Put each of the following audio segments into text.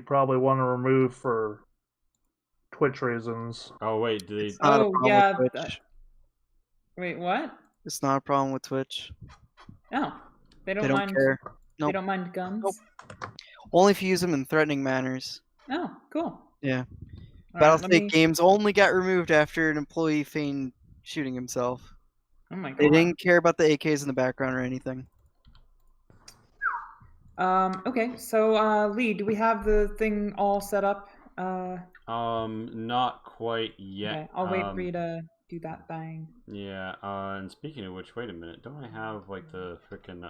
probably want to remove for Twitch reasons. Oh wait, do they? It's not a Oh, problem yeah. with Twitch. Wait, what? It's not a problem with Twitch. Oh, they They don't don't mind. care. They Nope. don't mind guns. Nope. Only if you use them in threatening manners. Oh, cool. Yeah. All right, let Battlestate me. games only got removed after an employee feigned shooting himself. Oh my They god. didn't care about the AKs in the background or anything. Okay, so Lee, do we have the thing all set up? Not quite yet. Okay, I'll wait for you to do that thing. Yeah. And speaking of which, wait a minute. Don't I have like the freaking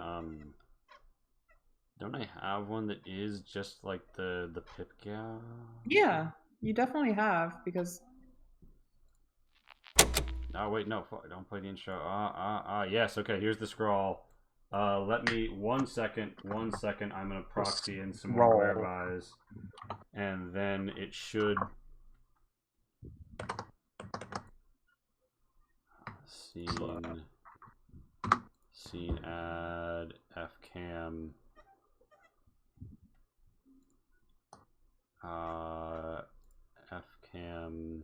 Don't I have one that is just like the pip gal? Yeah, you definitely have because. Oh wait, no, don't play the intro. Yes. Okay, here's the scroll. Let me 1 second. 1 second. I'm gonna proxy in some more whereby, and then it should. Scene add fcam. Fcam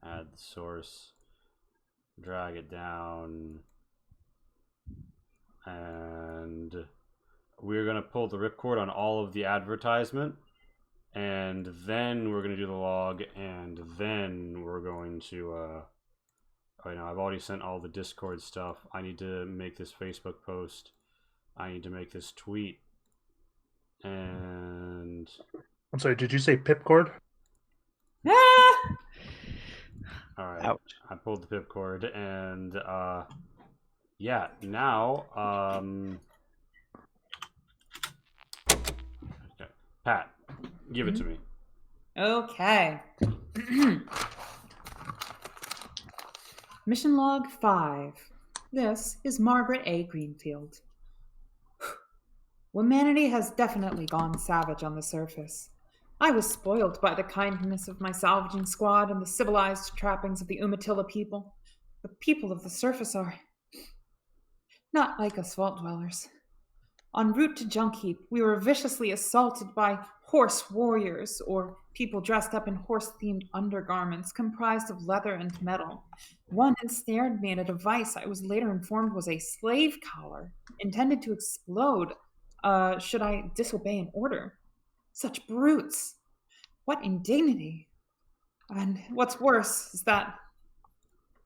add the source. Drag it down, and we're going to pull the ripcord on all of the advertisement, and then we're going to do the log, and then we're going to oh no, I've already sent all the Discord stuff. I need to make this Facebook post, I need to make this tweet, and I'm sorry, did you say pipcord? Ah! all right. Ouch. I pulled the pipcord, and yeah, now okay. Pat, give it to me. Okay. Mission log 5. This is Margaret A. Greenfield. Humanity has definitely gone savage on the surface. I was spoiled by the kindness of my salvaging squad and the civilized trappings of the Umatilla people. The people of the surface are not like us vault dwellers. En route to Junk Heap, we were viciously assaulted by horse warriors, or people dressed up in horse-themed undergarments comprised of leather and metal. One ensnared me in a device I was later informed was a slave collar, intended to explode should I disobey an order. Such brutes! What indignity! And what's worse is that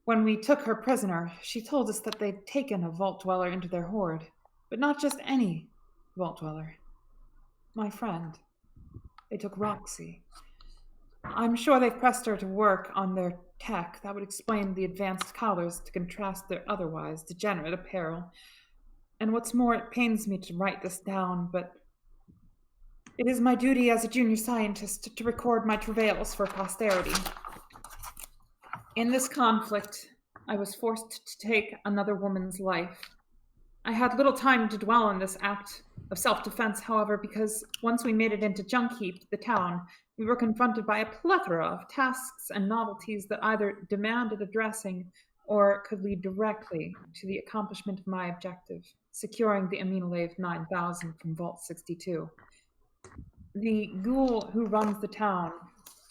when we took her prisoner, she told us that they'd taken a vault dweller into their horde, but not just any vault dweller. My friend. They took Roxy. I'm sure they've pressed her to work on their tech that would explain the advanced collars to contrast their otherwise degenerate apparel. And what's more, it pains me to write this down, but it is my duty as a junior scientist to record my travails for posterity. In this conflict, I was forced to take another woman's life. I had little time to dwell on this act of self-defense, however, because once we made it into Junk Heap, the town, we were confronted by a plethora of tasks and novelties that either demanded addressing or could lead directly to the accomplishment of my objective, securing the Aminolave 9000 from Vault 62. The ghoul who runs the town,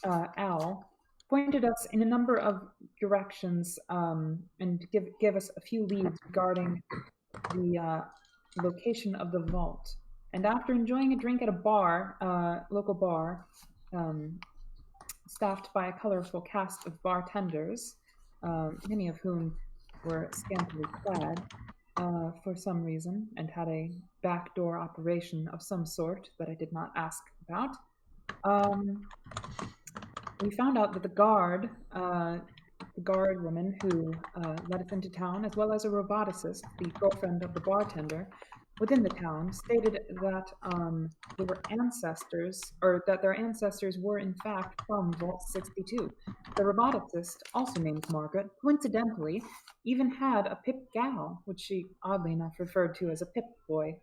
Al, pointed us in a number of directions and give us a few leads regarding the location of the vault. And after enjoying a drink at a bar, local bar, staffed by a colorful cast of bartenders, many of whom were scantily clad for some reason and had a backdoor operation of some sort that I did not ask about, we found out that the guard woman who let us into town, as well as a roboticist, the girlfriend of the bartender within the town, stated that they were ancestors, or that their ancestors were in fact from Vault 62. The roboticist, also named Margaret, coincidentally even had a Pip gal, which she oddly enough referred to as a Pip boy.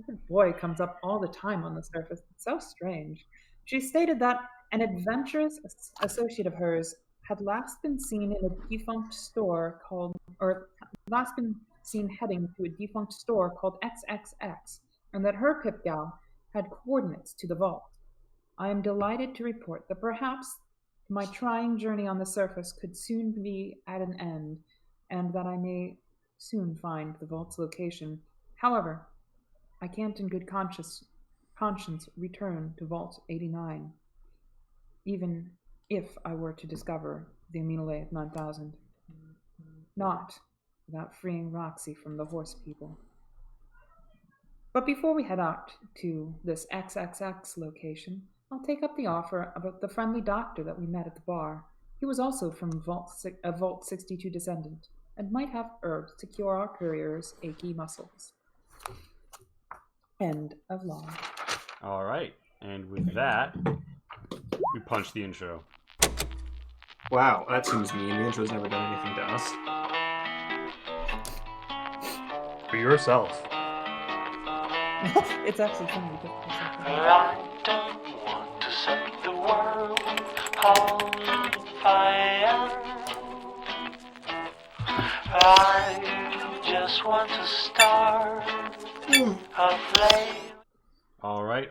The boy comes up all the time on the surface. It's so strange. She stated that an adventurous associate of hers had last been seen in a defunct store called, or last been seen heading to a defunct store called XXX, and that her Pip gal had coordinates to the vault. I am delighted to report that perhaps my trying journey on the surface could soon be at an end, and that I may soon find the vault's location. However, I can't in good conscience return to Vault 89, even if I were to discover the Aminolay 9000. Not without freeing Roxy from the horse people. But before we head out to this XXX location, I'll take up the offer about the friendly doctor that we met at the bar. He was also from a Vault 62 descendant, and might have herbs to cure our courier's achy muscles. End of log. All right, and with that, we punch the intro. Wow, that seems mean. The intro's never done anything to us. For yourself. It's actually funny. I don't want to set the world on fire. I just want to start a flame. All right.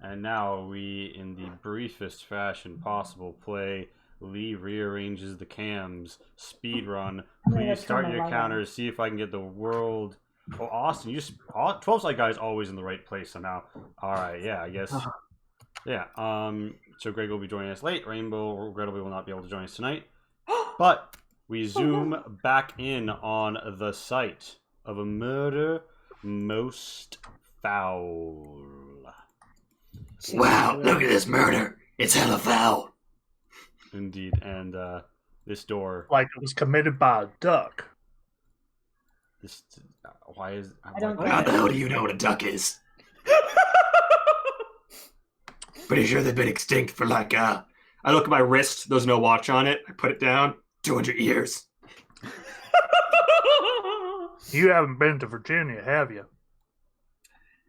And now we, in the briefest fashion possible, play Lee Rearranges the Cams speedrun. Please start your counters. See if I can get the world. Oh, Austin, 12-side guy is always in the right place somehow. All right, yeah, I guess. Yeah. So Greg will be joining us late. Rainbow regrettably will not be able to join us tonight. But we zoom back in on the site of a murder most foul. Wow, look at this murder. It's hella foul. Indeed, and this door. Like it was committed by a duck. This why is I don't How the hell do you know what a duck is? Pretty sure they've been extinct for like, I look at my wrist, there's no watch on it, I put it down, 200 years. You haven't been to Virginia, have you?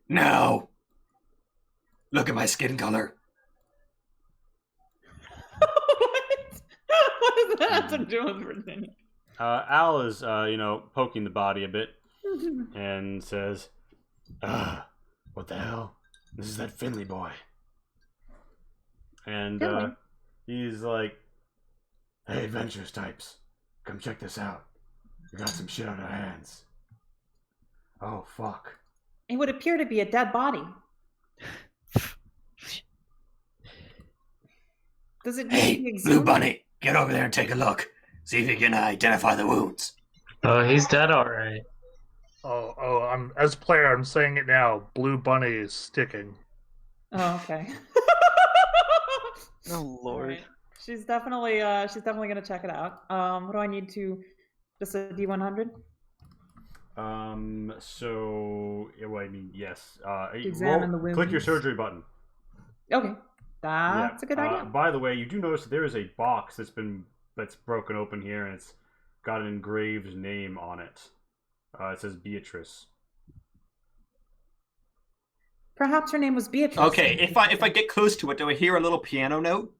No. Look at my skin color. What does that have to do with Virginia? Al is poking the body a bit and says, what the hell? This is that Finley boy. And Finley? he's like, hey, adventurous types, come check this out. We got some shit on our hands. Oh, fuck. It would appear to be a dead body. Does it need to Hey, be Blue examined? Bunny, get over there and take a look. See if you can identify the wounds. Oh, he's dead, alright. I'm as a player. I'm saying it now. Blue Bunny is sticking. Oh, okay. Oh Lord. Alright. She's definitely gonna check it out. What do I need to? Just a D100. Yes. Examine the Click your wounds. surgery button. Okay, that's a good idea. By the way, you do notice that there is a box that's broken open here, and it's got an engraved name on it. It says Beatrice. Perhaps her name was Beatrice. Okay, if I get close to it, do I hear a little piano note?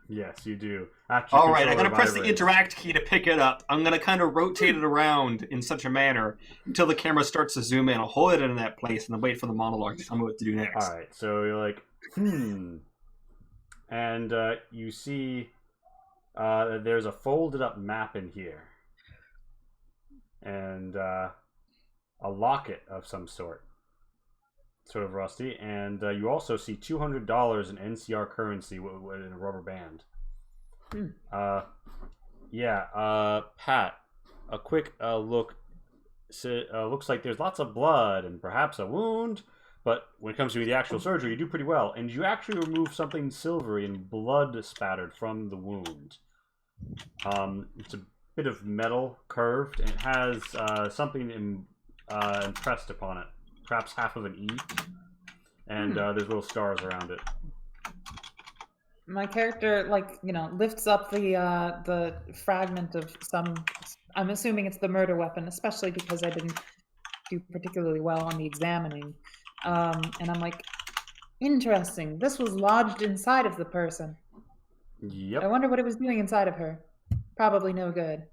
Yes, you do. After All right, I'm going to press the vibrates. interact key to pick it up. I'm going to kind of rotate it around in such a manner until the camera starts to zoom in. I'll hold it in that place and then wait for the monologue to tell me what to do next. All right, so you're like, and you see there's a folded up map in here, and a locket of some sort of rusty, and you also see $200 in NCR currency in a rubber band. Pat, a quick look. Looks like there's lots of blood and perhaps a wound, but when it comes to the actual surgery, you do pretty well, and you actually remove something silvery and blood spattered from the wound. It's a bit of metal, curved, and it has something impressed upon it. Perhaps half of an E, and there's little stars around it. My character, lifts up the fragment of some. I'm assuming it's the murder weapon, especially because I didn't do particularly well on the examining. And I'm like, interesting. This was lodged inside of the person. Yep. I wonder what it was doing inside of her. Probably no good.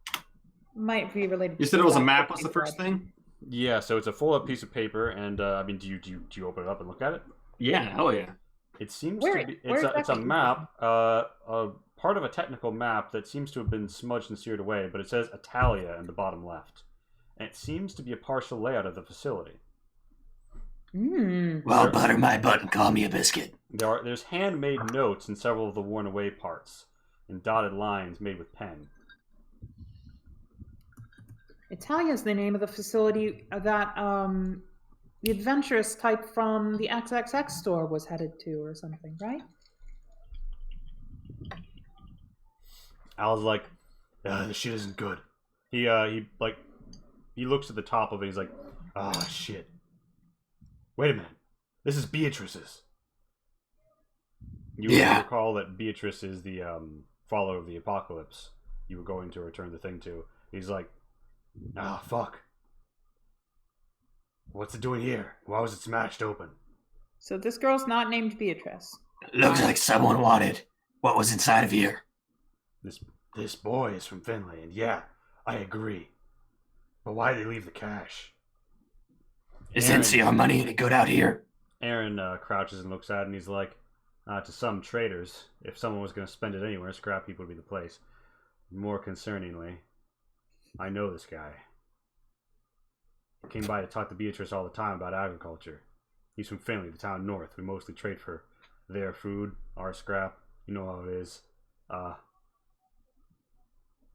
Might be related. You to said it was a that map was the blood. first thing? Yeah, so it's a fold-up piece of paper, and do you open it up and look at it? Yeah, hell yeah. It seems Where- to be. where It's a exactly is it? map. A part of a technical map that seems to have been smudged and seared away, but it says Italia in the bottom left, and it seems to be a partial layout of the facility. Hmm. Well, butter my butt and call me a biscuit. There's handmade notes in several of the worn away parts, and dotted lines made with pen. Italia is the name of the facility that the adventurous type from the XXX store was headed to, or something, right? Al's like, this shit isn't good. He looks at the top of it. He's like, ah, shit. Wait a minute. This is Beatrice's. You recall that Beatrice is the follower of the apocalypse you were going to return the thing to. He's like, ah, fuck. What's it doing here? Why was it smashed open? So this girl's not named Beatrice. Looks like someone wanted what was inside of here. This boy is from Finland. Yeah, I agree. But why did they leave the cash? Is NCR money any good out here? Aaron crouches and looks at it, and he's like, to some traders, if someone was going to spend it anywhere, scrap heap would be the place. More concerningly, I know this guy. He came by to talk to Beatrice all the time about agriculture. He's from Finley, the town north. We mostly trade for their food, our scrap. You know how it is.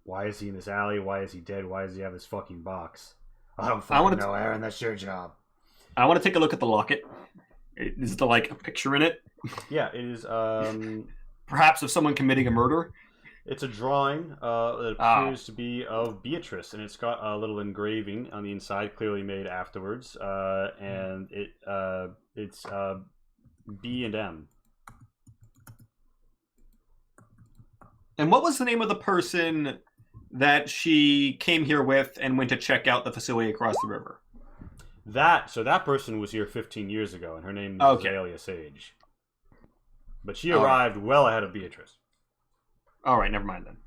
Why is he in this alley? Why is he dead? Why does he have this fucking box? I don't fucking know, Aaron. That's your job. I want to take a look at the locket. Is there like a picture in it? Yeah, it is. Perhaps of someone committing a murder? It's a drawing that appears to be of Beatrice, and it's got a little engraving on the inside, clearly made afterwards, and it's B and M. And what was the name of the person that she came here with and went to check out the facility across the river? That person was here 15 years ago, and her name is Azalea Sage. But she arrived well ahead of Beatrice. All right, never mind then.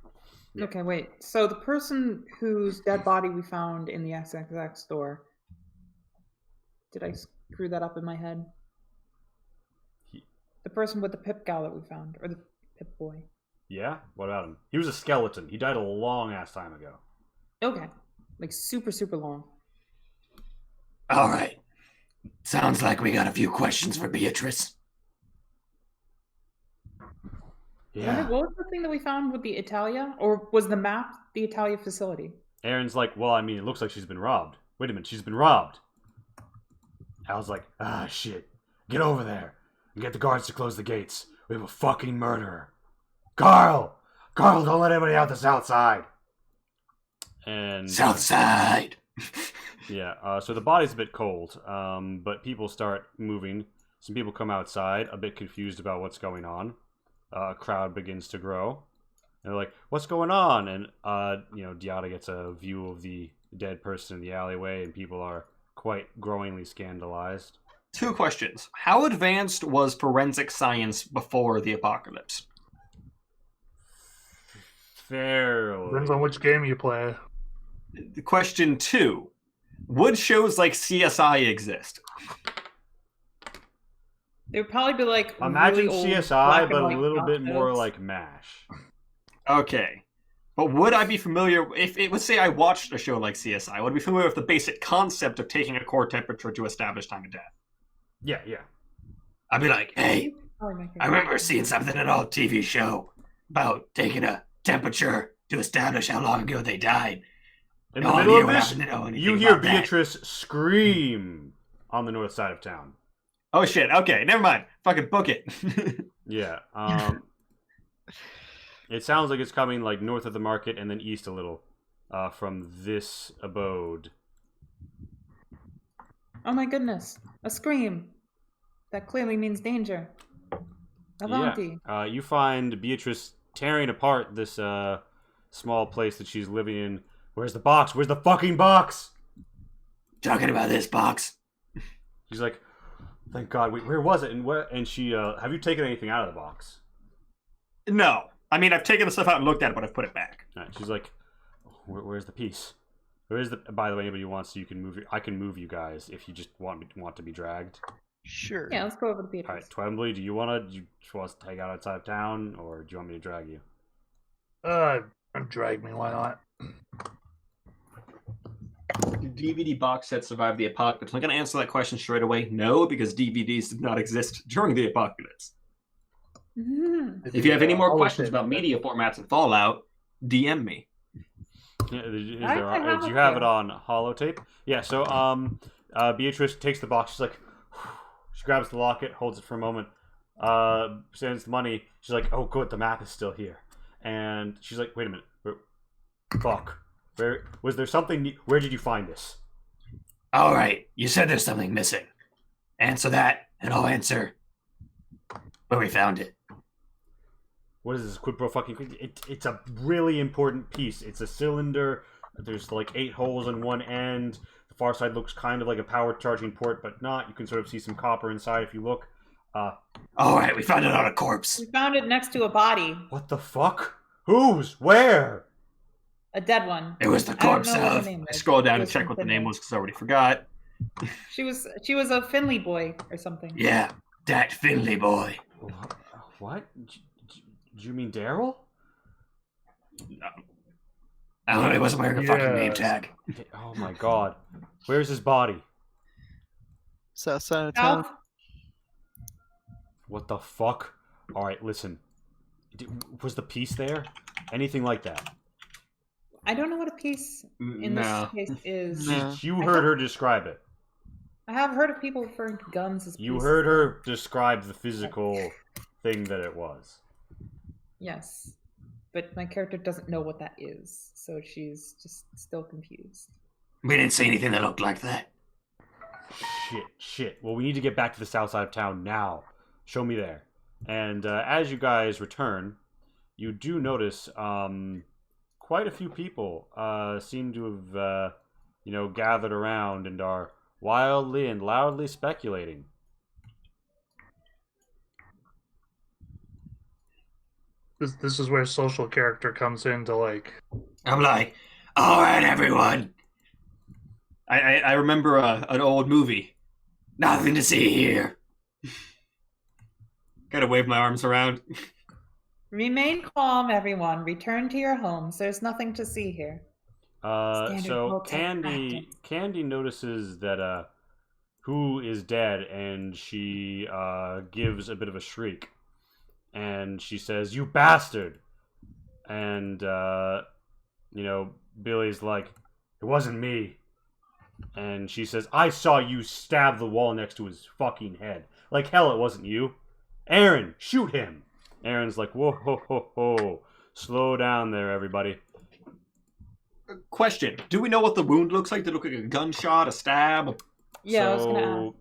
Yeah. Okay, wait. So the person whose dead body we found in the XXX store. Did I screw that up in my head? The person with the Pip gal that we found, or the Pip boy. Yeah? What about him? He was a skeleton. He died a long ass time ago. Okay. Like super, super long. All right. Sounds like we got a few questions for Beatrice. Yeah. What was the thing that we found with the Italia? Or was the map the Italia facility? Aaron's like, well, I mean, it looks like she's been robbed. Wait a minute, she's been robbed. Al's like, ah, shit. Get over there and get the guards to close the gates. We have a fucking murderer. Carl, don't let anybody out the south side. And South side. yeah. So the body's a bit cold, but people start moving. Some people come outside, a bit confused about what's going on. A crowd begins to grow. And they're like, "What's going on?" And Diata gets a view of the dead person in the alleyway, and people are quite growingly scandalized. 2 questions. How advanced was forensic science before the apocalypse? Fairly. Depends on which game you play. Question 2. Would shows like CSI exist? It would probably be like Imagine really old CSI, black but and a white little bit more episodes. like MASH. Okay. But would I be familiar, if it would say I watched a show like CSI, would I be familiar with the basic concept of taking a core temperature to establish time of death? Yeah. I'd be like, hey, Probably my I favorite. remember seeing something in an old TV show about taking a temperature to establish how long ago they died. In No the one middle here of would this, happen to know anything you hear about that. Beatrice scream on the north side of town. Oh shit, okay, never mind. Fucking book it. Yeah. It sounds like it's coming like north of the market and then east a little from this abode. Oh my goodness. A scream. That clearly means danger. Avanti. Yeah. You find Beatrice tearing apart this small place that she's living in. Where's the box? Where's the fucking box? Talking about this box. She's like, thank God. Where was it? And where? And she, have you taken anything out of the box? No. I mean, I've taken the stuff out and looked at it, but I've put it back. All right, she's like, where's the piece? Where's the? By the way, anybody who wants to, you can move. I can move you guys if you just want to be dragged. Sure. Yeah, let's go over to Beatrice. All right, Twembley, do you want to take out outside of town, or do you want me to drag you? Drag me. Why not? Do DVD box sets survive the apocalypse? I'm going to answer that question straight away. No, because DVDs did not exist during the apocalypse. If you have any more questions about media formats and Fallout, DM me. Yeah, I do have you a have few. it on holotape? Yeah. So Beatrice takes the box. She's like, she grabs the locket, holds it for a moment, sends the money. She's like, oh, good, the map is still here. And she's like, wait a minute, fuck. Where was there something? Where did you find this? All right, you said there's something missing. Answer that, and I'll answer where we found it. What is this? Quid pro fucking quid? It's a really important piece. It's a cylinder. There's like 8 holes on one end. The far side looks kind of like a power charging port, but not. You can sort of see some copper inside if you look. All right, we found it on a corpse. We found it next to a body. What the fuck? Whose? Where? A dead one. It was the I don't corpse know what her of. name I was. scrolled down It to was check from what the name Finland. was because I already forgot. She was a Finley boy or something. Yeah, that Finley boy. What? Do you mean Daryl? I don't know, he wasn't wearing a fucking name Yes. tag. Oh my god. Where's his body? South side of town. South? What the fuck? Alright, listen. Was the piece there? Anything like that? I don't know what a piece in No. this case is. No. You heard her describe it. I have heard of people referring to guns as You pieces. heard her describe the physical thing that it was. Yes. But my character doesn't know what that is, so she's just still confused. We didn't see anything that looked like that. Shit. Well, we need to get back to the south side of town now. Show me there. And as you guys return, you do notice quite a few people seem to have, gathered around and are wildly and loudly speculating. This is where social character comes in to like. I'm like, all right, everyone. I remember an old movie. Nothing to see here. Gotta wave my arms around. Remain calm, everyone. Return to your homes. There's nothing to see here. Standard So hotel Candy notices that who is dead, and she gives a bit of a shriek, and she says, "You bastard!" And Billy's like, "It wasn't me." And she says, "I saw you stab the wall next to his fucking head. Like hell, it wasn't you. Aaron, shoot him." Aaron's like, "Whoa, ho, ho, ho. Slow down there, everybody." Question: do we know what the wound looks like? Did it look like a gunshot, a stab? Yeah, I was gonna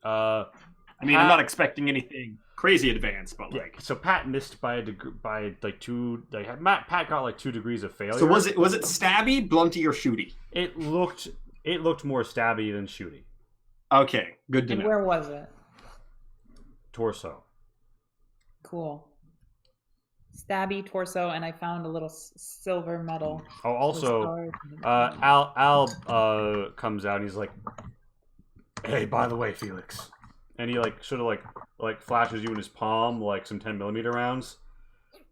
ask. I mean, I'm not expecting anything crazy advanced, but Yeah, like. so Pat missed by like 2. Pat got like 2 degrees of failure. So was it stabby, blunty, or shooty? It looked more stabby than shooty. Okay, good to And know. where was it? Torso. Cool. Stabby torso, and I found a little silver medal. Oh, also, with stars. Al comes out and he's like, "Hey, by the way, Felix," and he like sort of like flashes you in his palm like some 10mm rounds.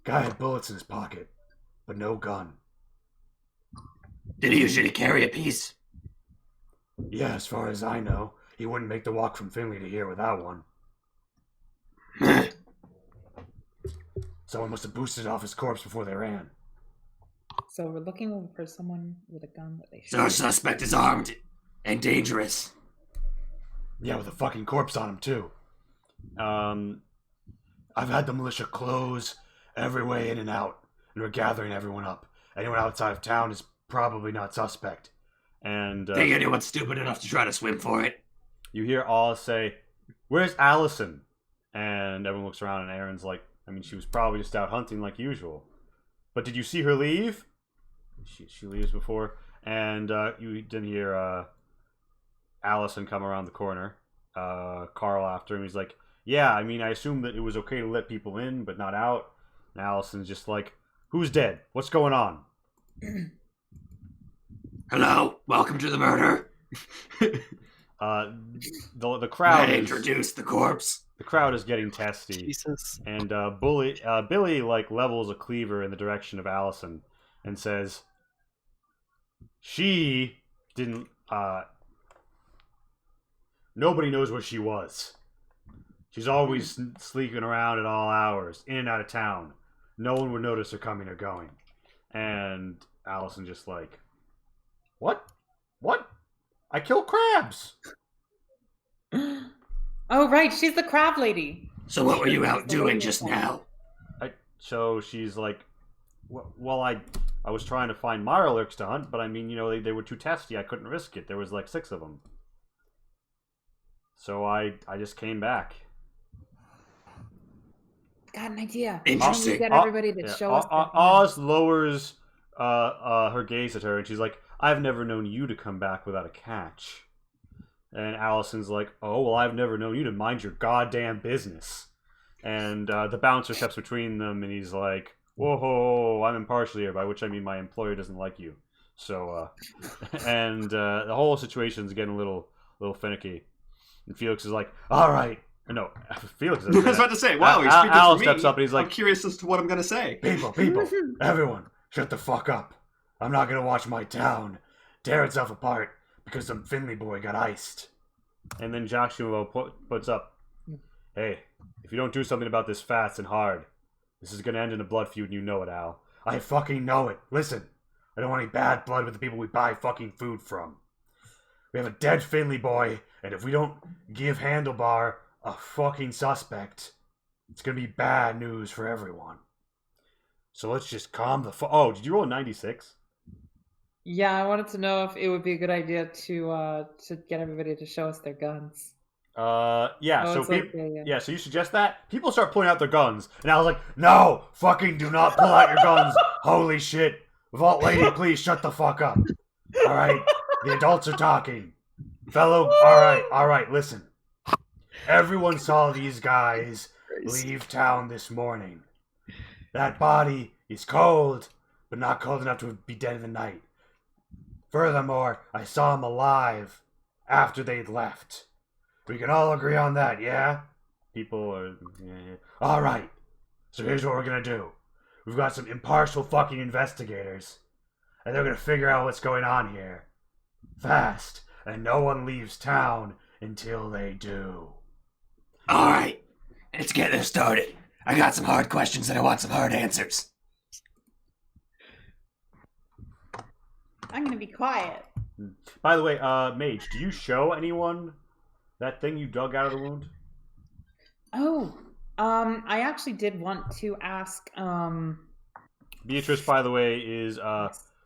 Guy had bullets in his pocket, but no gun. Did he usually carry a piece? Yeah, as far as I know, he wouldn't make the walk from Finley to here without one. Someone must have boosted off his corpse before they ran. So we're looking for someone with a gun that they shoot. So our suspect is armed and dangerous. Yeah, with a fucking corpse on him too. I've had the militia close every way in and out, and we're gathering everyone up. Anyone outside of town is probably not suspect. And Think anyone's stupid enough to try to swim for it? you hear Oz say, "Where's Allison?" And everyone looks around, and Aaron's like, I mean, she was probably just out hunting like usual. But did you see her leave? She leaves before. And you didn't hear Allison come around the corner. Carl after him. He's like, "Yeah, I mean, I assume that it was okay to let people in, but not out." And Allison's just like, "Who's dead? What's going on?" Hello, welcome to the murder. the crowd Might is introduce the corpse. the crowd is getting testy, Jesus. and Billy like levels a cleaver in the direction of Allison and says, "She didn't. Nobody knows where she was. She's always sleeping around at all hours, in and out of town. No one would notice her coming or going." And Allison just like, "What? What? I kill crabs." Oh, right, she's the crab lady. So what were you out doing just now? So she's like, "Well, I was trying to find Mirelurks to hunt, but I mean, you know, they were too testy. I couldn't risk it. There was like 6 of them. So I just came back." Got an idea. Interesting. We get everybody to show us. Oz lowers her gaze at her, and she's like, "I've never known you to come back without a catch." And Allison's like, "Oh, well, I've never known you to mind your goddamn business." And the bouncer steps between them, and he's like, "Whoa, I'm impartial here," by which I mean my employer doesn't like you. So, and the whole situation's getting a little finicky. And Felix is like, "All right." No, Felix is I was about to say, wow, you're speaking Al for me. steps up and he's like, I'm curious as to what I'm going to say. People, everyone, shut the fuck up. I'm not gonna watch my town tear itself apart because some Finley boy got iced." And then Joshua puts up, "Hey, if you don't do something about this fast and hard, this is gonna end in a blood feud and you know it, Al. I fucking know it. Listen, I don't want any bad blood with the people we buy fucking food from. We have a dead Finley boy, and if we don't give Handlebar a fucking suspect, it's gonna be bad news for everyone. So let's just calm the Oh, did you roll a 96? Yeah, I wanted to know if it would be a good idea to get everybody to show us their guns. Yeah, Oh, so it's okay, yeah. so you suggest that? People start pulling out their guns, and I was like, "No, fucking do not pull out your guns. Holy shit. Vault lady, please shut the fuck up. Alright? The adults are talking. Fellow, alright, listen. Everyone saw these guys leave town this morning. That body is cold, but not cold enough to be dead in the night. Furthermore, I saw him alive after they'd left. We can all agree on that, yeah?" People are... Yeah. Alright, so here's what we're gonna do. We've got some impartial fucking investigators, and they're gonna figure out what's going on here. Fast, and no one leaves town until they do. All right, let's get this started. I got some hard questions and I want some hard answers. I'm gonna be quiet. By the way, Mage, do you show anyone that thing you dug out of the wound? Oh, I actually did want to ask. Beatrice, by the way, is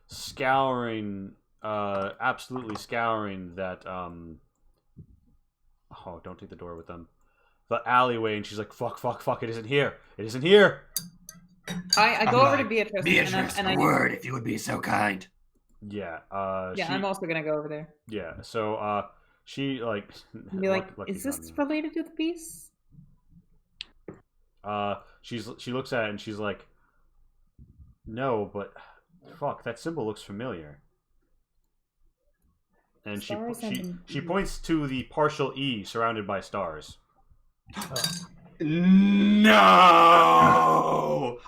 scouring, absolutely scouring that. Oh, don't take the door with them. The alleyway, and she's like, "Fuck! It isn't here! It isn't here!" I go over to Beatrice, Beatrice, and I a word, if you would be so kind. Yeah. I'm also gonna go over there. Yeah. So, she like. And be like, "Is this related to the piece?" She looks at it and she's like, "No, but fuck, that symbol looks familiar." And she points to the partial E surrounded by stars. No!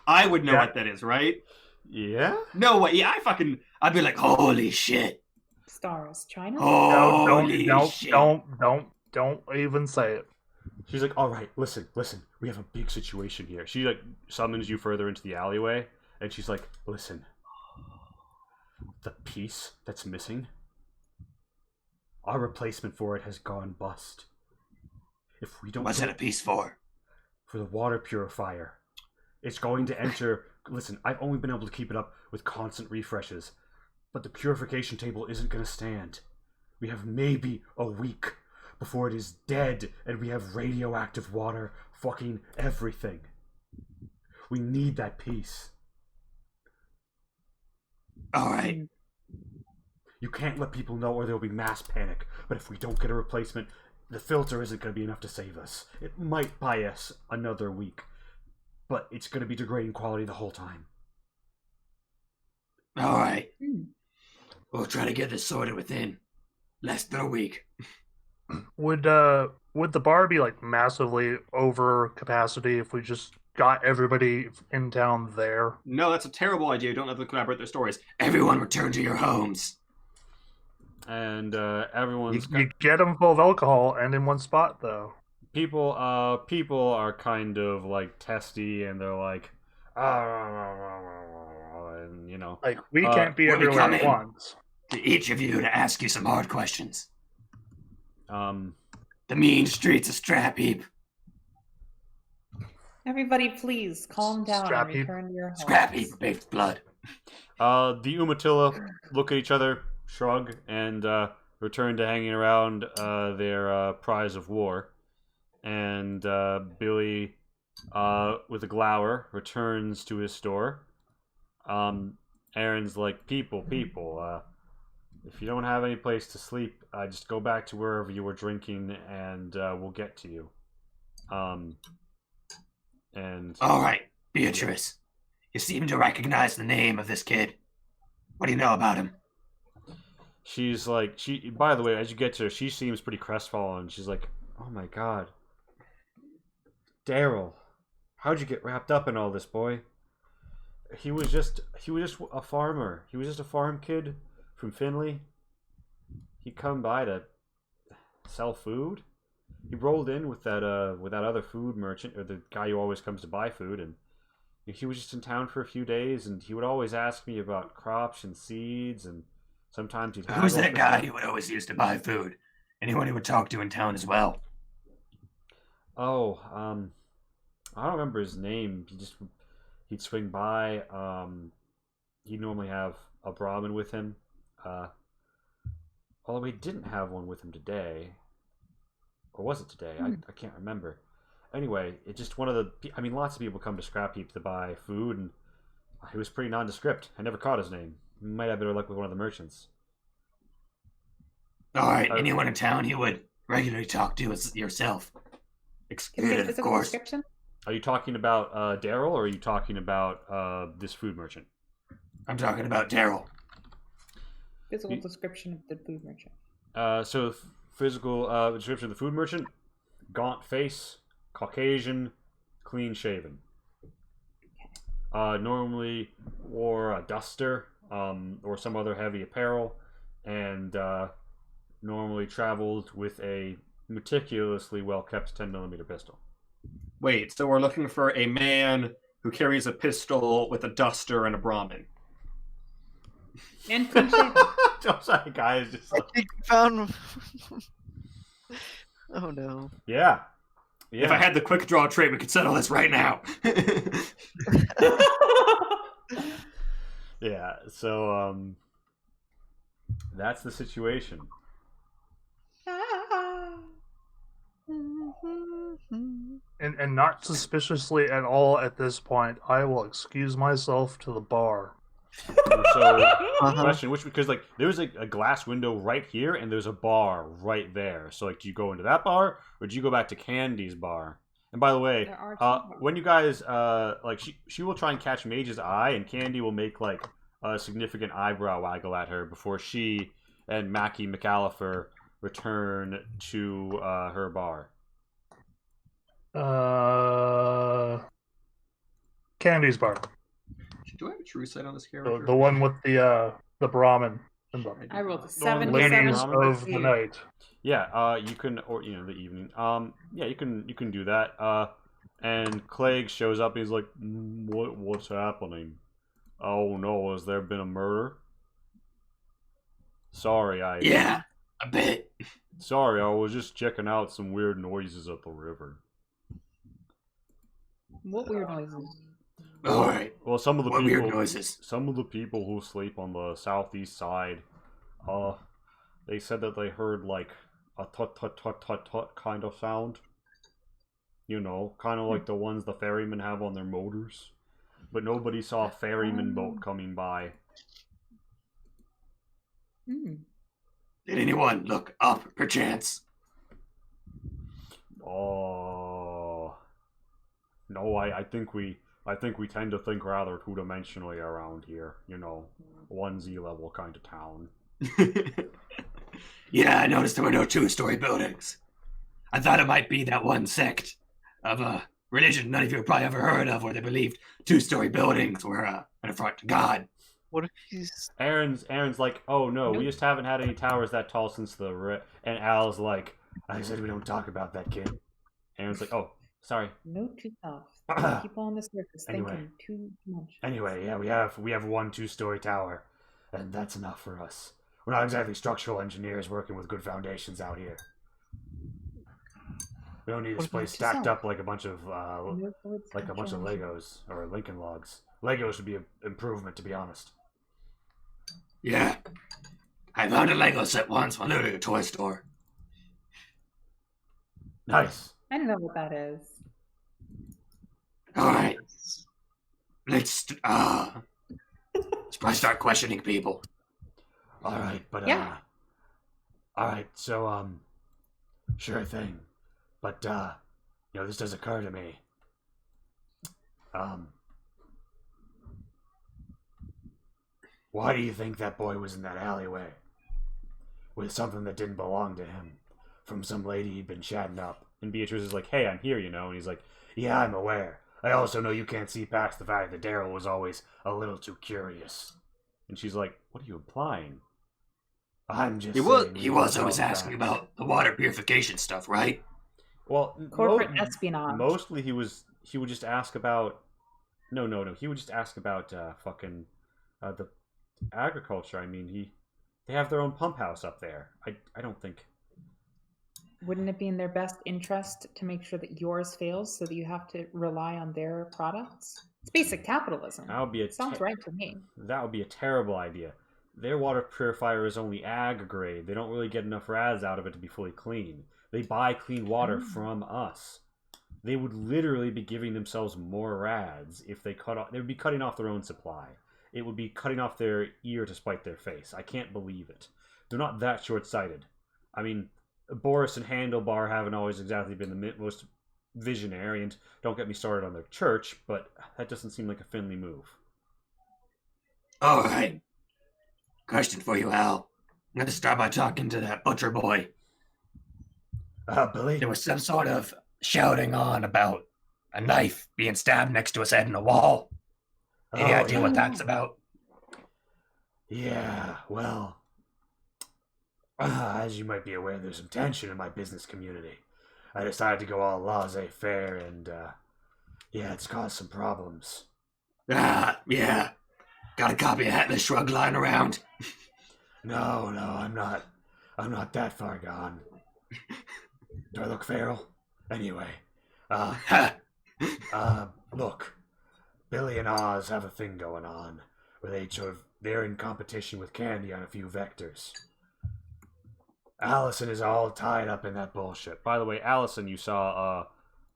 I would know what that is, right? Yeah? No way. Yeah, I'd be like, holy shit. Stars, China. Holy shit. Don't even say it. She's like, "All right, listen. We have a big situation here." She like summons you further into the alleyway, and she's like, "Listen, the piece that's missing, our replacement for it has gone bust. If we don't, What's it a piece for? For the water purifier. It's going to enter. Listen, I've only been able to keep it up with constant refreshes, but the purification table isn't going to stand. We have maybe a week before it is dead and we have radioactive water fucking everything. We need that piece." All right. You can't let people know or there'll be mass panic, but if we don't get a replacement, the filter isn't going to be enough to save us. It might buy us another week, but it's going to be degrading quality the whole time. All right. We'll try to get this sorted within less than a week. Would the bar be like massively over capacity if we just got everybody in town there? No, that's a terrible idea. Don't let them collaborate their stories. Everyone return to your homes. And You, everyone's you get them full of alcohol and in one spot though. people are kind of like testy, and they're like, and you know, Like we Uh, can't be when we everywhere come at in- once. To each of you to ask you some hard questions. um, The mean streets of Strap Heap. Everybody, please calm down Strap and heap. return to your homes. Scrap Heap of baked blood. the Umatilla look at each other, shrug, and return to hanging around their prize of war. And Billy, with a glower, returns to his store. Aaron's like, people, if you don't have any place to sleep, just go back to wherever you were drinking, and we'll get to you. And All right, Beatrice. You seem to recognize the name of this kid. What do you know about him? she's like, by the way, as you get to her, she seems pretty crestfallen. She's like, oh my god, Daryl, how'd you get wrapped up in all this, boy? He was just a farmer. He was just a farm kid from Finley. He come by to sell food. He rolled in with that other food merchant, or the guy who always comes to buy food, and he was just in town for a few days, and he would always ask me about crops and seeds, and sometimes he'd Who's haggle that for guy stuff. you would always use to buy food? Anyone he would talk to in town as well? Oh, I don't remember his name. He'd swing by. He'd normally have a Brahmin with him. Although he didn't have one with him today. Or was it today? I can't remember. Anyway, it's just one of the... I mean, lots of people come to Scrap Heap to buy food, and he was pretty nondescript. I never caught his name. Might have better luck with one of the merchants. All right, Uh, anyone in town you would regularly talk to is yourself. Can we Excluded, get a of physical course. description? Are you talking about Daryl, or are you talking about this food merchant? I'm talking about Daryl. Physical You- description of the food merchant. So physical description of the food merchant: gaunt face, Caucasian, clean shaven. Normally wore a duster or some other heavy apparel, and normally traveled with a meticulously well kept 10mm pistol. Wait, so we're looking for a man who carries a pistol with a duster and a Brahmin. And clean shaven. Sorry, guys. Just I think we found. Oh no. yeah. If I had the quick draw trait, we could settle this right now. Yeah, so that's the situation. And not suspiciously at all at this point, I will excuse myself to the bar. So Uh-huh. question, which, because like there's a glass window right here and there's a bar right there. So like, do you go into that bar or do you go back to Candy's bar? And by the way, There are two bars. when you guys like she will try and catch Mage's eye, and Candy will make like a significant eyebrow waggle at her before she and Mackie McAllifer return to her bar. Candy's bar. Do I have a true sight on this The, character? the one with the Brahmin. And the I rolled a The one with 77. ladies Brahmin? of the night. Yeah, you can, or you know, the evening. Yeah, you can do that. And Clegg shows up. And he's like, what's happening? Oh no, has there been a murder? Sorry, Yeah, a bit. Sorry, I was just checking out some weird noises at the river. What weird noises? All right. Well, some of the What people, weird noises? some of the people who sleep on the southeast side, they said that they heard like a tut tut tut tut tut kind of sound. You know, kind of like the ones the ferrymen have on their motors. But nobody saw a ferryman boat coming by. Hmm. Did anyone look up, perchance? Oh, no, I think we tend to think rather two-dimensionally around here. You know, 1Z level kind of town. Yeah, I noticed there were no two-story buildings. I thought it might be that one sect of a religion none of you have probably ever heard of, where they believed two-story buildings were an affront to God. What if he's... Aaron's like, oh no, we Nope. just haven't had any towers that tall since and Al's like, I said we don't talk about that, kid. Aaron's like, oh, sorry. No too tough. People on the surface Anyway. thinking too much. Anyway, yeah, we have one 2-story tower, and that's enough for us. We're not exactly structural engineers working with good foundations out here. We don't need this What place about stacked yourself? up like a bunch of Legos or Lincoln Logs. Legos would be an improvement, to be honest. Yeah. I found a Lego set once when literally a toy store. Nice. I don't know what that is. Alright. Let's probably start questioning people. All right, but Yeah. all right. So sure thing. But this does occur to me. Why do you think that boy was in that alleyway with something that didn't belong to him from some lady he'd been chatting up? And Beatrice is like, "Hey, I'm here," and he's like, "Yeah, I'm aware. I also know you can't see past the fact that Daryl was always a little too curious." And she's like, "What are you implying?" I'm just He saying we was don't always know asking facts. about the water purification stuff, right? Well, Corporate espionage. Mostly he would just ask about no. He would just ask about the agriculture. I mean, they have their own pump house up there. I don't think. Wouldn't it be in their best interest to make sure that yours fails so that you have to rely on their products? It's basic capitalism. That would be Sounds right to me. That would be a terrible idea. Their water purifier is only ag grade. They don't really get enough rads out of it to be fully clean. They buy clean water from us. They would literally be giving themselves more rads if they They would be cutting off their own supply. It would be cutting off their ear to spite their face. I can't believe it. They're not that short-sighted. I mean, Boris and Handlebar haven't always exactly been the most visionary, and don't get me started on their church, but that doesn't seem like a Finley move. All right. Question for you, Al. I'm going to start by talking to that butcher boy. Billy? There was some sort of shouting on about a knife being stabbed next to his head in a wall. Any idea what that's about? Yeah, well, as you might be aware, there's some tension in my business community. I decided to go all laissez-faire, and it's caused some problems. Yeah. Got a copy of Atlas Shrugged lying around? No, I'm not that far gone. Do I look feral? Anyway, look, Billy and Oz have a thing going on where they're in competition with Candy on a few vectors. Allison is all tied up in that bullshit. By the way, Allison, you saw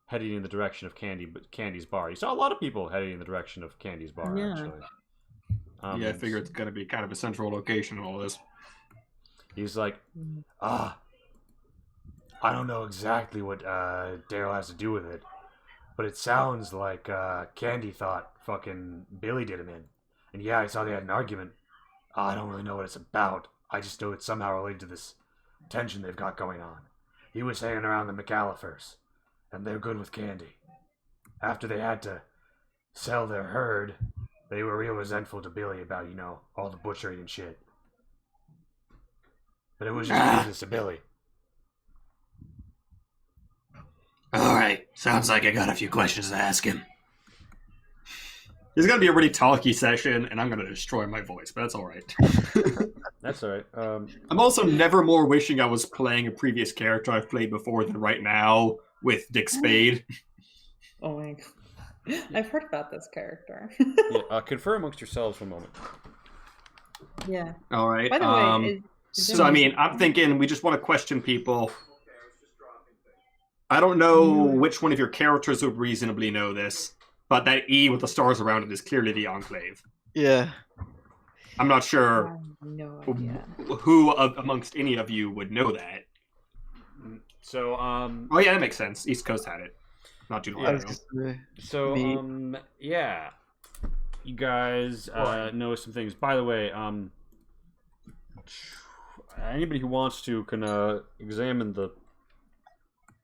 heading in the direction of Candy's bar. You saw a lot of people heading in the direction of Candy's bar, Yeah. actually. Yeah, I figure it's going to be kind of a central location in all this. He's like, I don't know exactly what Daryl has to do with it, but it sounds like Candy thought fucking Billy did him in. And yeah, I saw they had an argument. I don't really know what it's about. I just know it's somehow related to this tension they've got going on. He was hanging around the McAllifers, and they're good with Candy. After they had to sell their herd, they were real resentful to Billy about, all the butchering and shit. But it was just business to Billy. All right. Sounds like I got a few questions to ask him. This is going to be a really talky session, and I'm going to destroy my voice, but that's all right. That's all right. I'm also never more wishing I was playing a previous character I've played before than right now with Dick Spade. Oh my god. I've heard about this character. Confer amongst yourselves for a moment. Yeah. All right. By the way, So, I mean, I'm thinking we just want to question people. I don't know which one of your characters would reasonably know this, but that E with the stars around it is clearly the Enclave. Yeah. I'm not sure no idea. who amongst any of you would know that. So, Oh, yeah, that makes sense. East Coast had it. Not too long ago. So, yeah. You guys know some things. By the way, anybody who wants to can examine the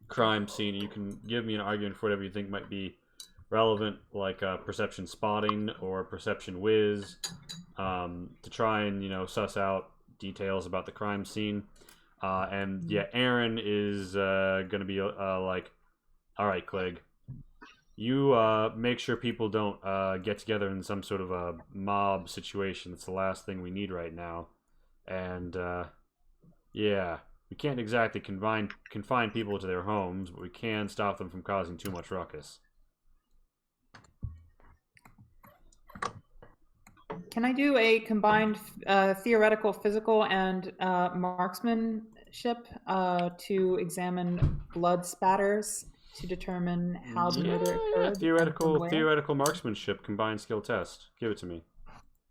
crime scene. You can give me an argument for whatever you think might be relevant, like perception spotting or perception whiz, to try and suss out details about the crime scene. And yeah, Aaron is gonna be like, all right, Clegg, you make sure people don't get together in some sort of a mob situation. That's the last thing we need right now. And yeah, we can't exactly confine people to their homes, but we can stop them from causing too much ruckus. Can I do a combined theoretical, physical, and marksmanship to examine blood spatters to determine how the murder occurred? Theoretical marksmanship combined skill test. Give it to me.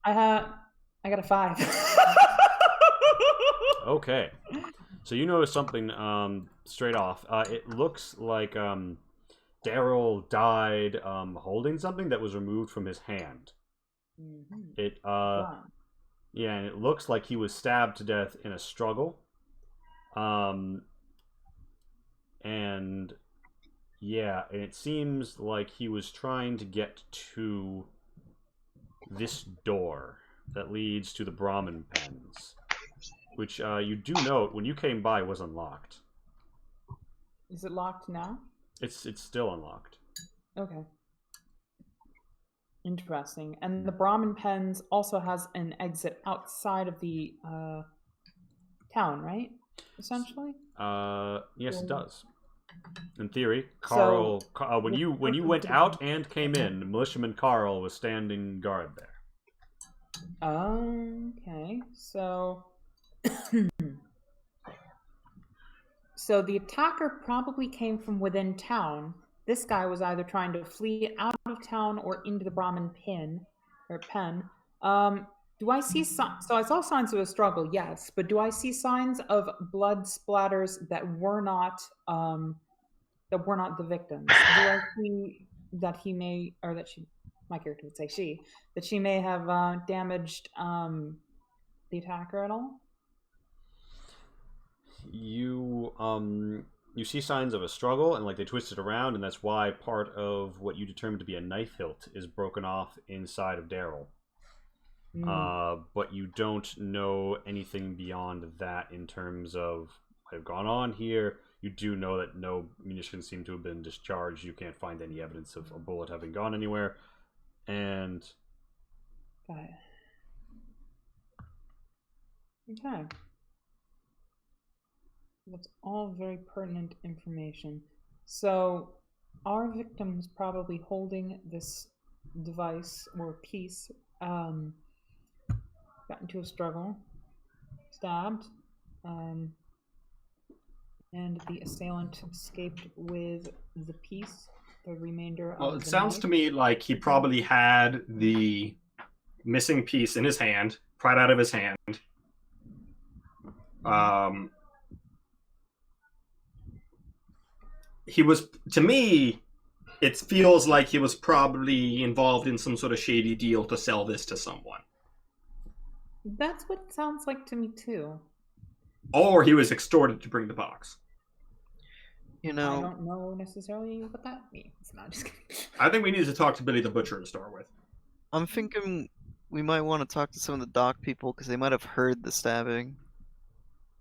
I got a 5. Okay. So you notice something straight off. It looks like Daryl died holding something that was removed from his hand. It yeah, and it looks like he was stabbed to death in a struggle. And yeah, and it seems like he was trying to get to this door that leads to the Brahmin pens, which you do note when you came by was unlocked. Is it locked now? It's still unlocked. Okay. Interesting. And the Brahmin Pens also has an exit outside of the town, right? Essentially. Yes, it does. In theory, Carl. When you went out and came in, militiaman Carl was standing guard there. Okay, so so the attacker probably came from within town. This guy was either trying to flee out of town or into the Brahmin pen. Do I see so I saw signs of a struggle, yes, but do I see signs of blood splatters that were not the victims? Do I see that he may, or that she, my character would say that she may have damaged the attacker at all? You see signs of a struggle, and like they twisted around, and that's why part of what you determined to be a knife hilt is broken off inside of Daryl. But you don't know anything beyond that in terms of what have gone on here. You do know that no munitions seem to have been discharged. You can't find any evidence of a bullet having gone anywhere. And got it. Okay. That's all very pertinent information. So our victim was probably holding this device or piece, got into a struggle, stabbed, and the assailant escaped with the piece, the remainder Well, of it the sounds knife. to me like he probably had the missing piece in his hand, pried out of his hand. He was, to me, it feels like he was probably involved in some sort of shady deal to sell this to someone. That's what it sounds like to me too. Or he was extorted to bring the box. You I know, don't know necessarily what that means. No, I'm just kidding. I think we need to talk to Billy the Butcher to start with. I'm thinking we might want to talk to some of the dock people because they might have heard the stabbing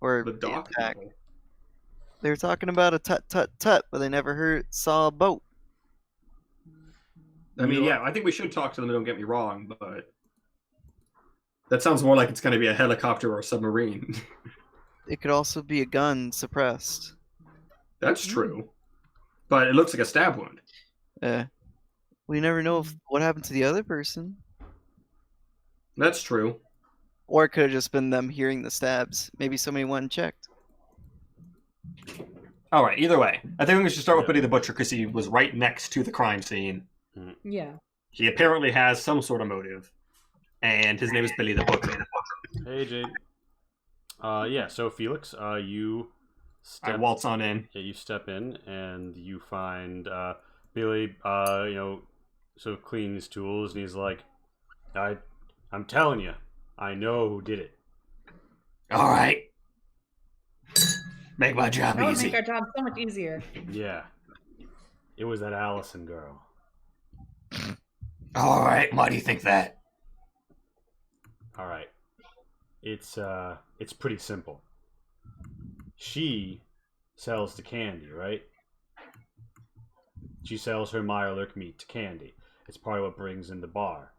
or The dock attack. people. They were talking about a tut tut tut, but they never saw a boat. I mean, yeah, I think we should talk to them, don't get me wrong, but that sounds more like it's going to be a helicopter or a submarine. It could also be a gun suppressed. That's true. But it looks like a stab wound. We never know what happened to the other person. That's true. Or it could have just been them hearing the stabs. Maybe somebody went and checked. All right, either way. I think we should start with Billy the Butcher because he was right next to the crime scene. Yeah. He apparently has some sort of motive. And his name is Billy the Butcher. hey, Jade. Yeah. So Felix, you I waltz on in. Yeah, you step in and you find Billy, sort of cleaning his tools, and he's like, I'm telling you, I know who did it. All right. Make my job That would easy. make our job so much easier. Yeah. It was that Allison girl. All right, why do you think that? All right. It's pretty simple. She sells to Candy, right? She sells her Mirelurk meat to Candy. It's part of what brings in the bar.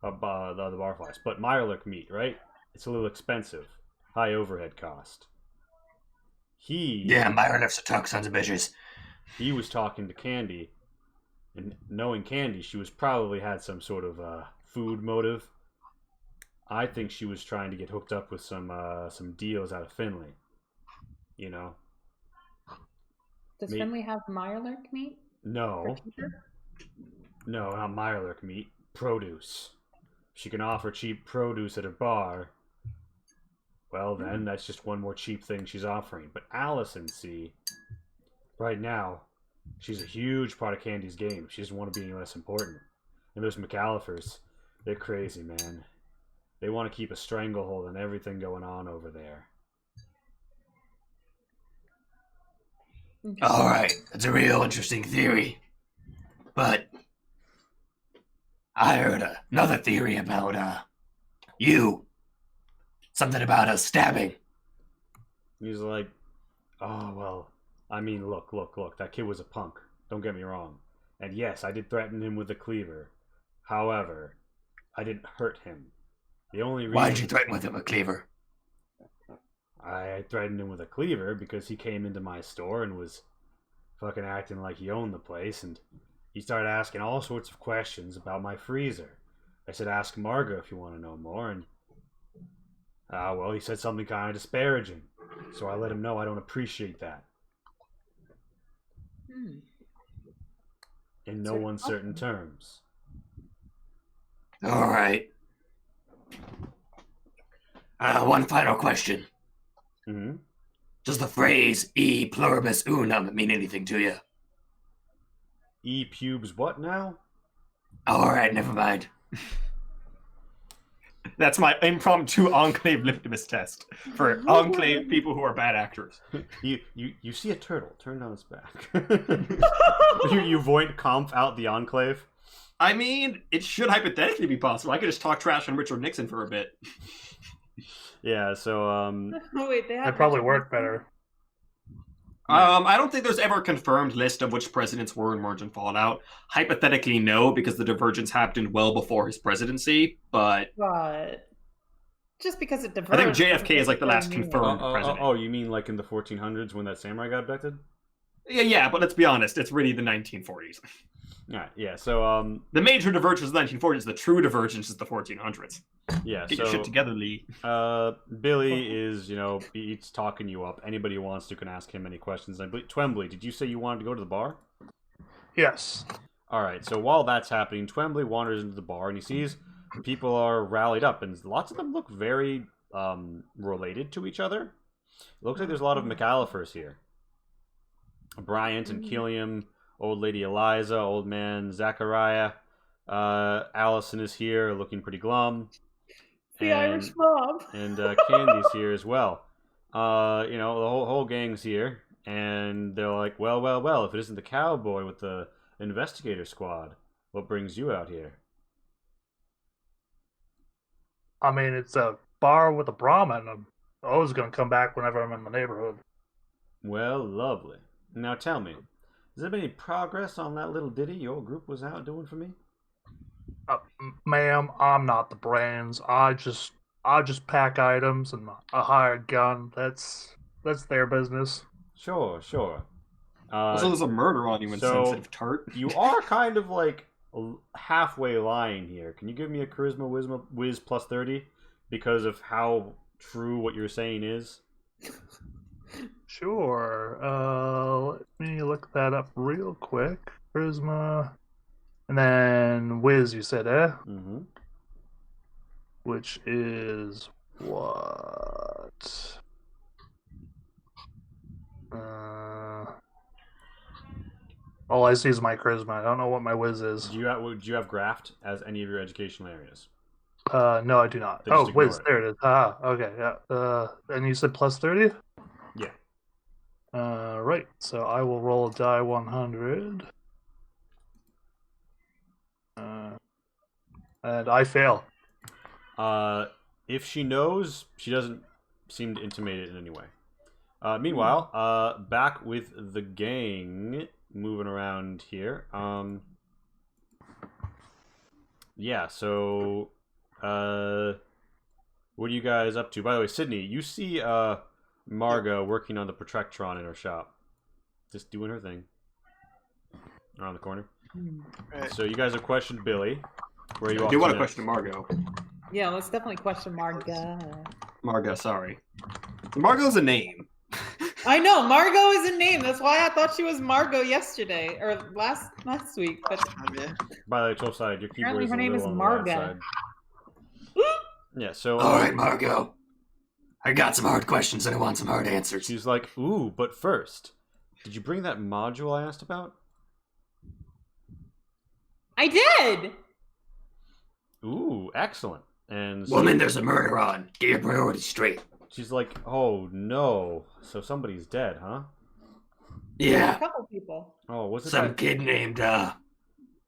The bar flies. But Mirelurk meat, right? It's a little expensive. High overhead cost. Yeah, Myra lifts a truck, sons of bitches. He was talking to Candy, and knowing Candy, she was probably had some sort of food motive. I think she was trying to get hooked up with some deals out of Finley. You know? Does Finley have Mirelurk meat? No. No, not Mirelurk meat. Produce. She can offer cheap produce at her bar. Well, then, that's just one more cheap thing she's offering. But Allison, see, right now, she's a huge part of Candy's game. She doesn't want to be any less important. And those McAllifers, they're crazy, man. They want to keep a stranglehold on everything going on over there. All right, that's a real interesting theory. But I heard another theory about you. Something about a stabbing. He's like, oh, well, I mean, look. That kid was a punk. Don't get me wrong. And yes, I did threaten him with a cleaver. However, I didn't hurt him. The only reason... Why did you threaten with him a cleaver? I threatened him with a cleaver because he came into my store and was fucking acting like he owned the place, and he started asking all sorts of questions about my freezer. I said, ask Margo if you want to know more, and well, he said something kind of disparaging. So I let him know I don't appreciate that. In no uncertain terms. All right. One final question. Mm-hmm. Does the phrase "e pluribus unum" mean anything to you? E pubes what now? All right, never mind. That's my impromptu Enclave litmus test for Enclave people who are bad actors. You see a turtle turned on its back. you void comp out the Enclave. I mean, it should hypothetically be possible. I could just talk trash on Richard Nixon for a bit. Yeah, so Oh, wait, That probably worked better. I don't think there's ever a confirmed list of which presidents were and weren't in Fallout. Hypothetically, no, because the divergence happened well before his presidency, but just because it I diverged. think JFK is like the last confirmed president. Oh, you mean like in the 1400s when that samurai got abducted? Yeah, but let's be honest, it's really the 1940s. Alright, yeah, so the major divergence is the 1940s, the true divergence is the 1400s. Yeah, Get so your shit together, Lee. Billy is, he's talking you up. Anybody who wants to can ask him any questions. Twembley, did you say you wanted to go to the bar? Yes. Alright, so while that's happening, Twembley wanders into the bar and he sees people are rallied up, and lots of them look very related to each other. It looks like there's a lot of McAllifers here. Bryant and Killiam, old lady Eliza, old man Zachariah. Allison is here, looking pretty glum. The Irish mob. And Candy's here as well. The whole gang's here, and they're like, well, if it isn't the cowboy with the investigator squad, what brings you out here? I mean, it's a bar with a Brahmin. I'm always going to come back whenever I'm in the neighborhood. Well, lovely. Now tell me, has there been any progress on that little ditty your group was out doing for me? Ma'am, I'm not the brains. I just pack items and a hired gun. That's their business. Sure. So there's a murder on you, insensitive tart. You are kind of like halfway lying here. Can you give me a charisma whiz plus 30 because of how true what you're saying is? Sure. Let me look that up real quick. Charisma. And then whiz, you said, eh? Mm-hmm. Which is what? All I see is my charisma. I don't know what my whiz is. Do you have graft as any of your educational areas? No, I do not. Then just whiz, ignore it. there it is. Okay, yeah. And you said plus 30? Yeah. Right. So I will roll a die 100. And I fail. If she knows, she doesn't seem to intimate it in any way. Meanwhile, back with the gang moving around here. Yeah, so what are you guys up to? By the way, Sydney, you see Marga working on the Protectron in her shop. Just doing her thing. Around the corner. Right. So you guys have questioned Billy. Where are you I off do to want to next? question Margot. Yeah, let's definitely question Marga. Margot, sorry. Margot's a name. I know Margot is a name. That's why I thought she was Margot yesterday or last week. But Yeah. By the way, Toll side, your keyboard Apparently is her a name little is on the loud Marga. side. Yeah, so All right, Margot. I got some hard questions and I want some hard answers. she's like, ooh, but first, did you bring that module I asked about? I did. Ooh, excellent. And so Woman, there's a murder on. Get your priorities straight. she's like, oh no, so somebody's dead, huh? A Yeah, couple people. Oh, was it some that kid named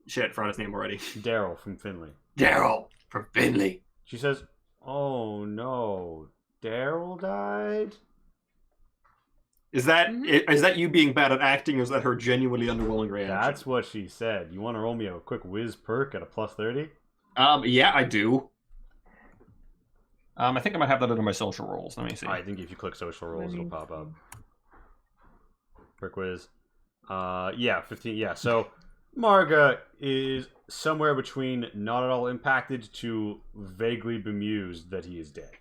Shit, forgot his name already. Daryl from Finley? Daryl from Finley. She says, oh no, Daryl died? Is that Mhm. is that you being bad at acting, or is that her genuinely underwhelming reaction? That's what she said. You want to roll me a quick whiz perk at a plus 30? Yeah, I do. I think I might have that under my social roles. Let me see. I think if you click social rolls, it'll pop up. Quick whiz. Yeah, 15. Yeah, so Marga is somewhere between not at all impacted to vaguely bemused that he is dead.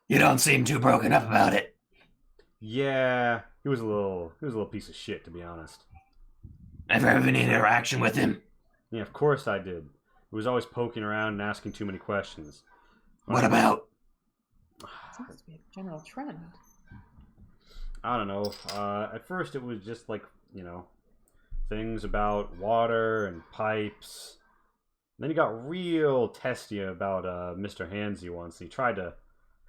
You don't seem too broken up about it. Yeah, he was a little piece of shit, to be honest. Ever have any interaction with him? Yeah, of course I did. He was always poking around and asking too many questions. What about? Seems to be a general trend. I don't know. At first, it was just like, things about water and pipes. Then he got real testy about Mr. Hansy once. He tried to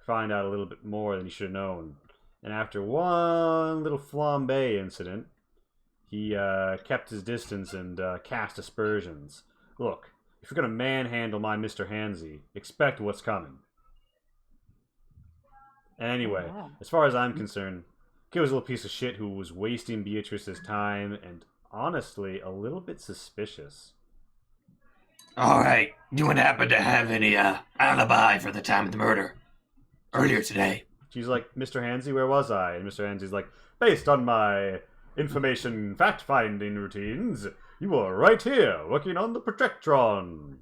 find out a little bit more than he should have known. And after one little flambe incident, he kept his distance and cast aspersions. Look, if you're going to manhandle my Mr. Hansy, expect what's coming. Anyway, Wow. as far as I'm concerned, kid was a little piece of shit who was wasting Beatrice's time and honestly a little bit suspicious. All right. You wouldn't happen to have any alibi for the time of the murder? Earlier today. She's like, Mr. Hansy, where was I? And Mr. Hansy's like, based on my information fact-finding routines, you were right here, working on the Protectron.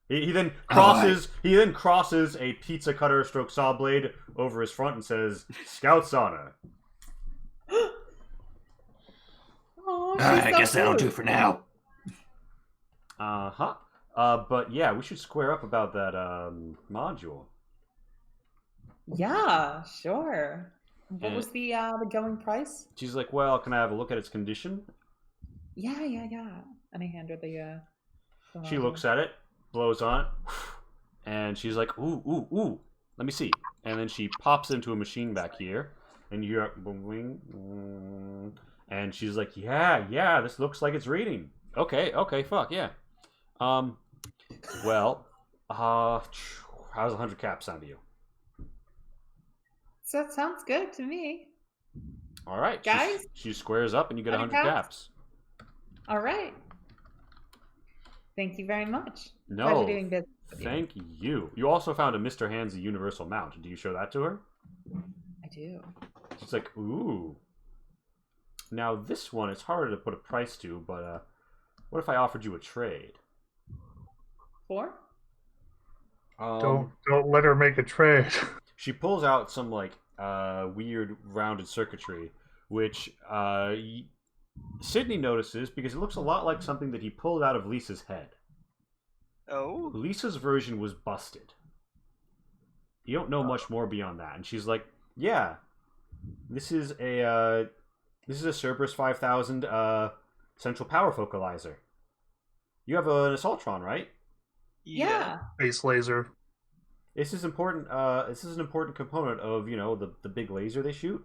He then crosses a pizza cutter stroke saw blade over his front and says, Scout's honor. Oh, I guess that'll do for now. Uh-huh. But yeah, we should square up about that module. Yeah, sure. What And- was the going price? She's like, well, can I have a look at its condition? Yeah. And I hand her the She looks at it, blows on it, and she's like, ooh, let me see. And then she pops into a machine back here, and you're and she's like, yeah, this looks like it's reading. Okay, fuck, yeah. Well, how's 100 caps sound to you? So that sounds good to me. All right, Guys? she squares up, and you get 100 100 caps. All right. Thank you very much. No, Pleasure doing business with you. thank you. You also found a Mr. Hansy universal mount. Do you show that to her? I do. She's like, ooh. Now this one, it's harder to put a price to, but what if I offered you a trade? 4? Don't let her make a trade. She pulls out some like weird rounded circuitry, which Sydney notices because it looks a lot like something that he pulled out of Lisa's head. Oh. Lisa's version was busted. You don't know much more beyond that, and she's like, "Yeah, this is a Cerberus 5000 central power focalizer. You have an Assaultron, right?" Yeah. Space laser. This is important. This is an important component of the big laser they shoot.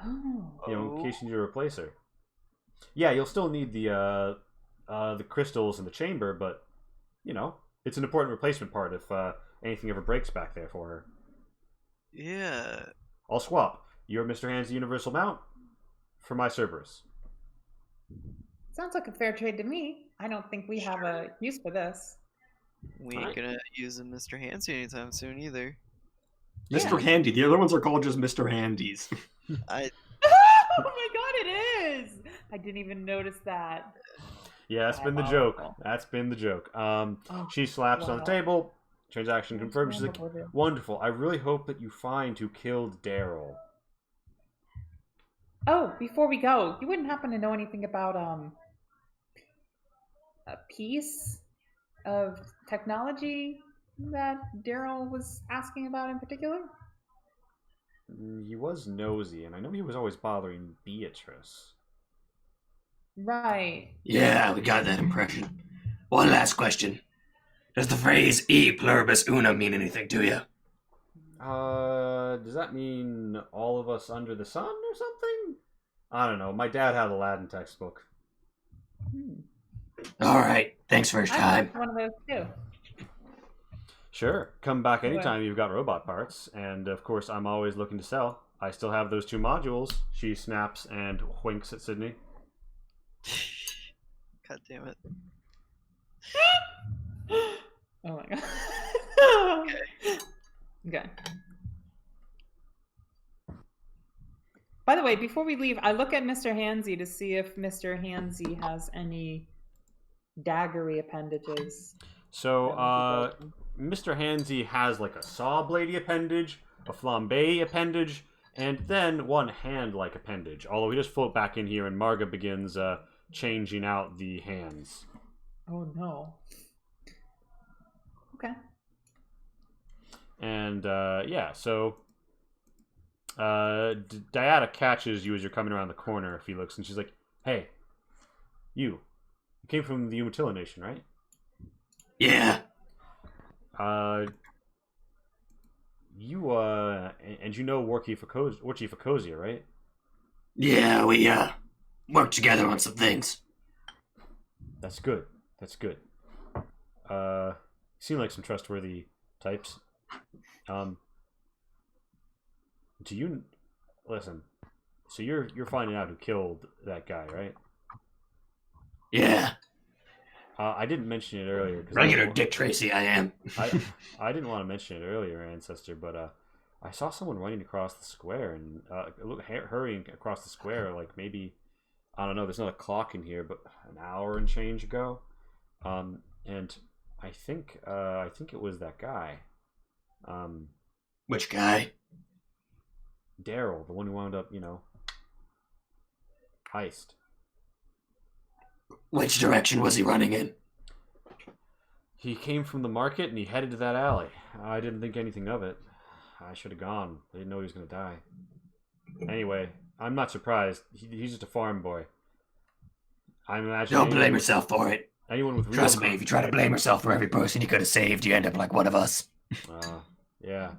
Oh. In case you need to replace her. Yeah, you'll still need the crystals in the chamber, but it's an important replacement part if anything ever breaks back there for her. Yeah. I'll swap your Mr. Hands Universal Mount for my Cerberus. Sounds like a fair trade to me. I don't think we have a use for this. We ain't gonna use a Mr. Handsy anytime soon either. Mr. Handy. The other ones are called just Mr. Handies. I Oh my god, it is! I didn't even notice that. Yeah, that's been the joke. That's been the joke. She slaps on the table. Transaction confirmed. She's like, wonderful. I really hope that you find who killed Daryl. Oh, before we go, you wouldn't happen to know anything about a piece of technology that Daryl was asking about in particular? He was nosy, and I know he was always bothering Beatrice. Right. Yeah, we got that impression. One last question. Does the phrase e pluribus unum mean anything to you? Does that mean all of us under the sun or something? I don't know. My dad had a Latin textbook. All right. Thanks for your I time. have one of those too. Sure. Come back anytime you've got robot parts. And, of course, I'm always looking to sell. I still have those 2 modules. She snaps and winks at Sydney. God damn it. Oh my god. Okay. By the way, before we leave, I look at Mr. Hansy to see if Mr. Hansy has any daggery appendages. So, Mr. Hansy has like a saw bladey appendage, a flambe appendage, and then one hand-like appendage. Although we just float back in here and Marga begins changing out the hands. Oh no. Okay. And yeah, so Diana catches you as you're coming around the corner, Felix, and she's like, "Hey, you came from the Umatilla Nation, right?" Yeah. You and you know Warchief Akosia, right? Yeah, we worked together on some things. That's good. That's good. Seem like some trustworthy types. Do you listen? So you're finding out who killed that guy, right? Yeah. I didn't mention it earlier. Regular Dick Tracy, I am. I didn't want to mention it earlier, Ancestor, but I saw someone running across the square and hurrying across the square, like maybe, I don't know, there's not a clock in here, but an hour and change ago. And I think it was that guy. Which guy? Daryl, the one who wound up, heist. Which direction was he running in? He came from the market and he headed to that alley. I didn't think anything of it. I should have gone. I didn't know he was going to die. Anyway, I'm not surprised. He's just a farm boy. I'm imagining. Don't blame yourself for it. Anyone with Trust me, if you try to blame yourself for every person you could have saved, you end up like one of us. Yeah.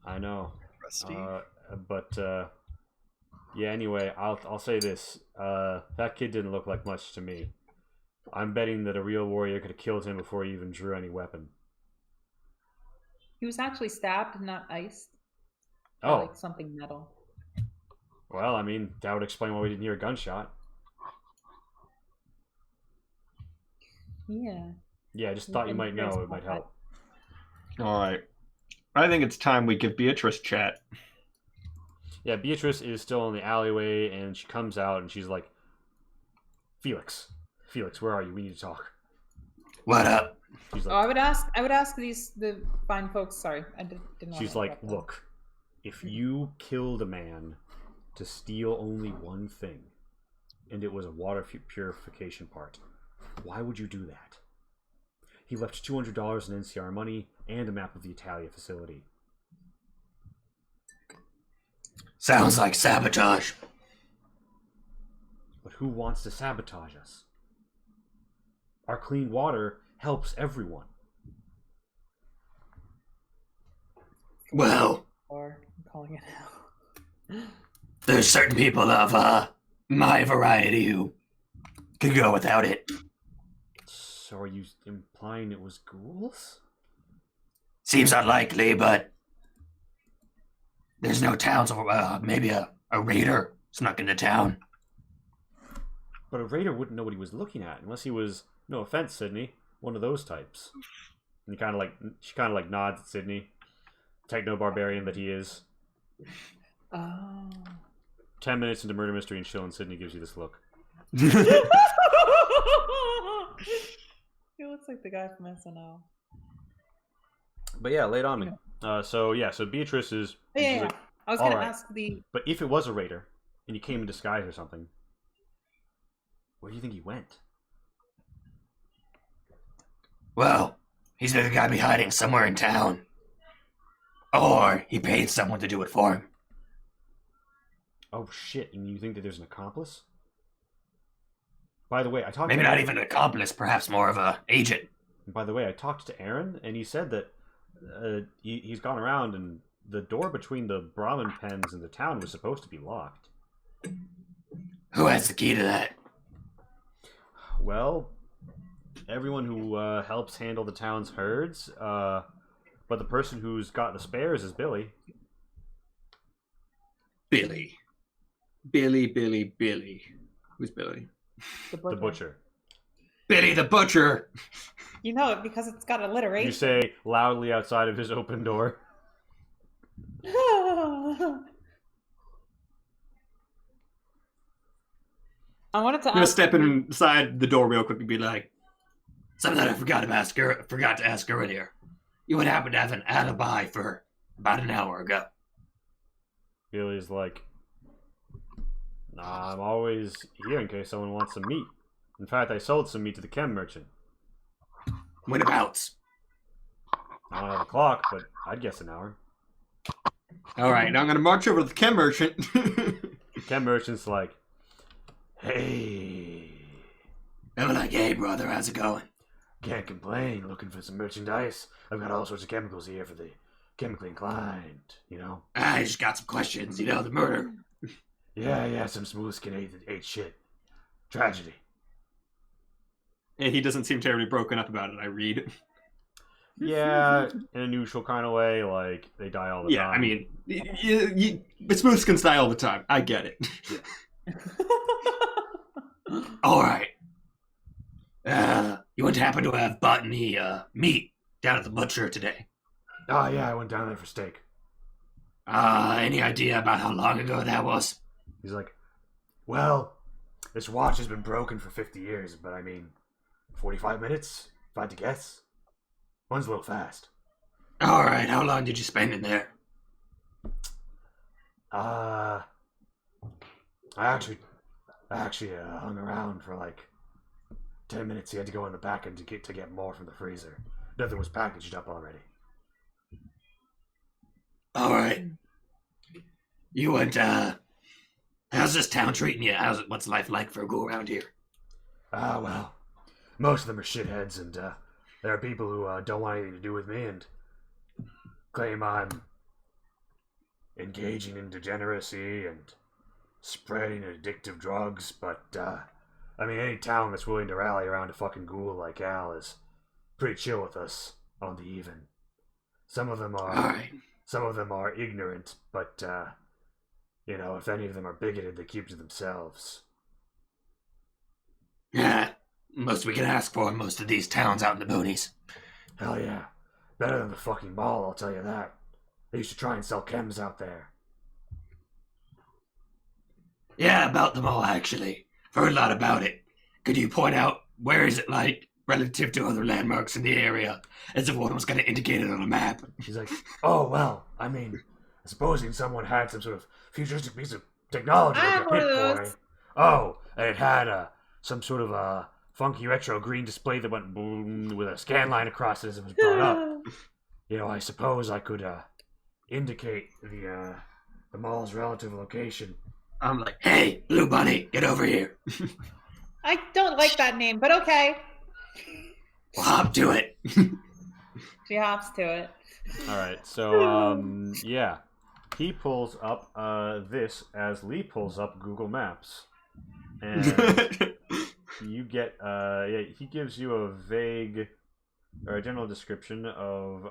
I know. Rusty. Yeah, anyway, I'll say this. That kid didn't look like much to me. I'm betting that a real warrior could have killed him before he even drew any weapon. He was actually stabbed and not iced. Oh. Like something metal. Well, I mean, that would explain why we didn't hear a gunshot. Yeah. Yeah, I just thought you might know. It might help. All right. I think it's time we give Beatrice chat. Yeah, Beatrice is still in the alleyway, and she comes out, and she's like, Felix, where are you? We need to talk. What up? She's like, I would ask the fine folks. Sorry, I didn't. She's like, look, if you killed a man to steal only one thing, and it was a water purification part, why would you do that? He left $200 in NCR money and a map of the Italia facility. Sounds like sabotage. But who wants to sabotage us? Our clean water helps everyone. Well, Or I'm calling it out. there's certain people of my variety who can go without it. So are you implying it was ghouls? Seems unlikely, but there's no towns, or maybe a raider snuck into town. But a raider wouldn't know what he was looking at unless he was, no offense, Sydney, one of those types. And she kind of like nods at Sydney, techno barbarian that he is. Oh. 10 minutes into murder mystery and chill, and Sydney gives you this look. He looks like the guy from SNL. But yeah, lay it on me. So Beatrice is. Yeah. she's like, I was gonna "Alright." ask the. But if it was a raider and he came in disguise or something, where do you think he went? Well, he's either got to be hiding somewhere in town, or he paid someone to do it for him. Oh shit! And you think that there's an accomplice? By the way, I talked. Maybe to not Aaron. even an accomplice, perhaps more of a agent. By the way, I talked to Aaron, and he said that he's gone around, and the door between the Brahmin pens and the town was supposed to be locked. Who has the key to that? Well, everyone who helps handle the town's herds, but the person who's got the spares is Billy. Billy. Billy. Who's Billy? The butcher. Billy the Butcher! You know it because it's got alliteration. You say loudly outside of his open door. I wanted to I'm gonna ask. step inside the door real quick and be like, Something I forgot to ask earlier. You would happen to have an alibi for about an hour ago. Billy's like, nah, I'm always here in case someone wants some meat. In fact, I sold some meat to the chem merchant. Whenabouts? I don't have a clock, but I'd guess an hour. all right, now I'm gonna march over to the chem merchant. The chem merchant's like, hey, They were like, hey, brother, how's it going? can't complain, looking for some merchandise. I've got all sorts of chemicals here for the chemically inclined, you know? I just got some questions, the murder. Yeah, some smooth skin ate shit. Tragedy. And he doesn't seem terribly broken up about it, I read. Yeah, in a neutral kind of way, like, they die all the Yeah, time. I mean, it's smooth skin style all the time. I get it. All right. You wouldn't happen to have bought any meat down at the butcher today? Oh, yeah, I went down there for steak. Any idea about how long ago that was? He's like, well, this watch has been broken for 50 years, but I mean, 45 minutes, if I had to guess. One's a little fast. All right, how long did you spend in there? I actually hung around for like 10 minutes. He had to go in the back and to get more from the freezer. Nothing was packaged up already. All right. You went, how's this town treating you? What's life like for a ghoul around here? Well, most of them are shitheads, and there are people who don't want anything to do with me and claim I'm engaging in degeneracy and spreading addictive drugs, but, I mean, any town that's willing to rally around a fucking ghoul like Al is pretty chill with us on the even. Some of them are... All right. Some of them are ignorant, but, you know, if any of them are bigoted, they keep to themselves. Yeah, most we can ask for in most of these towns out in the boonies. Hell yeah. Better than the fucking mall, I'll tell you that. They used to try and sell chems out there. Yeah, about the mall, actually. Heard a lot about it. Could you point out where is it like relative to other landmarks in the area, as if one was going to indicate it on a map? She's like, oh, well, I mean, supposing someone had some sort of futuristic piece of technology like a one of Pit Boy. those. Oh, and it had some sort of a funky retro green display that went boom with a scan line across it as it was brought up. You know, I suppose I could indicate the mall's relative location. I'm like, hey, Blue Bunny, get over here. I don't like that name, but okay. Well, hop to it. She hops to it. All right, so yeah, he pulls up this as Lee pulls up Google Maps, and you get yeah, he gives you a vague or a general description of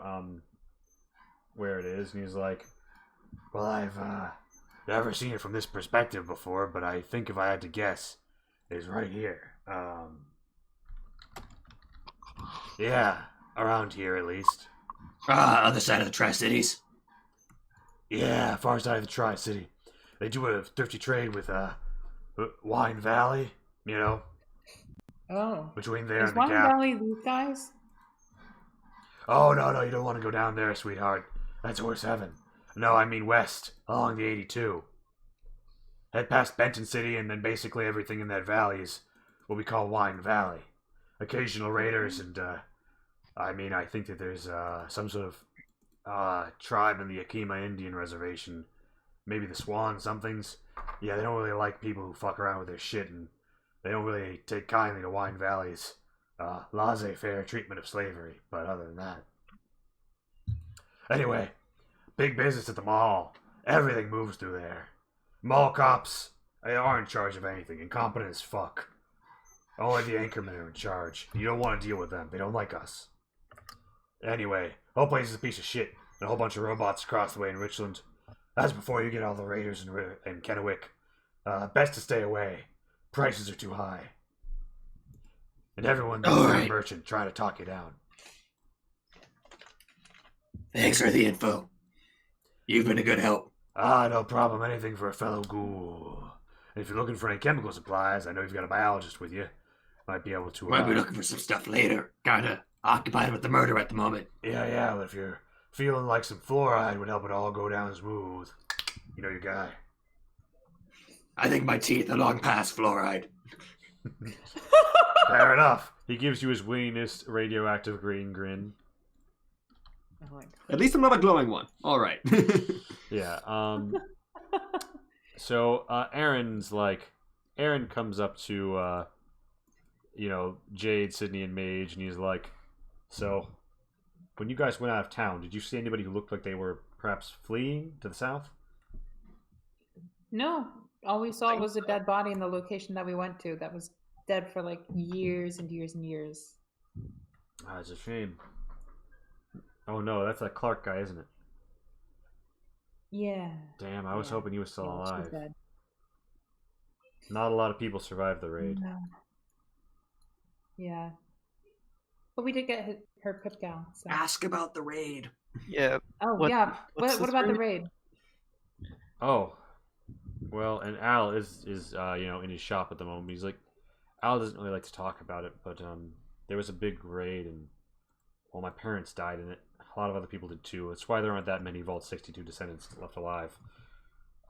where it is, and he's like, "Well, I've never seen it from this perspective before, but I think if I had to guess, it's right here. Yeah, around here at least." Other side of the Tri-Cities. Yeah, far side of the Tri-City. They do a thrifty trade with Wine Valley, you know, Oh. between there Is and the Wine Gap. Valley these guys? Oh, no, you don't want to go down there, sweetheart. That's horse heaven. No, I mean west, along the 82. Head past Benton City, and then basically everything in that valley is what we call Wine Valley. Occasional raiders, and I mean, I think that there's some sort of tribe in the Yakima Indian Reservation, maybe the Swan somethings. Yeah, they don't really like people who fuck around with their shit, and they don't really take kindly to Wine Valley's laissez-faire treatment of slavery. But other than that, anyway, big business at the mall. Everything moves through there. Mall cops, they aren't in charge of anything. Incompetent as fuck. Only the anchormen are in charge. You don't want to deal with them. They don't like us. Anyway, whole place is a piece of shit. And a whole bunch of robots across the way in Richland. That's before you get all the raiders in Kennewick. Best to stay away. Prices are too high. And everyone's a merchant trying to talk you down. Thanks for the info. You've been a good help. No problem. Anything for a fellow ghoul. And if you're looking for any chemical supplies, I know you've got a biologist with you. Might be able to... Might be looking for some stuff later. Kinda occupied with the murder at the moment. Yeah, but if you're feeling like some fluoride would help it all go down smooth, you know your guy. I think my teeth are long past fluoride. Fair enough. He gives you his wienest radioactive green grin. At least I'm not a glowing one. All right. Yeah. So Aaron comes up to Jade, Sydney, and Mage, and he's like, "So, when you guys went out of town, did you see anybody who looked like they were perhaps fleeing to the south?" No. All we saw was a dead body in the location that we went to that was dead for like years and years and years. It's a shame. Oh no, that's that Clark guy, isn't it? Yeah. Damn, I was hoping he was still Yeah, she's alive. dead. Not a lot of people survived the raid. No. Yeah. But we did get her pip down. So. Ask about the raid. Yeah. Oh, yeah. what's What this about the raid? raid? Oh, well, and Al is in his shop at the moment. He's like, Al doesn't really like to talk about it, but there was a big raid, and well, my parents died in it. A lot of other people did too. That's why there aren't that many Vault 62 descendants left alive.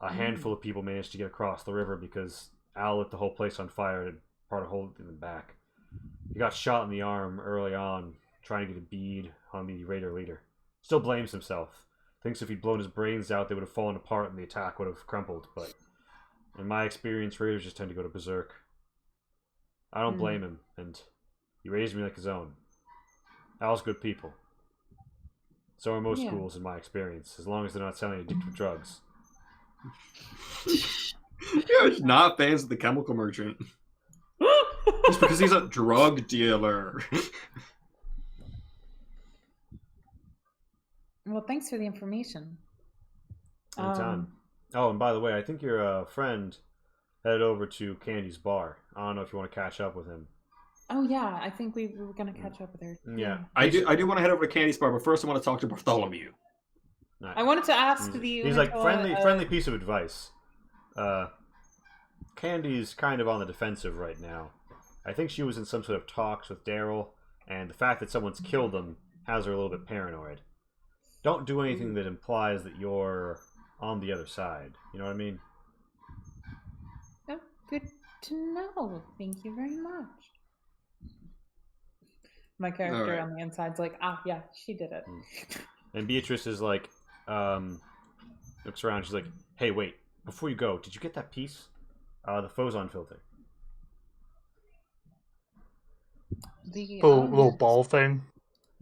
A handful of people managed to get across the river because Al lit the whole place on fire and part of holding them back. He got shot in the arm early on, trying to get a bead on the raider leader. Still blames himself. Thinks if he'd blown his brains out, they would have fallen apart and the attack would have crumpled. But in my experience, raiders just tend to go to berserk. I don't blame him, and he raised me like his own. Al's good people. So are most schools, in my experience, as long as they're not selling addictive drugs. You're just not fans of the chemical merchant. Just because he's a drug dealer. Well, thanks for the information. Anytime. Oh, and by the way, I think your friend headed over to Candy's bar. I don't know if you want to catch up with him. Oh yeah, I think we were gonna catch up with her. Yeah. I do want to head over to Candy's bar, but first I want to talk to Bartholomew. Nice. I wanted to ask He's like friendly piece of advice. Candy's kind of on the defensive right now. I think she was in some sort of talks with Daryl, and the fact that someone's killed them has her a little bit paranoid. Don't do anything that implies that you're on the other side. You know what I mean? Oh, good to know. Thank you very much. My character on the inside's like, yeah, she did it. And Beatrice is like, looks around. She's like, "Hey, wait! Before you go, did you get that piece? The Fozon filter." The little ball thing.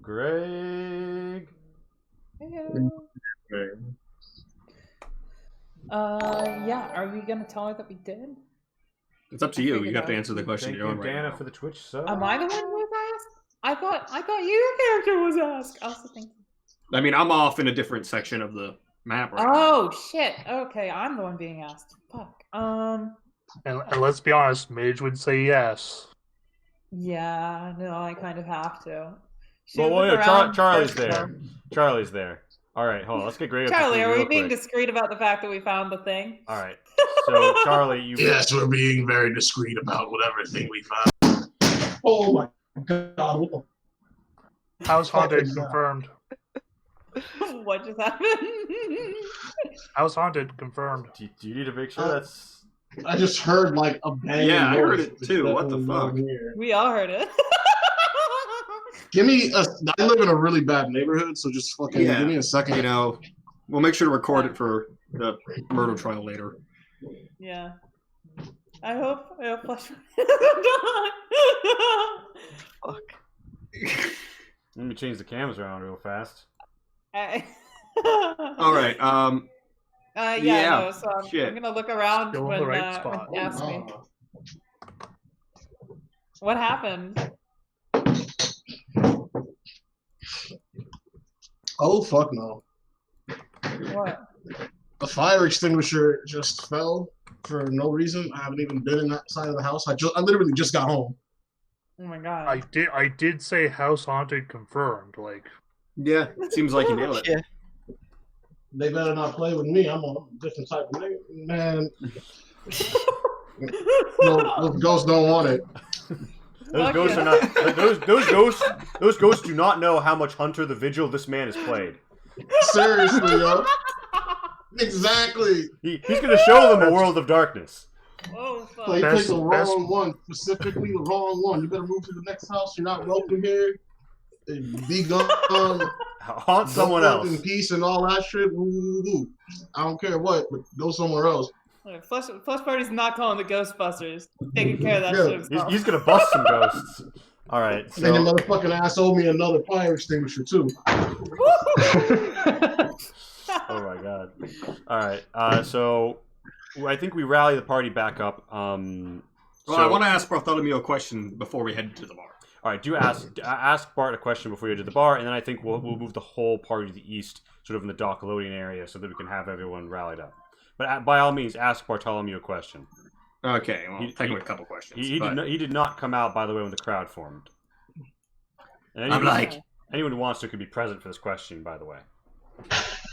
Greg. Yeah. Are we gonna tell her that we did? It's up to you. You have to answer the question Thank you're you, on right Dana, now. for the Twitch sub. Am I the one who was asked? I thought your character was asked. I was thinking. I mean, I'm off in a different section of the map right now. Oh shit. Okay, I'm the one being asked. Fuck. And let's be honest, Mage would say yes. Yeah. No, I kind of have to. Should Well, look yeah, around Charlie's first, there. though. Charlie's there. All right, hold on. Let's get great. Charlie, are we real being quick. discreet about the fact that we found the thing? All right. So, Charlie, you. Yes, we're being very discreet about whatever thing we found. Oh my god. What the House fuck haunted is that? confirmed. What just happened? House haunted confirmed. Do you need to make sure that's? I just heard like a bang. Yeah, I heard it too. What the fuck? We all heard it. Give me a. I live in a really bad neighborhood, so just fucking Yeah. give me a second. You know, we'll make sure to record it for the murder trial later. Yeah. I hope Flush. Fuck. Let me change the cams around real fast. All right. Yeah, no, so I'm shit. gonna look around Still in when, the right spot. when you ask me. What happened? Oh fuck no! What? A fire extinguisher just fell for no reason. I haven't even been in that side of the house. I literally just got home. Oh my god. I did say house haunted confirmed. Like, Yeah, it seems like you nailed it. Yeah. They better not play with me. I'm a different type of nigga. Man. No, those ghosts don't want it. Those ghosts are not. Those ghosts do not know how much Hunter the Vigil this man has played. Seriously, yo. Exactly. He's going to show them a world of darkness. Oh fuck. So you Best- pick the wrong best- one, specifically the wrong one. You better move to the next house. You're not welcome here. Be gone. Haunt someone Go else. in peace and all that shit. Woo-hoo-hoo. I don't care what, but go somewhere else. Flush Party's not calling the Ghostbusters. Taking care of that Yeah. shit himself. He's going to bust some ghosts. All right. And then your So, motherfucking ass owe me another fire extinguisher too. oh my god. All right. So I think we rally the party back up. Well, I want to ask Bartholomew a question before we head to the bar. All right, ask Bart a question before you go to the bar, and then I think we'll move the whole party to the east, sort of in the dock loading area, so that we can have everyone rallied up. But by all means, ask Bartholomew a question. Okay, well, take a couple questions. He did not come out, by the way, when the crowd formed. And anyone who wants to could be present for this question, by the way.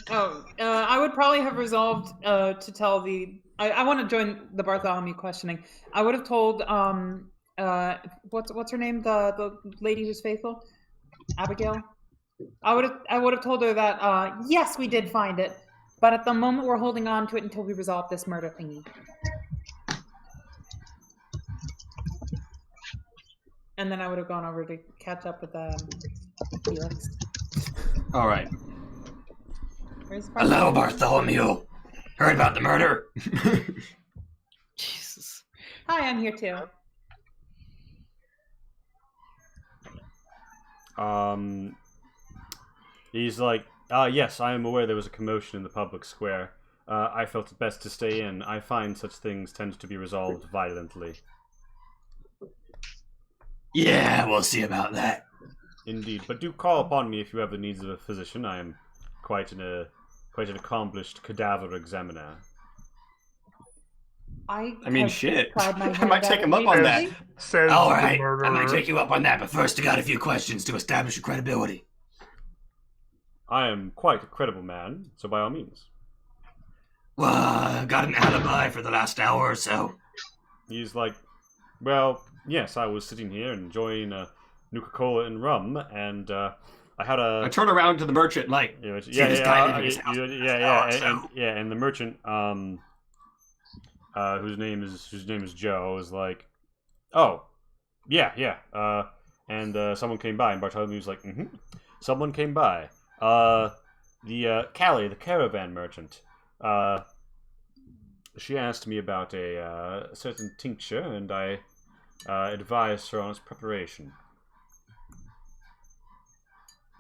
I would probably have resolved to tell the. I want to join the Bartholomew questioning. I would have told what's her name, the lady who's faithful, Abigail. I would have told her that yes, we did find it, but at the moment we're holding on to it until we resolve this murder thingy. And then I would have gone over to catch up with Felix. All right. Where's Hello, Bartholomew. Heard about the murder? Jesus. Hi, I'm here too. He's like, yes, I am aware there was a commotion in the public square. I felt it best to stay in. I find such things tend to be resolved violently. Yeah, we'll see about that. Indeed, but do call upon me if you have the needs of a physician. I am quite an accomplished cadaver examiner. I mean, shit. tried my I might hand take at him up on that. lately. Says All the right, murderer. I might take you up on that, but first I got a few questions to establish your credibility. I am quite a credible man, so by all means. Well, got an alibi for the last hour or so. He's like, well, yes, I was sitting here enjoying Nuka-Cola and rum, and I had a... I turn around to the merchant, like, Yeah, See this guy leaving his house and the merchant, whose name is Joe, is like, oh, yeah, and someone came by, and Bartholomew's like, someone came by, Callie, the caravan merchant, she asked me about a certain tincture, and I advised her on its preparation.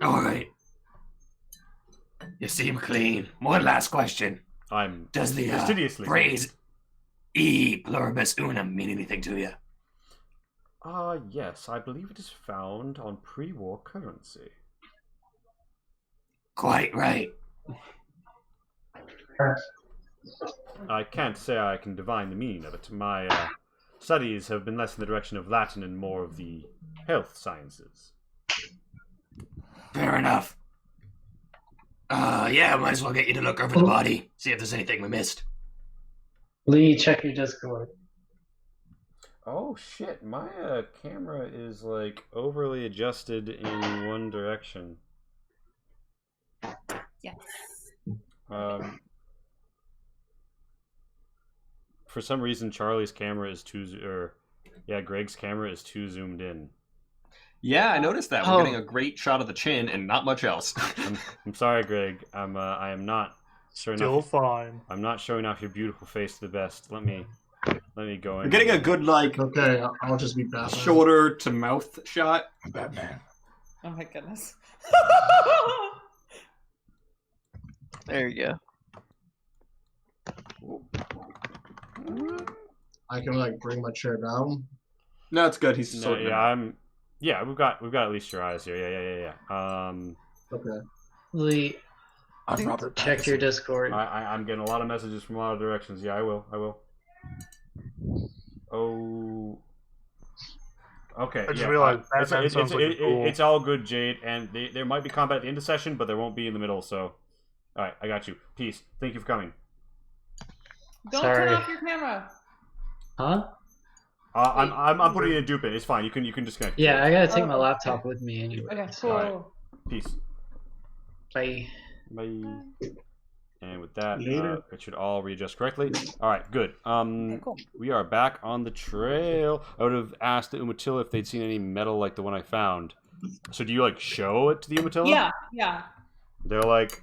All right. You seem clean. One last question. I'm Does the fastidiously phrase "e pluribus unum" mean anything to you? Yes, I believe it is found on pre-war currency. Quite right. I can't say I can divine the meaning of it. My studies have been less in the direction of Latin and more of the health sciences. Fair enough. Yeah, might as well get you to look over the body, see if there's anything we missed. Lee, check your Discord. Oh shit, my camera is like overly adjusted in one direction. Yes. For some reason, Charlie's camera is Greg's camera is too zoomed in. Yeah, I noticed that. We're getting a great shot of the chin and not much else. I'm sorry, Greg. I am not showing Still off. fine. I'm not showing off your beautiful face to the best. Let me go in. We're getting a good Okay, I'll just be Batman. shoulder to mouth shot. Batman. Oh my goodness. There you go. I can like bring my chair down. No, it's good. He's No, sorting it yeah, out. we've got at least your eyes here. Yeah. Okay. Lee, I'm Robert check your Pattinson. Discord. I'm getting a lot of messages from a lot of directions. Yeah, I will. Oh. Okay. I just yeah, realized it's, Batman sounds like a fool. it's all good, Jade, and there might be combat at the end of the session, but there won't be in the middle. So, all right, I got you. Peace. Thank you for coming. Don't Sorry. turn off your camera. Huh? I'm putting in a dupe in. It's fine. You can disconnect. Yeah, I gotta take my Oh, laptop with me anyway. Okay, cool. Alright. Peace. Bye. Bye. And with that, Later. it should all readjust correctly. All right, good. Okay, cool. We are back on the trail. I would have asked the Umatilla if they'd seen any metal like the one I found. So do you like show it to the Umatilla? Yeah. They're like,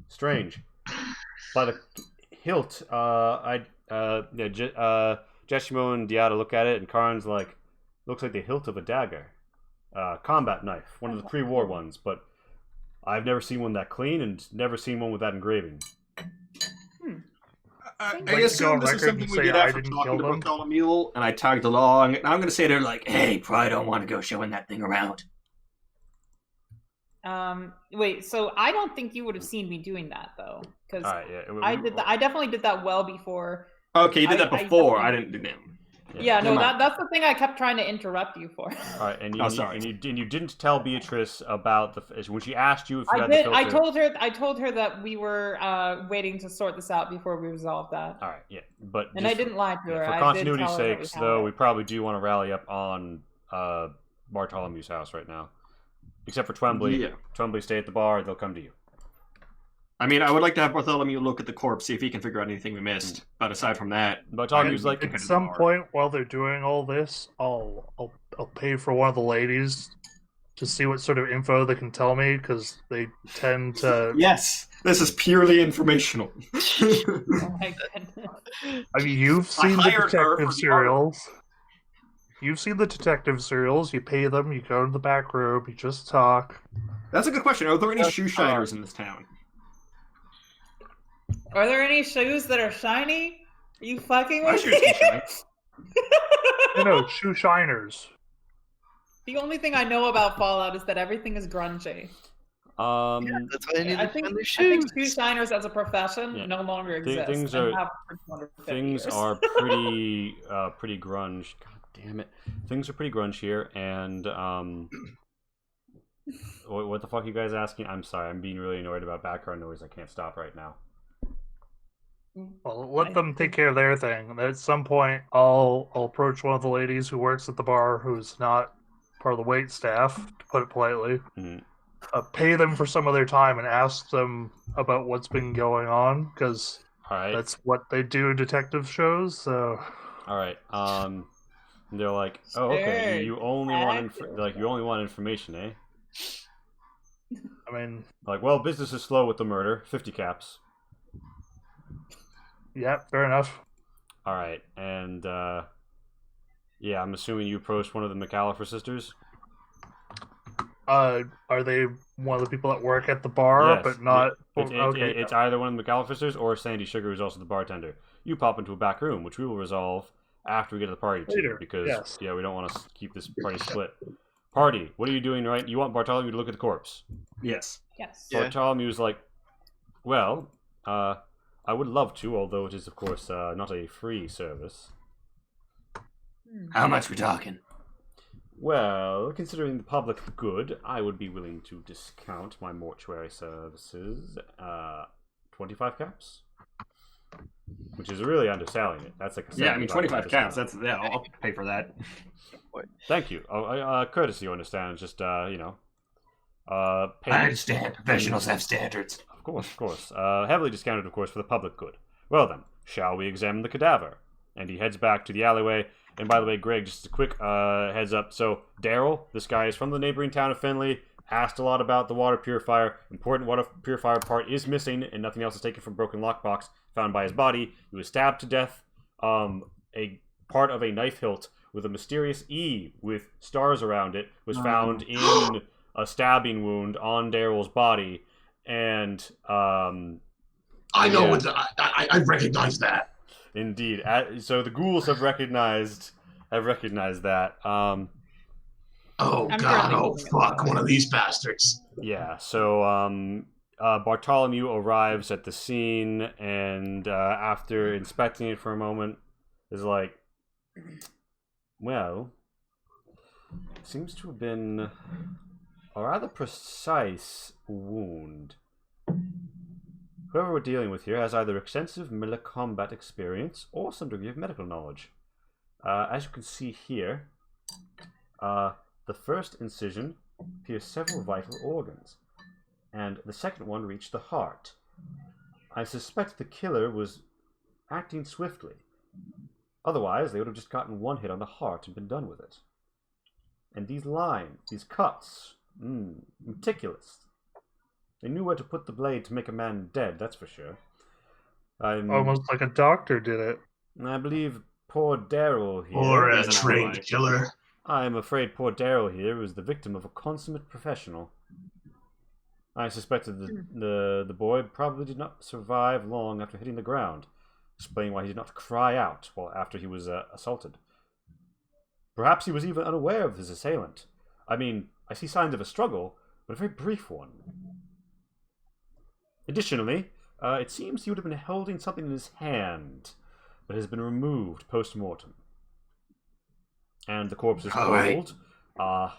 strange. By the hilt, Jeshimo and Diata look at it, and Karn's like, looks like the hilt of a dagger. Combat knife, one of the pre-war ones, but I've never seen one that clean and never seen one with that engraving. I Like to go assume on this is record something and we say did I after didn't talking kill to them. Bartholomew, and I tagged along. And I'm going to say they're like, Hey, probably don't want to go showing that thing around. Wait, so I don't think you would have seen me doing that though, because All right, yeah. I did that. I definitely did that well before. okay, you did that I before. definitely- I didn't do that. Yeah, no, Never mind. that's the thing I kept trying to interrupt you for. All right, and you, Oh, sorry. and you didn't tell Beatrice about when she asked you if you I had did. the I filter. told her that we were waiting to sort this out before we resolved that. All right, yeah, but And I didn't lie to her. For I did continuity's tell her that we sakes, had though, it. we probably do want to rally up on Bartholomew's house right now. Except for Twombly. Yeah. Twombly stay at the bar. They'll come to you. I mean, I would like to have Bartholomew look at the corpse, see if he can figure out anything we missed. But aside from that, Bartholomew's like, At some point while they're doing all this, I'll pay for one of the ladies to see what sort of info they can tell me, because they tend to. yes, this is purely informational. Oh my goodness. I mean, you've seen the hired her for detective the serials. You've seen the detective serials. You pay them. You go to the back room. You just talk. That's a good question. Are there any shoe shiners in this town? Are there any shoes that are shiny? Are you fucking My with shoes me? can shine. No, shoe shiners. The only thing I know about Fallout is that everything is grungy. That's why I need I to think, find their I shoes. think shoe shiners as a profession Yeah. no longer exist. things and are- have for 250 things years. are pretty grunge. God damn it. Things are pretty grunge here, and what the fuck are you guys asking? I'm sorry. I'm being really annoyed about background noise. I can't stop right now. Well, let them take care of their thing. And at some point, I'll approach one of the ladies who works at the bar, who's not part of the wait staff, to put it politely. Mhm. Pay them for some of their time and ask them about what's been going on, because All right. that's what they do in detective shows. So All right. They're like, oh, okay. Sure. You only want Accurate. you only want information, eh? I mean, Like, well, business is slow with the murder. 50 caps. yeah, fair enough. All right, and yeah, I'm assuming you approached one of the McAllister sisters. Are they one of the people that work at the bar, Yes, but not? It's either one of the McAllifers or Sandy Sugar, who's also the bartender. You pop into a back room, which we will resolve after we get to the party too, Later, because yes. we don't want to keep this party split. Party, what are you doing? Right? You want Bartholomew to look at the corpse. Yes. Yes. Yeah. Bartholomew's like, well, I would love to, although it is of course not a free service. How much we talking? Well, considering the public good, I would be willing to discount my mortuary services 25 caps. Which is really underselling it. That's like a 25 caps. discount. I'll pay for that. Thank you. Courtesy, you understand. Just I understand. Professionals have standards. Of course. Heavily discounted, of course, for the public good. Well then, shall we examine the cadaver? And he heads back to the alleyway. And by the way, Greg, just a quick heads up. So, Daryl, this guy is from the neighboring town of Finley. Asked a lot about the water purifier. Important water purifier part is missing, and nothing else is taken from broken lockbox found by his body. He was stabbed to death. A part of a knife hilt with a mysterious E with stars around it was found in a stabbing wound on Daryl's body. And I know what I recognize that. Indeed. So the ghouls have recognized that. Oh I'm god, currently oh moving it. fuck, one of these bastards. Yeah, so Bartholomew arrives at the scene and after inspecting it for a moment is like, well, seems to have been a rather precise wound. Whoever we're dealing with here has either extensive melee combat experience or some degree of medical knowledge. As you can see here, the first incision pierced several vital organs, and the second one reached the heart. I suspect the killer was acting swiftly. Otherwise, they would have just gotten one hit on the heart and been done with it. And these lines, these cuts, meticulous. They knew where to put the blade to make a man dead, that's for sure. Almost like a doctor did it. I believe poor Daryl here... Or a trained killer. I am afraid poor Daryl here was the victim of a consummate professional. I suspected the boy probably did not survive long after hitting the ground, explaining why he did not cry out after he was assaulted. Perhaps he was even unaware of his assailant. I mean, I see signs of a struggle, but a very brief one. Additionally, it seems he would have been holding something in his hand, but has been removed post-mortem. And the corpse is cold. Right.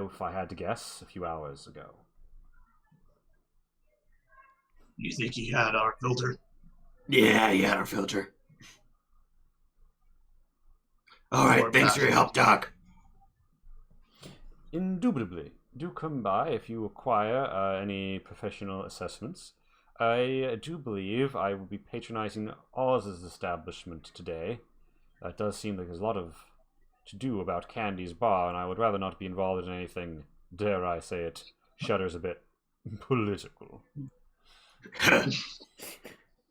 If I had to guess, a few hours ago. You think he had our filter? Yeah, he had our filter. Alright, thanks for your help, Doc. Indubitably. Do come by if you require any professional assessments. I do believe I will be patronizing Oz's establishment today. It does seem like there's a lot to do about Candy's bar, and I would rather not be involved in anything, dare I say it, shudders a bit political.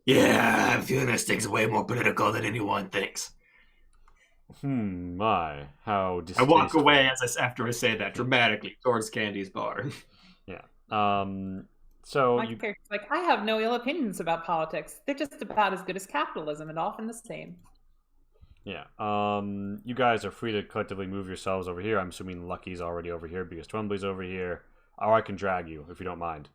Yeah, I have a feeling this thing's way more political than anyone thinks. My, how I distasteful. walk away after I say that dramatically towards Candy's bar. Yeah. So My character's like, I have no ill opinions about politics. They're just about as good as capitalism and often the same. Yeah. You guys are free to collectively move yourselves over here. I'm assuming Lucky's already over here because Twombly's over here. Or I can drag you if you don't mind.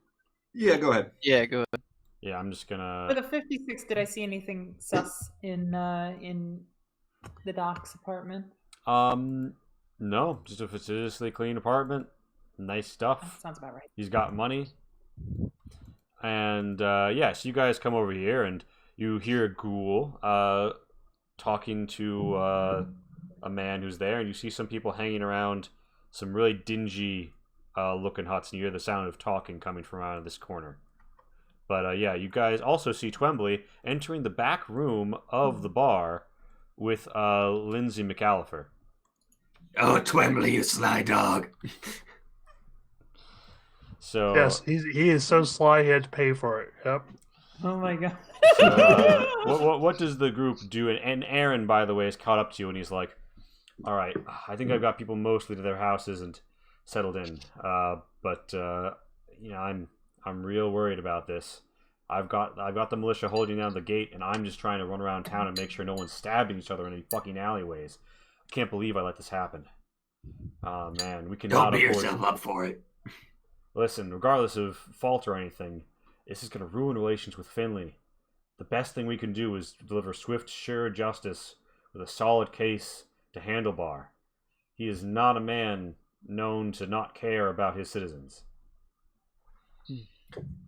Yeah, go ahead. Yeah, go ahead. Yeah, I'm just gonna. For the 56, did I see anything sus in the doc's apartment? No, just a facetiously clean apartment. Nice stuff. Sounds about right. He's got money. And yeah, so you guys come over here and you hear a ghoul talking to a man who's there, and you see some people hanging around some really dingy looking huts, and you hear the sound of talking coming from around this corner. But yeah, you guys also see Twembley entering the back room of the bar with Lindsay McAllifer. Oh, Twembley, you sly dog. So Yes, he is so sly he had to pay for it. Yep. Oh my god. so, what does the group do? And Aaron, by the way, is caught up to you, and he's like, "All right, I think I've got people mostly to their houses, and settled in. But you know, I'm real worried about this. I've got the militia holding down the gate, and I'm just trying to run around town and make sure no one's stabbing each other in any fucking alleyways. I can't believe I let this happen. Oh man, we cannot Don't beat afford yourself up for it. Listen, regardless of fault or anything, this is going to ruin relations with Finley. The best thing we can do is deliver swift, sure justice with a solid case to Handlebar. He is not a man known to not care about his citizens.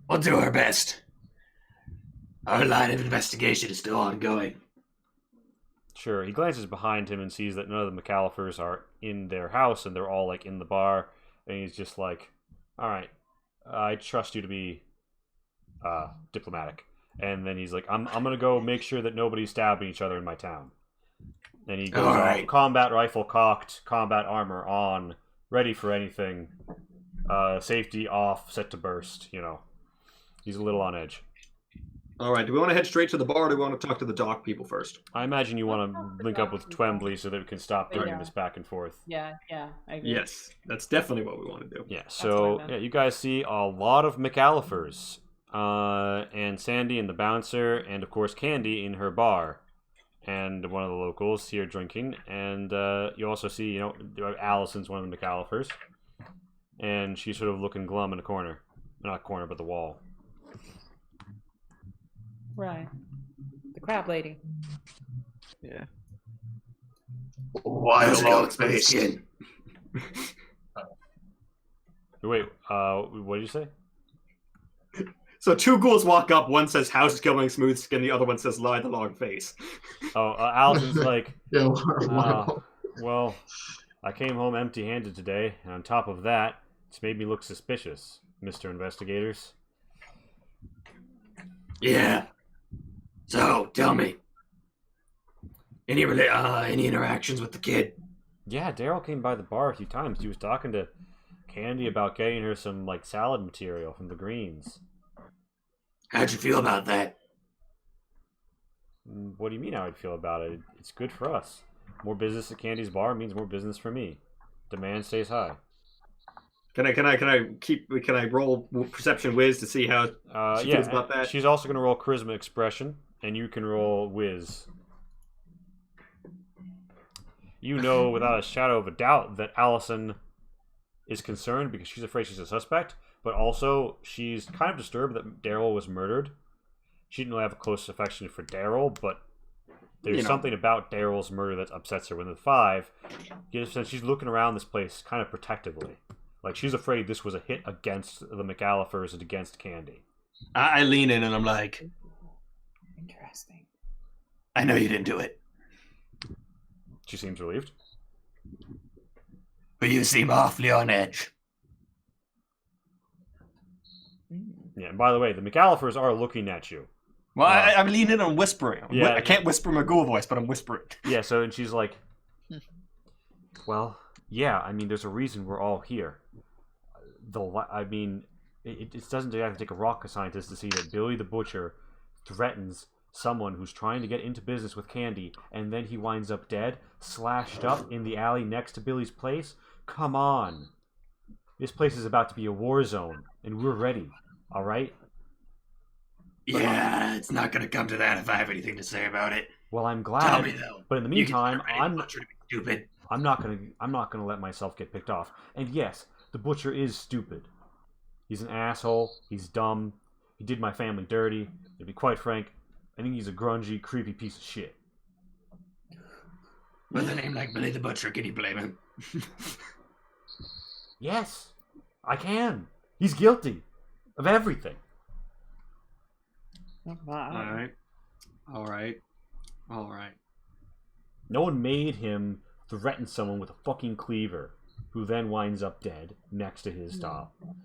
We'll do our best. Our line of investigation is still ongoing. Sure, he glances behind him and sees that none of the McAllifers are in their house and they're all like in the bar. And he's just like, all right, I trust you to be diplomatic. And then he's like, I'm going to go make sure that nobody's stabbing each other in my town. And he goes off, combat rifle cocked, combat armor on, ready for anything. Safety off, set to burst, you know. He's a little on edge. All right, do we want to head straight to the bar, or do we want to talk to the dock people first? I imagine you want to link up with Twembley so that we can stop doing this back and forth. Yeah, I agree. Yes, that's definitely what we want to do. Yeah, so you guys see a lot of McAllifers. And Sandy and the bouncer, and of course Candy in her bar. And one of the locals here drinking. And you also see, you know, Allison's one of the McAllifers. And she's sort of looking glum in a corner. Not corner, but the wall. Right. The crab lady. Yeah. Wild expedition. Wait, what did you say? So two ghouls walk up. One says, "House is killing smooth skin." The other one says, "Lie the long face." Oh, Allison's like, Yo, well, I came home empty-handed today, and on top of that, it's made me look suspicious, Mr. Investigators. Yeah. So, tell me. Any interactions with the kid? Yeah, Daryl came by the bar a few times. He was talking to Candy about getting her some, like, salad material from the Greens. How'd you feel about that? What do you mean how I'd feel about it? It's good for us. More business at Candy's bar means more business for me. Demand stays high. Can I roll perception whiz to see how she feels about that? She's also gonna roll charisma expression, and you can roll whiz. You know without a shadow of a doubt that Allison is concerned because she's afraid she's a suspect, but also she's kind of disturbed that Daryl was murdered. She didn't really have a close affection for Daryl, but there's something about Daryl's murder that upsets her. When the 5, you get a sense she's looking around this place kind of protectively. Like, she's afraid this was a hit against the McAllifers and against Candy. I lean in and I'm like, Interesting. I know you didn't do it. She seems relieved. But you seem awfully on edge. Yeah, and by the way, the McAllifers are looking at you. Well, I'm leaning in and whispering. Yeah, I can't whisper my ghoul voice, but I'm whispering. Yeah, so, and she's like, well, yeah, I mean, there's a reason we're all here. It doesn't have to take a rocket scientist to see that Billy the Butcher threatens someone who's trying to get into business with Candy, and then he winds up dead, slashed up in the alley next to Billy's place. Come on. This place is about to be a war zone, and we're ready. All right? Yeah, it's not going to come to that if I have anything to say about it. Well, I'm glad. Tell me, though. But in the meantime, I'm stupid. I'm not gonna let myself get picked off. And yes, the Butcher is stupid. He's an asshole. He's dumb. He did my family dirty. To be quite frank, I think he's a grungy, creepy piece of shit. With a name like Billy the Butcher, can you blame him? Yes, I can. He's guilty of everything. All right. No one made him threaten someone with a fucking cleaver who then winds up dead next to his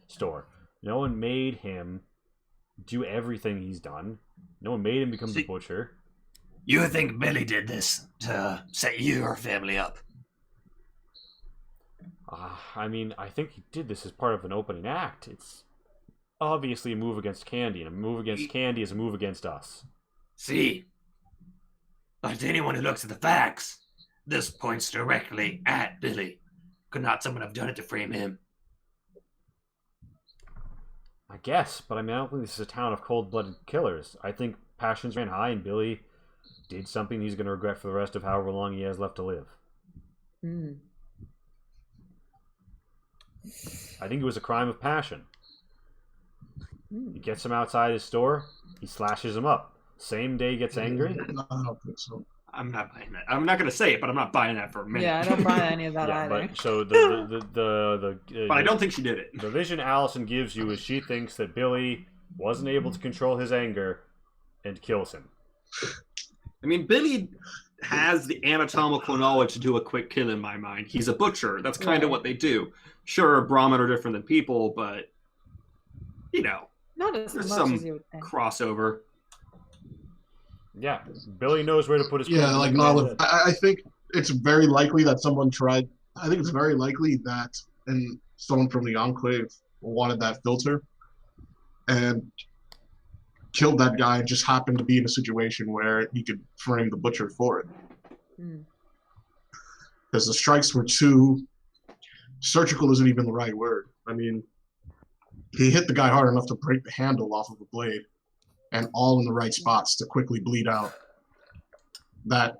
store. No one made him do everything he's done. No one made him become the Butcher. You think Billy did this to set your family up? I mean, I think he did this as part of an opening act. It's obviously a move against Candy, and a move against Candy is a move against us. See? But to anyone who looks at the facts, this points directly at Billy. Could not someone have done it to frame him? I guess, but I mean, I don't think this is a town of cold-blooded killers. I think passions ran high, and Billy did something he's going to regret for the rest of however long he has left to live. I think it was a crime of passion. He gets him outside his store, he slashes him up. Same day he gets angry. No, I don't think so. I'm not buying that. I'm not going to say it, but I'm not buying that for a minute. Yeah, I don't buy any of that Yeah, either. but so But I don't think she did it. the vision Allison gives you is she thinks that Billy wasn't able to control his anger and kills him. I mean, Billy has the anatomical knowledge to do a quick kill in my mind. He's a butcher. That's kind of Right. what they do. Sure, Brahmin are different than people, but, you know, Not as there's much some as you would think. crossover. Yeah, Billy knows where to put his. Yeah, gun. like no, I think it's very likely that someone tried. I think it's very likely that someone from the Enclave wanted that filter and killed that guy. And just happened to be in a situation where he could frame the butcher for it. Because the strikes were too surgical. Isn't even the right word. I mean, he hit the guy hard enough to break the handle off of the blade, and all in the right spots to quickly bleed out. That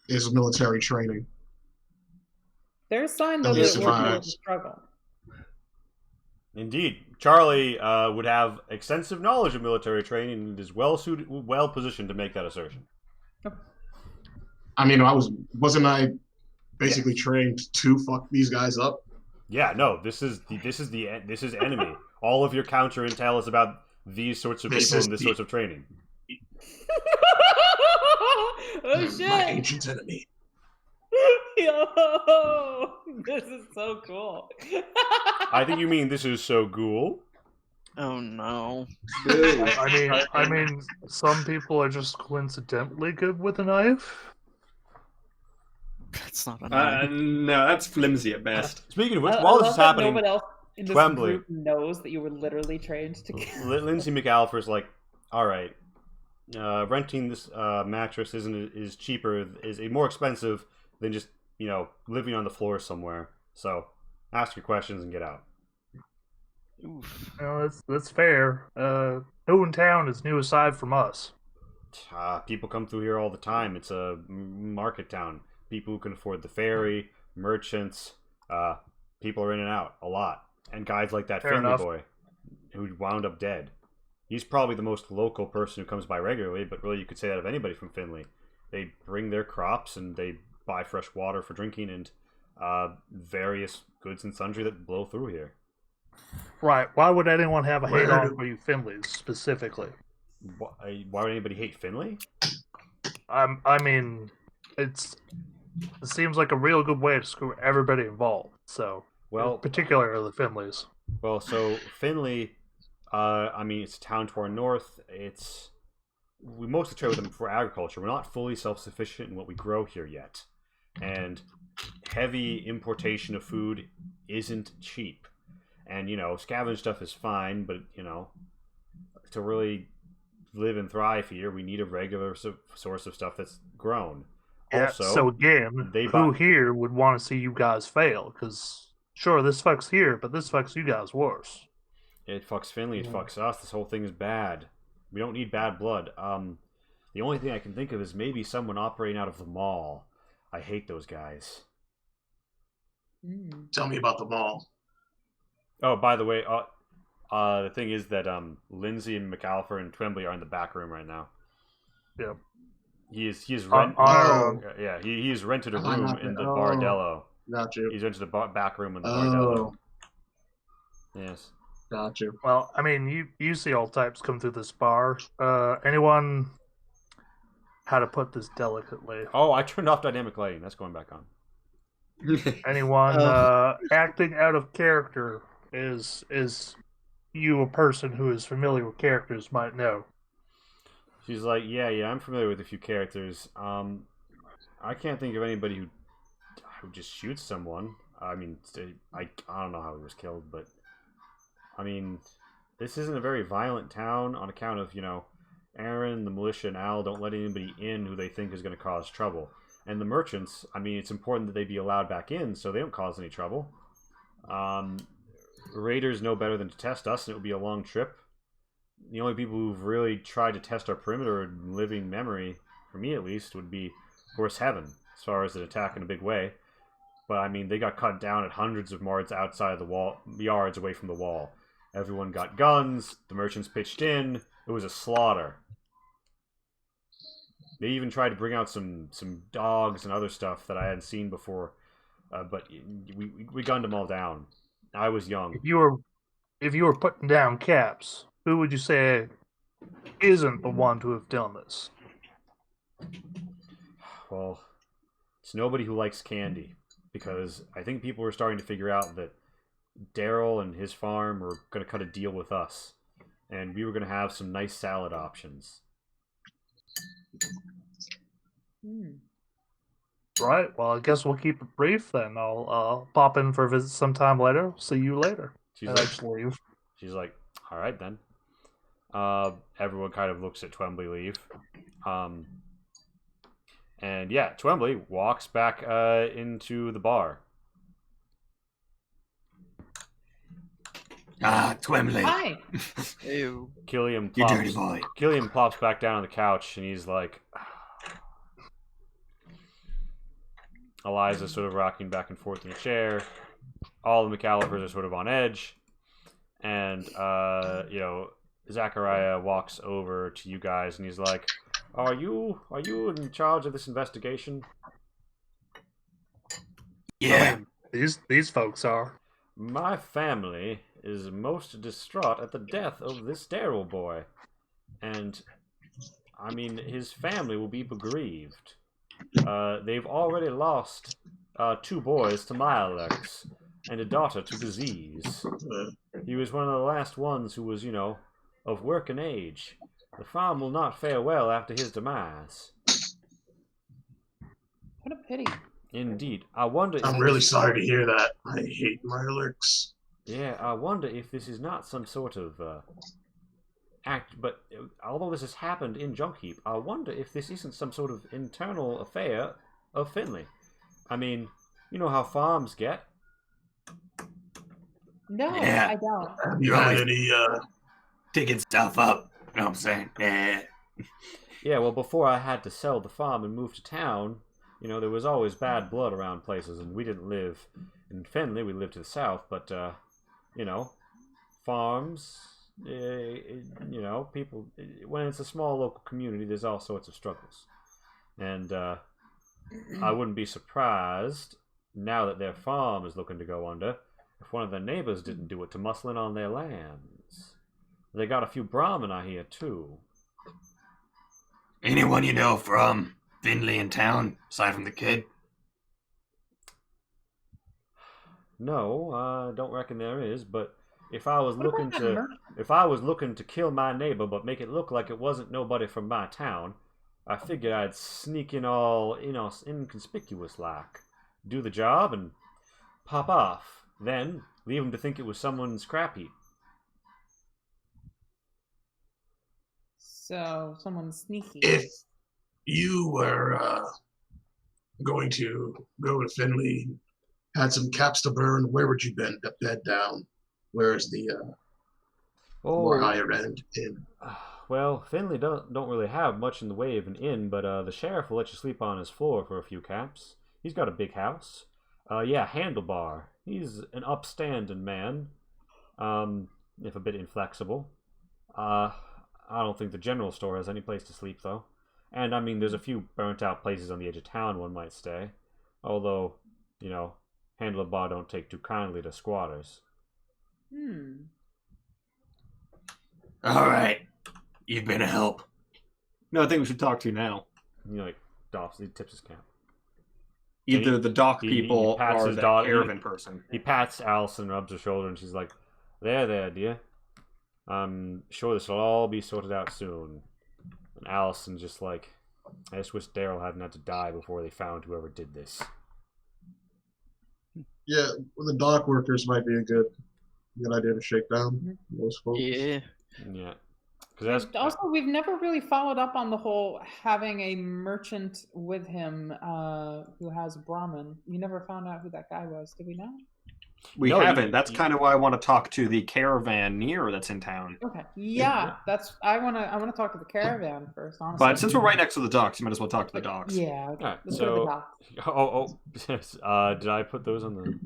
is military training. There's a sign though And he that it was a survives. struggle. Indeed, Charlie would have extensive knowledge of military training and is well positioned to make that assertion. I mean, wasn't I basically trained to fuck these guys up? Yeah, no, this is enemy. All of your counter intel is about these sorts of This people is and this the- sorts of training. Oh My shit! ancient enemy. Yo, this is so cool. I think you mean this is so cool. Oh no. I mean, some people are just coincidentally good with a knife. That's not a knife. No, that's flimsy at best. Speaking of which, I while love this is that happening, nobody else in this Twembley. group knows that you were literally trained to kill. Lindsay McAllister's like, all right, renting this mattress is cheaper, is more expensive than just living on the floor somewhere. So ask your questions and get out. Oof. That's fair. Who in town is new aside from us? People come through here all the time. It's a market town. People who can afford the ferry, merchants, people are in and out a lot. And guys like that Fair Finley enough. boy who wound up dead. He's probably the most local person who comes by regularly, but really you could say that of anybody from Finley. They bring their crops and they buy fresh water for drinking and various goods and sundry that blow through here. Right. Why would anyone have a hate on for you Finleys specifically? Why would anybody hate Finley? I mean, it seems like a real good way to screw everybody involved. So, Well, particularly the Finleys. Well, so Finley, I mean, it's a town to our north. We mostly trade with them for agriculture. We're not fully self-sufficient in what we grow here yet. And heavy importation of food isn't cheap. And, scavenge stuff is fine, but, to really live and thrive here, we need a regular source of stuff that's grown. Yeah, Also, so again, they who buy- here would want to see you guys fail? Because, sure, this fucks here, but this fucks you guys worse. It fucks Finley, it fucks us. This whole thing is bad. We don't need bad blood. The only thing I can think of is maybe someone operating out of the mall. I hate those guys. Tell me about the mall. Oh, by the way, the thing is that Lindsay and McAllister and Twembley are in the back room right now. Yep. He is On yeah, he has rented a Am I room not in the there? Oh. Bardello. Got you. He's rented the back room in the Bardello. Oh, Yes. got you. Well, I mean, you see all types come through this bar. Anyone, how to put this delicately? Oh, I turned off dynamic lighting. That's going back on. Anyone acting out of character is you a person who is familiar with characters might know. She's like, yeah, I'm familiar with a few characters. I can't think of anybody who just shoots someone. I mean, I don't know how he was killed, but I mean, this isn't a very violent town on account of, Aaron, the militia, and Al don't let anybody in who they think is going to cause trouble. And the merchants, I mean, it's important that they be allowed back in so they don't cause any trouble. raiders know better than to test us, and it would be a long trip. The only people who've really tried to test our perimeter in living memory, for me at least, would be, of course, Heaven, as far as an attack in a big way. But, I mean, they got cut down at hundreds of yards outside the wall, yards away from the wall. Everyone got guns, the merchants pitched in, it was a slaughter. They even tried to bring out some dogs and other stuff that I hadn't seen before, but we gunned them all down. I was young. If you were putting down caps, who would you say isn't the one to have done this? Well, it's nobody who likes candy, because I think people were starting to figure out that Daryl and his farm were going to cut a deal with us, and we were going to have some nice salad options. Right, well, I guess we'll keep it brief then. I'll pop in for a visit sometime later. See you later. She's And like, I just leave. She's like, all right then. Everyone kind of looks at Twombly leave. And yeah, Twombly walks back into the bar. Ah, Twombly. Hi. Ew. Killiam You plops, dirty boy. Killiam plops back down on the couch, and he's like... Eliza's sort of rocking back and forth in a chair. All the McAllifers are sort of on edge. And, Zachariah walks over to you guys, and he's like, Are you in charge of this investigation? Yeah. These folks are. My family is most distraught at the death of this Daryl boy. And, I mean, his family will be bereaved. They've already lost 2 boys to Milex and a daughter to disease. He was one of the last ones who was, of working age. The farm will not fare well after his demise. What a pity. Indeed. I wonder... I'm really sorry to hear that. I hate Milex. Yeah, I wonder if this is not some sort of act, but although this has happened in Junkheap, I wonder if this isn't some sort of internal affair of Finley. I mean, you know how farms get. No, Yeah. I don't. Have you had any, Digging stuff up. You know what I'm saying? Yeah. Yeah, well, before I had to sell the farm and move to town, there was always bad blood around places, and we didn't live in Finley, we lived to the south, but, farms, people, when it's a small local community, there's all sorts of struggles. And, I wouldn't be surprised, now that their farm is looking to go under, if one of their neighbors didn't do it to muscle in on their lands. They got a few Brahmin, I hear, too. Anyone you know from Finley in town, aside from the kid? No, I don't reckon there is, but if I was What looking about that to merchant? if I was looking to kill my neighbor but make it look like it wasn't nobody from my town, I figured I'd sneak in all, inconspicuous like, do the job and pop off, then leave them to think it was someone's scrap heap. So, someone's sneaky. if you were going to go to Finley, had some caps to burn, where would you bed down? Where is the more higher end inn? Well, Finley don't really have much in the way of an inn, but the sheriff will let you sleep on his floor for a few caps. He's got a big house. Handlebar. He's an upstanding man, if a bit inflexible. I don't think the general store has any place to sleep, though. And, I mean, there's a few burnt-out places on the edge of town one might stay. Although, Handlebar don't take too kindly to squatters. All right. You've been a help. No, I think we should talk to you now. He tips his cap. Either the dock he people pats or his the daughter- caravan person. He pats Allison, rubs her shoulder, and she's like, There, dear. I'm sure this will all be sorted out soon. And Allison just like, I just wish Daryl hadn't had to die before they found whoever did this. Yeah, well, the dock workers might be a good idea to shake down those folks. Yeah. Yeah. Because that's Also, we've never really followed up on the whole having a merchant with him who has Brahmin. We never found out who that guy was. Did we know? We No, haven't. That's kind of why I want to talk to the caravan near that's in town. Okay. Yeah, that's. I wanna talk to the caravan first, honestly. But since we're right next to the docks, you might as well talk to the docks. Yeah. Okay. Alright, Let's go to the so dock. did I put those on the?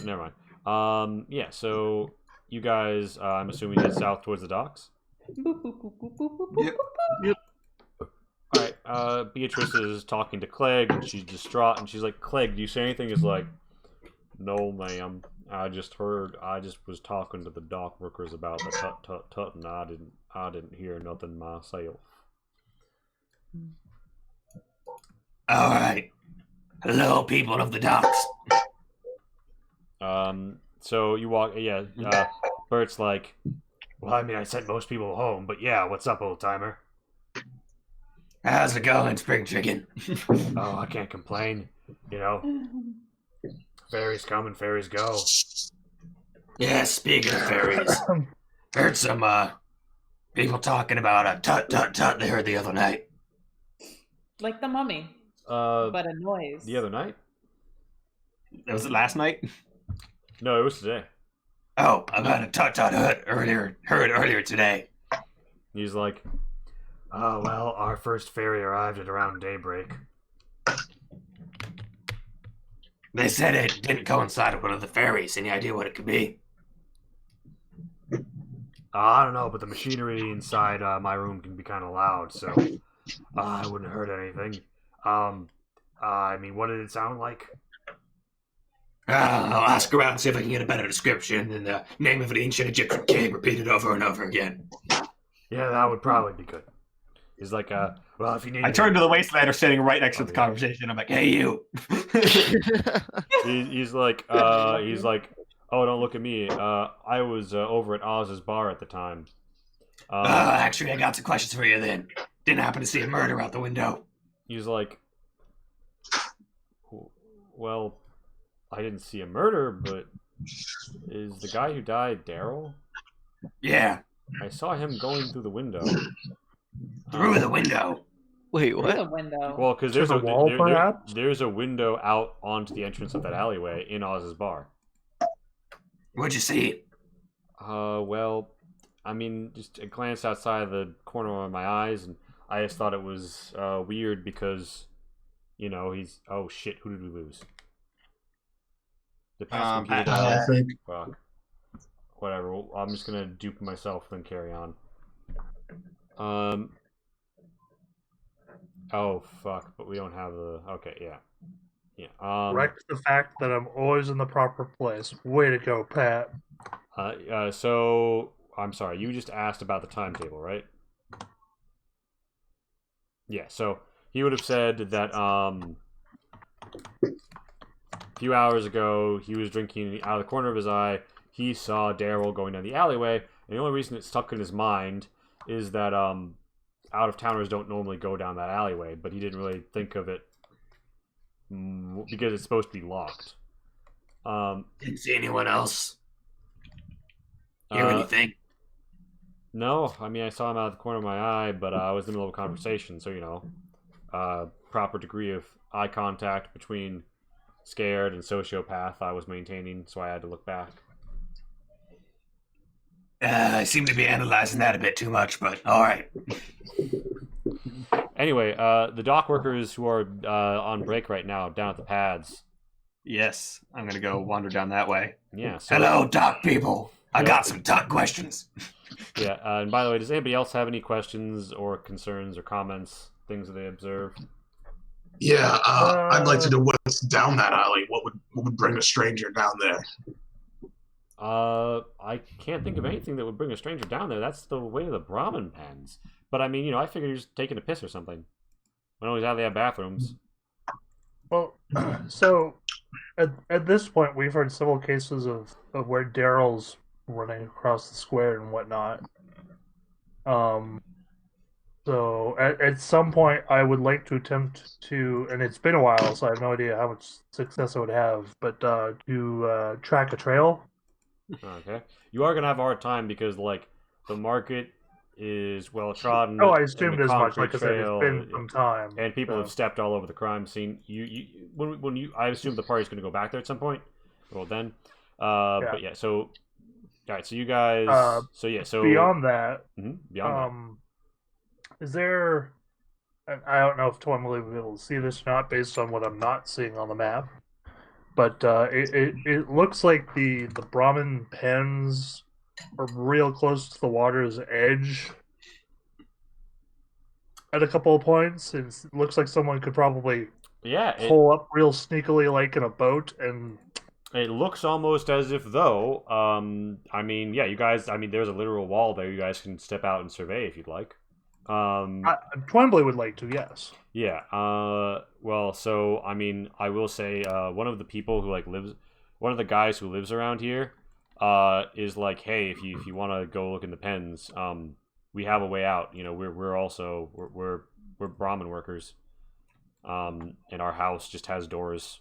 Never mind. Yeah. So you guys, I'm assuming head south towards the docks. Boop, boop, boop, boop, boop, boop, Yep. boop, boop. All right. Beatrice is talking to Clegg, and she's distraught, and she's like, "Clegg, do you say anything?" Is like, "No, ma'am. I just was talking to the dock workers about the tut, and I didn't hear nothing myself." All right. Hello, people of the docks. So you walk. Yeah. Bert's like, "Well, I mean, I sent most people home, but yeah, what's up, old timer?" How's it going, Spring Chicken? Oh, I can't complain. You know, fairies come and fairies go. Yeah, speaking of fairies, heard some people talking about a tut they heard the other night. Like the mummy, But but a noise. the other night? Was it last night? No, it was today. Oh, about a tut heard earlier today. He's like, "Oh well, our first fairy arrived at around daybreak." They said it didn't coincide with one of the fairies. Any idea what it could be? I don't know, but the machinery inside my room can be kind of loud, so I wouldn't have heard anything. I mean, what did it sound like? I'll ask around and see if I can get a better description than the name of an ancient Egyptian king repeated over and over again. Yeah, that would probably be good. He's like, well, if you need... I turned to the Wastelander sitting right next to the conversation. I'm like, Hey, you. He's like, oh, don't look at me. I was over at Oz's bar at the time. Actually, I got some questions for you then. Didn't happen to see a murder out the window. He's like, well, I didn't see a murder, but is the guy who died Daryl? Yeah, I saw him going through the window. through the window. Wait, Through what? the window. Well, because To there's the wall, perhaps? there's a window out onto the entrance of that alleyway in Oz's bar. What'd you see? Well, I mean, just a glance outside the corner of my eyes, and I just thought it was weird because, you know, he's... Oh, shit, who did we lose? The past Pat. I think. Fuck. Whatever, well, I'm just gonna dupe myself, then carry on. Oh, fuck, but we don't have the... Okay, yeah. Yeah, Correct the fact that I'm always in the proper place. Way to go, Pat. So, I'm sorry, you just asked about the timetable, right? Yeah, so he would have said that, a few hours ago, he was drinking out of the corner of his eye. He saw Daryl going down the alleyway, and the only reason it stuck in his mind is that, out-of-towners don't normally go down that alleyway, but he didn't really think of it because it's supposed to be locked. Didn't see anyone else. Hear anything? No, I mean, I saw him out of the corner of my eye, but I was in the middle of a conversation, so, you know, proper degree of eye contact between scared and sociopath I was maintaining, so I had to look back. I seem to be analyzing that a bit too much, but all right. Anyway, the dock workers who are on break right now down at the pads. Yes, I'm gonna go wander down that way. Yeah. So, Hello, dock people. I got some dock questions. yeah, and by the way, does anybody else have any questions or concerns or comments, things that they observed? Yeah, I'd like to know what's down that alley. What would bring a stranger down there? I can't think of anything that would bring a stranger down there. That's the way of the Brahmin pens. But I mean, you know, I figured you're just taking a piss or something. I know he's out, they have bathrooms. Well, so at this point, we've heard several cases of where Daryl's running across the square and whatnot. So at some point, I would like to attempt to, and it's been a while, so I have no idea how much success I would have, but to track a trail. Okay. You are going to have a hard time because, like, the market is well trodden. Oh, I and assumed the as much, concrete like I said, trail, it's been some time. and people so. have stepped all over the crime scene. I assume the party's going to go back there at some point. Well, then, Yeah. but yeah. So, all right. So you guys. So Beyond that, beyond is there? And I don't know if Twombly will be able to see this or not, based on what I'm not seeing on the map. But it looks like the Brahmin pens are real close to the water's edge at a couple of points. It looks like someone could probably pull up real sneakily, like in a boat, and it looks almost as if though. I mean, yeah, you guys. I mean, there's a literal wall there. You guys can step out and survey if you'd like. Twombly would like to, yes. Yeah. Well, so I mean, I will say, one of the people who one of the guys who lives around here, is like, hey, if you want to go look in the pens, we have a way out. You know, we're Brahmin workers, and our house just has doors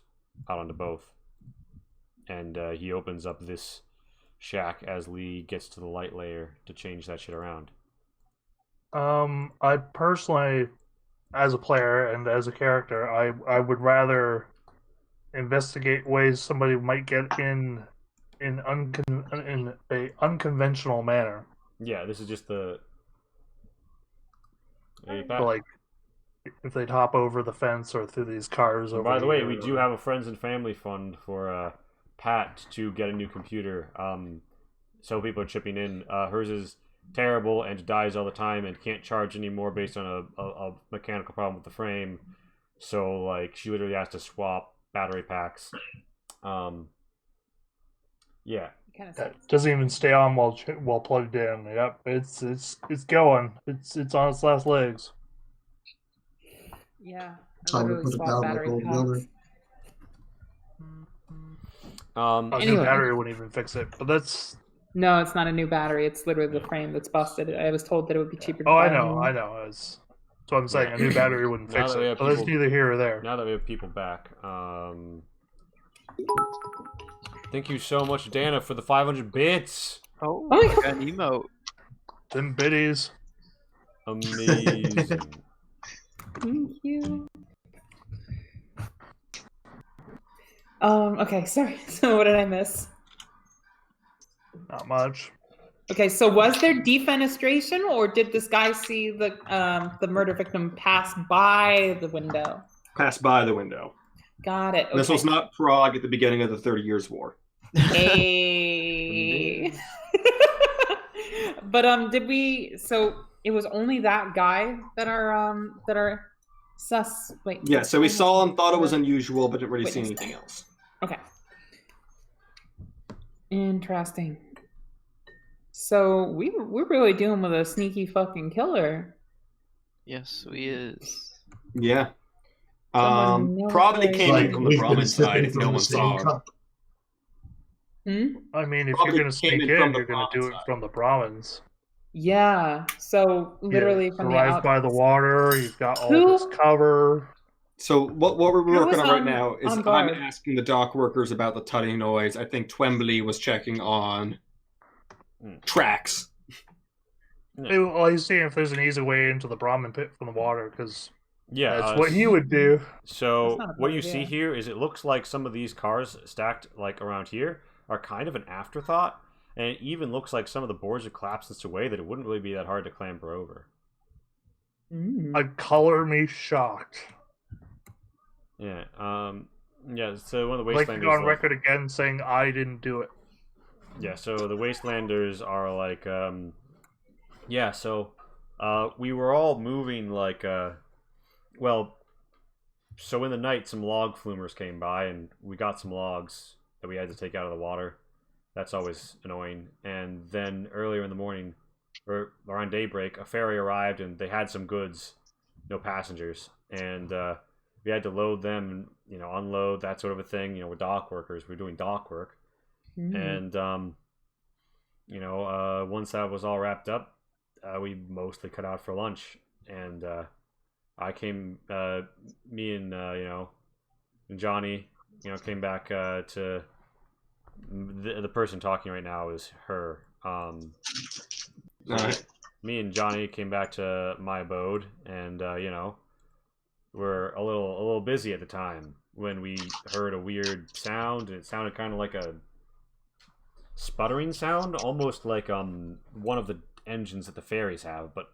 out onto both. And he opens up this shack as Lee gets to the light layer to change that shit around. I personally, as a player and as a character, I would rather investigate ways somebody might get in a unconventional manner. Yeah, this is just the. So, like, if they'd hop over the fence or through these cars. Over by the way, we do have a friends and family fund for Pat to get a new computer. So people are chipping in. Hers is terrible and dies all the time and can't charge anymore based on a mechanical problem with the frame. So like she literally has to swap battery packs. Yeah. Doesn't even stay on while plugged in. Yep, it's going. It's on its last legs. Yeah. Time to put it down like old builder. A new battery wouldn't even fix it, but that's. No, it's not a new battery. It's literally the frame that's busted. I was told that it would be cheaper to buy. I know. That's what I'm saying. A new battery wouldn't fix it. But that's neither here or there. Now that we have people back, thank you so much, Dana, for the 500 bits. Oh my God, an emote. Them biddies. Amazing. Thank you. Okay, sorry. So what did I miss? Not much. Okay, so was there defenestration, or did this guy see the murder victim pass by the window? Pass by the window. Got it. Okay. This was not Prague at the beginning of the 30 Years' War. Hey. But did we? So it was only that guy that are sus. Wait. Yeah. So we saw him, thought it was unusual, but didn't really see anything else. Okay. Interesting. So we're really dealing with a sneaky fucking killer. Yes, we is. Yeah. Probably came in from the Brahmin side if no one saw him. I mean, if Probably you're going to sneak in, you're going to do it from the Brahmins. Yeah. So literally from the arrived by the water. You've got all this cover. So what we're working on right now is I'm asking the dock workers about the tutting noise. I think Twombly was checking on tracks. Well, he's seeing if there's an easy way into the Brahmin pit from the water, because that's what he would do. So what you see here is it looks like some of these cars stacked like around here are kind of an afterthought, and it even looks like some of the boards have collapsed in such a way that it wouldn't really be that hard to clamber over. I'd color me shocked. Yeah. Yeah. So one of the Wastelanders. Like to go on record again saying I didn't do it. Yeah. So the Wastelanders are like, yeah. So, we were all moving like, well. So in the night, some log flumers came by, and we got some logs that we had to take out of the water. That's always annoying. And then earlier in the morning, or around daybreak, a ferry arrived, and they had some goods, no passengers, and we had to load them, and, unload, that sort of a thing. We're dock workers. We're doing dock work. And, once that was all wrapped up, we mostly cut out for lunch. And I came, me and, and Johnny, came back to the person talking right now is her. All right. me and Johnny came back to my abode, and we're a little busy at the time when we heard a weird sound, and it sounded kind of like a sputtering sound, almost like one of the engines that the ferries have, but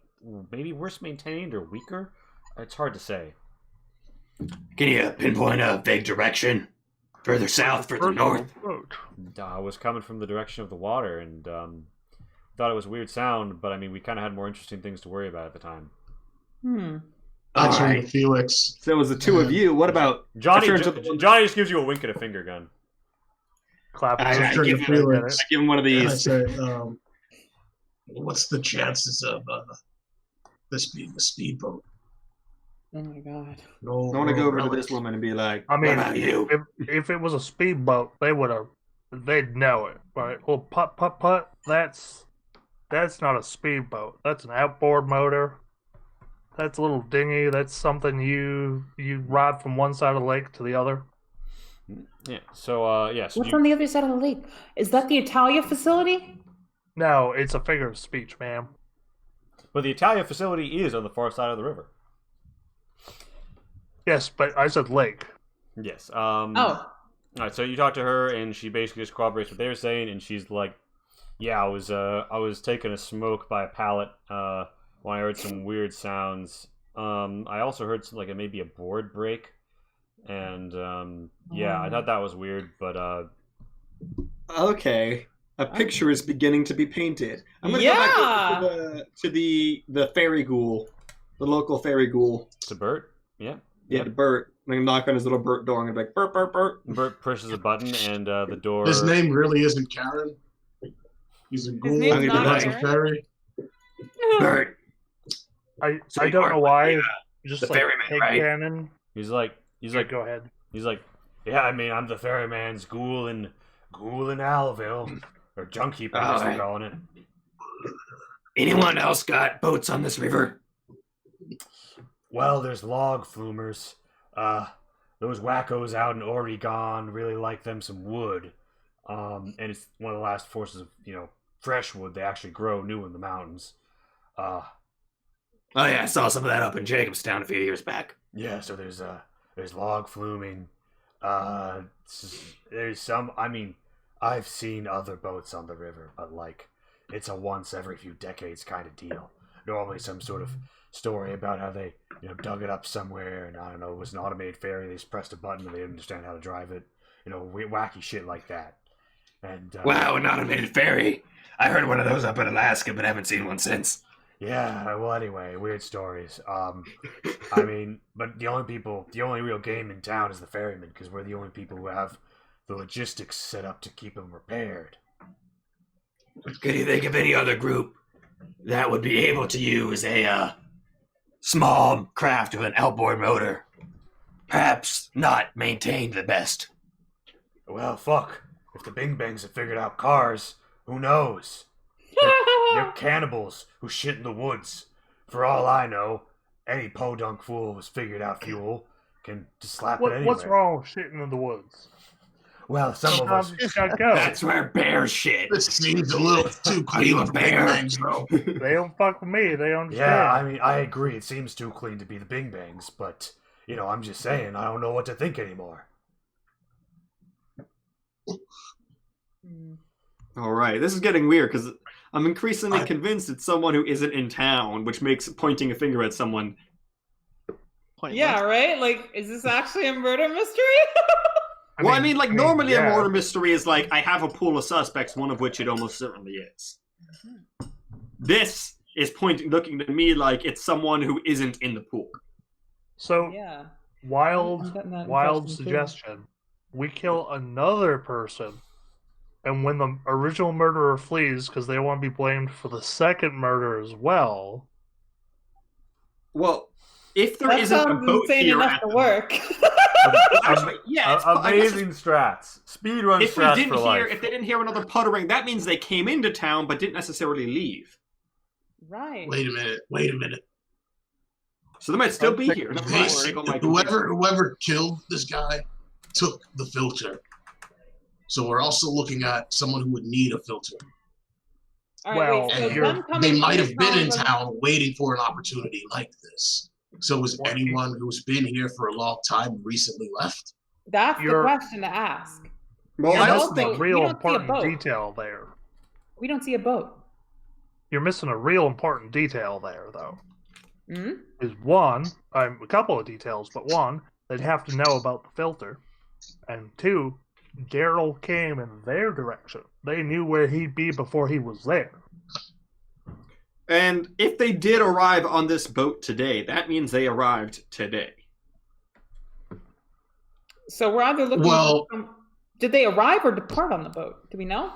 maybe worse maintained or weaker. It's hard to say. Can you pinpoint a vague direction? Further south, further north? I was coming from the direction of the water, and thought it was a weird sound, but I mean, we kind of had more interesting things to worry about at the time. That's All right. right. Felix. So it was the two of you. What about Johnny? I turn to the- Johnny just gives you a wink and a finger gun. Clap. I Turn give to him- Felix. I give him one of I these. say, what's the chances of this being a speedboat? Oh my god. No, I want to go over to relics. this woman and be like, I mean, What about you? if it was a speedboat, they'd know it. Right? Well, putt. That's not a speedboat. That's an outboard motor. That's a little dinghy. That's something you ride from one side of the lake to the other. Yeah. So yes. What's on the other side of the lake? Is that the Italia facility? No, it's a figure of speech, ma'am. But the Italia facility is on the far side of the river. Yes, but I said lake. Yes. Oh. All right. So you talk to her, and she basically just corroborates what they were saying, and she's like, "Yeah, I was taking a smoke by a pallet when I heard some weird sounds. I also heard some, like maybe a board break, and yeah, I thought that was weird, but okay, a picture is beginning to be painted. I'm gonna Yeah! go back over to the fairy ghoul, the local fairy ghoul. to Bert, yeah." Yeah, to Bert. I'm gonna knock on his little Bert door. I'm gonna be like, Bert, Bert, Bert. Bert pushes a button, and the door. His name really isn't Karen. He's a ghoul. name's not That's a Karen. fairy. Bert, I So I you don't are know why. the Just the like ferryman, pig right? cannon. He's like, Go ahead. yeah. I mean, I'm the ferryman's ghoul in Alville, or Junkheap, I guess they're Alright. calling it. anyone else got boats on this river? Well, there's log flumers. Those wackos out in Oregon really like them some wood. And it's one of the last forces of, fresh wood they actually grow new in the mountains. Oh yeah, I saw some of that up in Jacobstown a few years back. Yeah, so there's log fluming. There's some, I mean, I've seen other boats on the river, but like, it's a once every few decades kind of deal. Normally some sort of story about how they, dug it up somewhere, and I don't know, it was an automated ferry, they just pressed a button and they didn't understand how to drive it. Wacky shit like that. And Wow, an automated ferry. I heard one of those up in Alaska, but haven't seen one since. yeah, well, anyway, weird stories. I mean, but the only real game in town is the ferryman, because we're the only people who have the logistics set up to keep them repaired. Could you think of any other group that would be able to use a small craft with an outboard motor? Perhaps not maintained the best. Well, fuck. If the Bing Bangs have figured out cars, who knows? They're cannibals who shit in the woods. For all I know, any podunk fool who's figured out fuel can just slap it anywhere. What's wrong with shitting in the woods? Well, some of us... Sometimes you just gotta go. That's where bears shit. This seems a little too Are you clean a for big bear? names, though. They don't fuck with me. They understand. Yeah, I mean, I agree. It seems too clean to be the Bing Bangs, but, I'm just saying, I don't know what to think anymore. All right, this is getting weird because I'm increasingly convinced it's someone who isn't in town, which makes pointing a finger at someone. Yeah, right? Like, is this actually a murder mystery? I mean, normally yeah. a murder mystery is like, I have a pool of suspects, one of which it almost certainly is. This is looking to me like it's someone who isn't in the pool. So Yeah. I'm wild getting that wild impression, too. suggestion. We kill another person, and when the original murderer flees because they want to be blamed for the second murder as well. Well, if there That isn't a sounds boat insane here enough at to the work. Actually, yeah, it's, I guess Amazing strats. Speedrun if we strats didn't for hear, life. if they didn't hear another puttering, that means they came into town but didn't necessarily leave. Right. Wait a minute. So they might still be here. Never mind. They- Take all my computer. whoever killed this guy took the filter. So we're also looking at someone who would need a filter. All right, Well, wait, so And them coming they might into have been in doesn't- town waiting for an opportunity like this. So is Well, anyone who's been here for a long time recently left? That's the You're- question to ask. Well, You're And I missing also also, a we real don't see a important boat. detail there. We don't see a boat. You're missing a real important detail there, though. Hmm? Is one, a couple of details, but one, they'd have to know about the filter, and two, Daryl came in their direction. They knew where he'd be before he was there. And if they did arrive on this boat today, that means they arrived today. So we're either looking. Well- Did they arrive or depart on the boat? Do we know?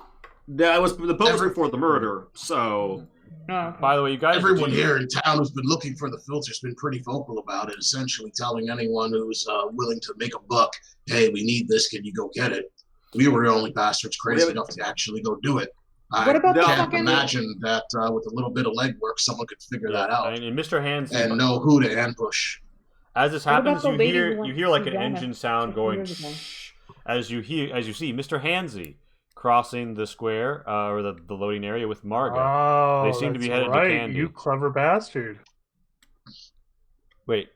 That was the boat was Every- before the murder, so No. Okay. By the way, you guys. Everyone here in town who's been looking for the filter's been pretty vocal about it, essentially telling anyone who's willing to make a buck, hey, we need this, can you go get it? We were the only bastards crazy enough to actually go do it. What about the can't fucking- imagine that with a little bit of legwork, someone could figure that out And Mr. Hands, and know who to ambush. as this What about happens, the you lady hear who went like to an Ghana engine sound 50 going years ago? shh, as you see Mr. Hansy crossing the square or the loading area with Marga. Oh, They seem to be that's headed to right, Candy. you clever bastard. Wait,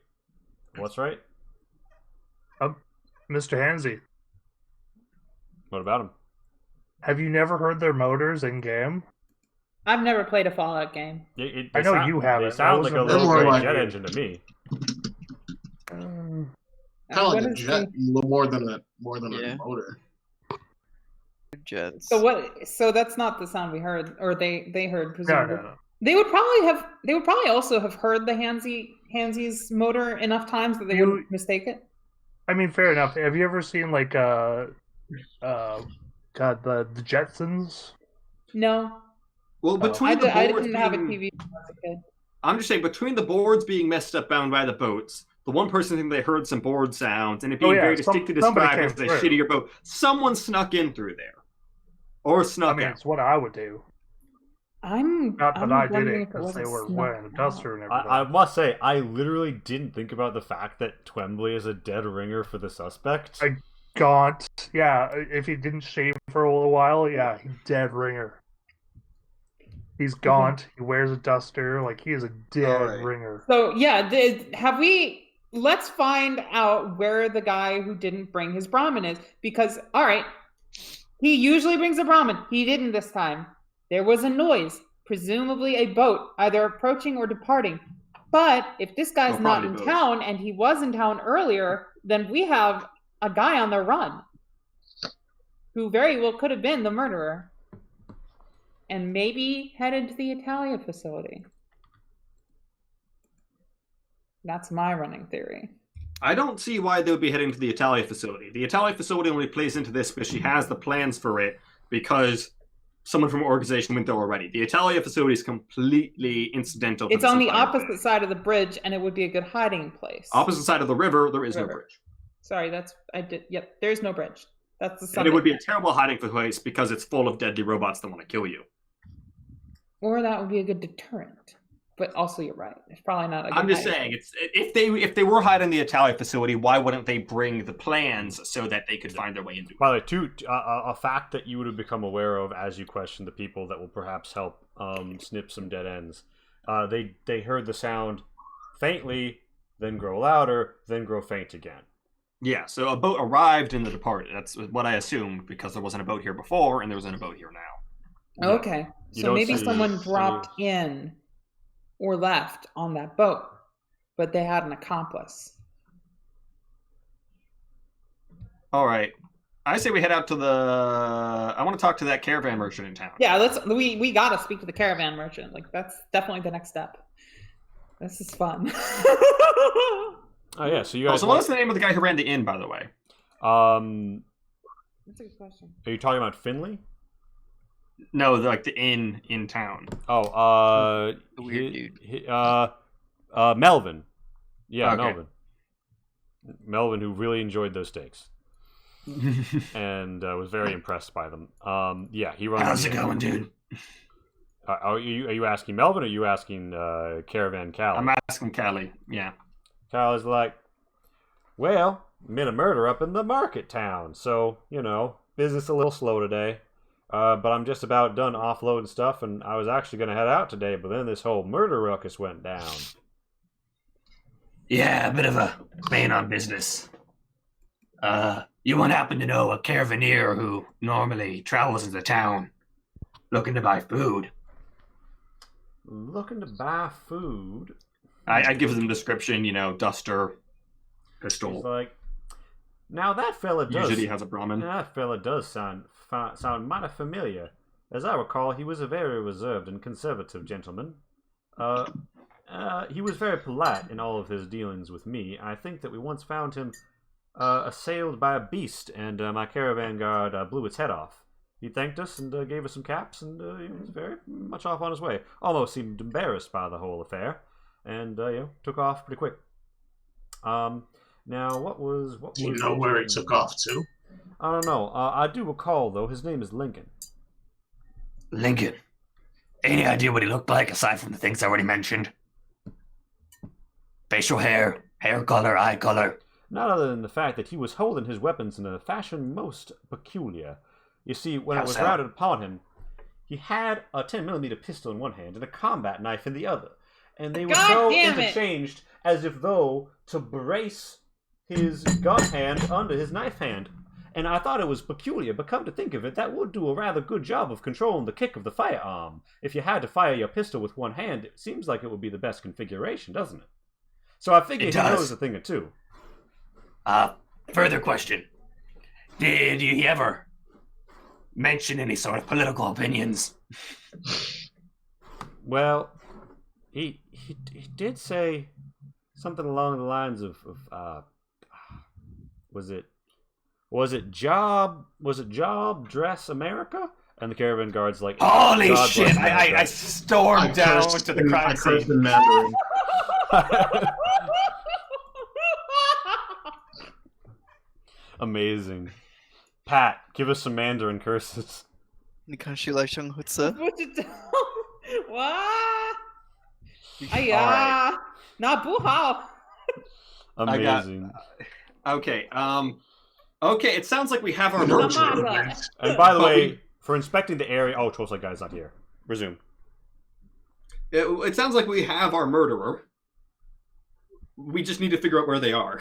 what's right? Mr. Hansy, What about him? have you never heard their motors in game? I've never played a Fallout game. I know you haven't. They sound like a Those are little more gray like jet you. engine to me. Kind of What like a is jet, the- a little more than Yeah. a motor. Jets. So what? So that's not the sound we heard, or they heard. No, Presumably, no, no. They would probably also have heard the Hansy's motor enough times that they You- wouldn't mistake it. I mean, fair enough. Have you ever seen like God, the Jetsons? No, well between I the boards didn't have a being, TV when I was a kid. I'm just saying between the boards being messed up bound by the boats, the one person think they heard some board sounds, and it being yeah, very distinctly somebody described came as a through. shittier boat, someone snuck in through there. Or I snuck mean, out. it's what I would do. I'm Not that I'm I did wondering it if because they was were snuck wearing a out. duster and everything. I must say, I literally didn't think about the fact that Twembley is a dead ringer for the suspect. Gaunt. Yeah, if he didn't shave for a little while, yeah, he's dead ringer. He's gaunt. He wears a duster. Like, he is a dead Alright. ringer. So yeah, have we? Let's find out where the guy who didn't bring his Brahmin is, because all right, he usually brings a Brahmin. He didn't this time. There was a noise, presumably a boat, either approaching or departing. But if this guy's Oh, not probably in both. town and he was in town earlier, then we have a guy on the run who very well could have been the murderer and maybe headed to the Italia facility. That's my running theory. I don't see why they would be heading to the Italia facility. The Italia facility only plays into this because she has the plans for it because someone from her organization went there already. The Italia facility is completely incidental. to It's this on the entire opposite thing. side of the bridge, and it would be a good hiding place. Opposite side of the river, there is no River. bridge. Sorry, I did. Yep, there's no bridge. That's the And Sunday. it would be a terrible hiding place because it's full of deadly robots that want to kill you. Or that would be a good deterrent. But also, you're right. It's probably not a good I'm just hiding saying, it's if they were hiding the Italia facility, why wouldn't they bring the plans so that they could find their way into it? By the way, a fact that you would have become aware of as you question the people that will perhaps help snip some dead ends. They heard the sound faintly, then grow louder, then grow faint again. Yeah, so a boat arrived and then departed. That's what I assumed because there wasn't a boat here before and there wasn't a boat here now. Okay. You So don't maybe see someone any- dropped in or left on that boat, but they had an accomplice. All right. I say we head out to the. I want to talk to that caravan merchant in town. Yeah, we gotta speak to the caravan merchant. Like, that's definitely the next step. This is fun. Oh yeah, so you Oh, guys. so what was the name of the guy who ran the inn, by the way? That's a good question. Are you talking about Finley? No, like the inn in town. Oh, The weird dude. Melvin. Yeah, Okay. Melvin. Melvin, who really enjoyed those steaks and was very impressed by them. Yeah, he runs. How's it going, dude? Are you asking Melvin or are you asking Caravan Cal? I'm asking Callie. Yeah. Cal is like, well, been a murder up in the market town, so business a little slow today. But I'm just about done offloading stuff, and I was actually going to head out today, but then this whole murder ruckus went down. Yeah, a bit of a man on business. You won't happen to know a caravaneer who normally travels into town looking to buy food? Looking to buy food? I give them description, duster, pistol. He's like, now that fella does. Usually has a Brahmin. That fella does sound mighty familiar. As I recall, he was a very reserved and conservative gentleman. He was very polite in all of his dealings with me. I think that we once found him assailed by a beast, and my caravan guard blew its head off. He thanked us and gave us some caps, and he was very much off on his way. Almost seemed embarrassed by the whole affair, and took off pretty quick. Now, what was? Do you know where he took off to? I don't know. I do recall, though, his name is Lincoln. Lincoln. Any idea what he looked like aside from the things I already mentioned? Facial hair color, eye color. Not other than the fact that he was holding his weapons in a fashion most peculiar. You see, when it was routed upon him, he had a 10mm pistol in one hand and a combat knife in the other. And they were so interchanged as if though to brace his gun hand under his knife hand. And I thought it was peculiar, but come to think of it, that would do a rather good job of controlling the kick of the firearm. If you had to fire your pistol with one hand, it seems like it would be the best configuration, doesn't it? So I figured he knows a thing or two. Further question. Did he ever mention any sort of political opinions? Well, he did say something along the lines of was it job dress America? And the caravan guard's like, holy shit! I stormed down to the crime scene. Amazing. Pat, give us some Mandarin curses. 你看谁来生活着？不知道，哇！哎呀，那不好。 Amazing. Okay. Okay. It sounds like we have our murderer. And by the way, for inspecting the area, Trollside guy's not here. Resume. It sounds like we have our murderer. We just need to figure out where they are.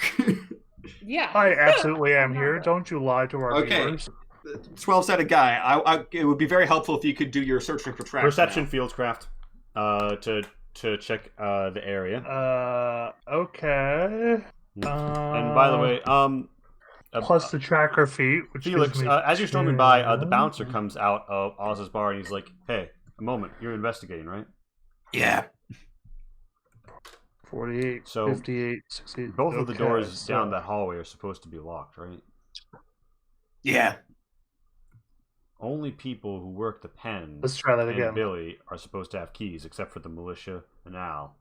Yeah. I absolutely am here. Don't you lie to our viewers. 12-sided guy. It would be very helpful if you could do your searching for tracks. Perception Fieldscraft to check the area. Okay. And by the way, plus the tracker feet, which Felix, as you're storming by, the bouncer comes out of Oz's bar and he's like, "Hey, a moment. You're investigating, right?" Yeah. 48, so 58, 68. Both of the doors down that hallway are supposed to be locked, right? Yeah. Only people who work the pen Let's try that and again. Billy are supposed to have keys, except for the militia and Al.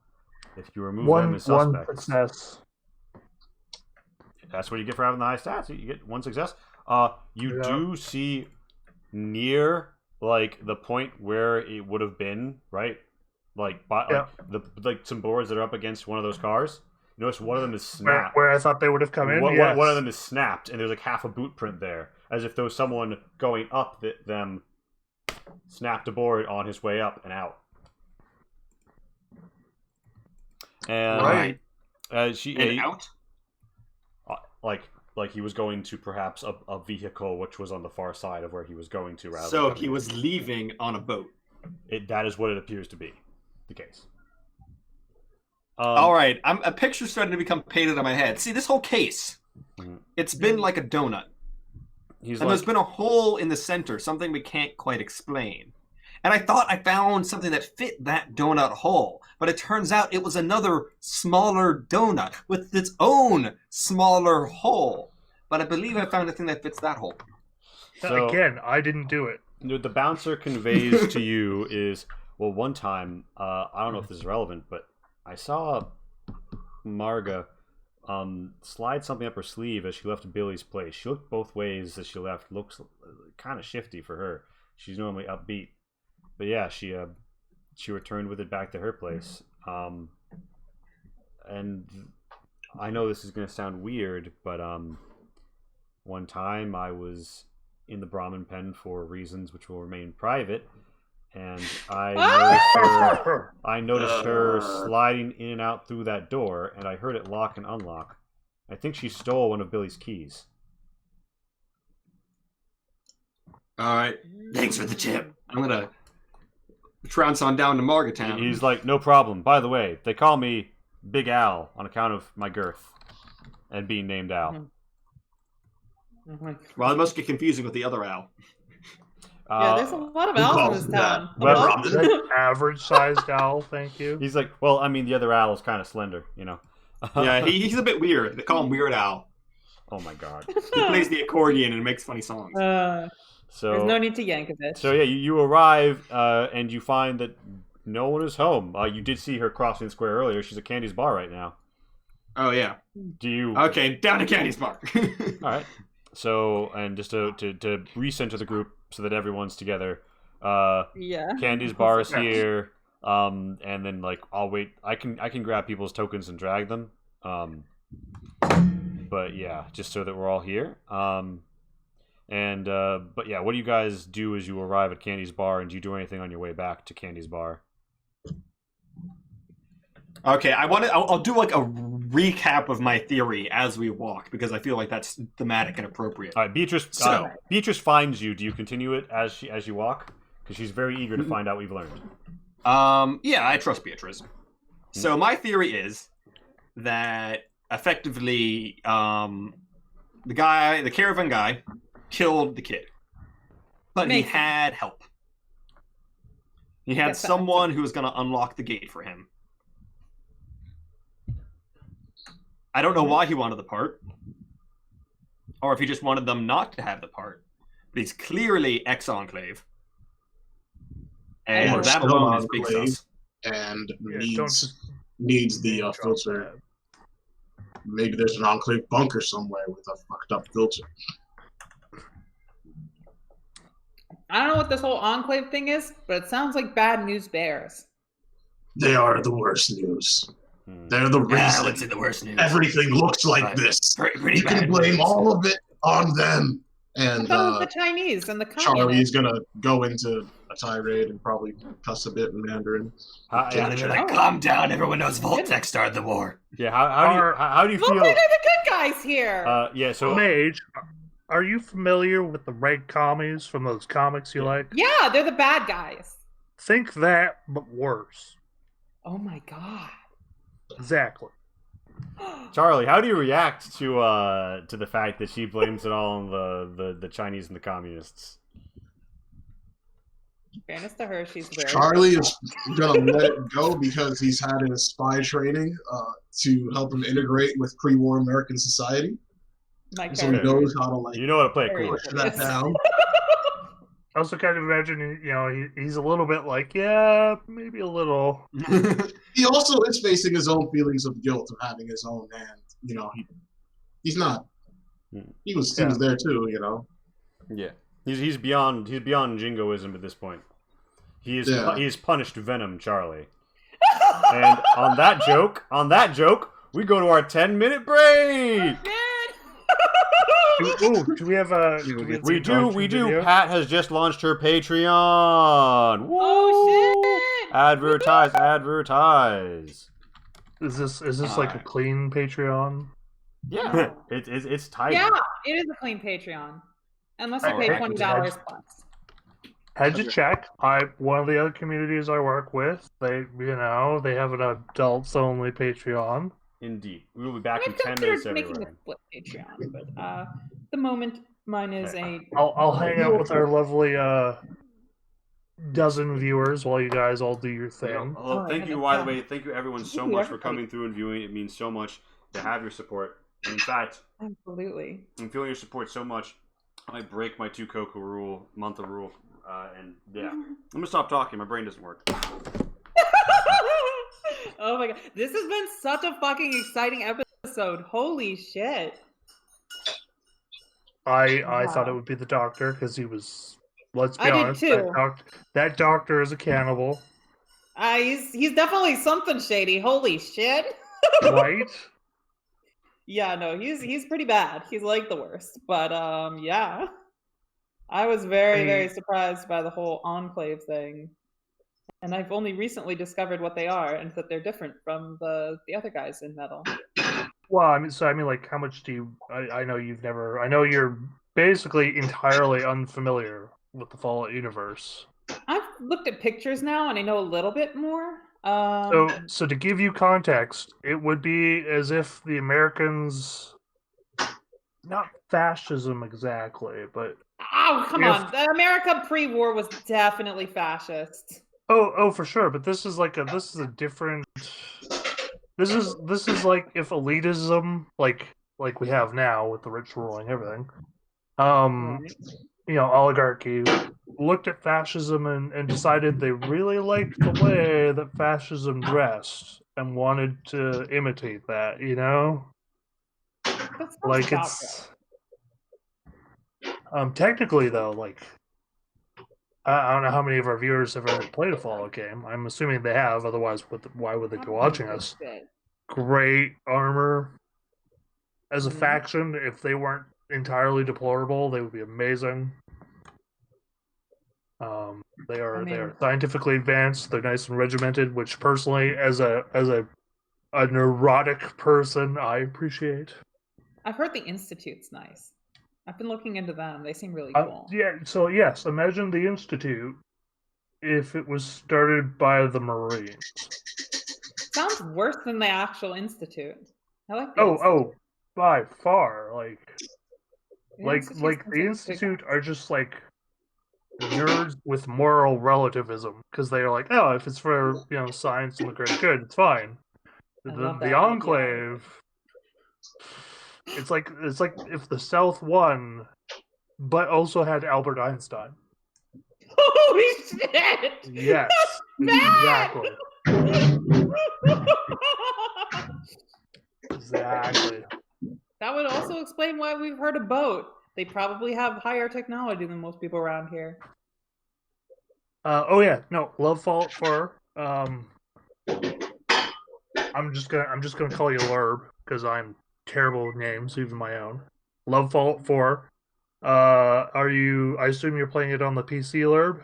If you remove them as suspects, one success. That's what you get for having the high stats. You get one success. You do see near like the point where it would have been, right? Like some boards that are up against one of those cars. You notice one of them is snapped. Where I thought they would have come in. One of them is snapped, and there's like half a boot print there, as if there was someone going up them snapped a board on his way up and out. And right. Out. Like he was going to perhaps a vehicle which was on the far side of where he was going to. Rather. So he was leaving on a boat. That is what it appears to be the case. All right, a picture's starting to become painted in my head. See, this whole case, it's been like a donut. There's been a hole in the center, something we can't quite explain. And I thought I found something that fit that donut hole, but it turns out it was another smaller donut with its own smaller hole. But I believe I found a thing that fits that hole. So, again, I didn't do it. What the bouncer conveys to you is, well, one time, I don't know if this is relevant, but I saw Marga slide something up her sleeve as she left Billy's place. She looked both ways as she left. Looks kind of shifty for her. She's normally upbeat. But yeah, she returned with it back to her place. And I know this is going to sound weird, but one time I was in the Brahmin pen for reasons which will remain private. And I noticed her sliding in and out through that door, and I heard it lock and unlock. I think she stole one of Billy's keys. All right. Thanks for the tip. I'm gonna trounce on down to Margatown. He's like, no problem. By the way, they call me Big Al on account of my girth and being named Al. Well, it must get confusing with the other Al. Yeah, there's a lot of owls in this town. Well, average sized owl, thank you. He's like, well, I mean, the other owl is kind of slender, you know. Yeah, he's a bit weird. They call him Weird Al. Oh my god. He plays the accordion and makes funny songs. So there's no need to yank it. So yeah, you arrive and you find that no one is home. You did see her crossing the square earlier. She's at Candy's bar right now. Oh yeah. Do you? Okay, down to Candy's bar. All right. So, and just to recenter the group so that everyone's together. Yeah. Candy's bar is here. And then like I'll wait. I can grab people's tokens and drag them. But yeah, just so that we're all here. But yeah, what do you guys do as you arrive at Candy's bar, and do you do anything on your way back to Candy's bar? Okay, I'll do like a recap of my theory as we walk because I feel like that's thematic and appropriate. All right, Beatrice. Beatrice finds you. Do you continue it as you walk? Because she's very eager to find out what you've learned. Yeah, I trust Beatrice. So my theory is that effectively, the caravan guy, killed the kid, but he had help. He had someone who was going to unlock the gate for him. I don't know why he wanted the part, or if he just wanted them not to have the part. But he's clearly ex-Enclave, and that alone is big sus. And needs the filter. Maybe there's an Enclave bunker somewhere with a fucked up filter. I don't know what this whole Enclave thing is, but it sounds like bad news bears. They are the worst news. They're the reason I would say the worst news. everything looks like this. Pretty you can bad blame news. all of it on them. And the Chinese and the Charlie's gonna go into a tirade and probably cuss a bit in Mandarin. Calm down. Everyone knows Voltec started the war. Yeah, how do you feel? Look, they're the good guys here. Yeah, so Mage, are you familiar with the Red Commies from those comics you like? Yeah, they're the bad guys. Think that, but worse. Oh my god. Exactly. Charlie, how do you react to the fact that she blames it all on the Chinese and the communists? In fairness to her, she's very Charlie is gonna let it go because he's had his spy training to help him integrate with pre-war American society. So he knows how to you know how to play it cool. push that down. I also kind of imagine, he's a little bit like, yeah, maybe a little. He also is facing his own feelings of guilt of having his own hand. He's not. He was there too. Yeah, he's beyond jingoism at this point. He is punished Venom, Charlie. And on that joke, we go to our 10-minute break. Do we have a? We do. Video? Pat has just launched her Patreon. Woo! Oh shit! Advertise. Is this like a clean Patreon? Yeah, it's tight. Yeah, it is a clean Patreon, unless you pay $20 plus. Had to check. One of the other communities I work with, they have an adults only Patreon. Indeed. We will be back in 10 minutes everywhere. Making a split Patreon, but at the moment, mine is I'll hang out with our lovely dozen viewers while you guys all do your thing. Thank you, by the way. Thank you, everyone, so much for coming through and viewing. It means so much to have your support. And in fact, absolutely, I'm feeling your support so much, I might break my 2 Coca rule, month of rule. And yeah, I'm going to stop talking. My brain doesn't work. Oh my god, this has been such a fucking exciting episode. Holy shit. I thought it would be the doctor because he was, let's be honest, did too. That doctor is a cannibal. He's definitely something shady. Holy shit. Right? Yeah, no, he's pretty bad. He's like the worst. But yeah. I was very surprised by the whole enclave thing. And I've only recently discovered what they are and that they're different from the other guys in metal. Well, I mean, like, how much do you? I know you've never. I know you're basically entirely unfamiliar with the Fallout universe. I've looked at pictures now, and I know a little bit more. So to give you context, it would be as if the Americans, not fascism exactly, but oh, come on! The America pre-war was definitely fascist. Oh, for sure. But this is a different. This is like if elitism, like we have now with the rich ruling everything, oligarchy, looked at fascism and decided they really liked the way that fascism dressed and wanted to imitate that, Like it's technically though, like I don't know how many of our viewers have ever played a Fallout game. I'm assuming they have, otherwise why would they be watching us? Great armor. As a faction, if they weren't entirely deplorable, they would be amazing. They are scientifically advanced. They're nice and regimented, which personally, as a neurotic person, I appreciate. I've heard the Institute's nice. I've been looking into them. They seem really cool. Yeah. So yes, imagine the Institute if it was started by the Marines. Sounds worse than the actual Institute. I like the Institute. Oh, by far, the Institute are just like nerds with moral relativism because they are like, oh, if it's for science and the greater good, it's fine. The Enclave, it's like if the South won, but also had Albert Einstein. Holy shit! Yes, exactly. Exactly. That would also explain why we've heard a boat. They probably have higher technology than most people around here. Love Fallout 4. I'm just gonna call you Lurb because I'm terrible with names, even my own. Love Fallout 4. I assume you're playing it on the PC, Lurb?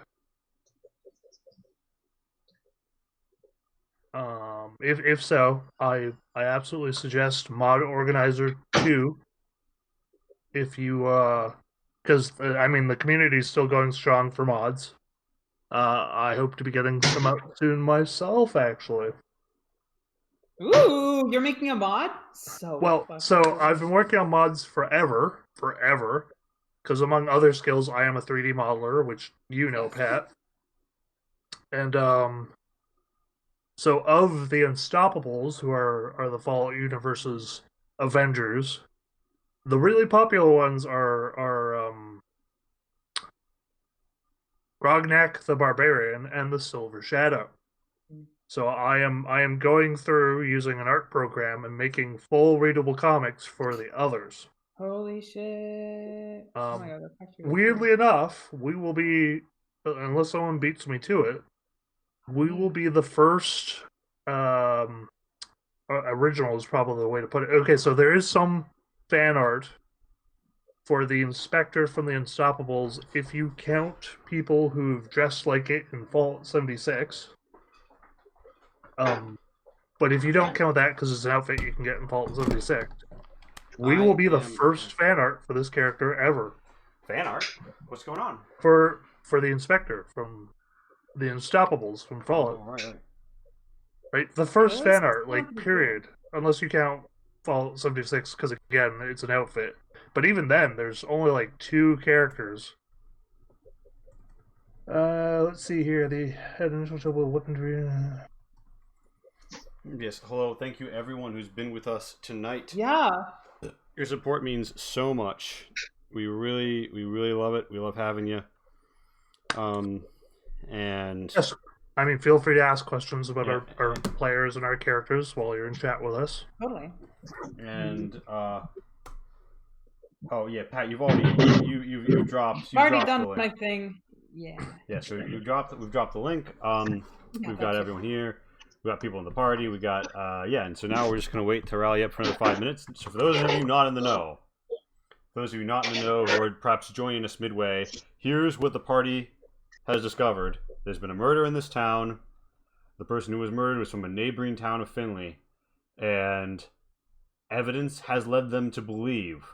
If so, I absolutely suggest Mod Organizer 2. If you because the community is still going strong for mods. I hope to be getting some out soon myself, actually. Ooh, you're making a mod? So I've been working on mods forever, because among other skills, I am a 3D modeler, which Pat. And so of the Unstoppables, who are the Fallout universe's Avengers, the really popular ones are Grognak the Barbarian and the Silver Shadow. So I am going through using an art program and making full readable comics for the others. Holy shit! Oh my God, weirdly enough, we will be, unless someone beats me to it, we will be the first. Original is probably the way to put it. Okay, so there is some fan art for the Inspector from the Unstoppables if you count people who've dressed like it in Fallout 76. But if you don't count that because it's an outfit you can get in Fallout 76, we will be the first fan art for this character ever. Fan art? What's going on? For the Inspector from the Unstoppables from Fallout. Oh, right. Right? The first fan art, period. Unless you count Fallout 76, because again, it's an outfit. But even then, there's only 2 characters. Let's see here. The had initial trouble with weaponry. Yes, hello. Thank you, everyone who's been with us tonight. Yeah. Your support means so much. We really love it. We love having you. And yes, feel free to ask questions about our players and our characters while you're in chat with us. Totally. And Pat, you've already you've dropped. I've already done my thing. Yeah. Yeah. So we've dropped the link. We've got everyone here. We got people in the party. We got and so now we're just gonna wait to rally up for another 5 minutes. So for those of you not in the know, For those of you not in the know who are perhaps joining us midway, here's what the party has discovered. There's been a murder in this town. The person who was murdered was from a neighboring town of Finley. And evidence has led them to believe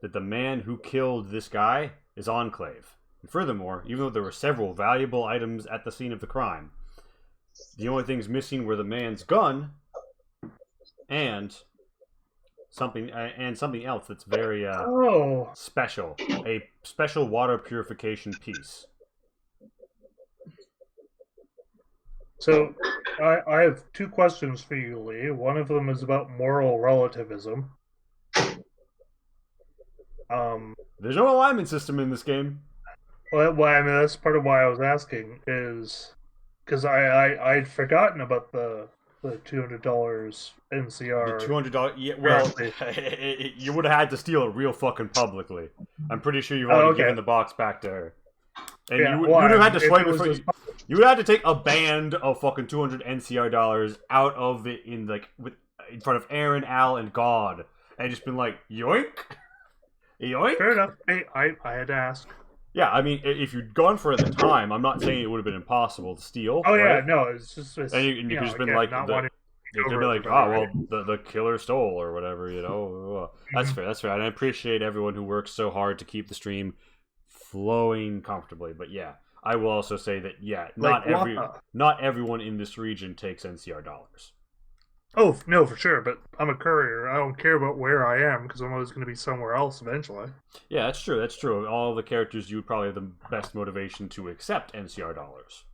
that the man who killed this guy is Enclave. And furthermore, even though there were several valuable items at the scene of the crime, the only things missing were the man's gun and something else that's very special. A special water purification piece. So, I have two questions for you, Lee. One of them is about moral relativism. There's no alignment system in this game. Well, I mean, that's part of why I was asking, is because I'd forgotten about the $200 NCR. The $200, yeah. Well, you would have had to steal it real fucking publicly. I'm pretty sure you've already given the box back to her. And yeah, you would have had to swipe it for you would have had to take a band of fucking $200 NCR dollars out of it in front of Aaron, Al, and God, and just been like, yoink, yoink. Fair enough. Hey, I had to ask. Yeah, I mean, if you'd gone for it at the time, I'm not saying it would have been impossible to steal. Oh right? yeah, no, it's just. And you could just been like, you could be like, oh well, the killer stole or whatever, you know. That's fair. That's fair. And I appreciate everyone who works so hard to keep the stream flowing comfortably. But yeah, I will also say that not everyone in this region takes NCR dollars. Oh no, for sure. But I'm a courier. I don't care about where I am because I'm always going to be somewhere else eventually. Yeah, that's true. That's true. All the characters, you would probably have the best motivation to accept NCR dollars.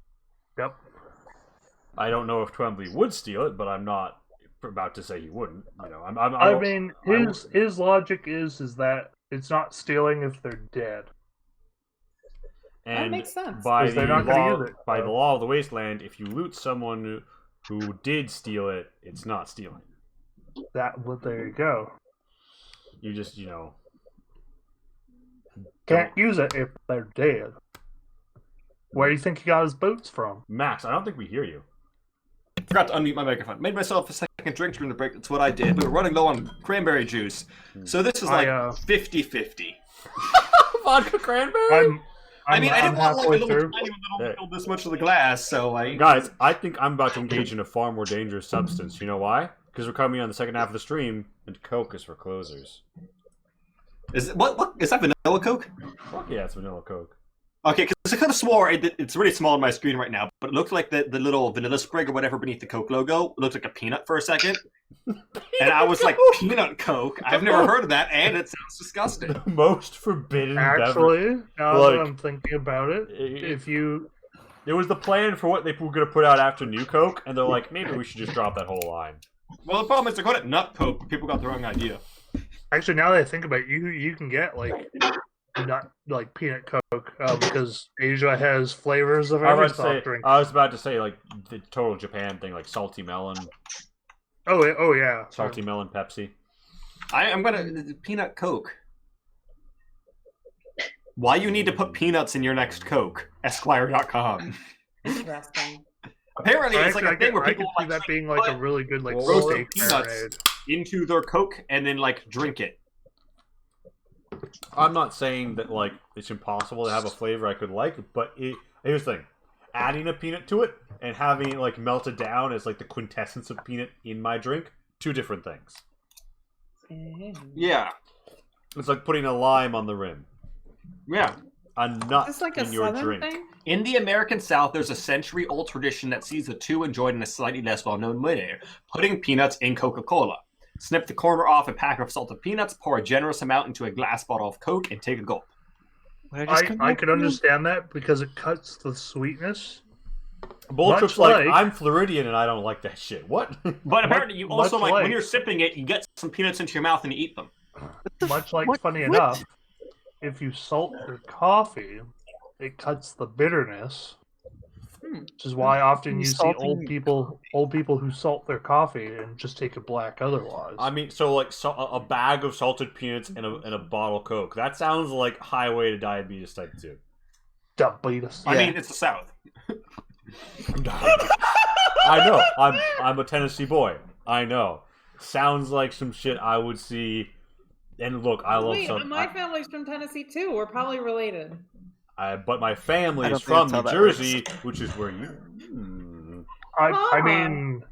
Yep. I don't know if Twombly would steal it, but I'm not about to say he wouldn't. You know, I mean, his logic is that it's not stealing if they're dead. And that makes sense. By they're not going to use it. By the law of the wasteland, if you loot someone who did steal it, it's not stealing. There you go. You just, you know, can't use it if they're dead. Where do you think he got his boots from? Max, I don't think we hear you. Forgot to unmute my microphone. Made myself a second drink during the break. That's what I did. We were running low on cranberry juice. So this is like 50-50. Vodka cranberry? I didn't want like a little tiny one that only this much of the glass, so Guys, I think I'm about to engage in a far more dangerous substance. You know why? Because we're coming on the second half of the stream, and Coke is for closers. Is that vanilla Coke? Fuck yeah, it's vanilla Coke. Okay, because I kind of swore it's really small on my screen right now, but it looked like the little vanilla sprig or whatever beneath the Coke logo looked like a peanut for a second. And I was like, peanut Coke? I've never heard of that, and it sounds disgusting. The most forbidden beverage. Actually, now that I'm thinking about it, it was the plan for what they were going to put out after New Coke, and they're like, maybe we should just drop that whole line. Well, the problem is they called it Nut Coke. People got the wrong idea. Actually, now that I think about it, you can get not like peanut Coke because Asia has flavors of every soft drink. I was about to say like the total Japan thing, like salty melon. Oh yeah, salty melon Pepsi. I'm gonna peanut Coke. Why you need to put peanuts in your next Coke? Esquire.com. Interesting. Apparently, it's like a thing where people see that being like a really good roasted peanuts into their Coke and then drink it. I'm not saying that it's impossible to have a flavor I could like, but here's the thing: adding a peanut to it and having it melted down as the quintessence of peanut in my drink, two different things. Yeah, it's like putting a lime on the rim. Yeah, a nut in your drink. Thing? In the American South, there's a century-old tradition that sees the two enjoyed in a slightly less well-known way: putting peanuts in Coca-Cola. Snip the corner off a pack of salted peanuts, pour a generous amount into a glass bottle of Coke, and take a gulp. I could understand that because it cuts the sweetness. Bulltrip's I'm Floridian and I don't like that shit. What? But apparently you also when you're sipping it, you get some peanuts into your mouth and you eat them. Funny enough, if you salt your coffee, it cuts the bitterness. Which is why often you see old people who salt their coffee and just take it black otherwise. I mean, so a bag of salted peanuts and a bottle of Coke. That sounds like highway to diabetes type 2. Diabetes. I mean, it's the South. I know. I'm a Tennessee boy. I know. Sounds like some shit I would see And look, I love Wait, some. my family's from Tennessee too. We're probably related. But my family I don't is think from that's New how that Jersey, which is where you. I mean,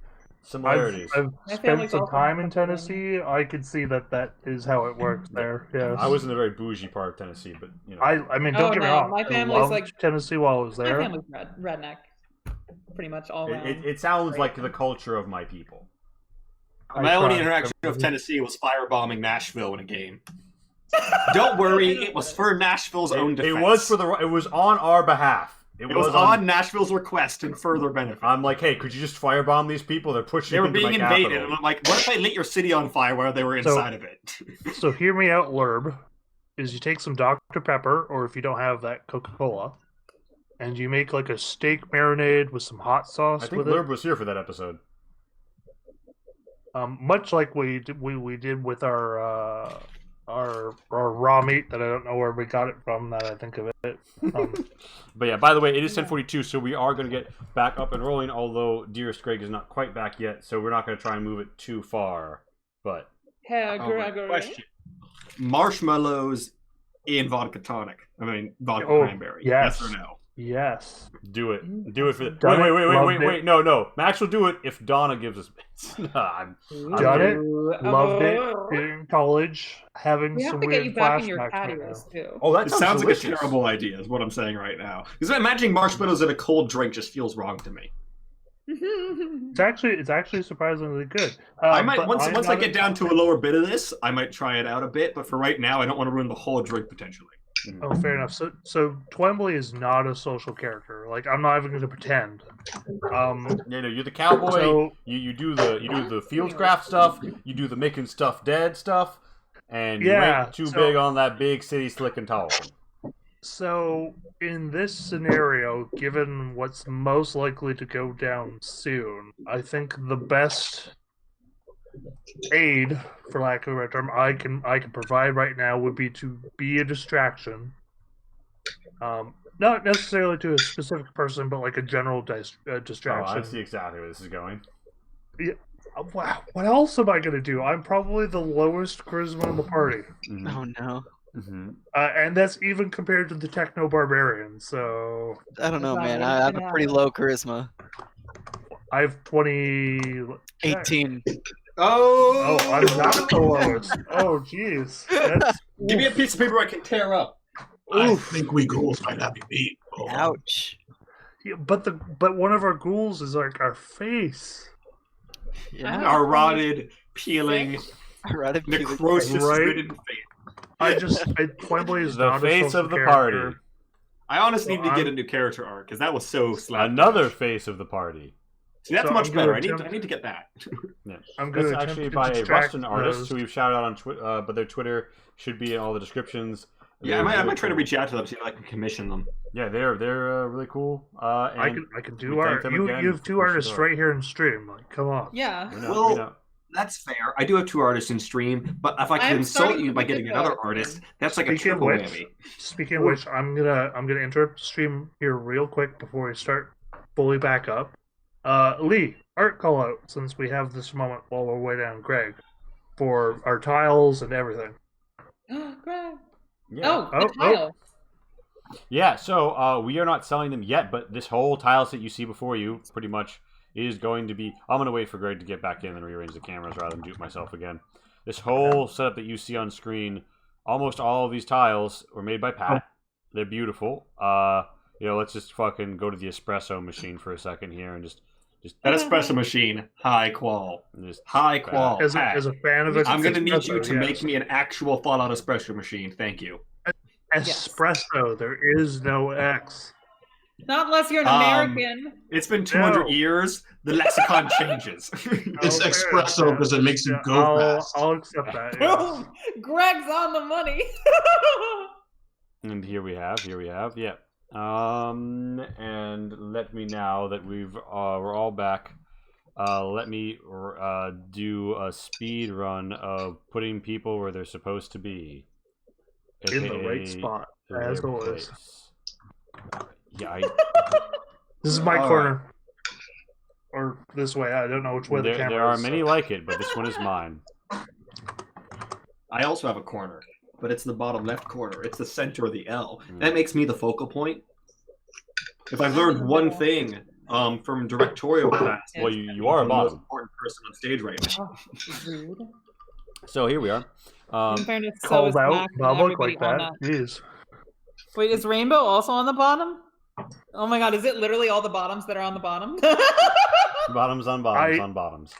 Similarities. I've My spent family's some all from time in Pennsylvania. Tennessee. I could see that is how it works there. Yes. I was in a very bougie part of Tennessee, but you know. I mean, Oh, don't get me no, wrong. my I family's loved like- Tennessee while I was My there. family's redneck, pretty much all around. It sounds like the culture of my people. My only tried. interaction with Tennessee was firebombing Nashville in a game. Don't worry, it was for Nashville's own defense. It was for It was on our behalf. It was on Nashville's request and further benefit. I'm like, hey, could you just firebomb these people? They're pushing. They were into being my invaded, capital. and I'm like, what if I lit your city on fire while they were inside of it? So hear me out, Lurb. Is you take some Dr. Pepper, or if you don't have that, Coca-Cola, and you make like a steak marinade with some hot sauce I think with Lurb it. was here for that episode. Much like we did with our raw meat that I don't know where we got it from. That I think of it. But yeah, by the way, it is 10:42, so we are going to get back up and rolling. Although Dearest Greg is not quite back yet, so we're not going to try and move it too far. But Herr Oh, Gregory. question. Marshmallows in vodka tonic. I mean, vodka Oh, cranberry. yes. Yes or no? Yes. do it for. Done it, loved Wait. it. No. Max will do it if Donna gives us bits. I'm Done it. Ooh, Loved it oh. in college. Having We have some to get weird you back in your flashbacks right patios now. too. Oh, that It sounds delicious. like a terrible idea, is what I'm saying right now. Because imagining marshmallows in a cold drink just feels wrong to me. It's actually surprisingly good. I might but once I'm I not get down to a lower bit of this, I might try it out a bit. But for right now, I don't want to ruin the whole drink potentially. Oh, fair enough. So Twombly is not a social character. Like, I'm not even going to pretend. You're the cowboy. So- you do the fieldcraft stuff. You do the making stuff dead stuff, and you Yeah, ain't too so- big on that big city slick and tall. So in this scenario, given what's most likely to go down soon, I think the best aid, for lack of a better term, I can provide right now would be to be a distraction. Not necessarily to a specific person, but like a general Oh, distraction. I see exactly where this is going. Wow, what else am I gonna do? I'm probably the lowest charisma in the party, Mhm. Oh no. Mhm. and that's even compared to the techno barbarian. So I don't know, Wow, man. what's I have gonna a pretty happen? low charisma. I have 20. 18. Oh, I'm not the lowest. Oh, jeez. That's Give me a piece of paper I can tear up. I think we ghouls might not be beat. Hold on. Ouch. yeah, but one of our ghouls is like our face. Yeah. Our rotted, peeling, I'd rather be the- necrosis-ridden face. Twombly is The not a face social of the character. party. I honestly need to get I'm- a new character arc because that was so slapdash. Another face of the party. See, that's So much I'm gonna better. attempt- I need to get that. Yeah. I'm That's going to actually attempt by to a distract Russian artist those. who we've shouted out on Twitter, but their Twitter should be in all the descriptions. Yeah, They're I really might try to cool. reach out to them see if I can commission them. Yeah, they're really cool. I And can we do thank art. them You again have two for artists support. right here in stream. Like, come on. Yeah. we know, Well, we know. That's fair. I do have two artists in stream, but if I I can am insult starting you to by do getting good another art. artist, that's like a Speaking of triple which, whammy. Speaking of which, I'm gonna interrupt the stream here real quick before we start fully back up. Lee, art call out since we have this moment while we're waiting on Greg for our tiles and everything. Greg. Yeah. Oh, the Oh, tile. Yeah, so we are not selling them yet, but this whole tile set you see before you pretty much is going to be... I'm going to wait for Greg to get back in and rearrange the cameras rather than do it myself again. This whole setup that you see on screen, almost all of these tiles were made by Pat. They're beautiful. Let's just fucking go to the espresso machine for a second here and just That espresso machine, high qual. High qual. As a fan of it, I'm going to need you espresso, to yes. make me an actual Fallout espresso machine. Thank you. espresso. There is no X. Not unless you're an American. It's been 200 No. years. The lexicon changes. It's fair espresso enough. because it makes you go fast. I'll accept that. Yes. Boom! Greg's on the money. And here we have, yeah. And let me, now that we're all back, let me do a speed run of putting people where they're supposed to be. In the right AKA spot, their as always. place. Yeah, This is my All corner. Or this way. I don't know which way the camera there are is. many so. like it, but this one is mine. I also have a corner, but it's the bottom left corner. It's the center of the L. That makes me the focal point. If I've learned one thing from directorial class, well, you are a I'm the most bottom. important person on stage right now. Rude. So here we are. In fairness, so Called is out Mac and public everybody like on that. Jeez. Wait, is Rainbow also on the bottom? Oh my god, is it literally all the bottoms that are on the bottom? Bottoms on bottoms on bottoms.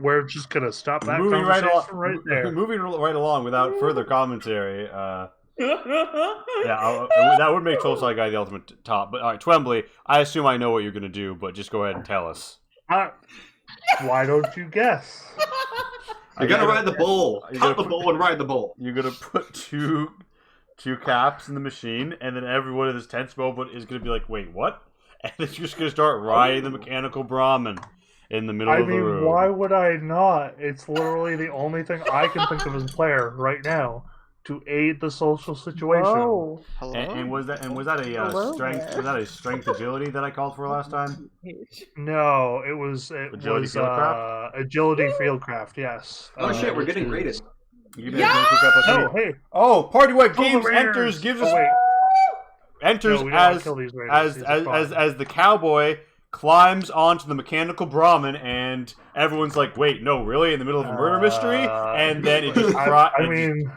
We're just gonna stop that moving conversation right there. Moving right along without further commentary. That would make Soul Side Guy the ultimate top. But all right, Twembly, I assume I know what you're gonna do, but just go ahead and tell us. Why don't you guess? You're gonna ride the bull. Cut the bull and ride the bull. You're gonna put two caps in the machine, and then everyone in this tense moment is gonna be like, "Wait, what?" And then you're just gonna start riding the mechanical Brahmin in the middle of the room. Why would I not? It's literally the only thing I can think of as a player right now to aid the social situation. Whoa. And was that a strength? Was that a strength agility that I called for last time? No, it was Agility fieldcraft? Agility fieldcraft. Yes. Oh shit, we're getting graded. Oh hey. Oh, Party Wipe Games Raiders. gives Oh, us wait. enters No, we don't kill these Raiders. as the cowboy climbs onto the mechanical Brahmin, and everyone's like, "Wait, no, really?" In the middle of a murder mystery, and then it just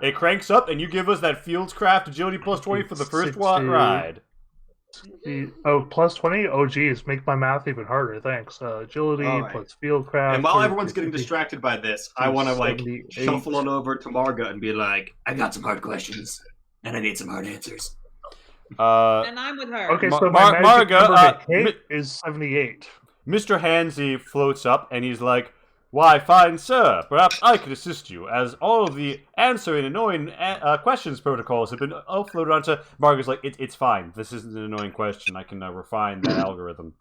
it cranks up, and you give us that Fieldcraft agility plus 20 for the first ride. Oh, plus 20? Oh, geez, make my math even harder. Thanks. Agility plus Fieldcraft. And while everyone's getting distracted by this, I want to shuffle on over to Marga and be like, I got some hard questions, and I need some hard answers. And I'm with her. Okay, so my magic number to hit is 78. Mr. Hansy floats up, and he's like, "Why, fine sir, perhaps I could assist you, as all of the answering annoying questions protocols have been uploaded onto..." Margaret's like, it's fine. This isn't an annoying question. I can refine that algorithm.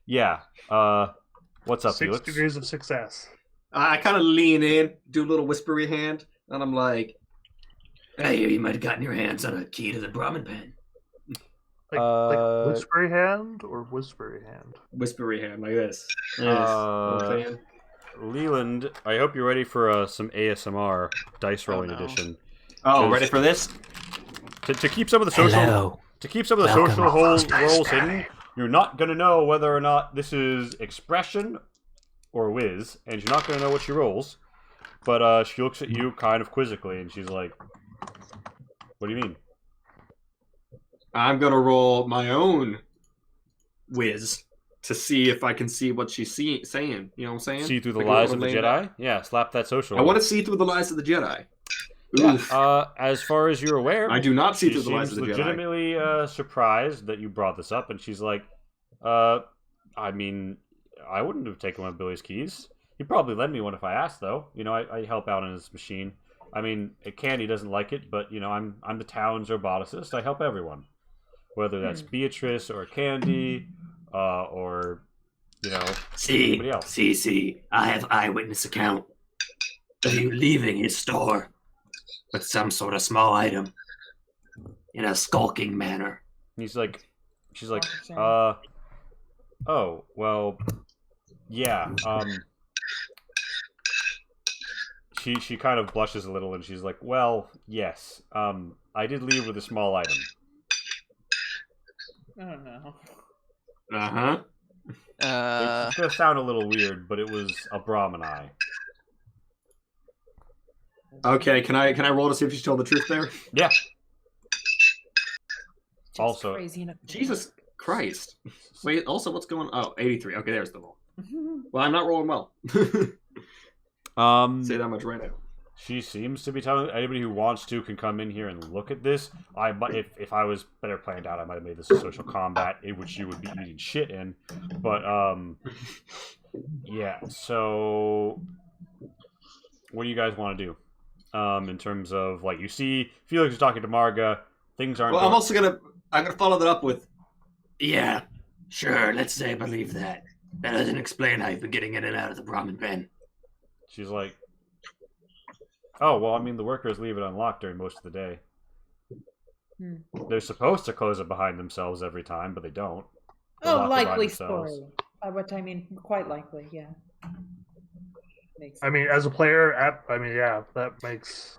Yeah. What's up, 6 Felix? degrees of success. I kind of lean in, do a little whispery hand, and I'm like, I hear you might have gotten your hands on a key to the Brahmin pen. Like whispery hand or whispery hand? Whispery hand, like this. Leland, I hope you're ready for some ASMR dice rolling edition. Oh, ready for this? To keep some of the social roles hidden, you're not gonna know whether or not this is expression or whiz, and you're not gonna know what she rolls. But she looks at you kind of quizzically, and she's like, "What do you mean?" I'm gonna roll my own whiz to see if I can see what she's saying. You know what I'm saying? See through the lies of the Jedi? Yeah, slap that social. I want to see through the lies of the Jedi. Oof. Yeah, as far as you're aware, I do not see through the lies of the Jedi. She's legitimately surprised that you brought this up, and she's like, I mean, I wouldn't have taken one of Billy's keys. He'd probably lend me one if I asked, though. You know, I help out on his machine. I mean, Candy doesn't like it, but, you know, I'm the town's roboticist. I help everyone. Whether that's Beatrice or Candy, or, you know, anybody else. See, I have eyewitness account of you leaving his store with some sort of small item in a skulking manner. She's like, oh, well, yeah, She kind of blushes a little, and she's like, well, yes, I did leave with a small item. Oh no. Uh-huh. It's gonna sound a little weird, but it was a Brahmin eye. Okay, can I roll to see if she's told the truth there? Yeah. Just also, crazy Jesus Christ. Wait, also what's going on? Oh, 83. Okay, there's the roll. Well, I'm not rolling well. Say that much right now. She seems to be telling anybody who wants to can come in here and look at this. If I was better planned out, I might have made this a social combat in which you would be eating shit in. But yeah. So, what do you guys want to do? In terms of you see Felix is talking to Marga. Things aren't. Well, I'm gonna follow that up with, yeah, sure. Let's say I believe that. That doesn't explain how you've been getting in and out of the Brahmin pen. She's like, oh, well, I mean, the workers leave it unlocked during most of the day. They're supposed to close it behind themselves every time, but they don't. Oh, likely story. By which I mean quite likely, yeah. I mean, as a player, I mean, yeah, that makes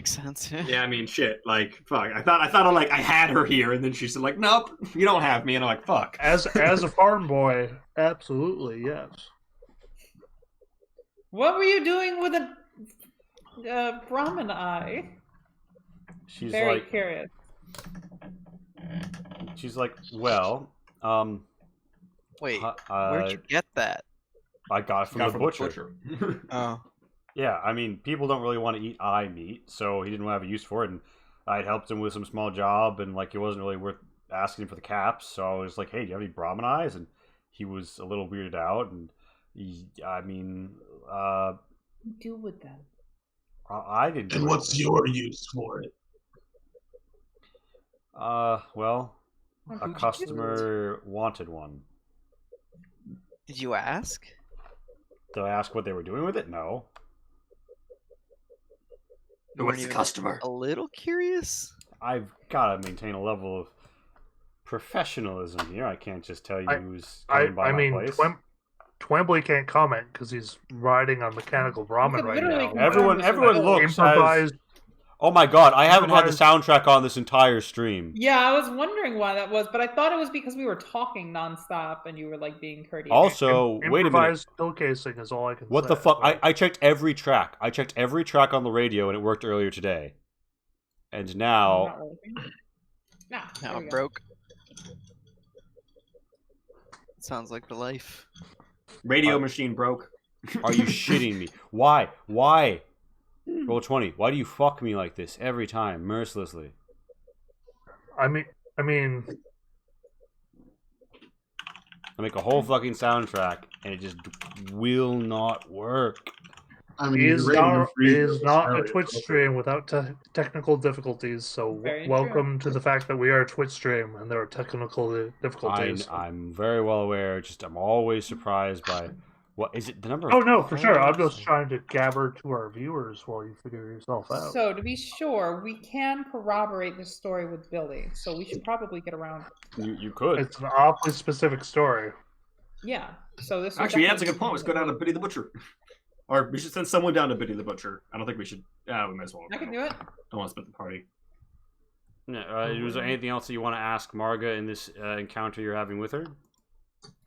sense. Yeah, I mean, shit. Like, fuck. I thought I had her here, and then she said, like, nope, you don't have me, and I'm like, fuck. As a farm boy, absolutely yes. What were you doing with a Brahmin eye? She's Very like, curious. she's like, well, Wait, where'd you get that? I got it from the butcher. Oh. Yeah, I mean, people don't really want to eat eye meat, so he didn't have a use for it, and I'd helped him with some small job, and like it wasn't really worth asking him for the caps, so I was like, hey, do you have any Brahmin eyes? And he was a little weirded out, and Do with them. I didn't. And what's your use for it? Well, a customer wanted one. Did you ask? Did I ask what they were doing with it? No. What's the customer? A little curious? I've got to maintain a level of professionalism here. I can't just tell you who's coming by my place. Twombly can't comment because he's riding on mechanical Brahmin right now. Everyone looks improvised. Oh my god, I haven't had the soundtrack on this entire stream. Yeah, I was wondering why that was, but I thought it was because we were talking nonstop and you were like being courteous. Also, wait a minute. Improvised showcasing is all I can say. What the fuck? I checked every track. I checked every track on the radio and it worked earlier today. And now... Now it broke. Sounds like the life. Radio machine broke. Are you shitting me? Why? Why? Roll 20. Why do you fuck me like this every time, mercilessly? I mean, I make a whole fucking soundtrack and it just will not work. I mean, it is not a Twitch stream without technical difficulties. So welcome to the fact that we are a Twitch stream and there are technical difficulties. I'm very well aware. Just I'm always surprised by what is it? The number? Oh no, for sure. I'm just trying to gabber to our viewers while you figure yourself out. So to be sure, we can corroborate this story with Billy. So we should probably get around. You could. It's an awfully specific story. Yeah. So this actually, yeah, that's a good point. Let's go down to Biddy the Butcher. Or we should send someone down to Biddy the Butcher. I don't think we should. We might as well. I can do it. Don't want to split the party. Was there anything else that you want to ask Marga in this encounter you're having with her?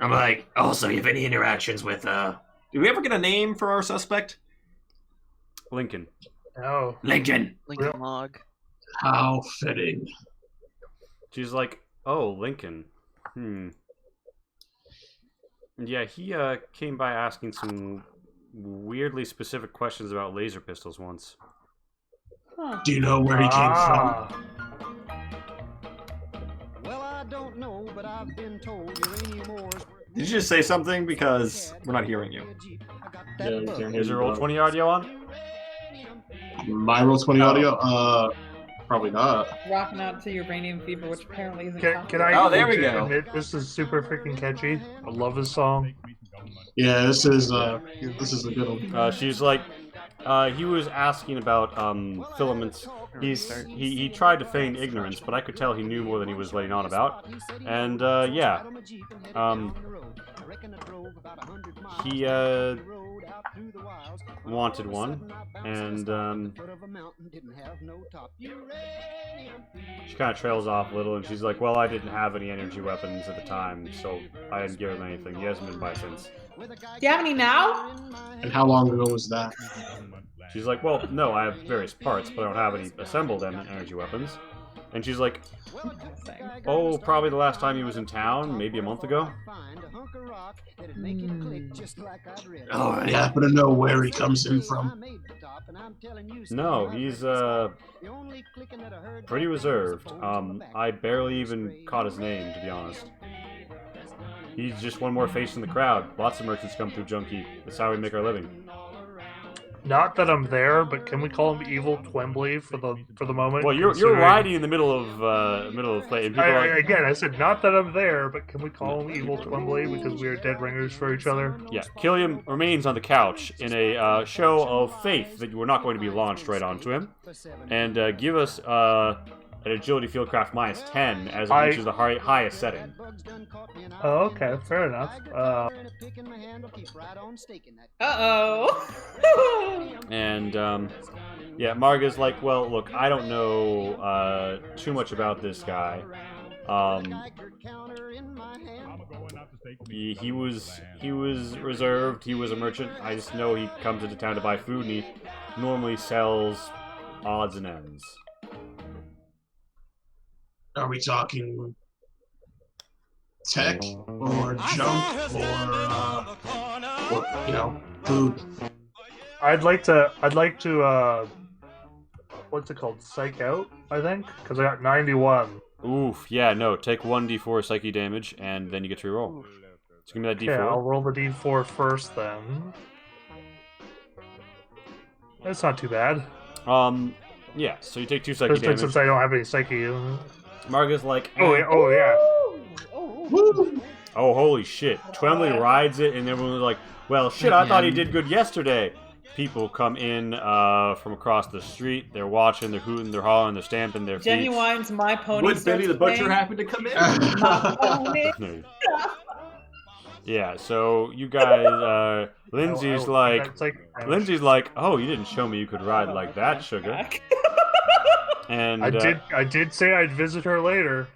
I'm like, also, you have any interactions with, Did we ever get a name for our suspect? Lincoln. Oh. Lincoln Log. How fitting. She's like, oh, Lincoln. Yeah, he came by asking some weirdly specific questions about laser pistols once. Huh. Do you know where he came from? Well, I don't know, but I've been told uranium ores. Did you just say something? Because we're not hearing you. Is your roll 20 audio on? My roll 20 audio? Probably not. Rocking out to Uranium Fever, which apparently isn't. Can I? Oh, there we go. Admit this is super freaking catchy. I love this song. Yeah, this is a good one. She's like, he was asking about filaments. He tried to feign ignorance, but I could tell he knew more than he was letting on about. And yeah, he wanted one, and she kind of trails off a little, and she's like, well, I didn't have any energy weapons at the time, so I didn't give him anything. He hasn't been by since. Do you have any now? And how long ago was that? She's like, well, no, I have various parts, but I don't have any assembled energy weapons. And she's like, oh, probably the last time he was in town, maybe a month ago. Oh, I happen to know where he comes in from. No, he's pretty reserved. I barely even caught his name, to be honest. He's just one more face in the crowd. Lots of merchants come through Junkie. That's how we make our living. Not that I'm there, but can we call him Evil Twombly for the moment? Well, you're riding in the middle of play. And people again, I said not that I'm there, but can we call him Evil Twombly because we are dead ringers for each other? Yeah, Killiam remains on the couch in a show of faith that you are not going to be launched right onto him, and give us an agility fieldcraft -10 as it reaches the highest setting. Oh, okay, fair enough. And yeah, Marga's like, well, look, I don't know too much about this guy. He was reserved. He was a merchant. I just know he comes into town to buy food, and he normally sells odds and ends. Are we talking tech or junk or food? I'd like to what's it called? Psych out, I think, because I got 91. Oof, yeah, no, take 1d4 psyche damage, and then you get to reroll. So give me that d4. Okay, I'll roll the d4 first then. That's not too bad. Yeah, so you take 2 psyche damage. Since I don't have any psyche. Marga's like, oh yeah. Oh, holy shit. Twemley rides it, and everyone's like, well, shit, I thought he did good yesterday. People come in from across the street. They're watching, they're hooting, they're hollering, they're stamping their feet. Genuine's My Pony. Would Benny the Butcher happen to come in? Yeah, so you guys, Lindsay's Lindsay's like, oh, you didn't show me you could ride like that, sugar. And I did say I'd visit her later.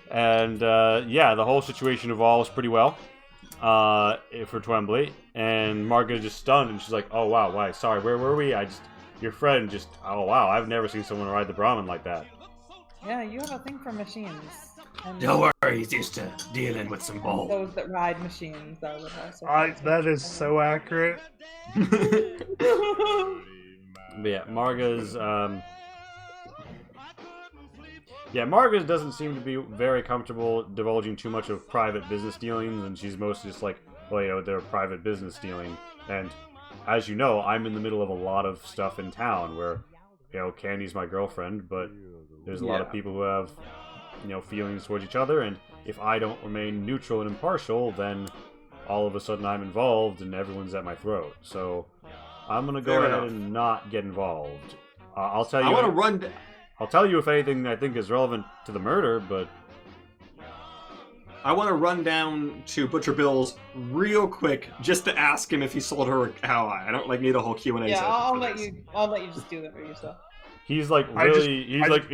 And yeah, the whole situation evolves pretty well for Twembley, and Margaret is just stunned, and she's like, "Oh wow, why? Sorry, where were we? Your friend just. Oh wow, I've never seen someone ride the Brahmin like that." Yeah, you have a thing for machines. And Don't worry, he's used to dealing with some balls. those that ride machines, I would also. That is so accurate. But yeah, Marga's. Yeah, Margaret doesn't seem to be very comfortable divulging too much of private business dealings, and she's mostly just like, well, they're private business dealing. And as you know, I'm in the middle of a lot of stuff in town where, Candy's my girlfriend, but there's a lot of people who have, feelings towards each other, and if I don't remain neutral and impartial, then all of a sudden I'm involved and everyone's at my throat. So I'm going to go ahead and not get involved. I'll tell you. I'll tell you if anything I think is relevant to the murder, but I want to run down to Butcher Bill's real quick just to ask him if he sold her a cow eye. I don't need a whole Q&A. Yeah, I'll let you just do that for yourself. He's like really. He's like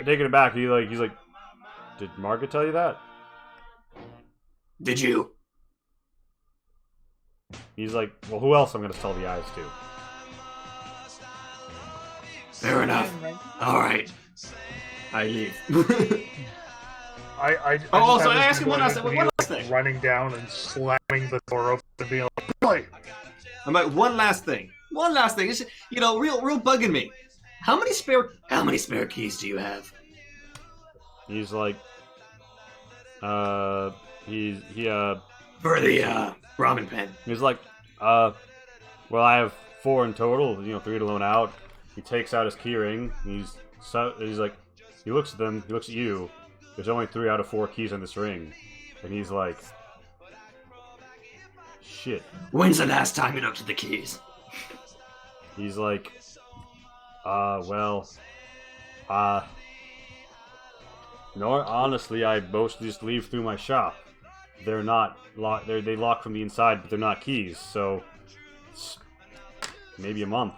taken aback. He's like, did Margaret tell you that? Did you? He's like, well, who else I'm going to sell the eyes to? Fair enough. All right. I leave. I ask him one last thing. Running down and slamming the door open and being like, really? I'm like, one last thing. It's real bugging me. How many spare keys do you have? He's like, for the Brahmin pen. He's like, well, I have 4 in total. 3 to loan out. He takes out his keyring. He's like, he looks at them. He looks at you. There's only 3 out of 4 keys on this ring, and he's like, shit. When's the last time you looked at the keys? He's like, no, honestly, I mostly just leave through my shop. They're not locked. They lock from the inside, but they're not keys. So it's maybe a month.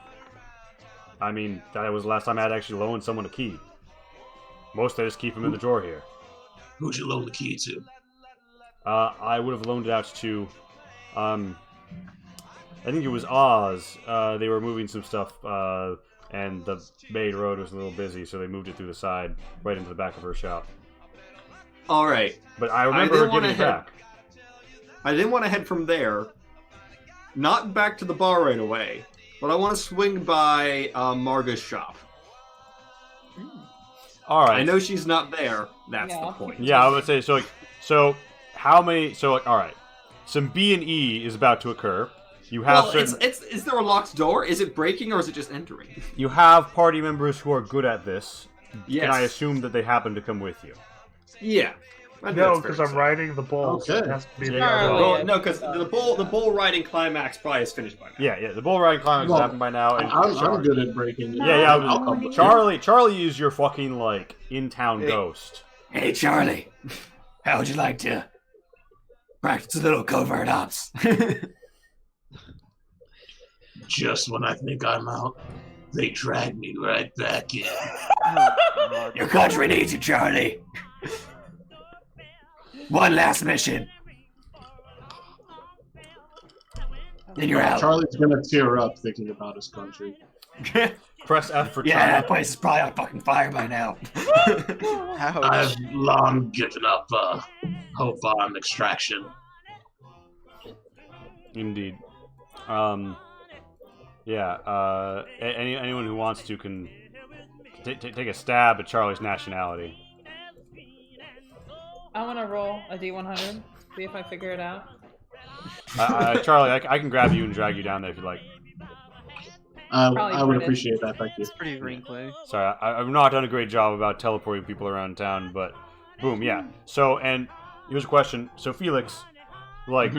I mean, that was the last time I had actually loaned someone a key. Most I just keep them in the drawer here. Who'd you loan the key to? I would have loaned it out to, I think it was Oz. They were moving some stuff, and the main road was a little busy, so they moved it through the side, right into the back of her shop. All right. But I remember her giving it back. I didn't want to head from there, not back to the bar right away, but I want to swing by Marga's shop. All right. I know she's not there. That's the point. Yeah, I would say so. How many? So all right. Some B&E is about to occur. You have is there a locked door? Is it breaking or is it just entering? You have party members who are good at this. Yes. And I assume that they happen to come with you. Yeah. No, because I'm riding the bull. So it Okay. has to be the Charlie. other. Well, no, because the bull riding climax probably is finished by now. Yeah. The bull riding climax Well, has happened by now. And I'm good at breaking. Yeah. I'll come with you. Charlie is your fucking like in-town ghost. Hey, Charlie, how would you like to practice a little covert ops? Just when I think I'm out, they drag me right back in. Your country needs you, Charlie. One last mission. Then you're out. Charlie's gonna tear up thinking about his country. Press F for Yeah, China. that place is probably on fucking fire by now. Ouch. I've long given up hope on extraction. Indeed. Anyone who wants to can take a stab at Charlie's nationality. I want to roll a D100. See if I figure it out. Charlie, I can grab you and drag you down there if you like. I would British. appreciate that. Thank you. It's pretty wrinkly. Sorry, I've not done a great job about teleporting people around town, but boom, yeah. So, and here's a question. So, Felix, like,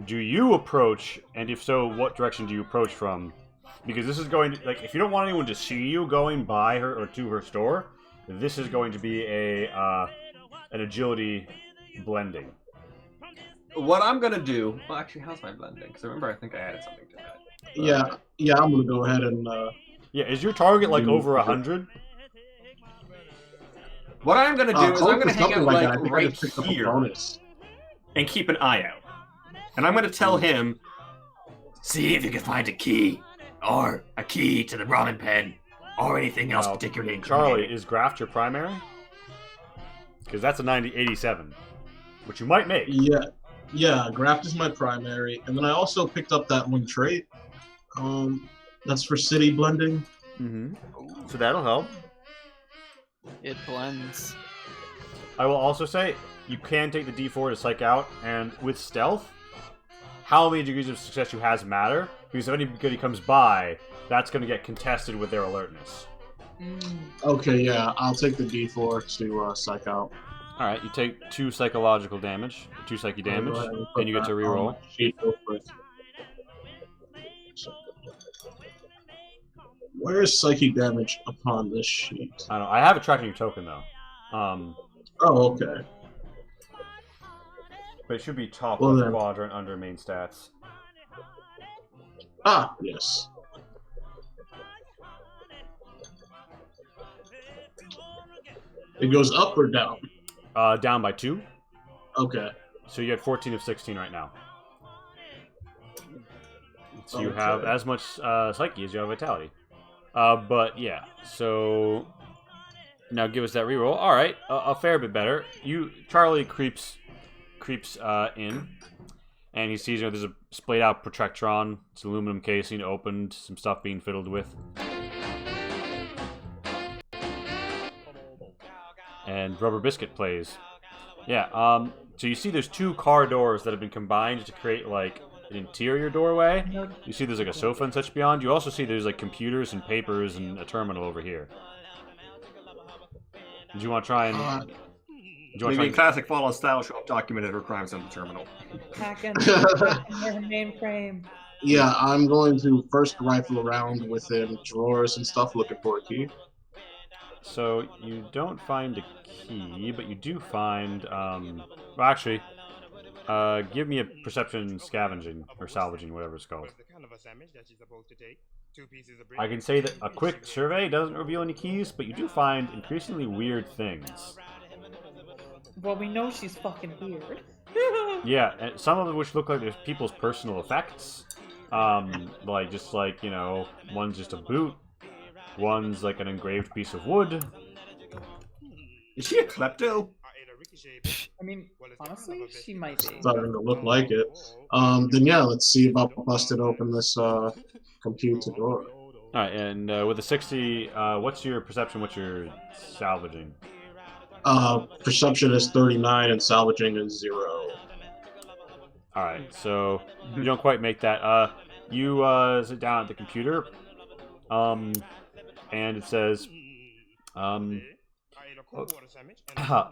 do you approach, and if so, what direction do you approach from? Because this is going to, like, if you don't want anyone to see you going by her or to her store, this is going to be an agility blending. What I'm gonna do? Well, actually, how's my blending? Because remember, I think I added something to that. Yeah, I'm gonna go ahead and. Yeah, is your target like over 100? What I'm gonna do is I'm gonna hang out like I think I right just picked up a here bonus. and keep an eye out. And I'm gonna tell him, See if you can find a key, or a key to the ramen pen, or anything else particularly Charlie, incriminating. is Graft your primary? Because that's a 87, which you might make. Yeah, Graft is my primary, and then I also picked up that one trait. That's for city blending. Mm-hmm. So that'll help. It blends. I will also say, you can take the D4 to psych out, and with stealth, how many degrees of success you has matter, because if anybody comes by, that's going to get contested with their alertness. Okay, yeah, I'll take the D4 to psych out. Alright, you take 2 psychological damage, 2 psyche damage, Go ahead and put and you get to that on reroll. my sheet real quick. Where is psychic damage upon this sheet? I don't know. I have a tracking token though. Oh, okay. But it should be top Well, left then. quadrant under main stats. Ah, yes. It goes up or down? Down by 2. Okay. So you had 14 of 16 right now. So you Okay. have as much psyche as you have vitality. But yeah, so now give us that reroll. All right, a fair bit better. Charlie creeps in, and he sees there's a splayed out Protectron. It's an aluminum casing opened, some stuff being fiddled with, and Rubber Biscuit plays. Yeah. So you see there's 2 car doors that have been combined to create like an interior doorway. You see there's like a sofa and such beyond. You also see there's like computers and papers and a terminal over here. Did you want to try and... maybe in classic Fallout style, show up documented her crimes on the terminal. Hacking her mainframe. Yeah, I'm going to first rifle around within drawers and stuff looking for a key. So you don't find a key, but you do find... well, actually, give me a perception scavenging, or salvaging, whatever it's called. I can say that a quick survey doesn't reveal any keys, but you do find increasingly weird things. Well, we know she's fucking weird. Yeah, and some of which look like there's people's personal effects. Like, just like, you know, one's just a boot, one's like an engraved piece of wood. Is she a klepto? I mean, honestly, she might be. Starting to look like it. Then yeah, let's see if I busted open this computer door. Alright, and with a 60, what's your perception, what's your salvaging? Perception is 39 and salvaging is 0. Alright, so you don't quite make that. You sit down at the computer, and it says,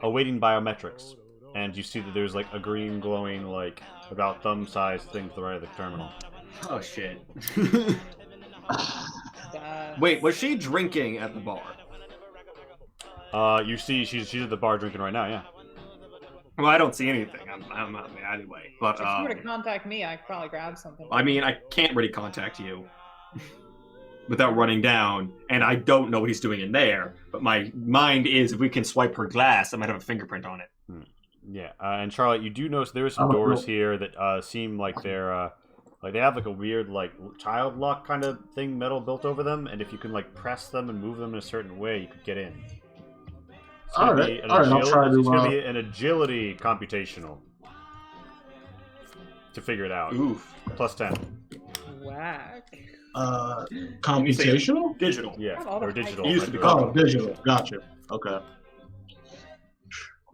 awaiting biometrics. And you see that there's like a green glowing, like about thumb-sized thing to the right of the terminal. Oh shit. Wait, was she drinking at the bar? You see, she's at the bar drinking right now. Yeah. Well, I don't see anything. I'm not in the alleyway. But If you were to contact me, I could probably grab something. I mean, I can't really contact you without running down, and I don't know what he's doing in there. But my mind is, if we can swipe her glass, I might have a fingerprint on it. Yeah, and Charlotte, you do notice there are some doors here that seem like they're like they have like a weird like child lock kind of thing, metal built over them, and if you can like press them and move them in a certain way, you could get in. All right, I'll try to. It's going to be an agility computational to figure it out. Oof. Plus 10. Whack. Computational? Digital. Yeah, or digital. It used to be digital. Gotcha. Okay.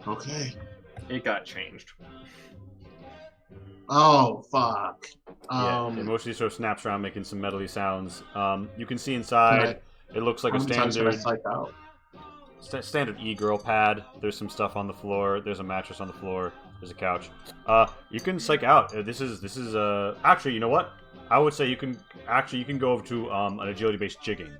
Okay. It got changed. Oh, fuck. And most of these sort of snaps around making some metally sounds. You can see inside, it looks like a standard... Standard e-girl pad. There's some stuff on the floor. There's a mattress on the floor. There's a couch. You can psych out. This is actually, you know what? I would say you can go over to an agility-based jigging.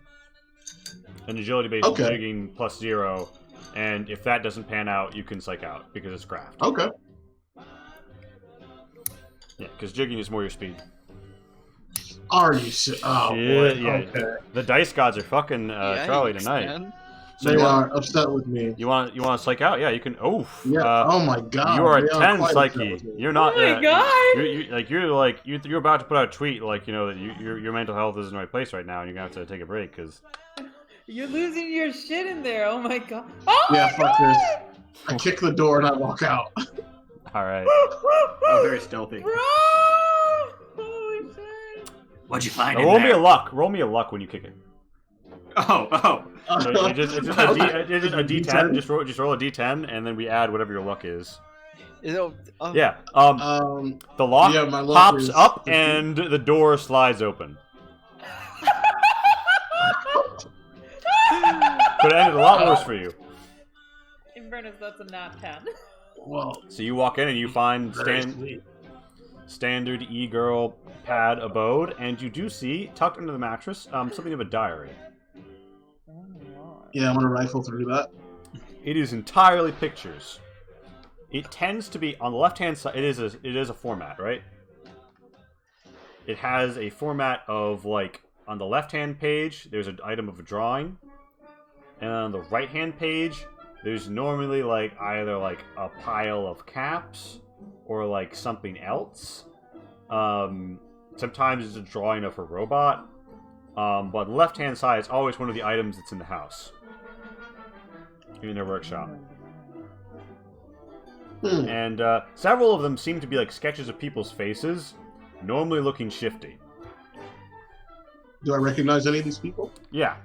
An agility-based jigging plus 0, and if that doesn't pan out, you can psych out because it's craft. Okay. Yeah, because jigging is more your speed. Are you? Oh boy. Yeah. Okay. The dice gods are fucking Charlie tonight. So they are upset with me. You want to psych out? Yeah, you can. Oh, yeah. Oh my god. You are a 10 psyche. You're not. Oh my god. You're about to put out a tweet like that your mental health is in the right place right now, and you're gonna have to take a break because You're losing your shit in there. Oh my god. Oh yeah, my fuck god. this. I kick the door and I walk out. All right. Oh, very stealthy. Bro! Holy shit. What'd you find? Roll me a luck. Roll me a luck when you kick it. Oh. So it's just a D10. Just roll a D10, and then we add whatever your luck is. Yeah. The lock pops up, and the door slides open. Could have ended a lot worse for you. In fairness, that's a nat 10. Whoa. So you walk in and you find standard e-girl pad abode, and you do see tucked under the mattress something of a diary. Yeah, I'm gonna rifle through that. It is entirely pictures. It tends to be on the left-hand side. It is a format, right? It has a format of like on the left-hand page, there's an item of a drawing, and on the right-hand page, there's normally like either like a pile of caps or like something else. Sometimes it's a drawing of a robot. But on the left-hand side, it's always one of the items that's in the house. In their workshop. And several of them seem to be like sketches of people's faces, normally looking shifty. Do I recognize any of these people? Yeah.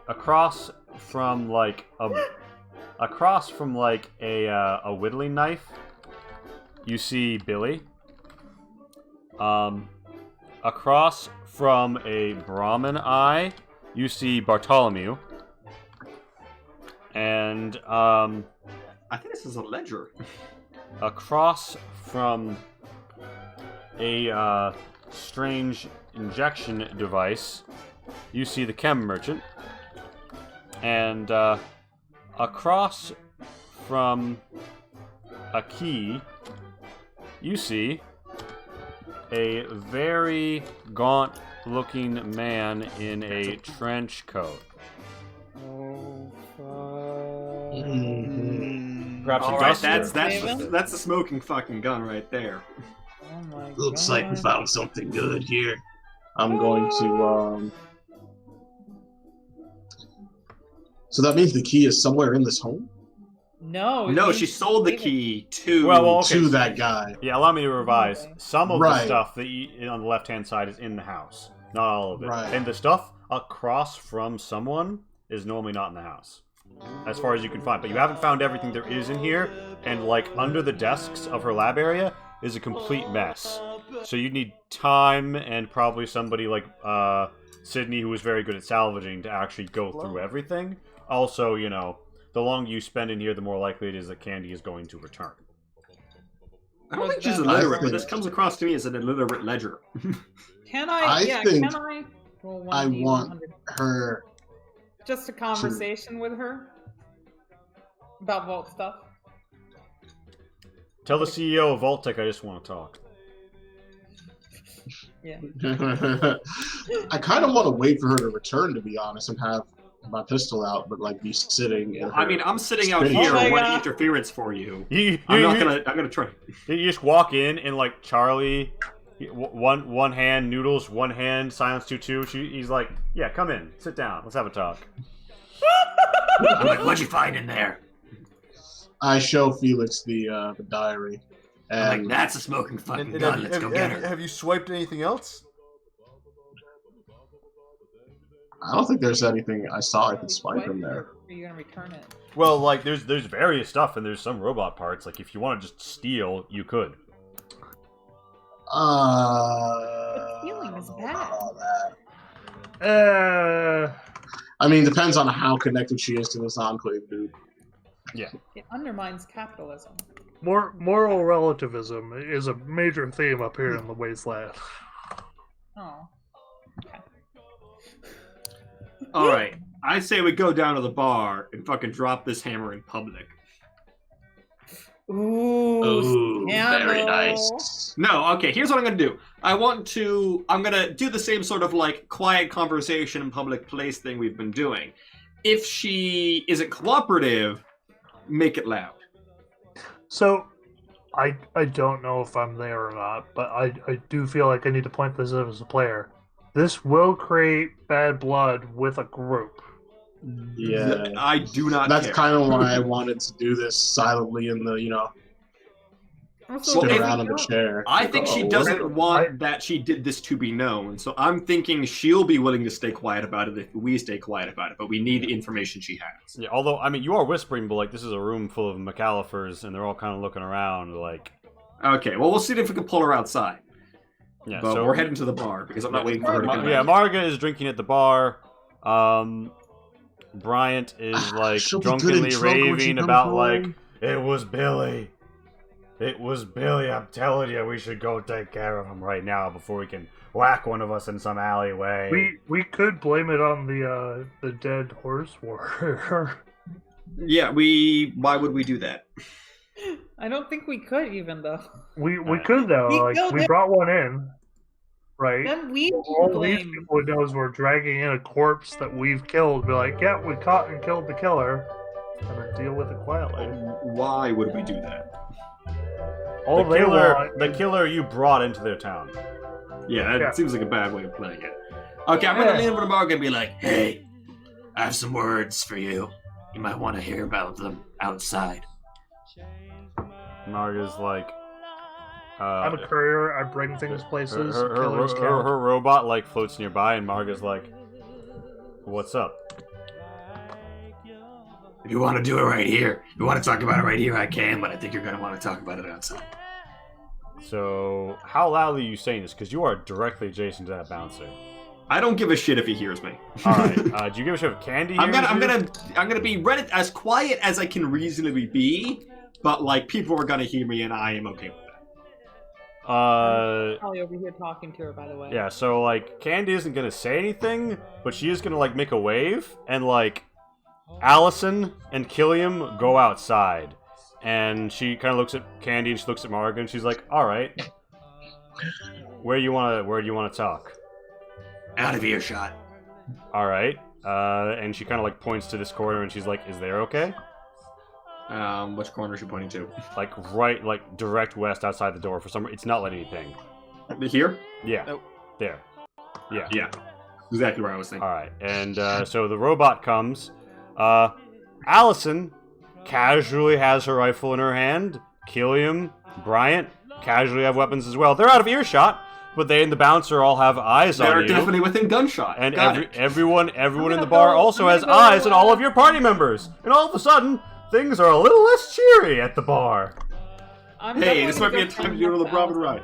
Across from like a whittling knife, you see Billy. Across from a Brahmin eye, you see Bartholomew. And I think this is a ledger. Across from a strange injection device, you see the chem merchant. And across from a key, you see a very gaunt-looking man in a trench coat. Oh, Perhaps all right, that's the smoking fucking gun right there. Oh my Looks like we found something good here. I'm going to. So that means the key is somewhere in this home? No, she sold the key to to that guy. Yeah, allow me to revise. Okay. Some of the stuff that on the left-hand side is in the house. Not all of it. Right. And the stuff across from someone is normally not in the house. As far as you can find. But you haven't found everything there is in here. And, like, under the desks of her lab area is a complete mess. So you need time and probably somebody like Sydney, who is very good at salvaging, to actually go through everything. Also, you know, the longer you spend in here, the more likely it is that Candy is going to return. I don't think she's illiterate, but this comes across to me as an illiterate ledger. Can I? think Can I? Roll I 1d100? want her. Just a conversation with her about vault stuff. Tell the CEO of Vault-Tec I just want to talk. Yeah. I kind of want to wait for her to return, to be honest, and have my pistol out, but like be sitting. In I mean, I'm sitting out spinning here Oh my wanting God. interference for you. I'm gonna try. You just walk in and like Charlie, one hand noodles, one hand silence 2-2. He's like, yeah, come in, sit down, let's have a talk. I'm like, what'd you find in there? I show Felix the diary, I'm and like, that's a smoking fucking gun. Let's go get her. Have you swiped anything else? I don't think there's anything I saw I could swipe in there. Are you gonna return it? Well, like there's various stuff and there's some robot parts. Like if you want to just steal, you could. The feeling is bad. I mean, depends on how connected she is to this Enclave, dude. Yeah. It undermines capitalism. Moral relativism is a major theme up here in the wasteland. Oh. All right, I say we go down to the bar and fucking drop this hammer in public. Ooh, very nice. No, okay, here's what I'm gonna do. I'm gonna do the same sort of like quiet conversation in public place thing we've been doing. If she isn't cooperative, make it loud. So, I don't know if I'm there or not, but I do feel like I need to point this out as a player. This will create bad blood with a group. Yeah, I do not. That's care. kind of why I wanted to do this silently in the, Also, sit if around we in the don't- chair. I think she doesn't want that she did this to be known, so I'm thinking she'll be willing to stay quiet about it if we stay quiet about it, but we need the information she has. Yeah, although, I mean, you are whispering, but, like, this is a room full of McAllifers, and they're all kind of looking around, like... Okay, well, we'll see if we can pull her outside. Yeah, but so... we're heading to the bar, because I'm not waiting for her to come Yeah, back. Marga is drinking at the bar. Bryant is, like, she'll be good and drunkenly drunk when she raving comes about, home. like, it was Billy. It was Billy, I'm telling you, we should go take care of him right now before we can whack one of us in some alleyway. We could blame it on the dead horse warrior. Yeah, why would we do that? I don't think we could even though. We could though. We Like killed we it. brought one in, right? Then we All these blame. people would know is we're dragging in a corpse that we've killed. Be like, yeah, we caught and killed the killer, and then deal with it quietly. Why would we do that? All they want The killer you brought into their town. Yeah, that seems like a bad way of playing it. Okay, I'm gonna lean over to Marga and be like, Hey, I have some words for you. You might want to hear about them outside. Marga's like... I'm a courier. I bring things places. Killers count. her robot, like, floats nearby, and Marga's like, what's up? If you want to do it right here, if you want to talk about it right here, I can, but I think you're going to want to talk about it outside. So, how loudly are you saying this? Because you are directly adjacent to that bouncer. I don't give a shit if he hears me. Alright, do you give a shit if Candy I'm hears you? gonna be as quiet as I can reasonably be, but like people are gonna hear me and I am okay with that. Probably over here talking to her, by the way. Yeah, so, like, Candy isn't gonna say anything, but she is gonna, like, make a wave, and, like, Allison and Killiam go outside. And she kind of looks at Candy and she looks at Marga and she's like, alright. Where do you wanna talk? Out of earshot. Alright. And she kind of, like, points to this corner and she's like, is there okay? Which corner is she pointing to? Like, right, like, direct west outside the door. For some reason, it's not letting me ping. Here? Yeah. Nope. There. Yeah. Yeah. Exactly where I was thinking. Alright, and so the robot comes. Allison casually has her rifle in her hand. Killiam, Bryant casually have weapons as well. They're out of earshot, but they and the bouncer all have eyes on They're you. definitely within gunshot. And Got it. everyone in the bar also has eyes on all of your party members. And all of a sudden, things are a little less cheery at the bar. I'm Hey, definitely this might be a gonna time to go do the find Robin Allison. ride.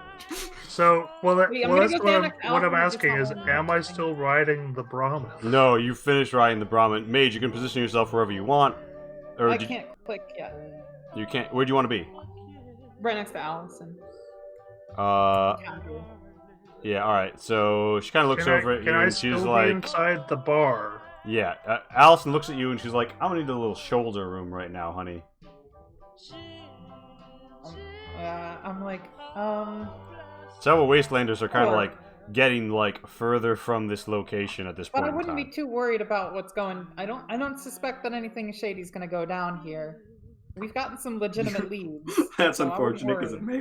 So, Wait, I'm gonna that's go stand next to what I'm Alpha, asking is, just am I still riding the Brahmin? No, you finished riding the Brahmin. Mage, you can position yourself wherever you want. Or I can't click yet. You can't. Where do you want to be? Right next to Allison. Yeah. All right. So she kind of looks over at you, and she's like, inside the bar? Yeah. Allison looks at you, and she's like, I'm gonna need a little shoulder room right now, honey. I'm like, Several Wastelanders are kind of like getting like further from this location at this point. But I wouldn't be too worried about what's going. I don't suspect that anything shady's gonna go down here. We've gotten some legitimate leads. That's so unfortunate because it may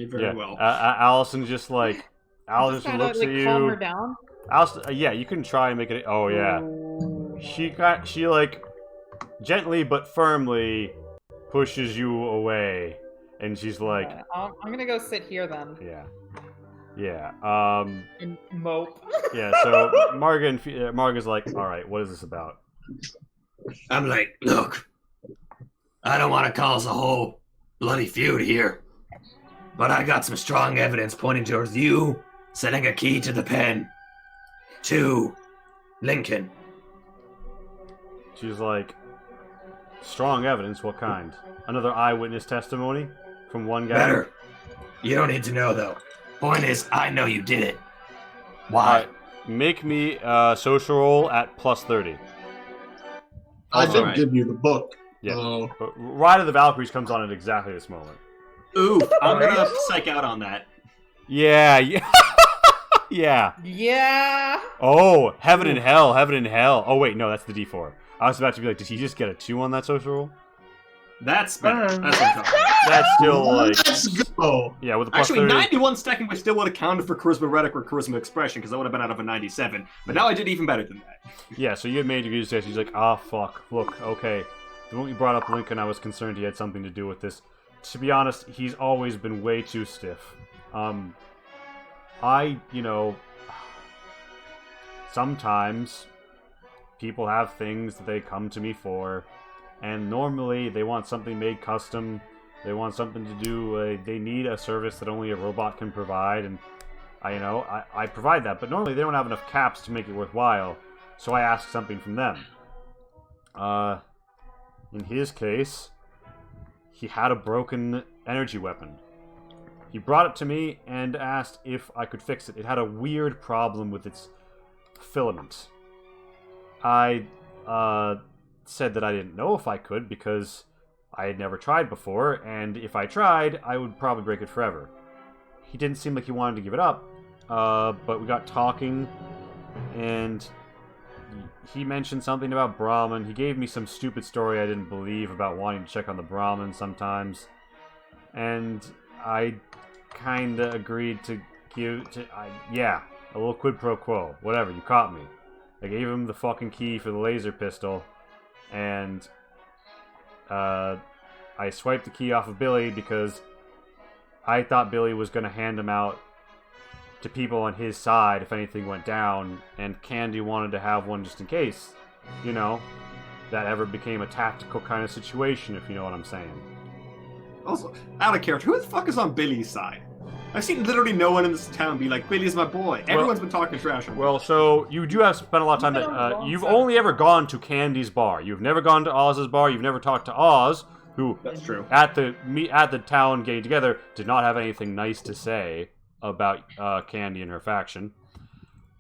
very well. Allison just like Allison looks at you. Calm her down. Allison, yeah, you can try and make it. Oh yeah, she like gently but firmly pushes you away, and she's like, I'm gonna go sit here then. Yeah. And mope. Yeah. So Marga's like, all right, what is this about? I'm like, look, I don't want to cause a whole bloody feud here, but I got some strong evidence pointing towards you sending a key to the pen to Lincoln. She's like, strong evidence? What kind? Another eyewitness testimony from one guy? Better. You don't need to know, though. Point is, I know you did it. Why? Make me social roll at +30. I did give you the book. Yeah. But Ride of the Valkyries comes on at exactly this moment. Ooh, I'm gonna psych out on that. Yeah. Yeah. Yeah. Oh, heaven and hell. Oh wait, no, that's the D4. I was about to be like, did he just get a 2 on that social roll? That's better. That's what I'm talking about. That's still like. Let's go. Yeah, with the Actually, +30. 91 stacking, we still would have counted for charisma rhetoric or charisma expression because that would have been out of a 97. But now I did even better than that. Yeah, so you had made your use test. He's like, fuck. Look, okay. The moment you brought up Lincoln, I was concerned he had something to do with this. To be honest, he's always been way too stiff. Sometimes people have things that they come to me for, and normally they want something made custom. They want something to do. They need a service that only a robot can provide, and I provide that. But normally they don't have enough caps to make it worthwhile, so I ask something from them. In his case, he had a broken energy weapon. He brought it to me and asked if I could fix it. It had a weird problem with its filament. I said that I didn't know if I could because I had never tried before, and if I tried, I would probably break it forever. He didn't seem like he wanted to give it up, but we got talking, and he mentioned something about Brahmin. He gave me some stupid story I didn't believe about wanting to check on the Brahmin sometimes, and I kinda agreed to a little quid pro quo. Whatever, you caught me. I gave him the fucking key for the laser pistol, and I swiped the key off of Billy because I thought Billy was gonna hand him out to people on his side if anything went down, and Candy wanted to have one just in case, that ever became a tactical kind of situation, if you know what I'm saying. Also, out of character, who the fuck is on Billy's side? I've seen literally no one in this town be like, Billy's my boy. Everyone's been talking trash on him. Well, so you do have spent a lot of time you've only ever gone to Candy's bar. You've never gone to Oz's bar. You've never talked to Oz, who That's true. At the town getting together did not have anything nice to say about Candy and her faction.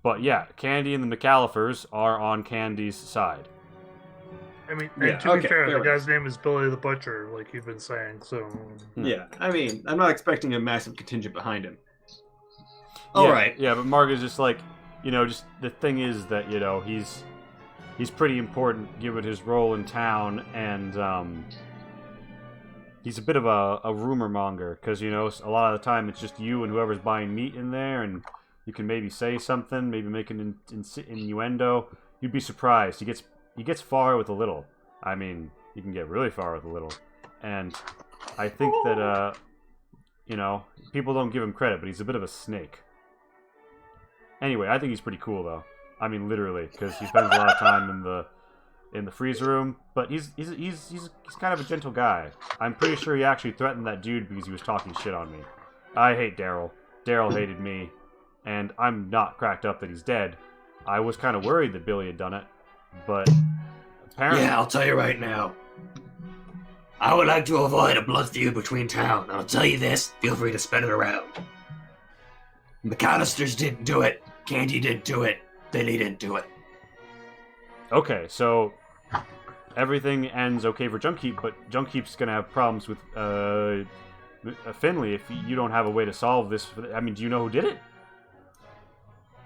But yeah, Candy and the McAllifers are on Candy's side. I mean, and to be fair, the guy's name is Billy the Butcher, like you've been saying, so... Yeah, I mean, I'm not expecting a massive contingent behind him. Alright. Yeah, but Marga's just like, just the thing is that, he's pretty important given his role in town, and he's a bit of a rumor monger, because, a lot of the time it's just you and whoever's buying meat in there, and you can maybe say something, maybe make an innuendo. You'd be surprised. He gets far with a little. I mean, you can get really far with a little. And I think that, people don't give him credit, but he's a bit of a snake. Anyway, I think he's pretty cool, though. I mean, literally, because he spends a lot of time in the freezer room. But he's kind of a gentle guy. I'm pretty sure he actually threatened that dude because he was talking shit on me. I hate Daryl. Daryl hated me, and I'm not cracked up that he's dead. I was kind of worried that Billy had done it, but apparently... Yeah, I'll tell you right now. I would like to avoid a blood feud between town, and I'll tell you this, feel free to spread it around. The Connisters didn't do it, Candy didn't do it, Billy didn't do it. Okay, so everything ends okay for Junkkeep, but Junkkeep's gonna have problems with Finley if you don't have a way to solve this. I mean, do you know who did it?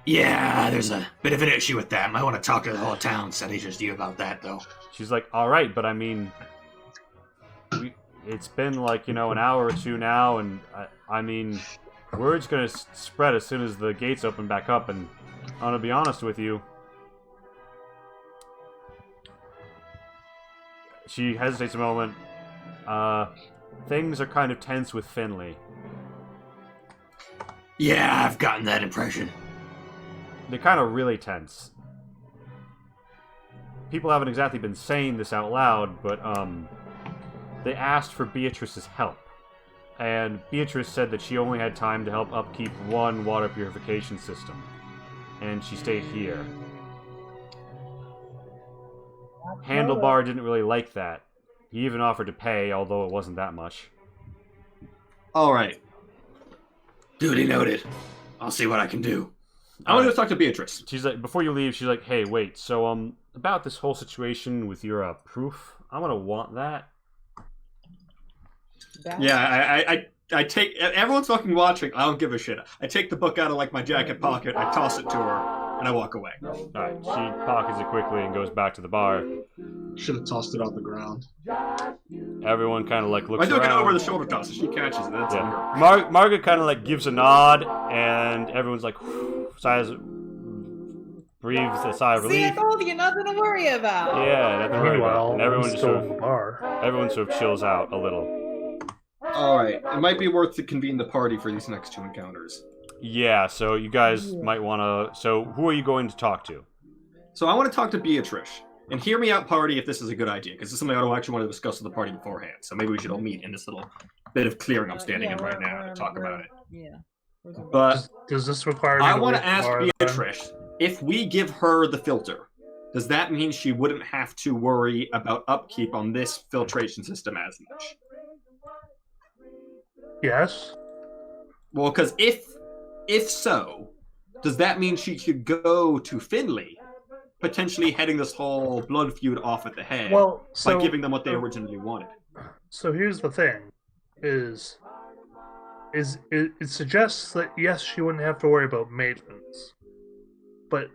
Yeah, there's a bit of an issue with that. Might want to talk to the whole town, said just you about that, though. She's like, all right, but I mean, it's been like, an hour or two now, and I mean, word's gonna spread as soon as the gates open back up, and I'm gonna be honest with you. She hesitates a moment. Things are kind of tense with Finley. Yeah, I've gotten that impression. They're kind of really tense. People haven't exactly been saying this out loud, but they asked for Beatrice's help. And Beatrice said that she only had time to help upkeep one water purification system. And she stayed here. Handlebar didn't really like that. He even offered to pay, although it wasn't that much. Alright. Duty noted. I'll see what I can do. I want to go talk to Beatrice. She's like, before you leave, she's like, hey, wait, so, about this whole situation with your, proof, I'm gonna want that. Yeah, I take... Everyone's fucking watching. I don't give a shit. I take the book out of, my jacket pocket, I toss it to her, and I walk away. Alright, she pockets it quickly and goes back to the bar. Should have tossed it on the ground. Everyone kind of, looks around. I do get over the shoulder toss, so she catches it. That's yeah. Margaret kind of, gives a nod, and everyone's like, breathes a sigh of relief. See, I told you, nothing to worry about. Yeah, nothing to worry about. And everyone just everyone sort of chills out a little. Alright, it might be worth to convene the party for these next two encounters. Yeah, so you guys might want to... So, who are you going to talk to? So I want to talk to Beatrice. And hear me out, party, if this is a good idea, because this is something I don't actually want to discuss with the party beforehand. So maybe we should all meet in this little bit of clearing I'm standing in right now to talk about it. Yeah. But does this require? I want to ask Beatrice, if we give her the filter, does that mean she wouldn't have to worry about upkeep on this filtration system as much? Yes. Well, because if so, does that mean she could go to Finley, potentially heading this whole blood feud off at the head by giving them what they originally wanted? So here's the thing, is it suggests that yes, she wouldn't have to worry about maintenance, but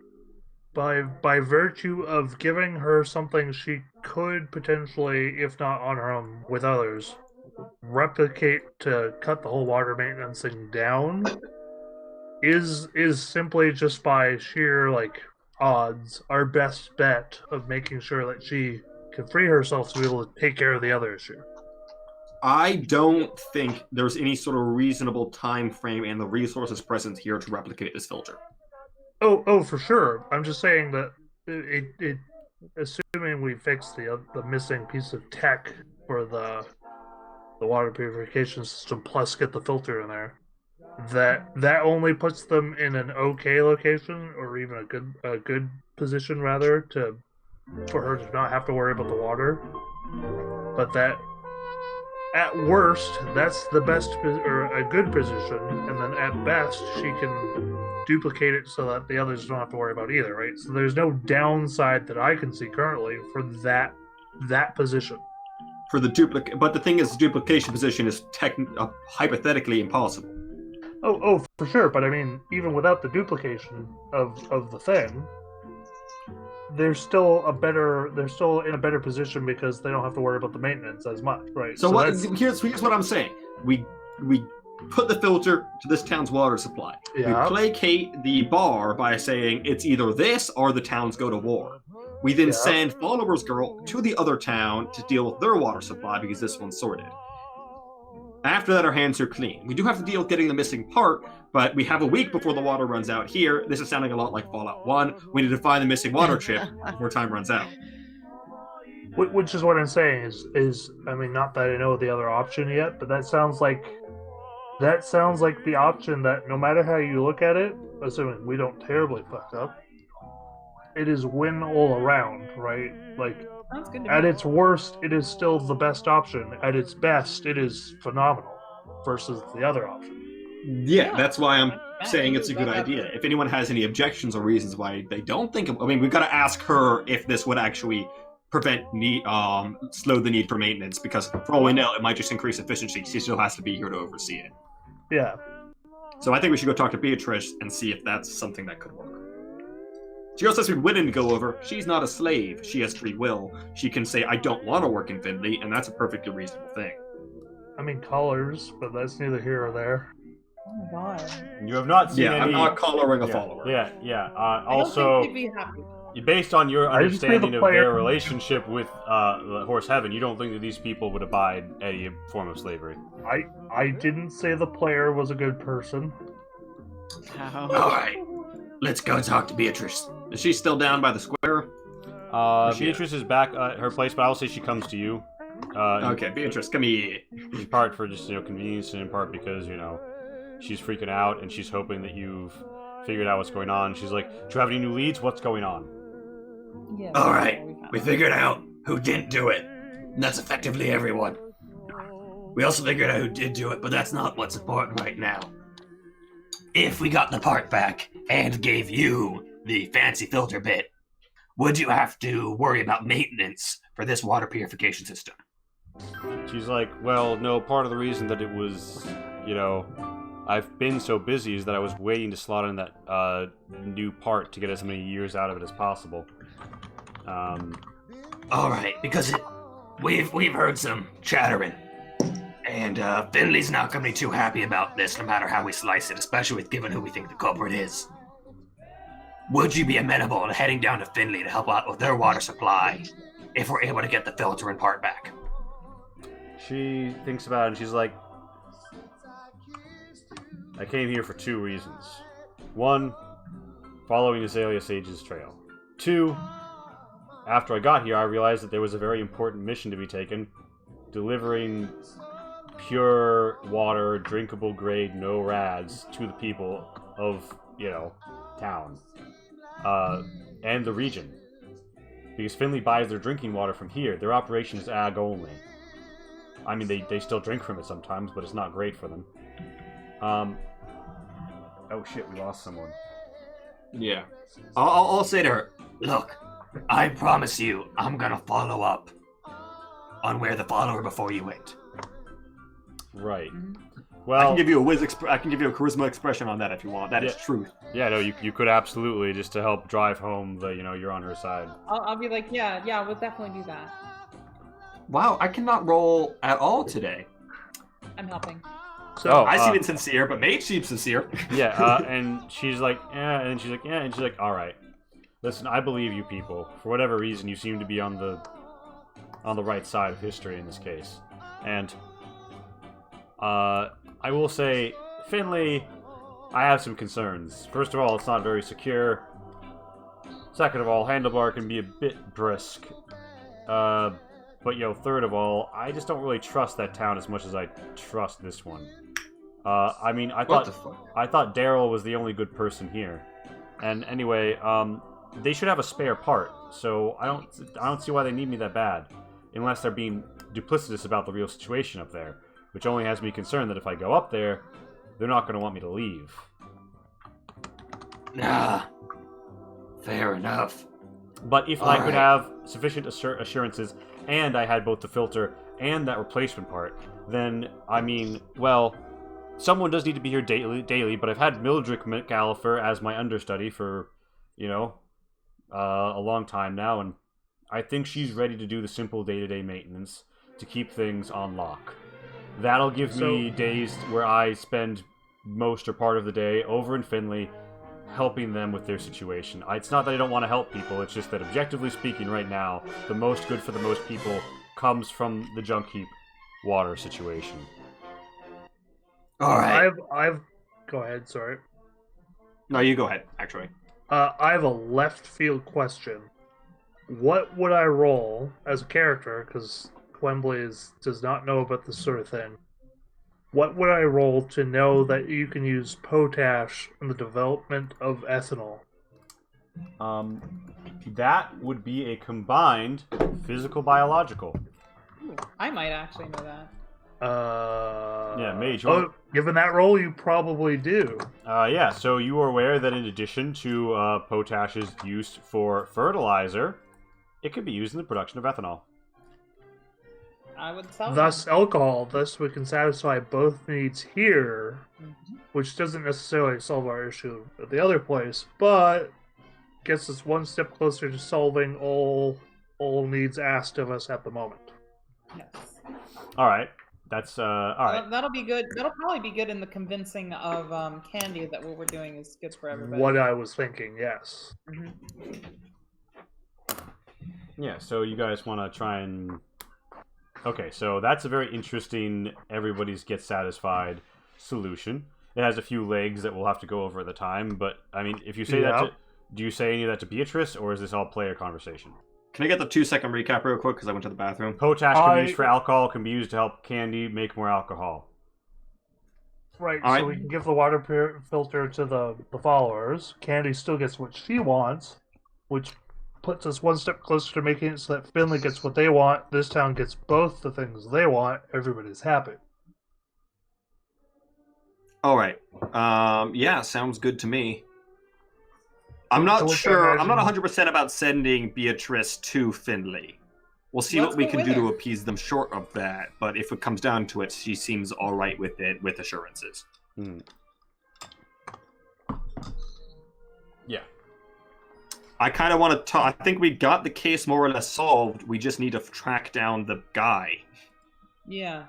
by virtue of giving her something she could potentially, if not on her own with others, replicate to cut the whole water maintenance thing down, is simply just by sheer odds our best bet of making sure that she can free herself to be able to take care of the other issue. I don't think there's any sort of reasonable time frame and the resources present here to replicate this filter. Oh, for sure. I'm just saying that it assuming we fix the missing piece of tech for the water purification system, plus get the filter in there, that only puts them in an okay location, or even a good position rather, for her to not have to worry about the water. But that, at worst, that's the best or a good position, and then at best she can duplicate it so that the others don't have to worry about either, right? So there's no downside that I can see currently for that position. For the duplicate, but the thing is, the duplication position is hypothetically impossible. Oh, for sure. But I mean, even without the duplication of the thing, they're still in a better position because they don't have to worry about the maintenance as much, right? So here's what I'm saying. We put the filter to this town's water supply. Yeah. We placate the bar by saying it's either this or the towns go to war. We then send Followers Girl to the other town to deal with their water supply because this one's sorted. After that, our hands are clean. We do have to deal with getting the missing part, but we have a week before the water runs out here. This is sounding a lot like Fallout 1. We need to find the missing water chip before time runs out. Which is what I'm saying is I mean, not that I know the other option yet, but that sounds like That sounds like the option that no matter how you look at it, assuming we don't terribly fuck up, it is win all around, right? Like, Sounds good to at me. its worst, it is still the best option. At its best, it is phenomenal versus the other option. Yeah, that's why I'm saying we it's a do good that idea. better. If anyone has any objections or reasons why they don't think of, I mean, we've got to ask her if this would actually slow the need for maintenance, because for all we know, it might just increase efficiency. She still has to be here to oversee it. Yeah. So I think we should go talk to Beatrice and see if that's something that could work. She also has to be willing to go over. She's not a slave. She has free will. She can say, I don't want to work in Findlay, and that's a perfectly reasonable thing. I mean, colors, but that's neither here or there. Oh my god. You have not seen any... I'm not collaring a follower. Yeah. I don't Also, think they'd be happy. based on your I just feel the understanding of player- their relationship with the Horse Heaven, you don't think that these people would abide any form of slavery. I didn't say the player was a good person. How? All right, let's go talk to Beatrice. Is she still down by the square? Beatrice is back at her place, but I'll say she comes to you. Okay, Beatrice, come here. In part for just convenience, and in part because she's freaking out and she's hoping that you've figured out what's going on. She's like, "Do you have any new leads? What's going on?" Yeah, All right, we figured out who didn't do it, and that's effectively everyone. We also figured out who did do it, but that's not what's important right now. If we got the part back and gave you the fancy filter bit, would you have to worry about maintenance for this water purification system? She's like, "Well, no, part of the reason that it was, I've been so busy is that I was waiting to slot in that new part to get as many years out of it as possible." All right, because we've heard some chattering, and Finley's not going to be too happy about this, no matter how we slice it, especially with given who we think the culprit is. Would you be amenable to heading down to Finley to help out with their water supply, if we're able to get the filter and part back? She thinks about it and she's like, "I came here for 2 reasons. 1, following Azalea Sage's trail. 2, after I got here, I realized that there was a very important mission to be taken, delivering pure water, drinkable grade, no rads, to the people of, town. And the region. Because Finley buys their drinking water from here. Their operation is ag only. I mean, they still drink from it sometimes, but it's not great for them. Oh shit, we lost someone. Yeah. I'll say to her, look, I promise you I'm going to follow up on where the follower before you went. Right. I Well, can give you I can give you a charisma expression on that if you want. That is truth. yeah, no, you could absolutely, just to help drive home the, you're on her side. I'll be like, yeah, we'll definitely do that. Wow, I cannot roll at all today. I'm helping. So I seem insincere, but Mage seems sincere. Yeah, and she's like, yeah, and she's like, yeah, and she's like, all right. Listen, I believe you people. For whatever reason, you seem to be on the right side of history in this case. And I will say, Finley, I have some concerns. First of all, it's not very secure. Second of all, Handlebar can be a bit brisk. But third of all, I just don't really trust that town as much as I trust this one. I mean, I What the thought Daryl was the only good person here. And anyway, they should have a spare part. So I don't see why they need me that bad, unless they're being duplicitous about the real situation up there, which only has me concerned that if I go up there, they're not going to want me to leave. Nah, fair enough. But if All I could right. have sufficient assurances, and I had both the filter and that replacement part, then, I mean, well, someone does need to be here daily, but I've had Mildred McAllifer as my understudy for, a long time now, and I think she's ready to do the simple day-to-day maintenance to keep things on lock. That'll give me days where I spend most or part of the day over in Finley helping them with their situation. It's not that I don't want to help people, it's just that objectively speaking right now, the most good for the most people comes from the junk heap water situation. All right. I've go ahead, sorry. No, you go ahead, actually. I have a left field question. What would I roll as a character, because Wembley does not know about this sort of thing, what would I roll to know that you can use potash in the development of ethanol? That would be a combined physical biological. Ooh, I might actually know that. Yeah, mage. Given that roll, you probably do. Yeah, so you are aware that in addition to potash's use for fertilizer, it could be used in the production of ethanol. I would tell Thus, alcohol. Thus, we can satisfy both needs here, which doesn't necessarily solve our issue at the other place, but gets us one step closer to solving all needs asked of us at the moment. Yes. All right. That's all right. That'll be good. That'll probably be good in the convincing of Candy that what we're doing is good for everybody. What I was thinking, yes. Yeah, so you guys want to try and... Okay, so that's a very interesting everybody's get satisfied solution. It has a few legs that we'll have to go over at the time, but, I mean, if you say that to... Do you say any of that to Beatrice, or is this all player conversation? Can I get the 2-second recap real quick, because I went to the bathroom? Potash can be used for alcohol, can be used to help Candy make more alcohol. Right, so we can give the water filter to the followers. Candy still gets what she wants, which puts us one step closer to making it so that Finley gets what they want, this town gets both the things they want, everybody's happy. Alright. Yeah, sounds good to me. I'm not sure, I'm not 100% about sending Beatrice to Finley. We'll see what we can do to appease them short of that, but if it comes down to it, she seems alright with it, with assurances. Yeah. I kind of want to talk. I think we got the case more or less solved. We just need to track down the guy. Yeah.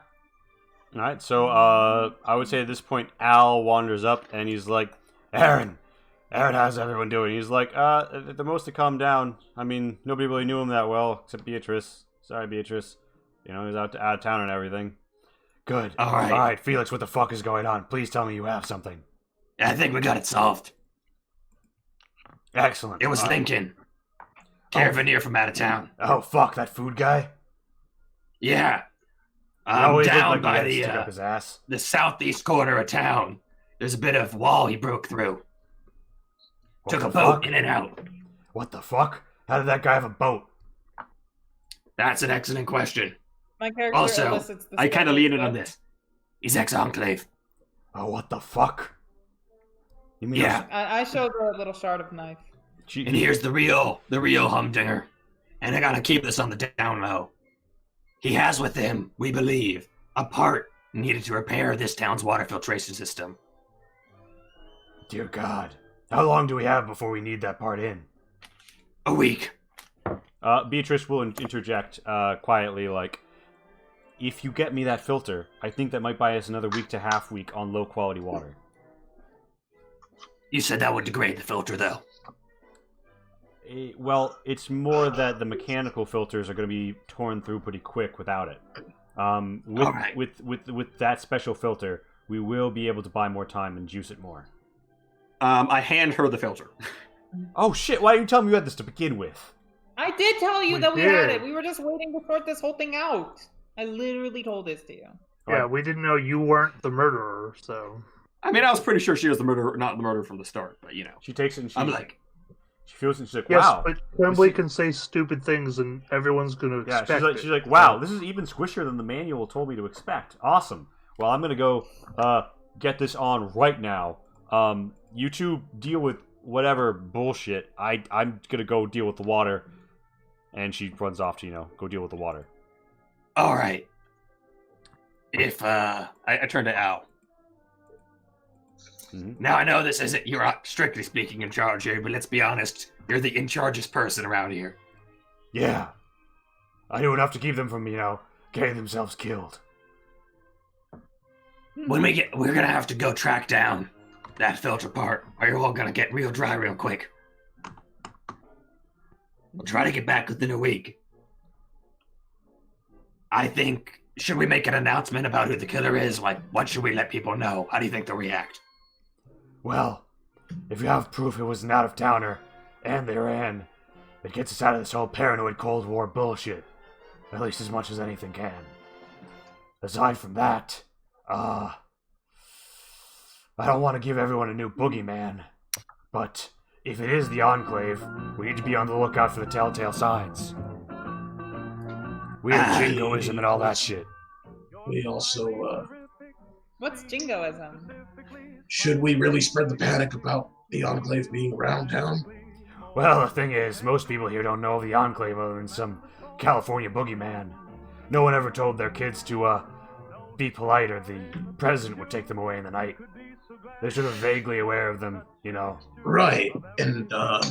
Alright, so I would say at this point, Al wanders up and he's like, Aaron, how's everyone doing? He's like, at the most to calm down. I mean, nobody really knew him that well, except Beatrice. Sorry, Beatrice. You know, he's out of town and everything. Good. Alright, Felix, what the fuck is going on? Please tell me you have something. I think we got it solved. Excellent. It was Lincoln. Caravaneer from out of town. Oh, fuck, that food guy? Yeah. Down by the southeast corner of town. There's a bit of wall he broke through. Took a boat in and out. What the fuck? How did that guy have a boat? That's an excellent question. My character also, elicits the I kind of lean in stuff. on this. He's ex-Enclave. Oh, what the fuck? You mean I showed her a little shard of knife. And here's the real humdinger. And I gotta keep this on the down low. He has with him, we believe, a part needed to repair this town's water filtration system. Dear God. How long do we have before we need that part in? A week. Beatrice will interject quietly, like, if you get me that filter, I think that might buy us another week to half week on low-quality water. You said that would degrade the filter, though. Well, it's more that the mechanical filters are going to be torn through pretty quick without it. With that special filter, we will be able to buy more time and juice it more. I hand her the filter. Oh shit, why didn't you tell me you had this to begin with? I did tell you that we had it. We were just waiting to sort this whole thing out. I literally told this to you. Yeah, we didn't know you weren't the murderer, so... I mean, I was pretty sure she was the murderer, not the murderer from the start, but you know. She takes it and she feels and she's like, yes, wow. But Quimbley can say stupid things and everyone's going to expect it. She's like, wow, this is even squishier than the manual told me to expect. Awesome. Well, I'm going to go get this on right now. You two deal with whatever bullshit. I'm going to go deal with the water. And she runs off to, go deal with the water. All right. If, I turn to Al. Now, I know this isn't, you're not strictly speaking in charge here, but let's be honest, you're the in-chargest person around here. Yeah. I knew enough to keep them from, getting themselves killed. When we're gonna have to go track down that filter part, or you're all gonna get real dry real quick. We'll try to get back within a week. I think, should we make an announcement about who the killer is? Like, what should we let people know? How do you think they'll react? Well, if you have proof it was an out-of-towner, and they ran, it gets us out of this whole paranoid Cold War bullshit. At least as much as anything can. Aside from that, I don't want to give everyone a new boogeyman, but if it is the Enclave, we need to be on the lookout for the telltale signs. We have jingoism and all that shit. We also, What's jingoism? should we really spread the panic about the Enclave being around town? Well, the thing is, most people here don't know of the Enclave other than some California boogeyman. No one ever told their kids to, be polite or the president would take them away in the night. They're sort of vaguely aware of them, you know. Right, and, Well,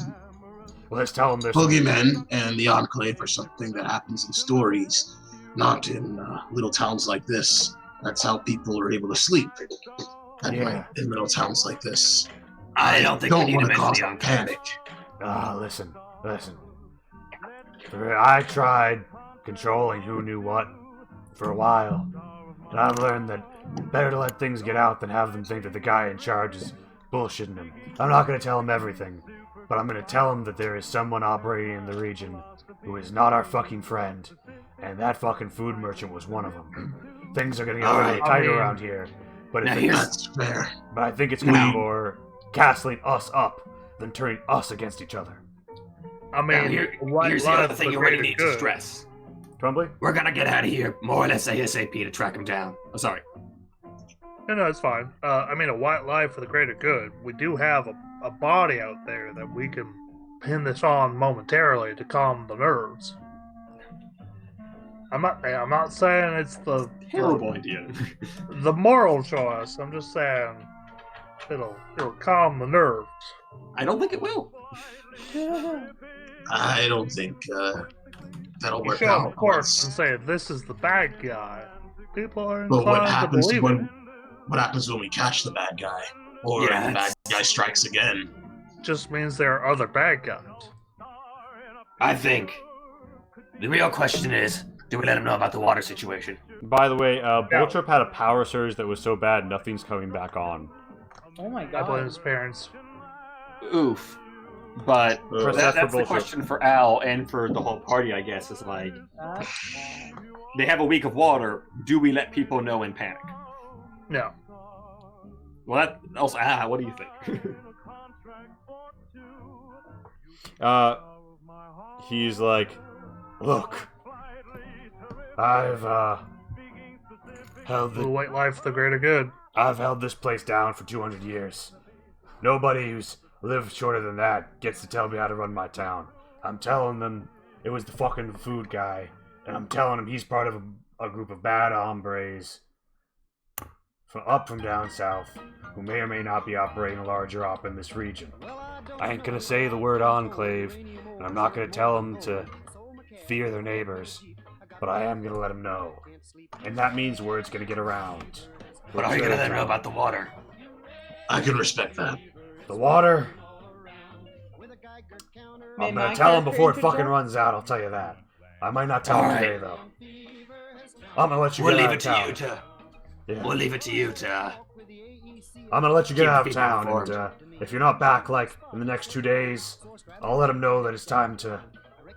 let's tell them there's... boogeymen and the Enclave are something that happens in stories, not in little towns like this. That's how people are able to sleep at night in little towns like this. I don't think we need to want to mention cause the a Enclave. panic. Listen. I tried controlling who knew what for a while, and I've learned that better to let things get out than have them think that the guy in charge is bullshitting them. I'm not going to tell him everything, but I'm going to tell him that there is someone operating in the region who is not our fucking friend, and that fucking food merchant was one of them. Things are going to get really tight around here, but That's fair. But I think it's going to be more castling us up than turning us against each other. I mean, here's the other thing you already need to stress. Crumbly? We're gonna get out of here more or less ASAP to track him down. Oh, sorry. No, it's fine. I mean, a white lie for the greater good. We do have a body out there that we can pin this on momentarily to calm the nerves. I'm not saying it's the terrible idea. The moral choice. I'm just saying it'll calm the nerves. I don't think it will. I don't think that'll You work show up out. in court and say this is the bad guy. People are But what inclined to happens believe when it. what happens when we catch the bad guy, or if the bad guy strikes again? Just means there are other bad guys. I think the real question is, do we let him know about the water situation? By the way, Boltrop had a power surge that was so bad nothing's coming back on. Oh my I god. blame his parents. Oof. But that's the bullshit. question for Al and for the whole party, I guess, is like, they have a week of water. Do we let people know in panic? No. Well, that also, what do you think? He's like, look, I've held The white lie for the greater good. I've held this place down for 200 years. Nobody who's lived shorter than that gets to tell me how to run my town. I'm telling them it was the fucking food guy, and I'm telling him he's part of a group of bad hombres from down south who may or may not be operating a larger op in this region. I ain't gonna say the word enclave, and I'm not gonna tell them to fear their neighbors, but I am gonna let them know. And that means word's gonna get around. But are you gonna let him know about the water? I can respect that. The water? May I'm my gonna tell him character before it fucking interject? runs out, I'll tell you that. I might not tell him Alright. today, though. I'm gonna let you We'll get leave out it of to town. you to. Yeah. We'll leave it to you to. I'm gonna let you get keep out of people town, informed. and if you're not back, like, in the next 2 days, I'll let him know that it's time to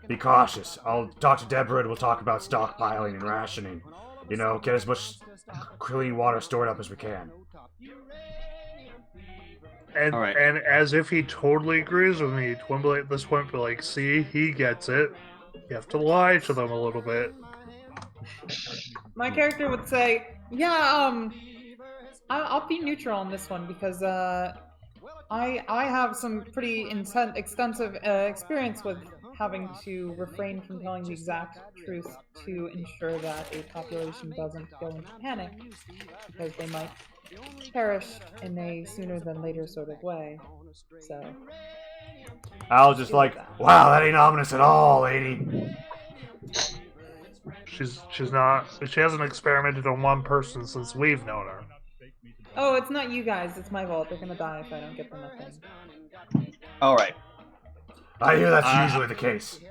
be cautious. I'll talk to Deborah, and we'll talk about stockpiling and rationing. You know, get as much clean water stored up as we can. And All right. and as if he totally agrees with me, Twimble at this point be like, see, he gets it. You have to lie to them a little bit. My character would say, yeah, I'll be neutral on this one because I have some pretty extensive experience with having to refrain from telling the exact truth to ensure that a population doesn't go into panic because they might perish in a sooner than later sort of way. So Al's just like, wow, that ain't ominous at all, lady. She's not. She hasn't experimented on one person since we've known her. oh, it's not you guys, it's my fault. They're gonna die if I don't get them a thing. All right. I hear that's usually the case.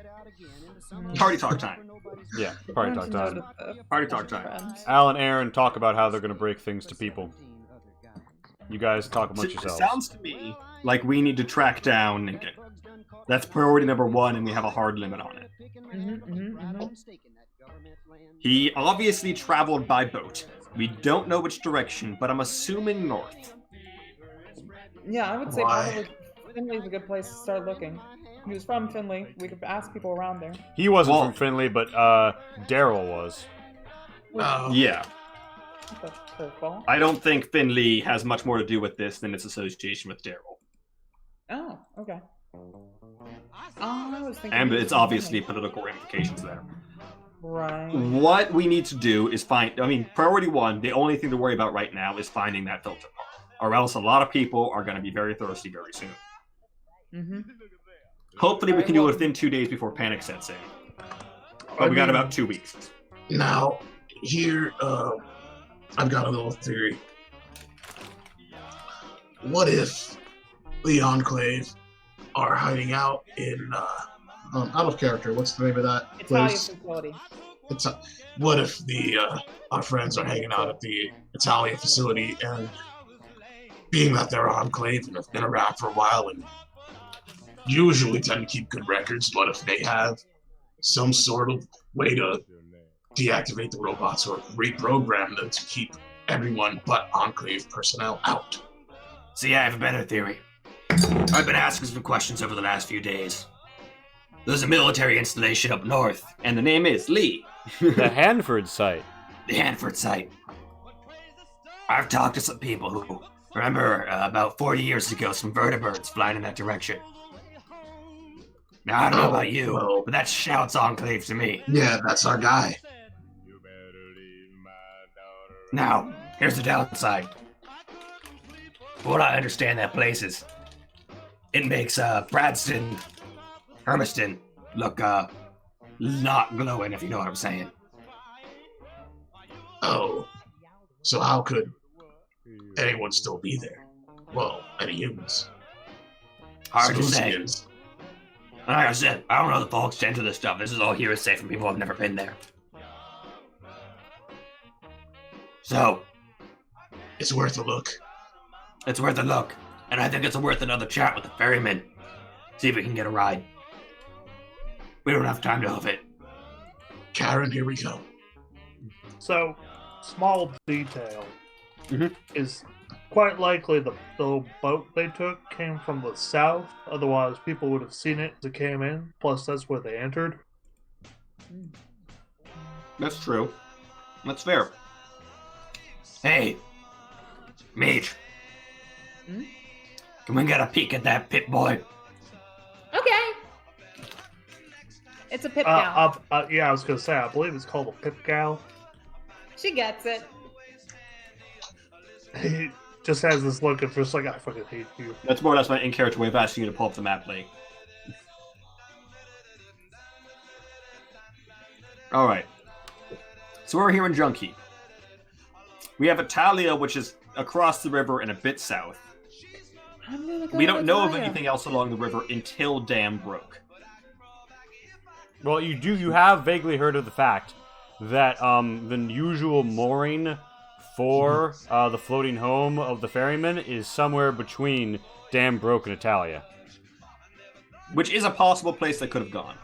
Party talk time. yeah, party talk time. Party talk time. Al and Aaron talk about how they're gonna break things to people. You guys talk amongst It yourselves. sounds to me like we need to track down Ninkin. That's priority number 1, and we have a hard limit on it. He obviously traveled by boat. We don't know which direction, but I'm assuming north. Yeah, I would say Why? probably Finley's a good place to start looking. He was from Finley. We could ask people around there. He wasn't Well- from Finley, but Daryl was. Yeah. That's a curveball. I don't think Finley has much more to do with this than its association with Daryl. Oh, okay. I was thinking. And he was it's from obviously Finley. political ramifications there. Right. What we need to do is priority one, the only thing to worry about right now is finding that filter part. Or else a lot of people are going to be very thirsty very soon. Mm-hmm. Hopefully we can do it within 2 days before panic sets in. But we got about 2 weeks. Now, here, I've got a little theory. What if the Enclave are hiding out in, Out of character. What's the name of that Italia place? facility. what if our friends are hanging out at the Italia facility, and being that they're Enclave and have been around for a while and usually tend to keep good records, what if they have some sort of way to deactivate the robots or reprogram them to keep everyone but Enclave personnel out? See, I have a better theory. I've been asking some questions over the last few days. There's a military installation up north. And the name is Lee. The Hanford site. The Hanford site. I've talked to some people who remember about 40 years ago some vertibirds flying in that direction. Now, I don't know about you, well. but that shouts Enclave to me. Yeah, that's our guy. Now, here's the downside. From what I understand, that place is... It makes Hermiston look not glowing, if you know what I'm saying. Oh, so how could anyone still be there? Well, any humans. Hard to say. Solutions. Like I said, I don't know the full extent of this stuff. This is all hearsay from people who've never been there. So, It's worth a look. it's worth a look. And I think it's worth another chat with the ferryman. See if we can get a ride. We don't have time to hoof it. Karen, here we go. So, small detail Mhm. is quite likely the boat they took came from the south. Otherwise, people would have seen it as it came in. Plus, that's where they entered. That's true. That's fair. Hey, Mage. Hmm? Can we get a peek at that pit boy? Okay. It's a pip gal. Yeah, I was gonna say, I believe it's called a pip gal. She gets it. He just has this look of just like, I fucking hate you. That's more or less my in-character way of asking you to pull up the map, Lee. Alright. So we're here in Junkie. We have Italia, which is across the river and a bit south. I'm gonna go We don't know of Italia. anything else along the river until Dam broke. Well, you have vaguely heard of the fact that the usual mooring for the floating home of the ferryman is somewhere between Dam Broke and Italia. Which is a possible place they could have gone.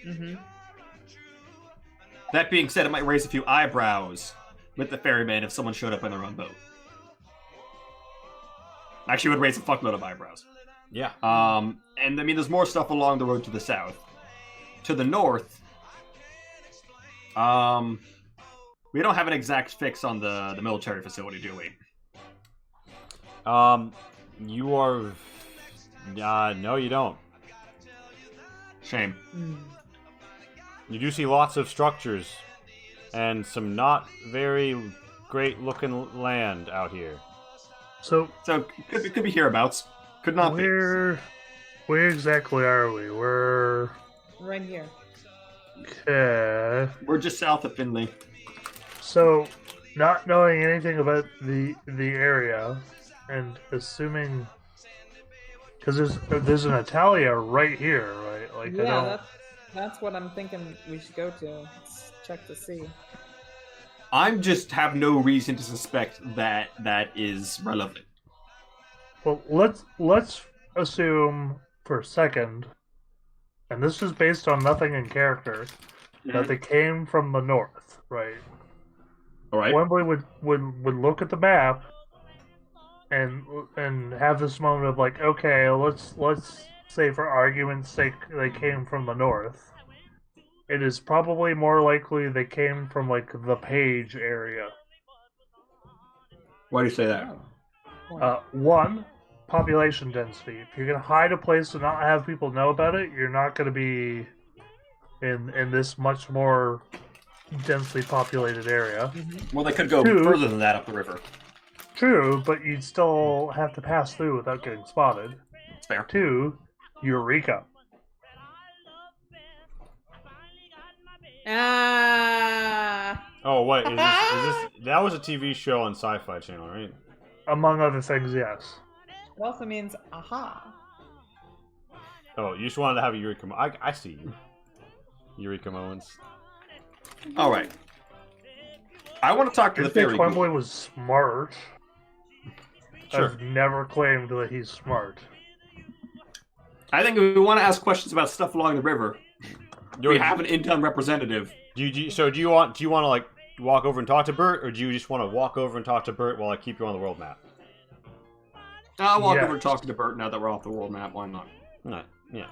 Mm-hmm. That being said, it might raise a few eyebrows with the ferryman if someone showed up on their own boat. Actually, it would raise a fuckload of eyebrows. Yeah. And I mean, there's more stuff along the road to the south. To the north, we don't have an exact fix on the military facility, do we? You are... no, you don't. Shame. You do see lots of structures and some not very great looking land out here. So could be hereabouts. Could not be. Where exactly are we? We're Right here. okay. We're just south of Finley. So, not knowing anything about the area, and assuming, because there's an Italia right here, right? Like I Yeah, don't. that's what I'm thinking we should go to. Let's check to see. I'm just have no reason to suspect that that is relevant. Well, let's assume for a second, and this is based on nothing in character, that they came from the north, right? All right. Wembley would look at the map and have this moment of like, okay, let's say for argument's sake they came from the north. It is probably more likely they came from like the Page area. Why do you say that? One, population density. If you're gonna hide a place and not have people know about it, you're not gonna be in this much more densely populated area. Well, they could go further than that up the river. True, but you'd still have to pass through without getting spotted. It's fair. 2, Eureka. Oh, what is this? That was a TV show on Sci-Fi Channel, right? Among other things, yes. It also means aha. Oh, you just wanted to have a Eureka. I see you. Eureka moments. All right. I want to talk to the fairy. Wembley was smart. Sure. I've never claimed that he's smart. I think if we want to ask questions about stuff along the river, we have an in-town representative. Do you want to like walk over and talk to Bert, or do you just want to walk over and talk to Bert while I keep you on the world map? I'll walk over and talk to Bert now that we're off the world map. Why not? Alright, yeah.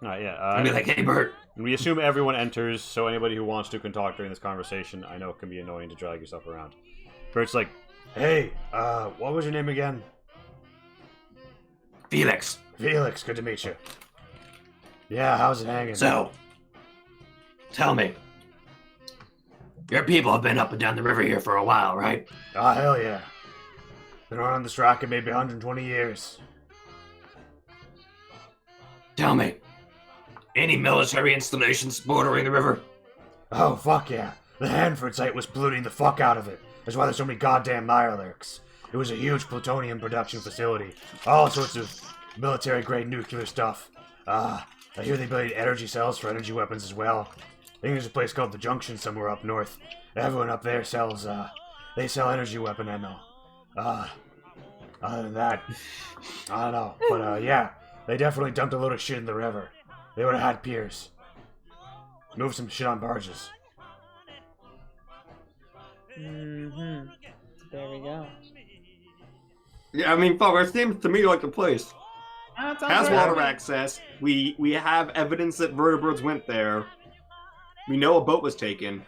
Alright, yeah. I'll be like, hey, Bert. We assume everyone enters, so anybody who wants to can talk during this conversation. I know it can be annoying to drag yourself around. Bert's like, hey, what was your name again? Felix. Felix, good to meet you. Yeah, how's it hanging? So, tell me. Your people have been up and down the river here for a while, right? Oh, hell yeah. Been around this rocket maybe 120 years. Tell me. Any military installations bordering the river? Oh, fuck yeah. The Hanford site was polluting the fuck out of it. That's why there's so many goddamn Mirelurks. It was a huge plutonium production facility. All sorts of military-grade nuclear stuff. I hear they build energy cells for energy weapons as well. I think there's a place called the Junction somewhere up north. Everyone up there sells, they sell energy weapon ammo. Other than that, I don't know. But, yeah, they definitely dumped a load of shit in the river. They would have had piers. Move some shit on barges. Mm-hmm. There we go. Yeah, I mean, fuck, it seems to me like the place has right. water access. We have evidence that vertebrates went there. We know a boat was taken.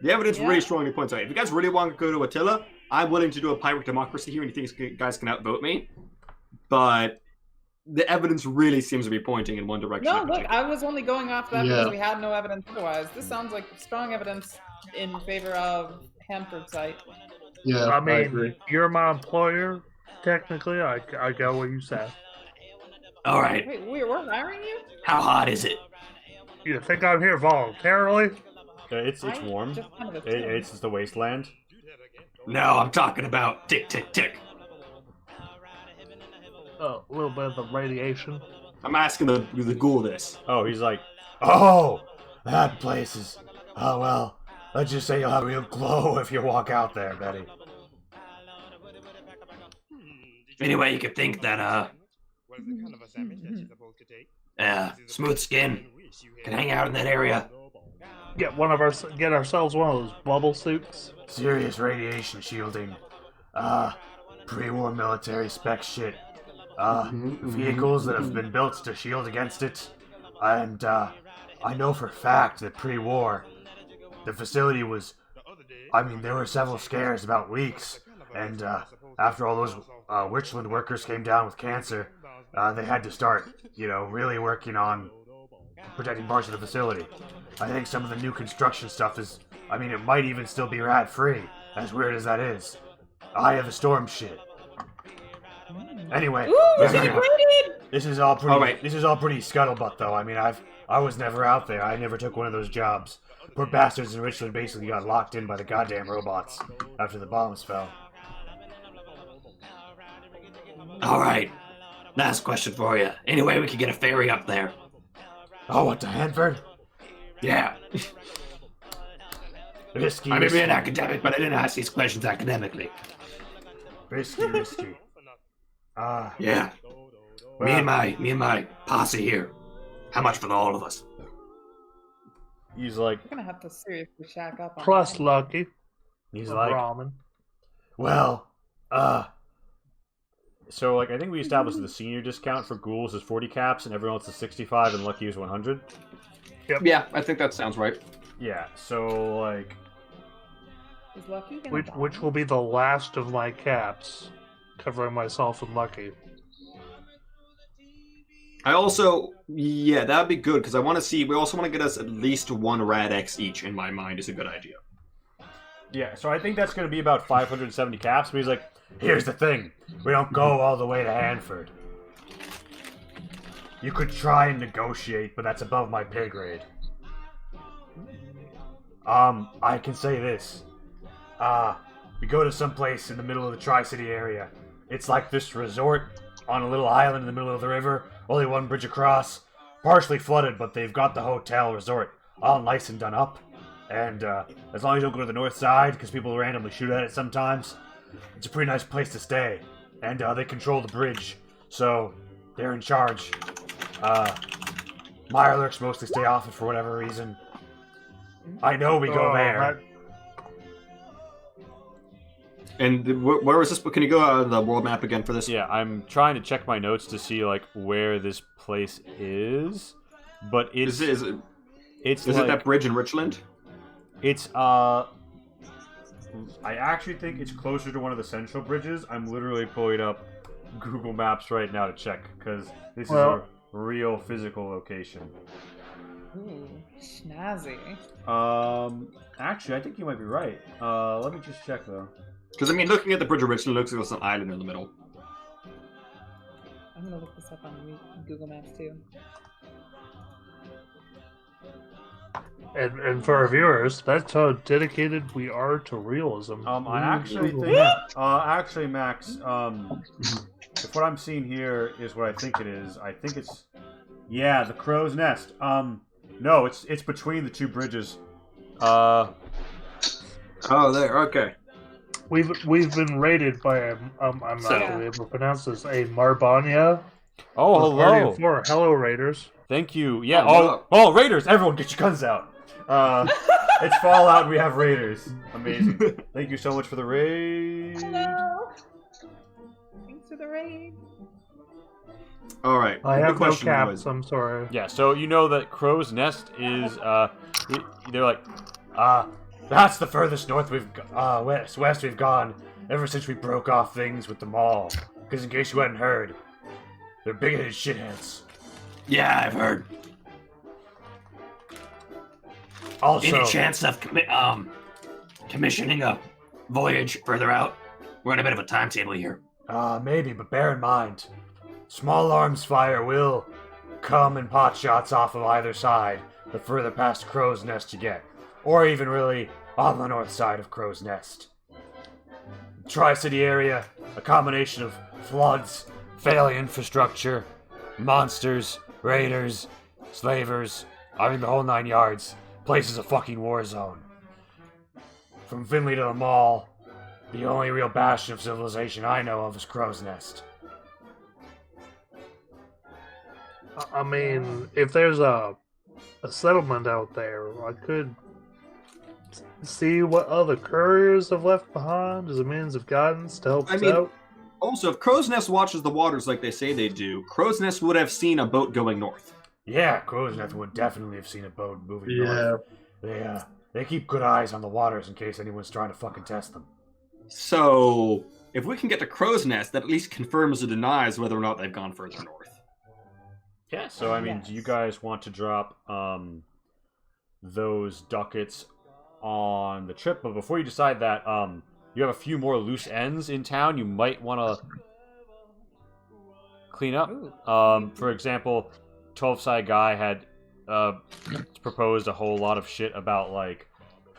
The evidence really strongly points out. If you guys really want to go to Attila, I'm willing to do a pirate democracy here, and you think you guys can outvote me. But the evidence really seems to be pointing in one direction. No, look, I was only going off that Yeah. because we had no evidence otherwise. This sounds like strong evidence in favor of Hanford site. Yeah, I I mean, agree. you're my employer. Technically, I go what you say. All right. Wait, we're hiring you? How hot is it? You think I'm here voluntarily? It's warm. Just kind of It's just the wasteland. No, I'm talking about tick, tick, tick. A little bit of the radiation. I'm asking the ghoul this. Oh, he's like, oh, that place is. Oh well, let's just say you'll have a real glow if you walk out there, Betty. Anyway, you could think that, smooth skin can hang out in that area. Get ourselves one of those bubble suits. Serious radiation shielding. Pre-war military spec shit. Vehicles that have been built to shield against it. And, I know for a fact that pre-war, the facility was... I mean, there were several scares about leaks. And, after all those, Richland workers came down with cancer, they had to start, really working on protecting parts of the facility. I think some of the new construction stuff is... I mean, it might even still be rat-free, as weird as that is. Eye of the Storm shit. Anyway, this is all pretty. This is all pretty scuttlebutt, though. I mean, I was never out there. I never took one of those jobs. Poor bastards in Richland basically got locked in by the goddamn robots after the bombs fell. All right. Last question for you. Anyway, we could get a ferry up there. Oh, what, to Hanford? Yeah. Risky. I may be an academic, but I didn't ask these questions academically. Risky. Yeah. Well, Me and my posse here. How much for all of us? he's like, We're gonna have to seriously shack up on Plus that. Lucky. He's or like, ramen. well, so like I think we established the senior discount for ghouls is 40 caps and everyone else is 65 and Lucky is 100. Yeah, I think that sounds right. Yeah, so like Is Lucky gonna die? Which will be the last of my caps, covering myself and Lucky. I also, yeah, that'd be good because I want to see. We also want to get us at least one Rad X each. In my mind, is a good idea. yeah, so I think that's going to be about 570 caps. But he's like, here's the thing. We don't go all the way to Hanford. You could try and negotiate, but that's above my pay grade. I can say this. We go to some place in the middle of the Tri-City area. It's like this resort on a little island in the middle of the river, only one bridge across, partially flooded, but they've got the hotel resort all nice and done up. And as long as you don't go to the north side, because people randomly shoot at it sometimes, it's a pretty nice place to stay. And they control the bridge, so they're in charge. Mirelurks mostly stay off it for whatever reason. I know we go there. And where was this? Can you go on the world map again for this? yeah, I'm trying to check my notes to see like where this place is, but it's Is it like, that bridge in Richland? It's I actually think it's closer to one of the central bridges. I'm literally pulling up Google Maps right now to check because this is a real physical location. Ooh, snazzy. Actually, I think you might be right. Let me just check though. Because I mean, looking at the bridge of Richland, it looks like there's an island in the middle. I'm gonna look this up on Google Maps too. And for our viewers, that's how dedicated we are to realism. I actually think, actually, Max, if what I'm seeing here is what I think it is, I think it's, yeah, the Crow's Nest. No, it's between the two bridges. Oh, there. Okay. We've been raided by a I'm not going to be able to pronounce this, a Marbanya. Oh, hello. Hello, Raiders. Thank you. Yeah. Oh, Raiders! Everyone, get your guns out. It's Fallout. We have Raiders. Amazing. Thank you so much for the raid. Hello. Thanks for the raid. All right. I have no caps. I'm sorry. Yeah. So you know that Crow's Nest is they're like That's the furthest north west we've gone ever since we broke off things with the mall. Because in case you hadn't heard, they're big-headed shitheads. Yeah, I've heard. Also, Any chance of commissioning a voyage further out? We're on a bit of a timetable here. Maybe, but bear in mind, small arms fire will come in pot shots off of either side the further past Crow's Nest you get. Or even really on the north side of Crow's Nest. Tri-City area, a combination of floods, failing infrastructure, monsters, raiders, slavers, I mean the whole 9 yards. Place is a fucking war zone. From Finley to the mall, the only real bastion of civilization I know of is Crow's Nest. I mean, if there's a settlement out there, I could see what other couriers have left behind as a means of guidance to help us out. Also, if Crow's Nest watches the waters like they say they do, Crow's Nest would have seen a boat going north. Yeah, Crow's Nest would definitely have seen a boat moving north. They keep good eyes on the waters in case anyone's trying to fucking test them. So, if we can get to Crow's Nest, that at least confirms or denies whether or not they've gone further north. Yeah, so I mean, do you guys want to drop those ducats on the trip? But before you decide that, you have a few more loose ends in town you might want to clean up. For example, 12-side guy had proposed a whole lot of shit about like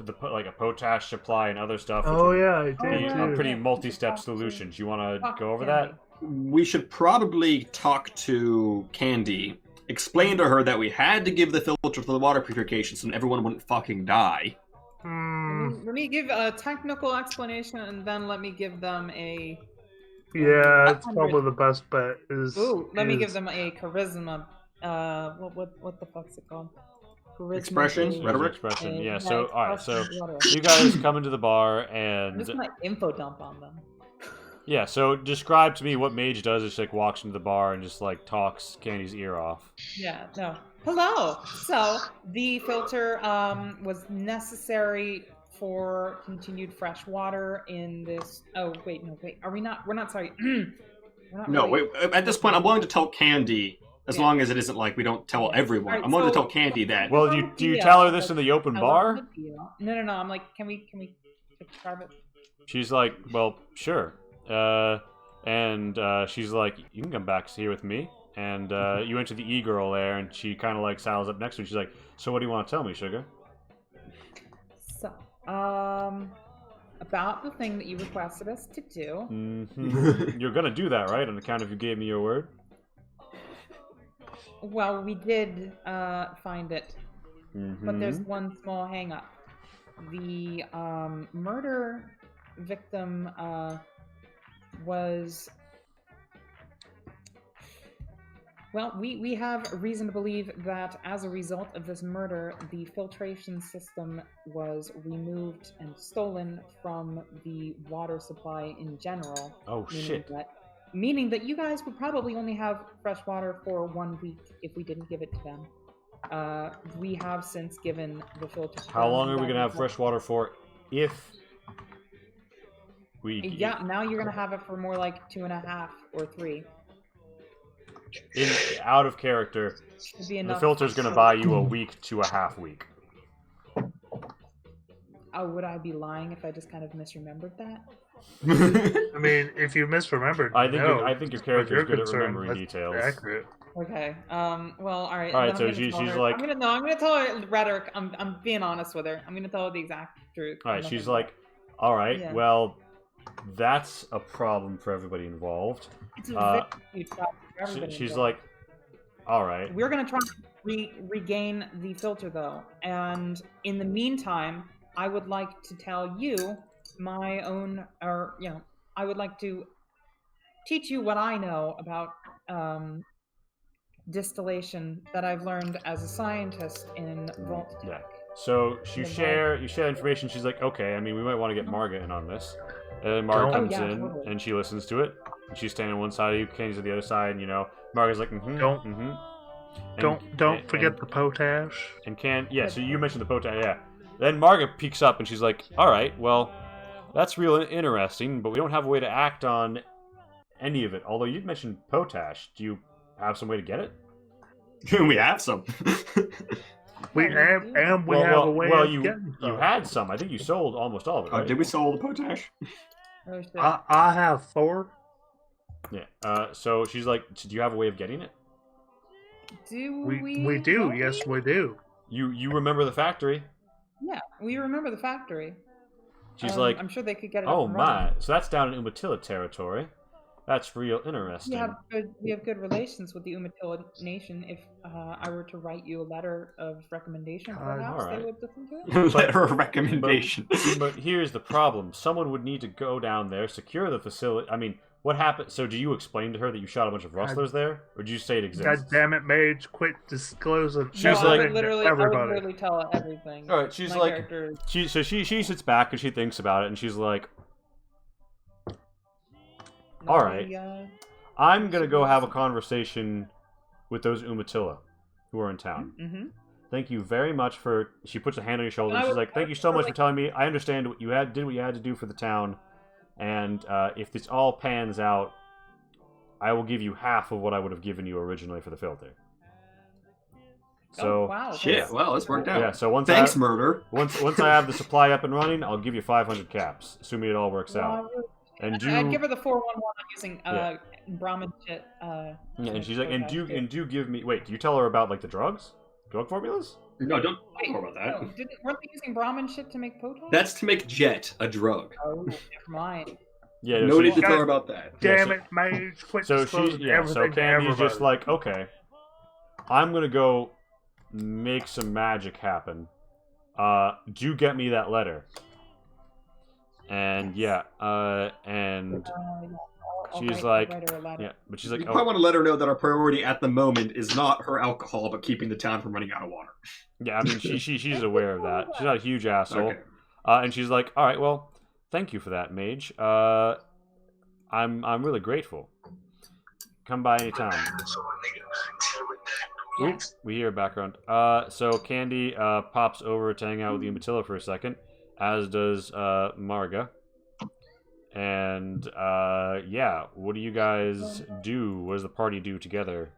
a potash supply and other stuff. Oh yeah, I did. A pretty multi-step solutions. You want to go over that? We should probably talk to Candy, explain to her that we had to give the filter for the water purification so everyone wouldn't fucking die. Let me give a technical explanation, and then let me give them a. Yeah, it's probably the best bet. Let me give them a charisma. What the fuck's it called? charisma Expression, is rhetoric? Expression. Yeah. yeah, So all right. So expression, rhetoric. you guys come into the bar I'm and just gonna info dump on them. yeah. So describe to me what Mage does. Is she like walks into the bar and just like talks Candy's ear off. Yeah, no. Hello. So the filter was necessary for continued fresh water in this. Oh wait, no, wait. Are we not? We're not. Sorry. We're not No, really- wait. At this point, I'm willing to tell Candy, as long as it isn't like we don't tell everyone. Alright, I'm willing to so- tell Candy that. Well, do you tell her this in the open bar? No, I'm like, can we take private? She's like, well, sure. And she's like, you can come back here with me. And you enter the e-girl there, and she kind of like saddles up next to you. She's like, so what do you want to tell me, sugar? So, about the thing that you requested us to do. Mm-hmm. You're gonna do that, right? On account of you gave me your word. Well, we did find it, but there's Mm-hmm. one small hang-up. The murder victim was... Well, we have reason to believe that as a result of this murder, the filtration system was removed and stolen from the water supply in general. Oh, shit. Meaning that you guys would probably only have fresh water for 1 week if we didn't give it to them. We have since given the filter to How them. long are we gonna have fresh water for if we... Yeah, now you're gonna have it for more like 2.5 or 3. Out of character, Should be the enough. filter's gonna buy you a week to a half week. Oh, would I be lying if I just kind of misremembered that? I mean, if you misremembered, I think no, I think your as character's you're good at concerned, remembering that's details. Accurate. Okay. Well, all right. All right, then so I'm gonna tell she's her- like- I'm gonna tell her rhetoric. I'm being honest with her. I'm gonna tell her the exact truth. All right, Nothing she's more. like, all right, Yeah. well, that's a problem for everybody involved. It's a very huge problem for She's everybody like, all right. We're gonna try to regain the filter though, and in the meantime, I would like to tell you my own, or I would like to teach you what I know about distillation that I've learned as a scientist in Vault Tech. Yeah. So you The share information. She's like, okay. I mean, we might want to get Marga in on this. And Marga Don't- comes yeah, in totally. and she listens to it. And she's standing on one side of you, Kenny's on the other side. And, Marga's like, mm-hmm, Don't- mm-hmm. Don't forget the potash. Yeah. So you mentioned the potash. Yeah. Then Marga peeks up and she's like, all right, well, that's real interesting, but we don't have a way to act on any of it. Although you mentioned potash. Do you have some way to get it? We have some. We have a way well, of you getting some. had some. I think you sold almost all of it. Oh, Right? did we sell all the potash? Oh, shit. I have 4. Yeah. So she's like, do you have a way of getting it? Do We do. Yes, we do. You remember the factory? Yeah, we remember the factory. She's like, I'm sure they could get it. oh up and running. my. So that's down in Umatilla territory. That's real interesting. We have good relations with the Umatilla Nation. If I were to write you a letter of recommendation, perhaps alright. they would listen to it. Letter of recommendation. But here's the problem. Someone would need to go down there, secure the facility. I mean, what happened? So do you explain to her that you shot a bunch of rustlers there? Or did you say it exists? God damn it, Mage! Quit disclosing. She's No, like- I would everything to I everybody. would literally tell her everything. All right, she's My like, character is- she sits back and she thinks about it, and she's like, all right, I'm gonna go have a conversation with those Umatilla who are in town. Mm-hmm. Thank you very much for. She puts a hand on your shoulder. And And I she's would- like, "Thank you so much for telling me. I understand what you did what you had to do for the town, and if this all pans out, I will give you half of what I would have given you originally for the filter." So wow. Shit, well, this worked out. yeah. So once Thanks, murder. once I have the supply up and running, I'll give you 500 caps, assuming it all works out. And I'd give her the 411 using Yeah. Brahmin shit. Yeah, and she's like, and potash, too. do give me. Wait, do you tell her about like the drug formulas? No, don't Wait, talk about that. no, weren't they using Brahmin shit to make potash? That's to make Jet a drug. Oh, never mind. Yeah. No need to God tell her about that. Damn so- it, Mage! Quit So disclosing she, yeah. So everything to Candy's just everybody. like, okay, I'm gonna go make some magic happen. Do get me that letter. And yeah, and she's I'll like, write her a letter. yeah, but she's like, You probably want to let her know that our priority at the moment is not her alcohol, but keeping the town from running out of water. yeah, I mean, she's aware of that. She's not a huge asshole. Okay. And she's like, all right, well, thank you for that, Mage. I'm really grateful. Come by anytime. Oop, we hear a background. So Candy pops over to hang out with you and Matilda for a second, as does Marga. And yeah, what do you guys do? What does the party do together?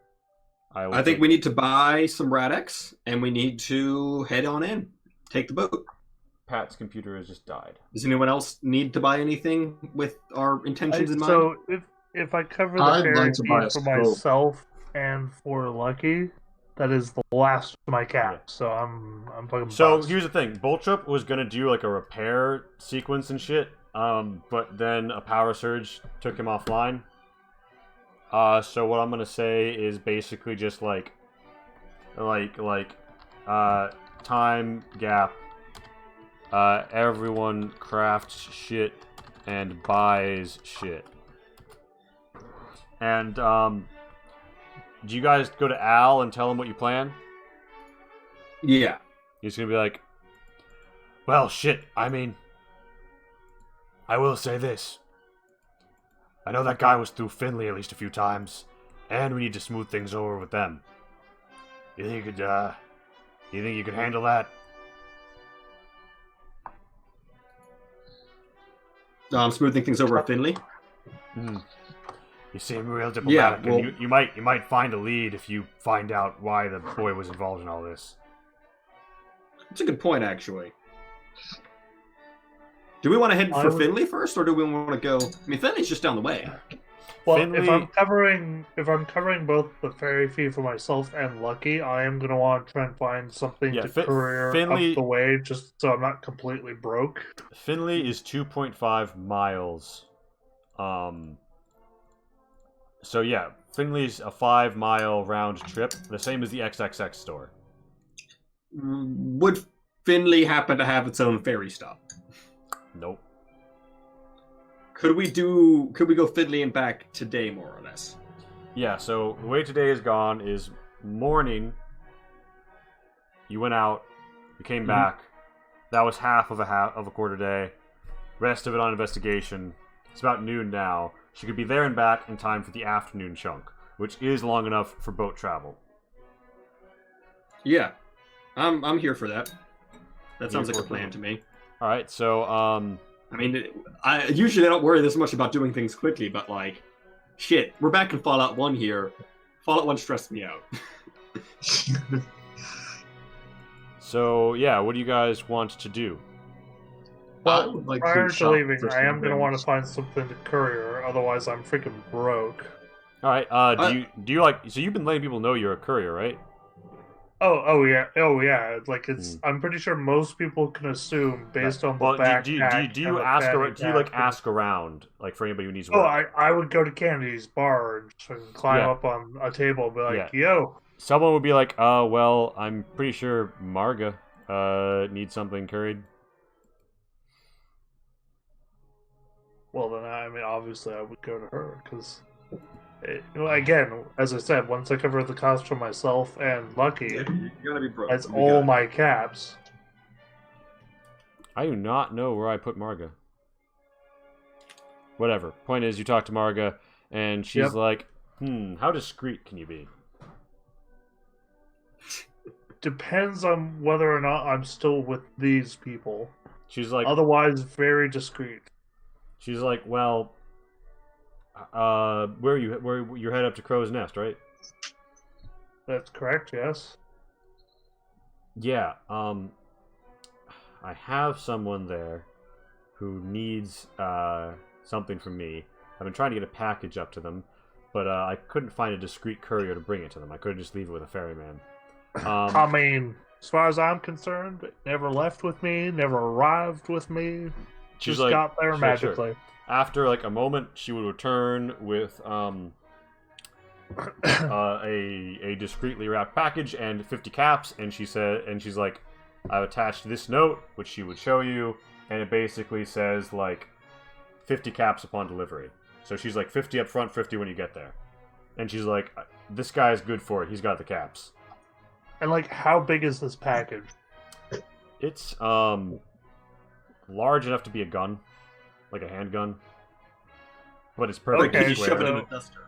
I think we need to buy some Radex, and we need to head on in. Take the boat. Pat's computer has just died. Does anyone else need to buy anything with our intentions in mind? So if I cover the I'd ferry like to buy fee a for scope. myself and for Lucky, that is the last of my caps. So I'm fucking. So bust. here's the thing: Boltrup was gonna do like a repair sequence and shit, but then a power surge took him offline. So what I'm gonna say is basically just like time gap. Everyone crafts shit and buys shit. And do you guys go to Al and tell him what you plan? Yeah. He's gonna be like, well, shit, I mean, I will say this. I know that guy was through Finley at least a few times, and we need to smooth things over with them. You think you could handle that? I'm smoothing things over at Finley. You seem real diplomatic, Yeah, well, and you might find a lead if you find out why the boy was involved in all this. That's a good point, actually. Do we want to head for Finley first, or do we want to go? I mean, Finley's just down the way. Well, Finley... if I'm covering both the ferry fee for myself and Lucky, I am gonna want to try and find something to courier Finley... up the way, just so I'm not completely broke. Finley is 2.5 miles. So yeah, Finley's a 5-mile round trip, the same as the XXX store. Would Finley happen to have its own ferry stop? Nope. Could we go Finley and back today, more or less? Yeah, so the way today is gone is morning, you went out, you came back, that was half of a quarter day, rest of it on investigation. It's about noon now. She could be there and back in time for the afternoon chunk, which is long enough for boat travel. Yeah, I'm here for that. That sounds like a plan to me. All right, so I mean, I usually don't worry this much about doing things quickly, but like, shit, we're back in Fallout 1 here. Fallout 1 stressed me out. So yeah, what do you guys want to do? Well, prior to leaving, I am going to want to find something to courier, otherwise I'm freaking broke. All right. Do you like? So you've been letting people know you're a courier, right? Oh yeah. Like it's. I'm pretty sure most people can assume based on the backpack. Do you ask around, like for anybody who needs work? Oh, I would go to Candy's bar and climb up on a table and be like, "Yo." Someone would be like, well, I'm pretty sure Marga needs something curried." Well, then, I mean, obviously I would go to her, because, again, as I said, once I cover the cost for myself and Lucky, you're gonna be broke. That's all my caps. I do not know where I put Marga. Whatever. Point is, you talk to Marga, and she's like, how discreet can you be? Depends on whether or not I'm still with these people. She's like... Otherwise, very discreet. She's like, well, where are you? Where you're headed up to Crow's Nest, right? That's correct. Yes. Yeah. I have someone there who needs something from me. I've been trying to get a package up to them, but I couldn't find a discreet courier to bring it to them. I couldn't just leave it with a ferryman. I mean, as far as I'm concerned, it never left with me, never arrived with me. She's just like, got there magically. Sure. After like a moment, she would return with a discreetly wrapped package and 50 caps, and she's like, I've attached this note, which she would show you, and it basically says like 50 caps upon delivery. So she's like 50 up front, 50 when you get there. And she's like, this guy's good for it. He's got the caps. And like, how big is this package? It's large enough to be a gun, like a handgun. But it's perfectly Okay, square. Shove it in a duster.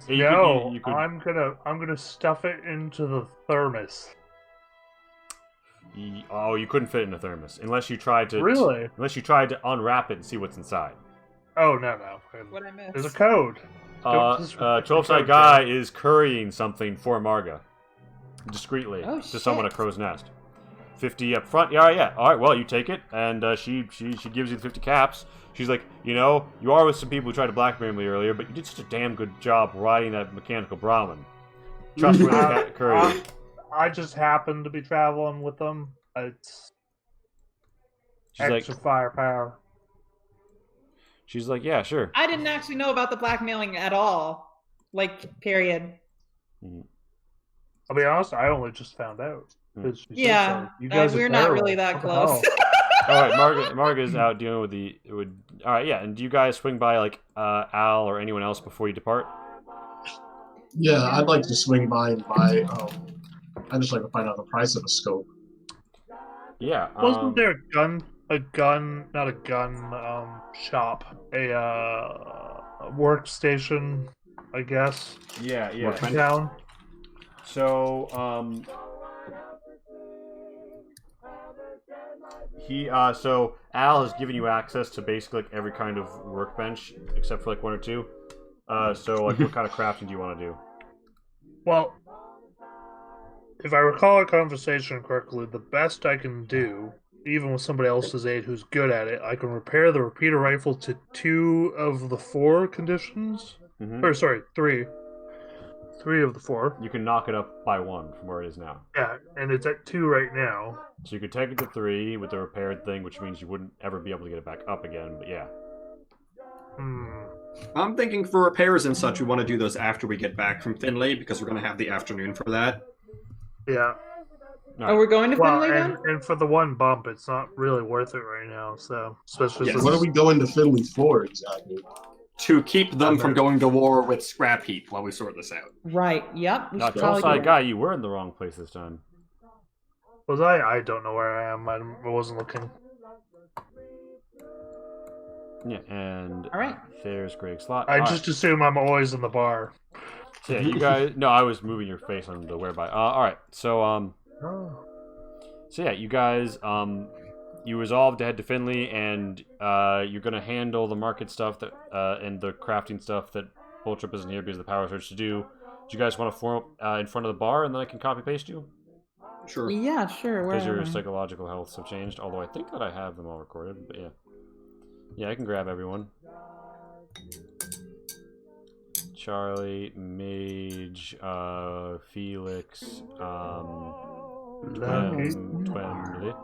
No, you could- I'm gonna stuff it into the thermos. Oh, you couldn't fit it in a thermos unless you tried to. Really? Unless you tried to unwrap it and see what's inside. Oh no. What I missed? There's a code. 12-sided guy is currying something for Marga. Discreetly. Oh, to someone at shit. Crow's Nest. 50 up front. Yeah. Alright, well, you take it. And she gives you the 50 caps. She's like, you are with some people who tried to blackmail me earlier, but you did such a damn good job riding that mechanical Brahmin. Trustworthy courier. I just happened to be traveling with them. It's She's extra firepower. She's like, yeah, sure. I didn't actually know about the blackmailing at all. Like, period. I'll be honest, I only just found out. 'Cause she said Yeah, so. You guys are we're not terrible. really that What the hell? close. Alright, Marga's out dealing with Alright, yeah, and do you guys swing by, like, Al or anyone else before you depart? Yeah, I'd like to swing by and buy. I'd just like to find out the price of a scope. Yeah. Wasn't there a gun, not a gun, shop, a workstation, I guess? Yeah. In town? So, so Al has given you access to basically like every kind of workbench except for like one or two. So like what kind of crafting do you want to do? Well, if I recall our conversation correctly, the best I can do, even with somebody else's aid who's good at it, I can repair the repeater rifle to 2 of the 4 conditions. Or sorry, 3. 3 of the 4. You can knock it up by 1 from where it is now. Yeah, and it's at 2 right now. So you could take it to 3 with the repaired thing, which means you wouldn't ever be able to get it back up again, but yeah. I'm thinking for repairs and such, we want to do those after we get back from Finlay, because we're going to have the afternoon for that. Yeah. Oh, we're going to Finlay then? And for the 1 bump, it's not really worth it right now, so... Especially Yes. since- What are we going to Finley for exactly? To keep them from going to war with Scrap Heap while we sort this out. Right, yep. We Now, should probably 12-sided do guy, you were in the wrong place this time. Was I? I don't know where I am. I wasn't looking. Yeah, and Alright. there's Greg Slot. I just assume I'm always in the bar. So yeah, you guys... No, I was moving your face on the whereby. Alright, so, So yeah, you guys, you resolved to head to Finley, and you're gonna handle the market stuff that and the crafting stuff that Bulltrip isn't here because of the power surge to do. Do you guys want to form up in front of the bar, and then I can copy paste you? Sure. Yeah, sure. Where Because your am I? psychological healths have changed. Although I think that I have them all recorded, but yeah, yeah, I can grab everyone. Charlie, Mage, Felix, Twenbly,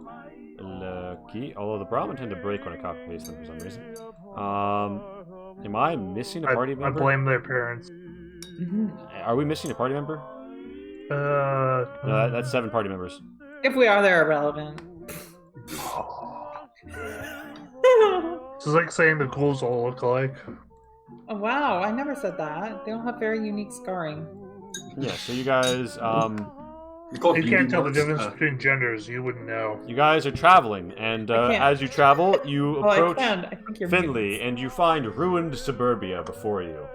Lucky. Although the Brahmin tend to break when I copy paste them for some reason. Am I missing a party member? I blame their parents. Are we missing a party member? No, that's 7 party members. If we are, they're irrelevant. This is like saying the ghouls all look alike. Oh, wow, I never said that. They all have very unique scarring. Yeah, so you guys, You can't tell the difference between genders. You wouldn't know. you guys are traveling, and can't. as you travel, you Oh, I approach can. I think you're Finley, and you find ruined suburbia before you.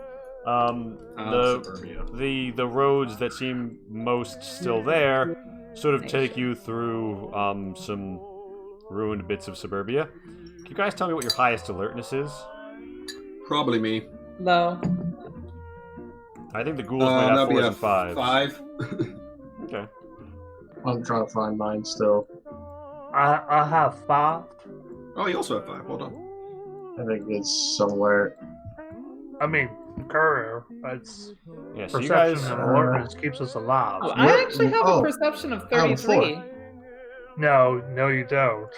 Suburbia. The roads that seem most still there sort of take you through some ruined bits of suburbia. Can you guys tell me what your highest alertness is? Probably me. Low. I think the ghouls might have that'd be 4s a and 5s. 5. Okay. I'm trying to find mine still. I have 5. Oh, you also have 5. Well done. I think it's somewhere. I mean, courier. It's Yeah, so you perception guys. and alertness keeps us alive. Oh, I actually have a perception of 33. No, you don't.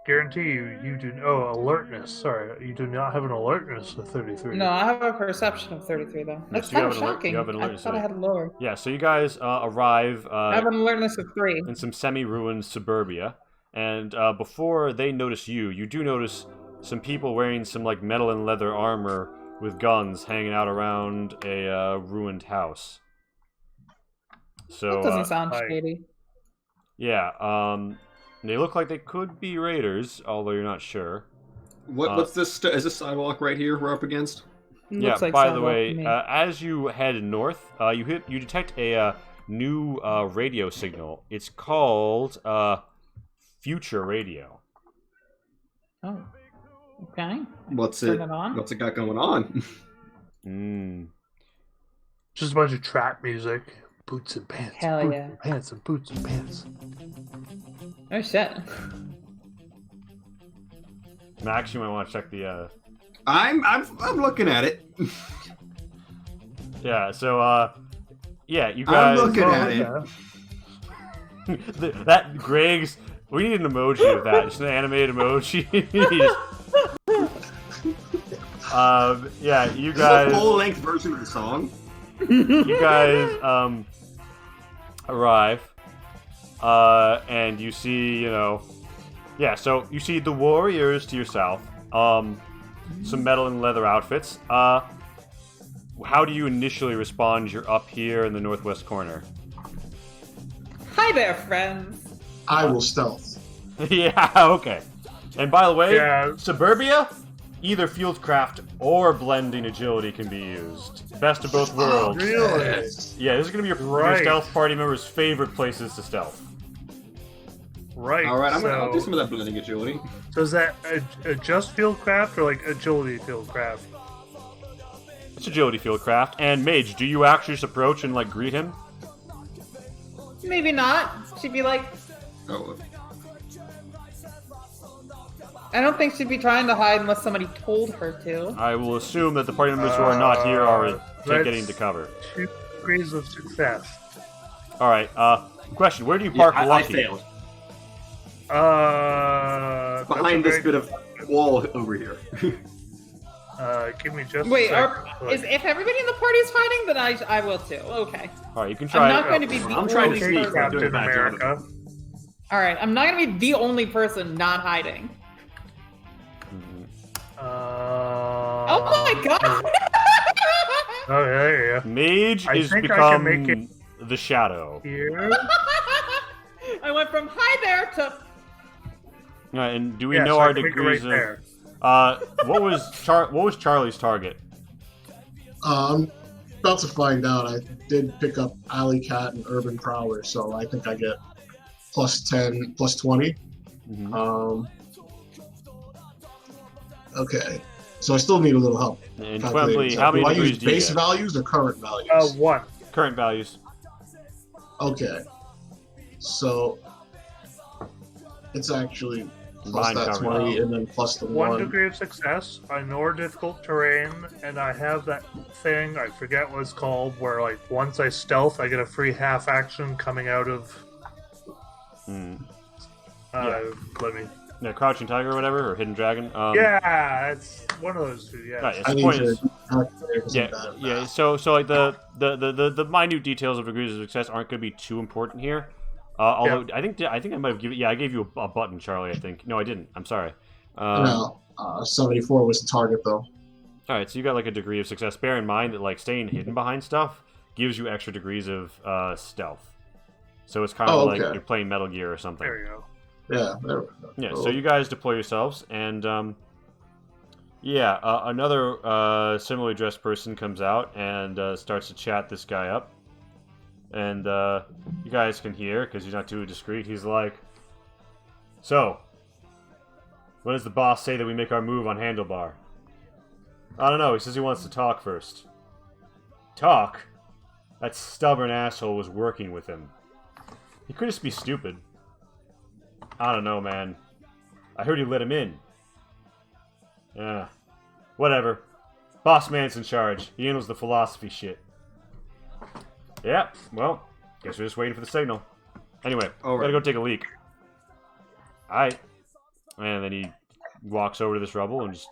Guarantee you do. Oh, alertness. Sorry, you do not have an alertness of 33. No, I have a perception of 33, though. That's so you kind of have an alert- shocking. you have an I alertness thought I of- had lower. Yeah, so you guys arrive I have an alertness of 3. in some semi-ruined suburbia, And before they notice you, you do notice some people wearing some like metal and leather armor with guns hanging out around a ruined house. So That doesn't sound shady. Yeah, they look like they could be raiders, although you're not sure. What's this? Is this sidewalk right here we're up against? Yeah. Like by the way, as you head north, you detect a new radio signal. It's called Future Radio. Oh. Okay. What's Turn it? it on. What's it got going on? Just a bunch of trap music. Boots and pants. Hell boots yeah. And pants and boots and pants. Oh shit. Max, you might want to check the. I'm looking at it. Yeah. So yeah, you guys. I'm looking at it. That Greg's. We need an emoji of that. Just an animated emoji. Yeah, you guys. This is a full-length version of the song. You guys arrive, and you see, yeah. So you see the warriors to your south. Some metal and leather outfits. How do you initially respond? You're up here in the northwest corner. Hi there, friends. I will stealth. Yeah, okay. And by the way, Yeah. Suburbia, either fieldcraft or blending agility can be used. Best of both worlds. Really? Yeah, this is going to be your Right. stealth party members' favorite places to stealth. Right. All right, I'll do so, some of that blending agility. so is that just fieldcraft or like agility fieldcraft? It's agility fieldcraft. And Mage, do you actually just approach and like greet him? Maybe not. She'd be like, Oh, I don't think she'd be trying to hide unless somebody told her to. I will assume that the party members who are not here are that's- getting to cover. 2 degrees of success. All right. Question: where do you park I Lucky? failed. That's Behind a this very bit of wall over here. give me just Wait, a sec. if everybody in the party is hiding, then I will too. Okay. All right, you can I'm try. not going to be the I'm trying to only sneak. person. I'm doing Captain a bad job of it. America. All right, I'm not going to be the only person not hiding. Oh my god! Oh, there you go. Mage I is think I can become make the shadow. Here. I went from hi there to All right, and do we Yeah, know so I our can make it degrees right there. what was Charlie's target? I'm about to find out. I did pick up Alley Cat and Urban Prowler, so I think I get +10, +20. Okay, so I still need a little help. And calculating Twembley, stuff. how many do I degrees use do you base get? values or current values? 1. Current values. Okay, so it's actually plus Mine that covered. 20 and then plus the 1 1. degree of success. I know difficult terrain, and I have that thing, I forget what it's called, where like once I stealth, I get a free half action coming out of. Let me. Yeah, Crouching Tiger or whatever, or Hidden Dragon. Yeah, it's one of those two. Yeah. Right, I the need point to is, calculate 'cause I'm yeah, bad at yeah. math. So like the minute details of degrees of success aren't going to be too important here. Although I think I might have given. Yeah, I gave you a button, Charlie. I think. No, I didn't. I'm sorry. No, 74 was the target though. All right, so you got like a degree of success. Bear in mind that like staying hidden behind stuff gives you extra degrees of stealth. So it's kind of like okay. you're playing Metal Gear or something. There you go. Yeah, there we go. Yeah, Cool. so you guys deploy yourselves, and another similarly dressed person comes out and starts to chat this guy up. And you guys can hear, because he's not too discreet, he's like, "So, when does the boss say that we make our move on Handlebar?" "I don't know, he says he wants to talk first." "Talk? That stubborn asshole was working with him. He could just be stupid." "I don't know, man. I heard he let him in." "Yeah, whatever. Boss man's in charge. He handles the philosophy shit." "Yeah, well, guess we're just waiting for the signal. Anyway, gotta go take a leak." "Alright." And then he walks over to this rubble and just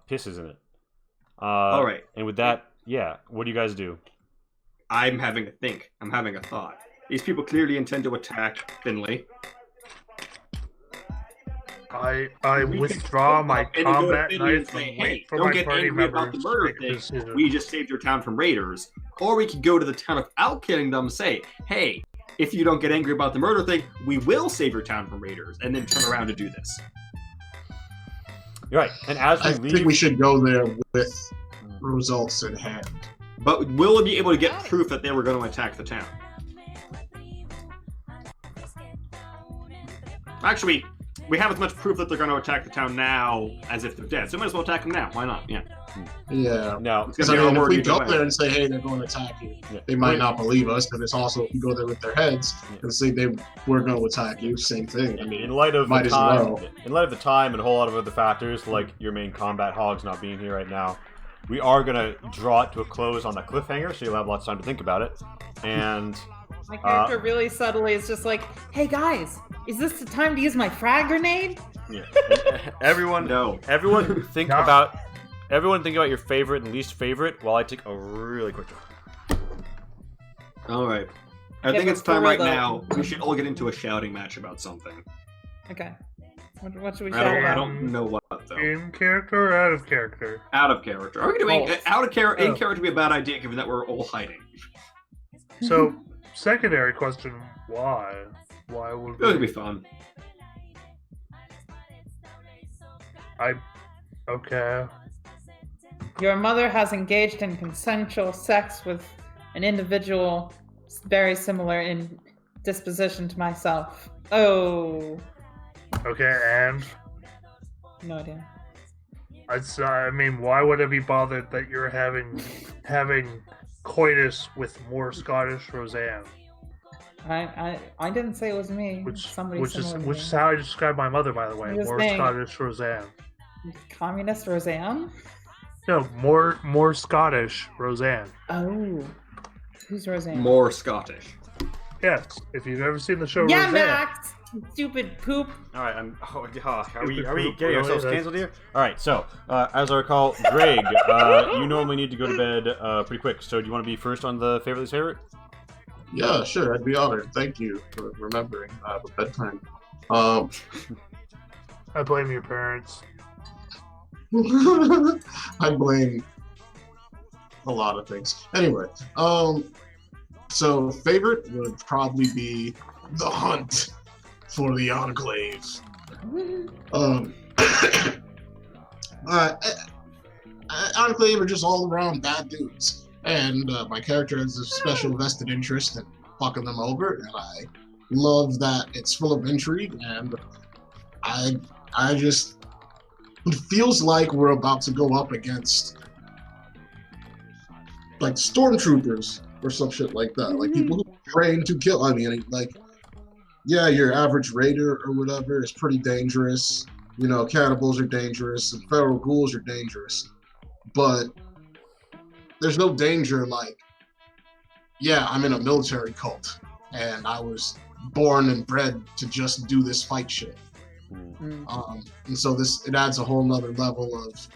pisses in it. Alright. And with that, yeah, what do you guys do? I'm having a think. I'm having a thought. These people clearly intend to attack Finley. I We withdraw could my go up and then go to combat Finley and knife say, and hey, wait for don't my get party angry about the members to murder make a thing. decision. We just saved your town from raiders. Or we could go to the town of Out Kingdom and say, hey, if you don't get angry about the murder thing, we will save your town from raiders, and then turn around to do this. You're right. And as we I leave, think we should go there with results in hand. But will we be able to get proof that they were going to attack the town? Actually, we have as much proof that they're going to attack the town now as if they're dead. So we might as well attack them now. Why not? Yeah. Yeah. No. Because I mean, if we go there and say, hey, they're going to attack you, they might not believe us. But it's also, if we go there with their heads and say they were going to attack you, same thing. I mean, in light of might the as time, well. in light of the time and a whole lot of other factors, like your main combat hogs not being here right now, we are gonna draw it to a close on that cliffhanger, so you'll have lots of time to think about it. And My character really subtly is just like, hey guys, is this the time to use my frag grenade? yeah, everyone think No. about your favorite and least favorite while I take a really quick draw. All right. I Yeah, think but it's time for right real, though. now. We should all get into a shouting match about something. Okay. What should we I shout don't, I about? don't know what though. In character or out of character? Out of character. Are we doing Both. out of character? In Oh. character would be a bad idea, given that we're all hiding. So, secondary question: why? Why would It would we? be fun. Okay. Your mother has engaged in consensual sex with an individual very similar in disposition to myself. Oh, Okay, and no idea. I mean, why would it be bothered that you're having coitus with more Scottish Roseanne? I didn't say it was me. Which Somebody is similar to which me. is how I describe my mother, by the way. He was More saying- Scottish Roseanne. Communist Roseanne? No, more Scottish Roseanne. Oh, who's Roseanne? More Scottish. Yes, if you've ever seen the show Yeah, Roseanne. Max! Stupid poop. All right, are we Stupid getting poop, really? ourselves That's- canceled here? All right, so as I recall, Greg, you normally need to go to bed pretty quick. So do you want to be first on the favorite least favorite? Yeah, sure. I'd be honored. Thank you for remembering the bedtime. I blame your parents. I blame a lot of things. Anyway, so favorite would probably be the hunt for the Enclave. Enclave are just all around bad dudes, and my character has a special vested interest in fucking them over, and I love that it's full of intrigue, and I just, it feels like we're about to go up against like stormtroopers or some shit like that, like people who train to kill. I mean, like, yeah, your average raider or whatever is pretty dangerous. You know, cannibals are dangerous and feral ghouls are dangerous, but there's no danger like, yeah, I'm in a military cult and I was born and bred to just do this fight shit. And so it adds a whole nother level of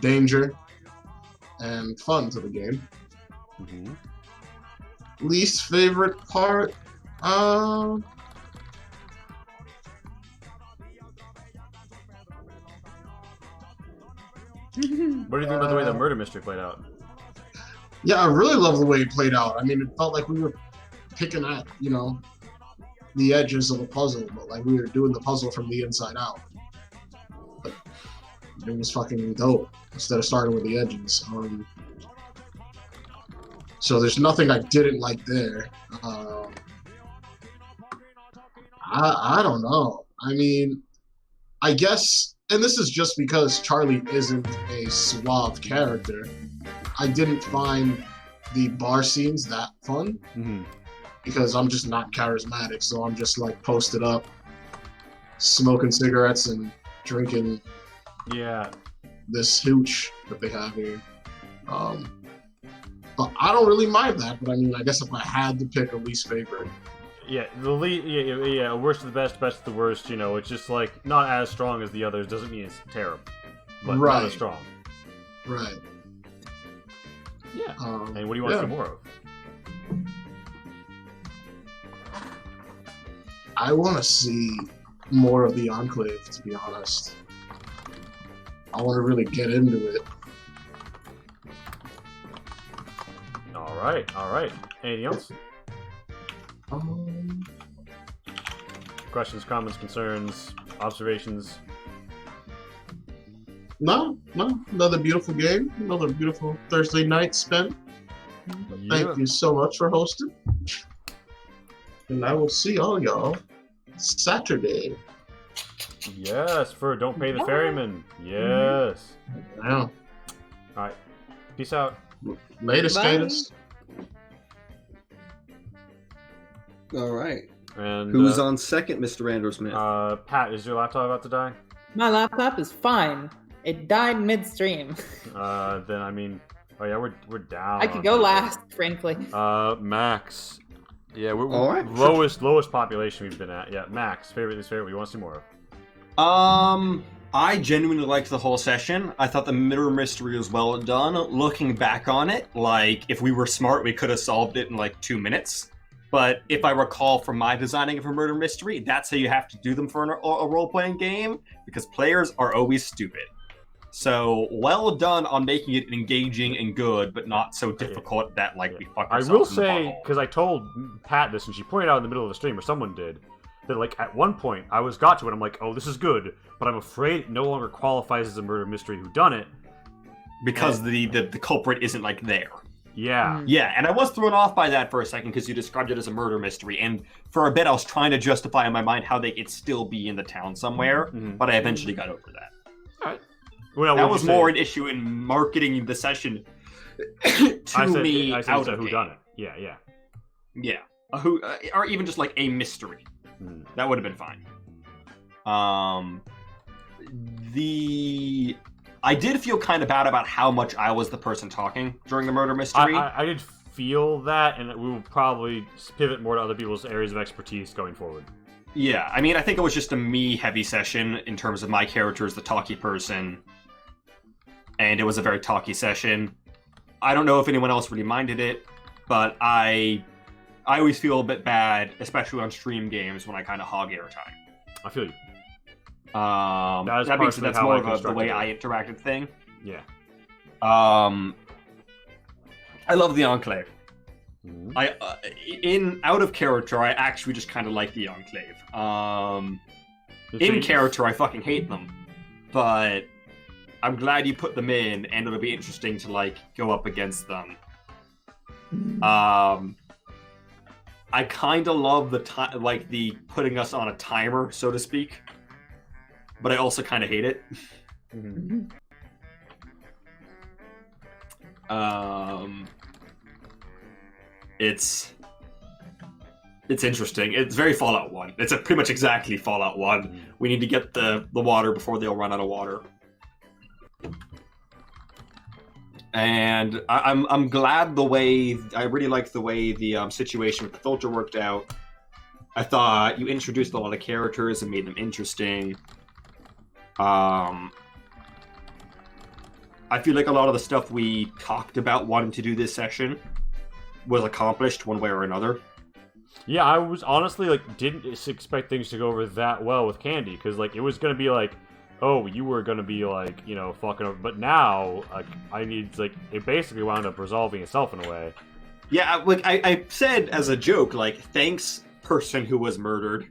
danger and fun to the game. Least favorite part, What do you think about the way the murder mystery played out? yeah, I really love the way it played out. I mean, it felt like we were picking at, you know, the edges of a puzzle, but like we were doing the puzzle from the inside out. But it was fucking dope instead of starting with the edges. So there's nothing I didn't like there. I don't know. I mean, I guess, and this is just because Charlie isn't a suave character, I didn't find the bar scenes that fun. Because I'm just not charismatic, so I'm just like posted up, smoking cigarettes and drinking this hooch that they have here. But I don't really mind that. But I mean, I guess if I had to pick a least favorite, worst to the best, best to the worst. You know, it's just like not as strong as the others. Doesn't mean it's terrible, but not as strong. Right. Yeah. And what do you want to see more of? I want to see more of the Enclave, to be honest. I want to really get into it. All right. Anything else? Questions, comments, concerns, observations? No. Another beautiful game. Another beautiful Thursday night spent. Thank you so much for hosting. And I will see all y'all Saturday. Yes, for Don't Pay the Ferryman. Yes. Yeah. Alright. Peace out. Later, skaters. All right. And who's on second, Mr. Randersmith? Pat, is your laptop about to die? My laptop is fine. It died midstream. Then I mean, oh yeah, we're down. I could go last, frankly. Max. Yeah, we're all right. lowest population we've been at. Yeah, Max. Favorite we want to see more of. I genuinely liked the whole session. I thought the murder mystery was well done. Looking back on it, like, if we were smart, we could have solved it in, like, 2 minutes. But if I recall from my designing of a murder mystery, that's how you have to do them for a role-playing game, because players are always stupid. So, well done on making it engaging and good, but not so difficult that, like, we fuck ourselves I will in the say, because I told Pat this, and she pointed out in the middle of the stream, or someone did, that, like, at one point, I got to it, I'm like, oh, this is good, but I'm afraid it no longer qualifies as a murder mystery whodunit. Because the culprit isn't, like, there. Yeah. Yeah, and I was thrown off by that for a second, because you described it as a murder mystery, and for a bit I was trying to justify in my mind how they could still be in the town somewhere, but I eventually got over that. Alright. Well, that was more an issue in marketing the session to me I said out it's a of whodunit. Yeah. Yeah. Or even just like a mystery. That would have been fine. I did feel kind of bad about how much I was the person talking during the murder mystery. I did feel that, and we will probably pivot more to other people's areas of expertise going forward. Yeah, I mean, I think it was just a me-heavy session in terms of my character as the talky person. And it was a very talky session. I don't know if anyone else really minded it, but I always feel a bit bad, especially on stream games, when I kind of hog airtime. I feel you. That being said, that's more of the way I interacted thing. Yeah. I love the Enclave. Out of character, I actually just kind of like the Enclave. In character, I fucking hate them, but I'm glad you put them in, and it'll be interesting to like go up against them. I kind of love the putting us on a timer, so to speak, but I also kind of hate it. It's interesting. It's very Fallout 1. It's pretty much exactly Fallout 1. We need to get the water before they'll run out of water. And I'm glad I really liked the way the situation with the filter worked out. I thought you introduced a lot of characters and made them interesting. I feel like a lot of the stuff we talked about wanting to do this session was accomplished one way or another. Yeah, I was honestly didn't expect things to go over that well with Candy, because it was gonna be oh, you were gonna be fucking over, but now I need it basically wound up resolving itself in a way. Yeah, I said as a joke, thanks person who was murdered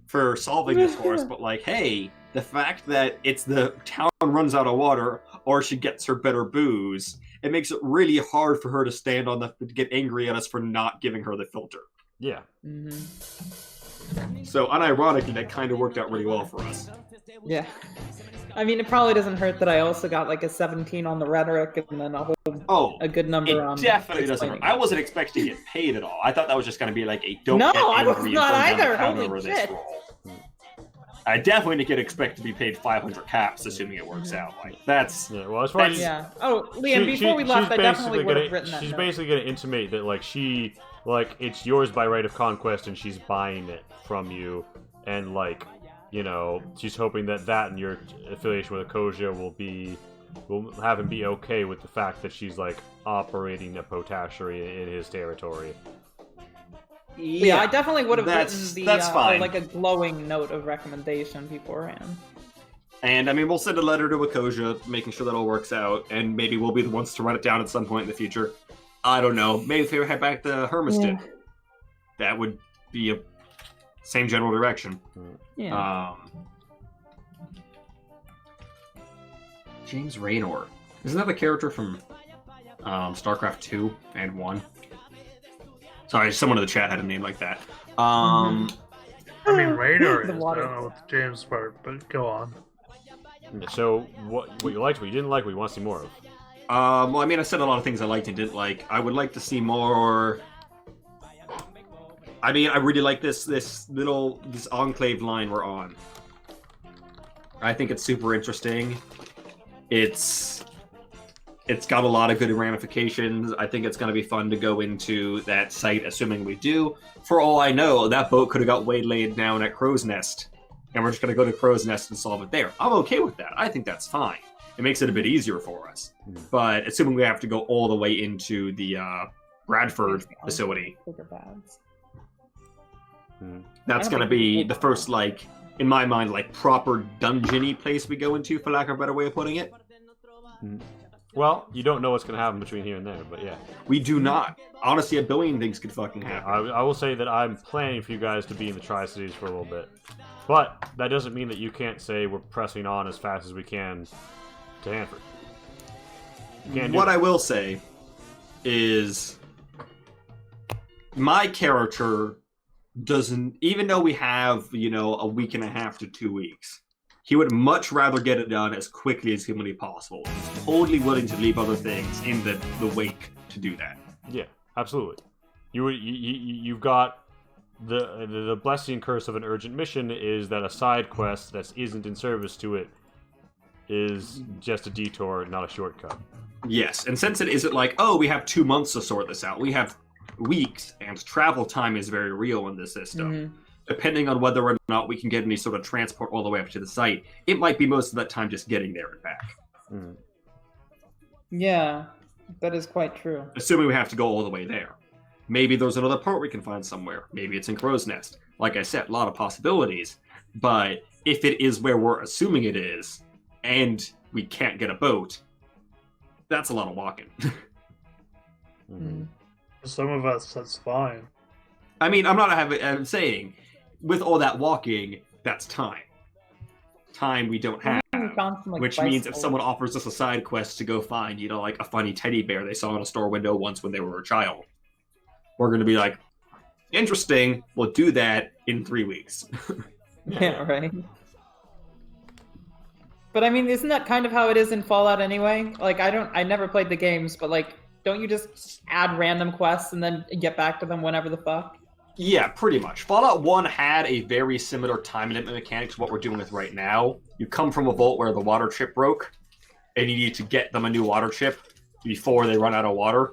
for solving this for us, but hey, the fact that it's the town runs out of water or she gets her better booze, it makes it really hard for her to get angry at us for not giving her the filter. Yeah. So unironically, that kind of worked out really well for us. Yeah. I mean, it probably doesn't hurt that I also got a 17 on the rhetoric and then a good number on. It definitely doesn't hurt. I wasn't expecting to get paid at all. I thought that was just going to be a don't no, get angry I was not either. Holy shit. I definitely could expect to be paid 500 caps, assuming it works out. That's well, as far as Oh, Liam, before we left, I definitely would have written that. She's basically going to intimate that she it's yours by right of conquest, and she's buying it from you, and she's hoping that and your affiliation with Akosia will have him be okay with the fact that she's operating a potashery in his territory. Yeah, I definitely would have written that's fine. like a glowing note of recommendation beforehand. And I mean, we'll send a letter to Akoja, making sure that all works out, and maybe we'll be the ones to write it down at some point in the future. I don't know. Maybe if they head back to Hermiston, that would be a same general direction. Yeah. James Raynor. Isn't that the character from StarCraft 2 and 1? Sorry, someone in the chat had a name like that. I mean, Raynor is. The I water. don't know what the James part, but go on. So, what you liked, what you didn't like, what you want to see more of? Well, I mean, I said a lot of things I liked and didn't like. I would like to see more. I mean, I really like this Enclave line we're on. I think it's super interesting. It's got a lot of good ramifications. I think it's going to be fun to go into that site, assuming we do. For all I know, that boat could have got waylaid down at Crow's Nest, and we're just going to go to Crow's Nest and solve it there. I'm okay with that. I think that's fine. It makes it a bit easier for us. But assuming we have to go all the way into the Bradford facility, that's going to be the first, like, in my mind, like, proper dungeony place we go into, for lack of a better way of putting it. Well, you don't know what's going to happen between here and there, but yeah. We do not. Honestly, a billion things could fucking happen. I will say that I'm planning for you guys to be in the Tri-Cities for a little bit. But that doesn't mean that you can't say we're pressing on as fast as we can to Hanford. What I will say is my character doesn't, even though we have, a week and a half to 2 weeks, he would much rather get it done as quickly as humanly possible. He's totally willing to leave other things in the wake to do that. Yeah, absolutely. You've got the blessing and curse of an urgent mission is that a side quest that isn't in service to it is just a detour, not a shortcut. Yes, and since it isn't like, oh, we have 2 months to sort this out, we have weeks, and travel time is very real in this system. Depending on whether or not we can get any sort of transport all the way up to the site, it might be most of that time just getting there and back. Yeah, that is quite true. Assuming we have to go all the way there. Maybe there's another port we can find somewhere. Maybe it's in Crow's Nest. Like I said, a lot of possibilities. But if it is where we're assuming it is, and we can't get a boat, that's a lot of walking. For some of us, that's fine. I mean, I'm saying, with all that walking, that's time. Time we don't have. Which means if someone offers us a side quest to go find, like a funny teddy bear they saw in a store window once when they were a child, we're going to be like, interesting, we'll do that in 3 weeks. Yeah, right. But I mean, isn't that kind of how it is in Fallout anyway? Like, I never played the games, but like, don't you just add random quests and then get back to them whenever the fuck? Yeah, pretty much. Fallout 1 had a very similar time limit mechanic to what we're doing with right now. You come from a vault where the water chip broke, and you need to get them a new water chip before they run out of water.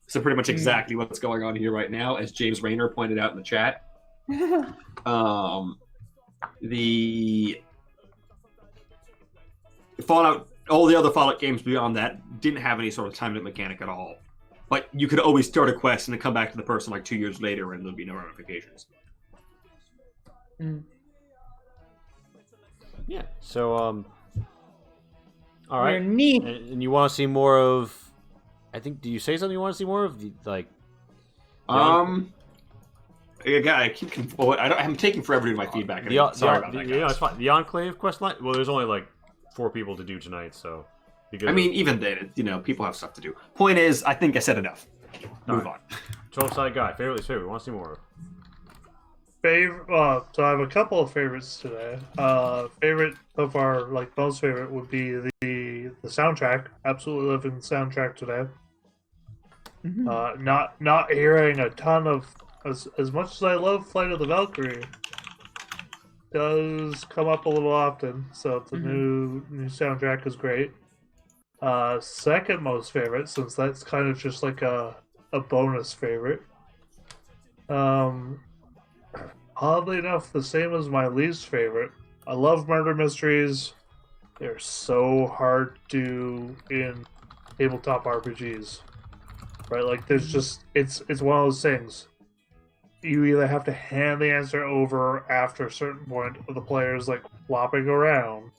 So pretty much exactly what's going on here right now, as James Raynor pointed out in the chat. The Fallout, all the other Fallout games beyond that didn't have any sort of time limit mechanic at all. But you could always start a quest and then come back to the person like 2 years later and there'll be no ramifications. Yeah, so, all right. You're neat. And you want to see more of, I think, do you say something you want to see more of? Yeah, I keep. I'm taking forever to do my feedback. Sorry about that, guys. It's fine. The Enclave quest line. Well, there's only like 4 people to do tonight, so. I mean, even then, people have stuff to do. Point is, I think I said enough. Move on. 12-sided guy. Favorite. We want to see more. So I have a couple of favorites today. Favorite so far, like most favorite, would be the soundtrack. Absolutely loving the soundtrack today. Not hearing a ton of as much as I love Flight of the Valkyrie, does come up a little often. So the new soundtrack is great. Second most favorite, since that's kind of just like a bonus favorite. Oddly enough, the same as my least favorite. I love murder mysteries. They're so hard to do in tabletop RPGs. Right? Like there's just it's one of those things. you either have to hand the answer over after a certain point of the players like flopping around,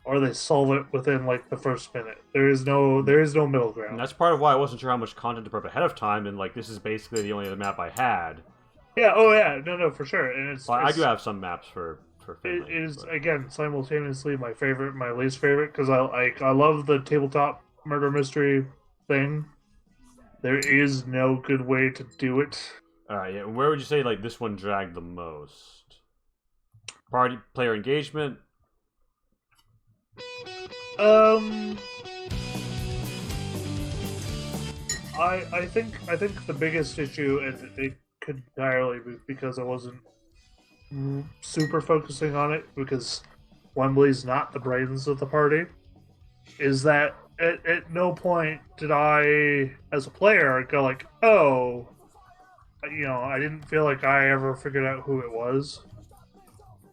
or they solve it within like the first minute. There is no middle ground. And that's part of why I wasn't sure how much content to prep ahead of time, and like this is basically the only other map I had. Yeah. Oh yeah. No, for sure. And I do have some maps for It is again simultaneously my favorite, my least favorite, because I love the tabletop murder mystery thing. There is no good way to do it. Alright, yeah. Where would you say like this one dragged the most? Party player engagement? I think the biggest issue, and it could entirely be because I wasn't super focusing on it, because Wembley's not the brains of the party, is that at no point did I, as a player, go like, oh, I didn't feel like I ever figured out who it was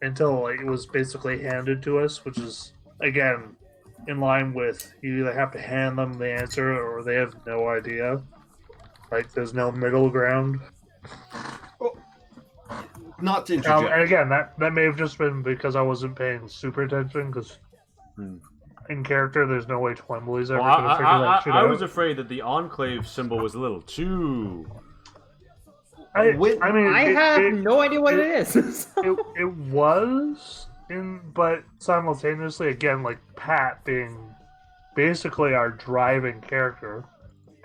until like it was basically handed to us, which is, again, in line with you either have to hand them the answer or they have no idea. Like, there's no middle ground. Not to interject. And again, that may have just been because I wasn't paying super attention, because in character, there's no way Twimbly's ever going to figure that shit out. I was afraid that the Enclave symbol was a little too... I mean, I have no idea what it is. it was, but simultaneously, again, like Pat being basically our driving character,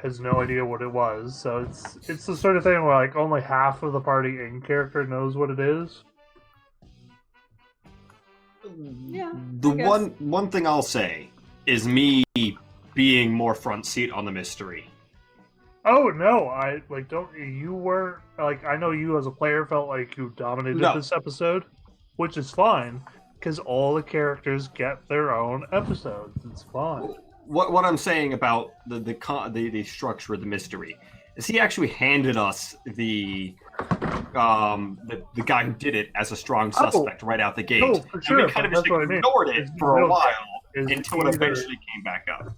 has no idea what it was. So it's the sort of thing where like only half of the party in character knows what it is. Yeah. The one thing I'll say is me being more front seat on the mystery. Oh no, I know you as a player felt like you dominated this episode, which is fine, because all the characters get their own episodes. It's fine. What I'm saying about the structure of the mystery is he actually handed us the guy who did it as a strong suspect right out the gate. Oh, for sure. And we kind of just ignored it for a while until it eventually came back up.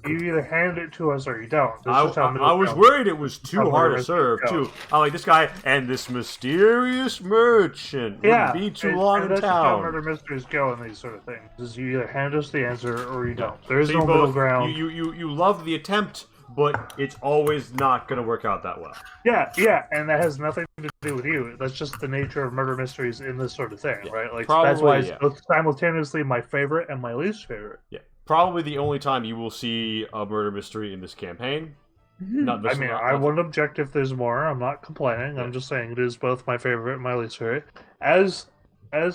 You either hand it to us or you don't. I was worried it was too hard to serve, too. I like this guy and this mysterious merchant. Wouldn't be too long in that's how town. murder mysteries go in these sort of things. Is you either hand us the answer or you don't. There is no middle ground. You love the attempt, but it's always not going to work out that well. Yeah, and that has nothing to do with you. That's just the nature of murder mysteries in this sort of thing, right? Like that's why it's both simultaneously my favorite and my least favorite. Yeah. Probably the only time you will see a murder mystery in this campaign. I wouldn't object if there's more. I'm not complaining. I'm just saying it is both my favorite and my least favorite. As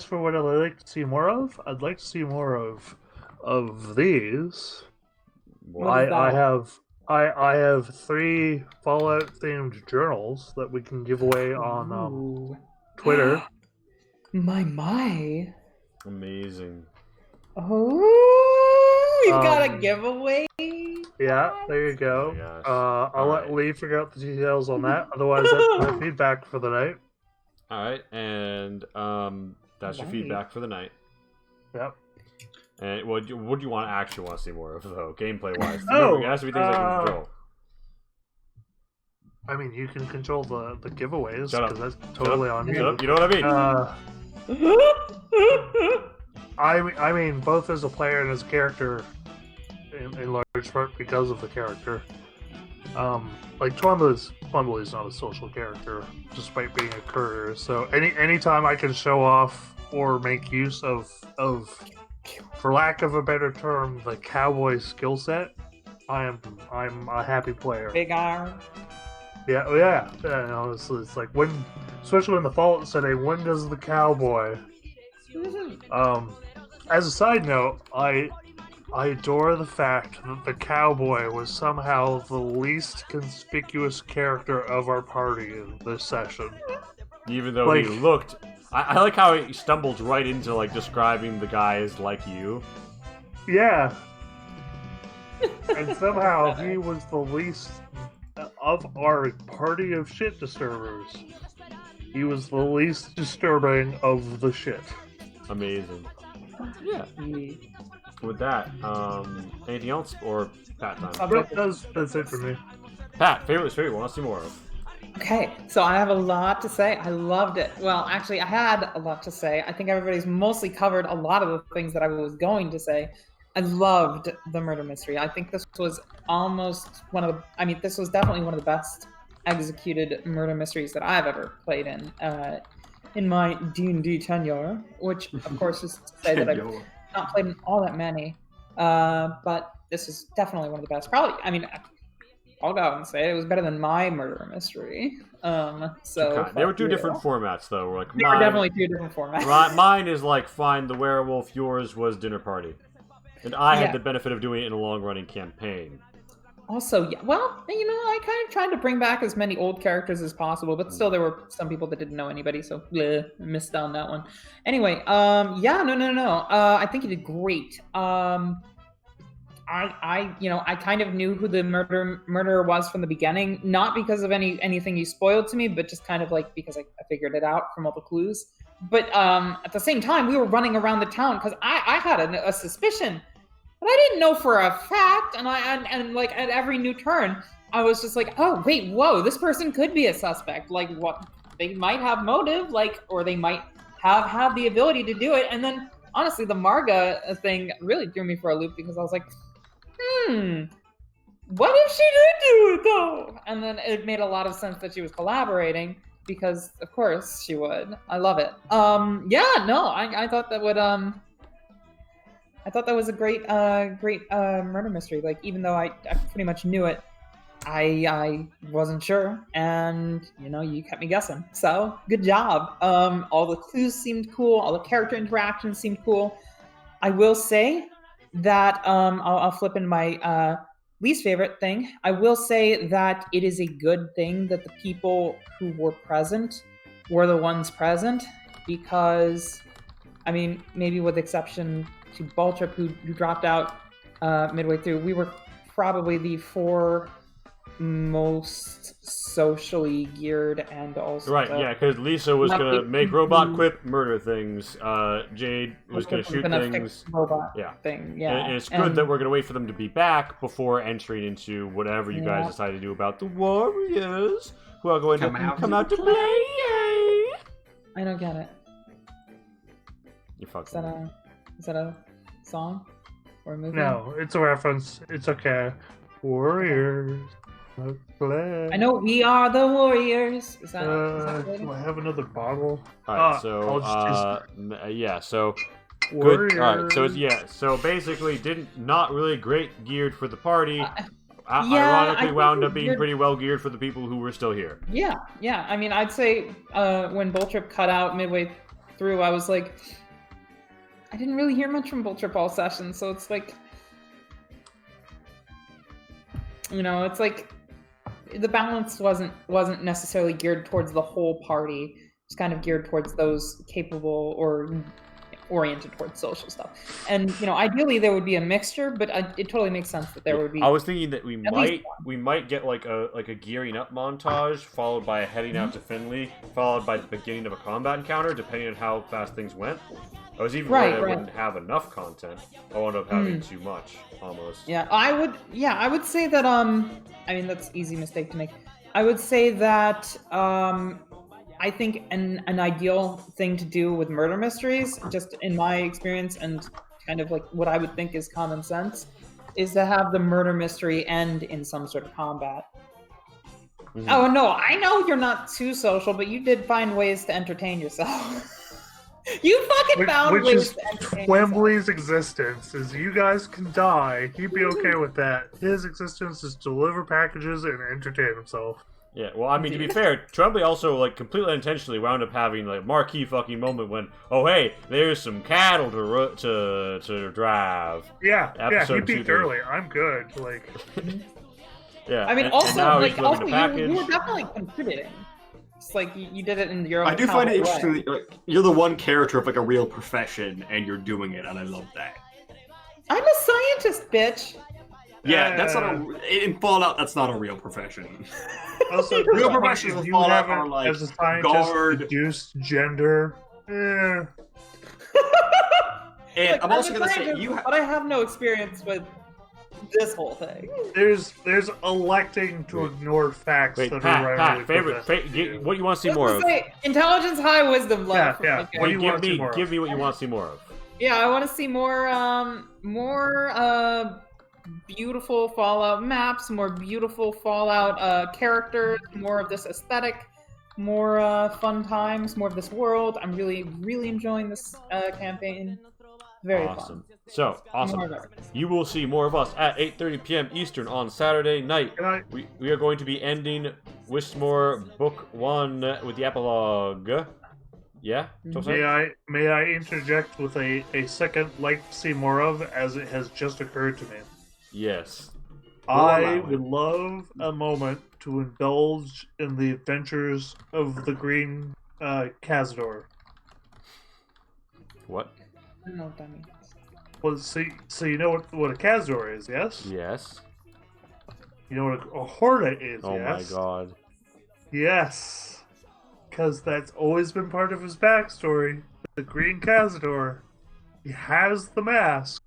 for what I'd like to see more of, I'd like to see more of these. I have 3 Fallout themed journals that we can give away on Twitter. My. Amazing. Oh, you've got a giveaway. Yeah, there you go. I'll let Lee figure out the details on that. Otherwise, that's my feedback for the night. All right, and that's your feedback for the night. Yep. And what do you actually want to see more of, though, gameplay-wise? Oh, it has to be things I can control. I mean, you can control the giveaways, Shut up. because that's totally on you. Shut up. You know what I mean? I mean, both as a player and as a character, in large part because of the character. Like Twimbly's not a social character, despite being a courier. So anytime I can show off or make use of, for lack of a better term, the cowboy skill set, I'm a happy player. Big arm. Yeah. It's like when, especially in the Fallout setting, when does the cowboy? As a side note, I adore the fact that the cowboy was somehow the least conspicuous character of our party in this session. Even though he looked... I like how he stumbled right into, like, describing the guy as like you. Yeah. And somehow he was the least of our party of shit disturbers. He was the least disturbing of the shit. Amazing. Yeah. With that, anything else or Pat time? That's it for me. Pat, favorite, what want to see more of? Okay, so I have a lot to say. I loved it. Well, actually, I had a lot to say. I think everybody's mostly covered a lot of the things that I was going to say. I loved the murder mystery. I think this was almost one of the, I mean, this was definitely one of the best executed murder mysteries that I've ever played in my D&D tenure, which, of course, is to say that I've not played in all that many. But this is definitely one of the best. Probably, I mean, I'll go out and say it was better than my murder mystery. So There were two different formats, though. Like there were definitely two different formats. Mine is like Find the Werewolf. Yours was Dinner Party, and I had the benefit of doing it in a long-running campaign. Also, yeah, well, you know, I kind of tried to bring back as many old characters as possible, but still, there were some people that didn't know anybody, so bleh, missed on that one. Anyway, no. I think you did great. I kind of knew who the murderer was from the beginning, not because of anything you spoiled to me, but just kind of like because I figured it out from all the clues. But at the same time, we were running around the town because I had a suspicion, but I didn't know for a fact. And like at every new turn, I was just like, oh wait, whoa, this person could be a suspect. Like what? They might have motive, like, or they might have had the ability to do it. And then honestly, the Marga thing really threw me for a loop because I was like, what if she did do it though? And then it made a lot of sense that she was collaborating because of course she would. I love it. I thought that would I thought that was a great murder mystery. Like even though I pretty much knew it, I wasn't sure, and you know, you kept me guessing. So good job. All the clues seemed cool, all the character interactions seemed cool. I will say that I'll flip in my least favorite thing. I will say that it is a good thing that the people who were present were the ones present, because, I mean, maybe with exception to Baltrip, who dropped out midway through, we were probably the four most socially geared and also because Lisa was gonna make robot quip murder things. Jade was gonna shoot things. Robot thing, and it's good that we're gonna wait for them to be back before entering into whatever you guys decide to do about the warriors who are going to come out to play. Yay! I don't get it. You fucked. Is that a song or a movie? No, it's a reference. It's okay. Warriors. I know we are the warriors. Is that do I have another bottle? Alright, so good. Alright, so basically not really great geared for the party. Ironically wound up being pretty well geared for the people who were still here. Yeah. I mean, I'd say when Boltrip cut out midway through, I was like, I didn't really hear much from Boltrip all session, so it's like, you know, it's like the balance wasn't necessarily geared towards the whole party. It's kind of geared towards those capable or oriented towards social stuff. And you know, ideally there would be a mixture, but it totally makes sense that there would be. I was thinking that we might get like a gearing up montage, followed by a heading out to Finley, followed by the beginning of a combat encounter, depending on how fast things went. I was even worried I wouldn't have enough content. I wound up having too much, almost. I would say that I mean, that's an easy mistake to make. I would say that I think an ideal thing to do with murder mysteries, just in my experience and kind of like what I would think is common sense, is to have the murder mystery end in some sort of combat. Mm-hmm. Oh no, I know you're not too social, but you did find ways to entertain yourself. You fucking found ways to entertain Wembley's existence is you guys can die. He'd be okay with that. His existence is to deliver packages and entertain himself. Yeah, well, I mean, to be fair, Tremblay also, like, completely unintentionally wound up having, like, a marquee fucking moment when, oh, hey, there's some cattle to drive. Yeah, he peaked early. I'm good. Like, yeah. I mean, also you were definitely contributing. It's like you did it in your own. I do find it interesting that you're the one character of like a real profession, and you're doing it, and I love that. I'm a scientist, bitch. Yeah, that's not in Fallout. That's not a real profession. Also, real professions in Fallout are like as a scientist, guard, reduced gender. And like, I'm also gonna say but I have no experience with this whole thing. There's electing to ignore facts Wait, that Pat, are Pat, randomly what you want to see more of? Say, intelligence, high wisdom, left. Yeah. What do you want to see more Give of? me what you want to see more of. Yeah, I want to see more beautiful Fallout maps, more beautiful Fallout characters, more of this aesthetic, more fun times, more of this world. I'm really, really enjoying this campaign. Very awesome. fun. So, awesome. You will see more of us at 8:30 p.m. Eastern on Saturday night. We are going to be ending Wistmore Book 1 with the epilogue. Yeah? May I interject with a second like to see more of, as it has just occurred to me. Yes. I would love a moment to indulge in the adventures of the Green Cazador. What? I don't know what that means. Well, so you know what a Cazador is, yes? Yes. You know what a Horda is, Oh yes? my god. Yes. Because that's always been part of his backstory. The Green Cazador. He has the mask.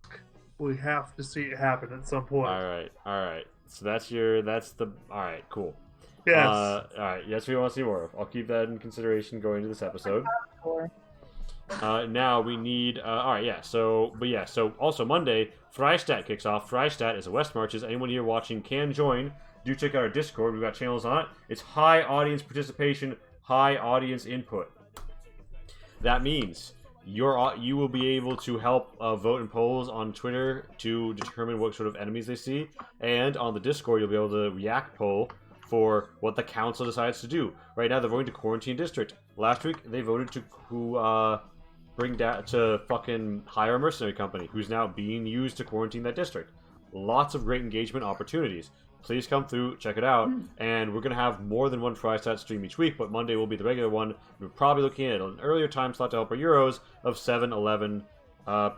We have to see it happen at some point. Alright. So alright, cool. Yes. Alright, yes, we want to see more of. I'll keep that in consideration going into this episode. Now we need, so also Monday, Freistadt kicks off. Freistadt is a West Marches. Anyone here watching can join. Do check out our Discord. We've got channels on it. It's high audience participation, high audience input. That means you will be able to help vote in polls on Twitter to determine what sort of enemies they see, and on the Discord you'll be able to react poll for what the council decides to do. Right now they're voting to quarantine district. Last week they voted to fucking hire a mercenary company who's now being used to quarantine that district. Lots of great engagement opportunities. Please come through, check it out, and we're going to have more than one Freistadt stream each week, but Monday will be the regular one. We're probably looking at an earlier time slot to help our Euros of 7:11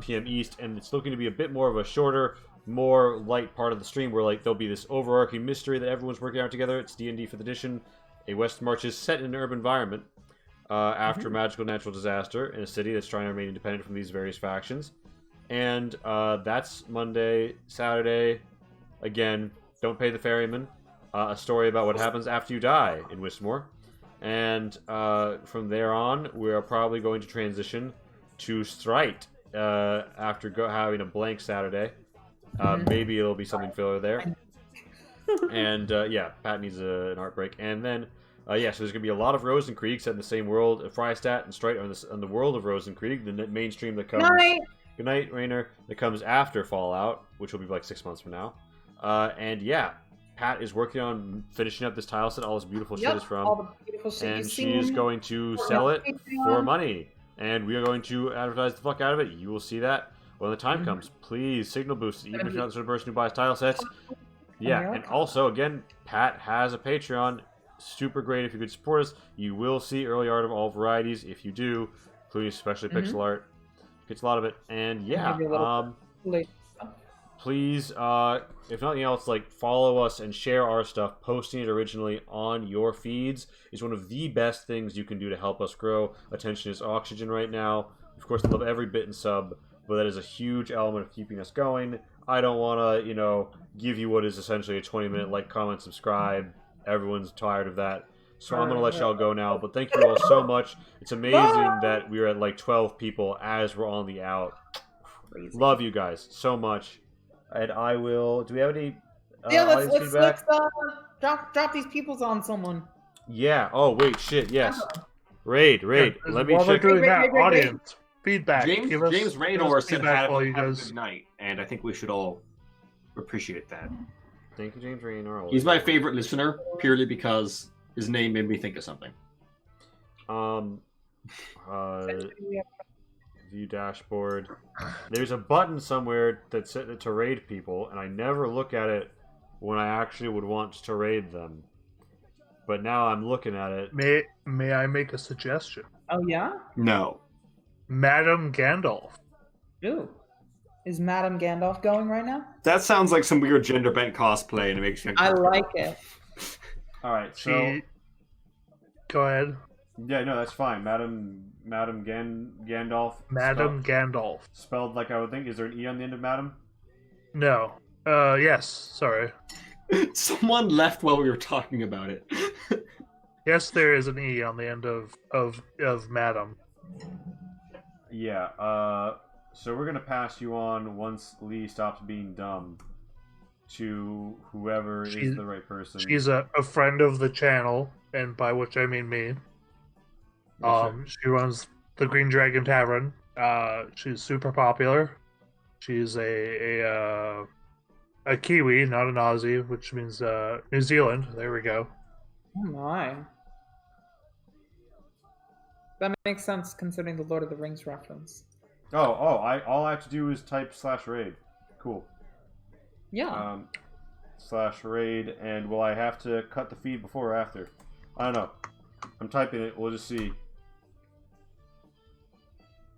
p.m. East, and it's looking to be a bit more of a shorter, more light part of the stream where there'll be this overarching mystery that everyone's working out together. It's D&D 5th edition. A West Marches set in an urban environment after a magical natural disaster in a city that's trying to remain independent from these various factions. And that's Monday. Saturday, again, Don't Pay the Ferryman, a story about what happens after you die in Wistmore. And from there on, we are probably going to transition to Strite after having a blank Saturday. Maybe it'll be something filler there. And Pat needs an art break. And then, so there's going to be a lot of Rosenkrieg set in the same world. Freistadt and Strite are in the world of Rosenkrieg, the mainstream that comes... Good night, Rainer. That comes after Fallout, which will be like 6 months from now. Pat is working on finishing up this tile set. All this beautiful shit is from. All the beautiful shit and you've she seen. is going to sell it for money. And we are going to advertise the fuck out of it. You will see that when the time comes. Please signal boost it, even if you're not the sort of person who buys tile sets. Yeah, and also, again, Pat has a Patreon. Super great if you could support us. You will see early art of all varieties if you do, including especially pixel art. Gets a lot of it. And please, if nothing else, follow us and share our stuff. Posting it originally on your feeds is one of the best things you can do to help us grow. Attention is oxygen right now. Of course, I love every bit and sub, but that is a huge element of keeping us going. I don't want to, give you what is essentially a 20-minute like, comment, subscribe. Everyone's tired of that. So I'm going to let y'all go now, but thank you all so much. It's amazing that we are at 12 people as we're on the out. Crazy. Love you guys so much. And I will... Do we have any audience feedback? Let's drop these peoples on someone. Yeah. Oh, wait, shit, yes. Raid. Let me check. While we're doing that, audience feedback. James Raynor said have a good night, and I think we should all appreciate that. Thank you, James Raynor. He's my favorite listener, purely because his name made me think of something. View dashboard. There's a button somewhere that's set to raid people, and I never look at it when I actually would want to raid them. But now I'm looking at it. May I make a suggestion? Oh yeah? No. Madam Gandalf. Ooh. Is Madam Gandalf going right now? That sounds like some weird gender bent cosplay, and it makes me uncomfortable. I like it. All right, so go ahead. Yeah, no, that's fine. Madam Gandalf. Madam Gandalf. Spelled like I would think. Is there an E on the end of Madam? No. Yes. Sorry. Someone left while we were talking about it. Yes, there is an E on the end of Madam. Yeah. So we're gonna pass you on once Lee stops being dumb to whoever is the right person. She's a friend of the channel, and by which I mean me. She runs the Green Dragon Tavern. She's super popular. She's a Kiwi, not an Aussie, which means New Zealand. There we go. Oh my. That makes sense considering the Lord of the Rings reference. All I have to do is type /raid. Cool. Yeah. /raid, and will I have to cut the feed before or after? I don't know. I'm typing it. We'll just see.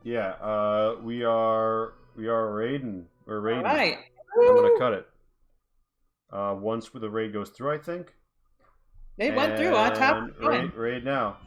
Yeah. We are raiding. We're raiding. All right. I'm gonna cut it. Once the raid goes through, I think. It went through. I tapped raid now.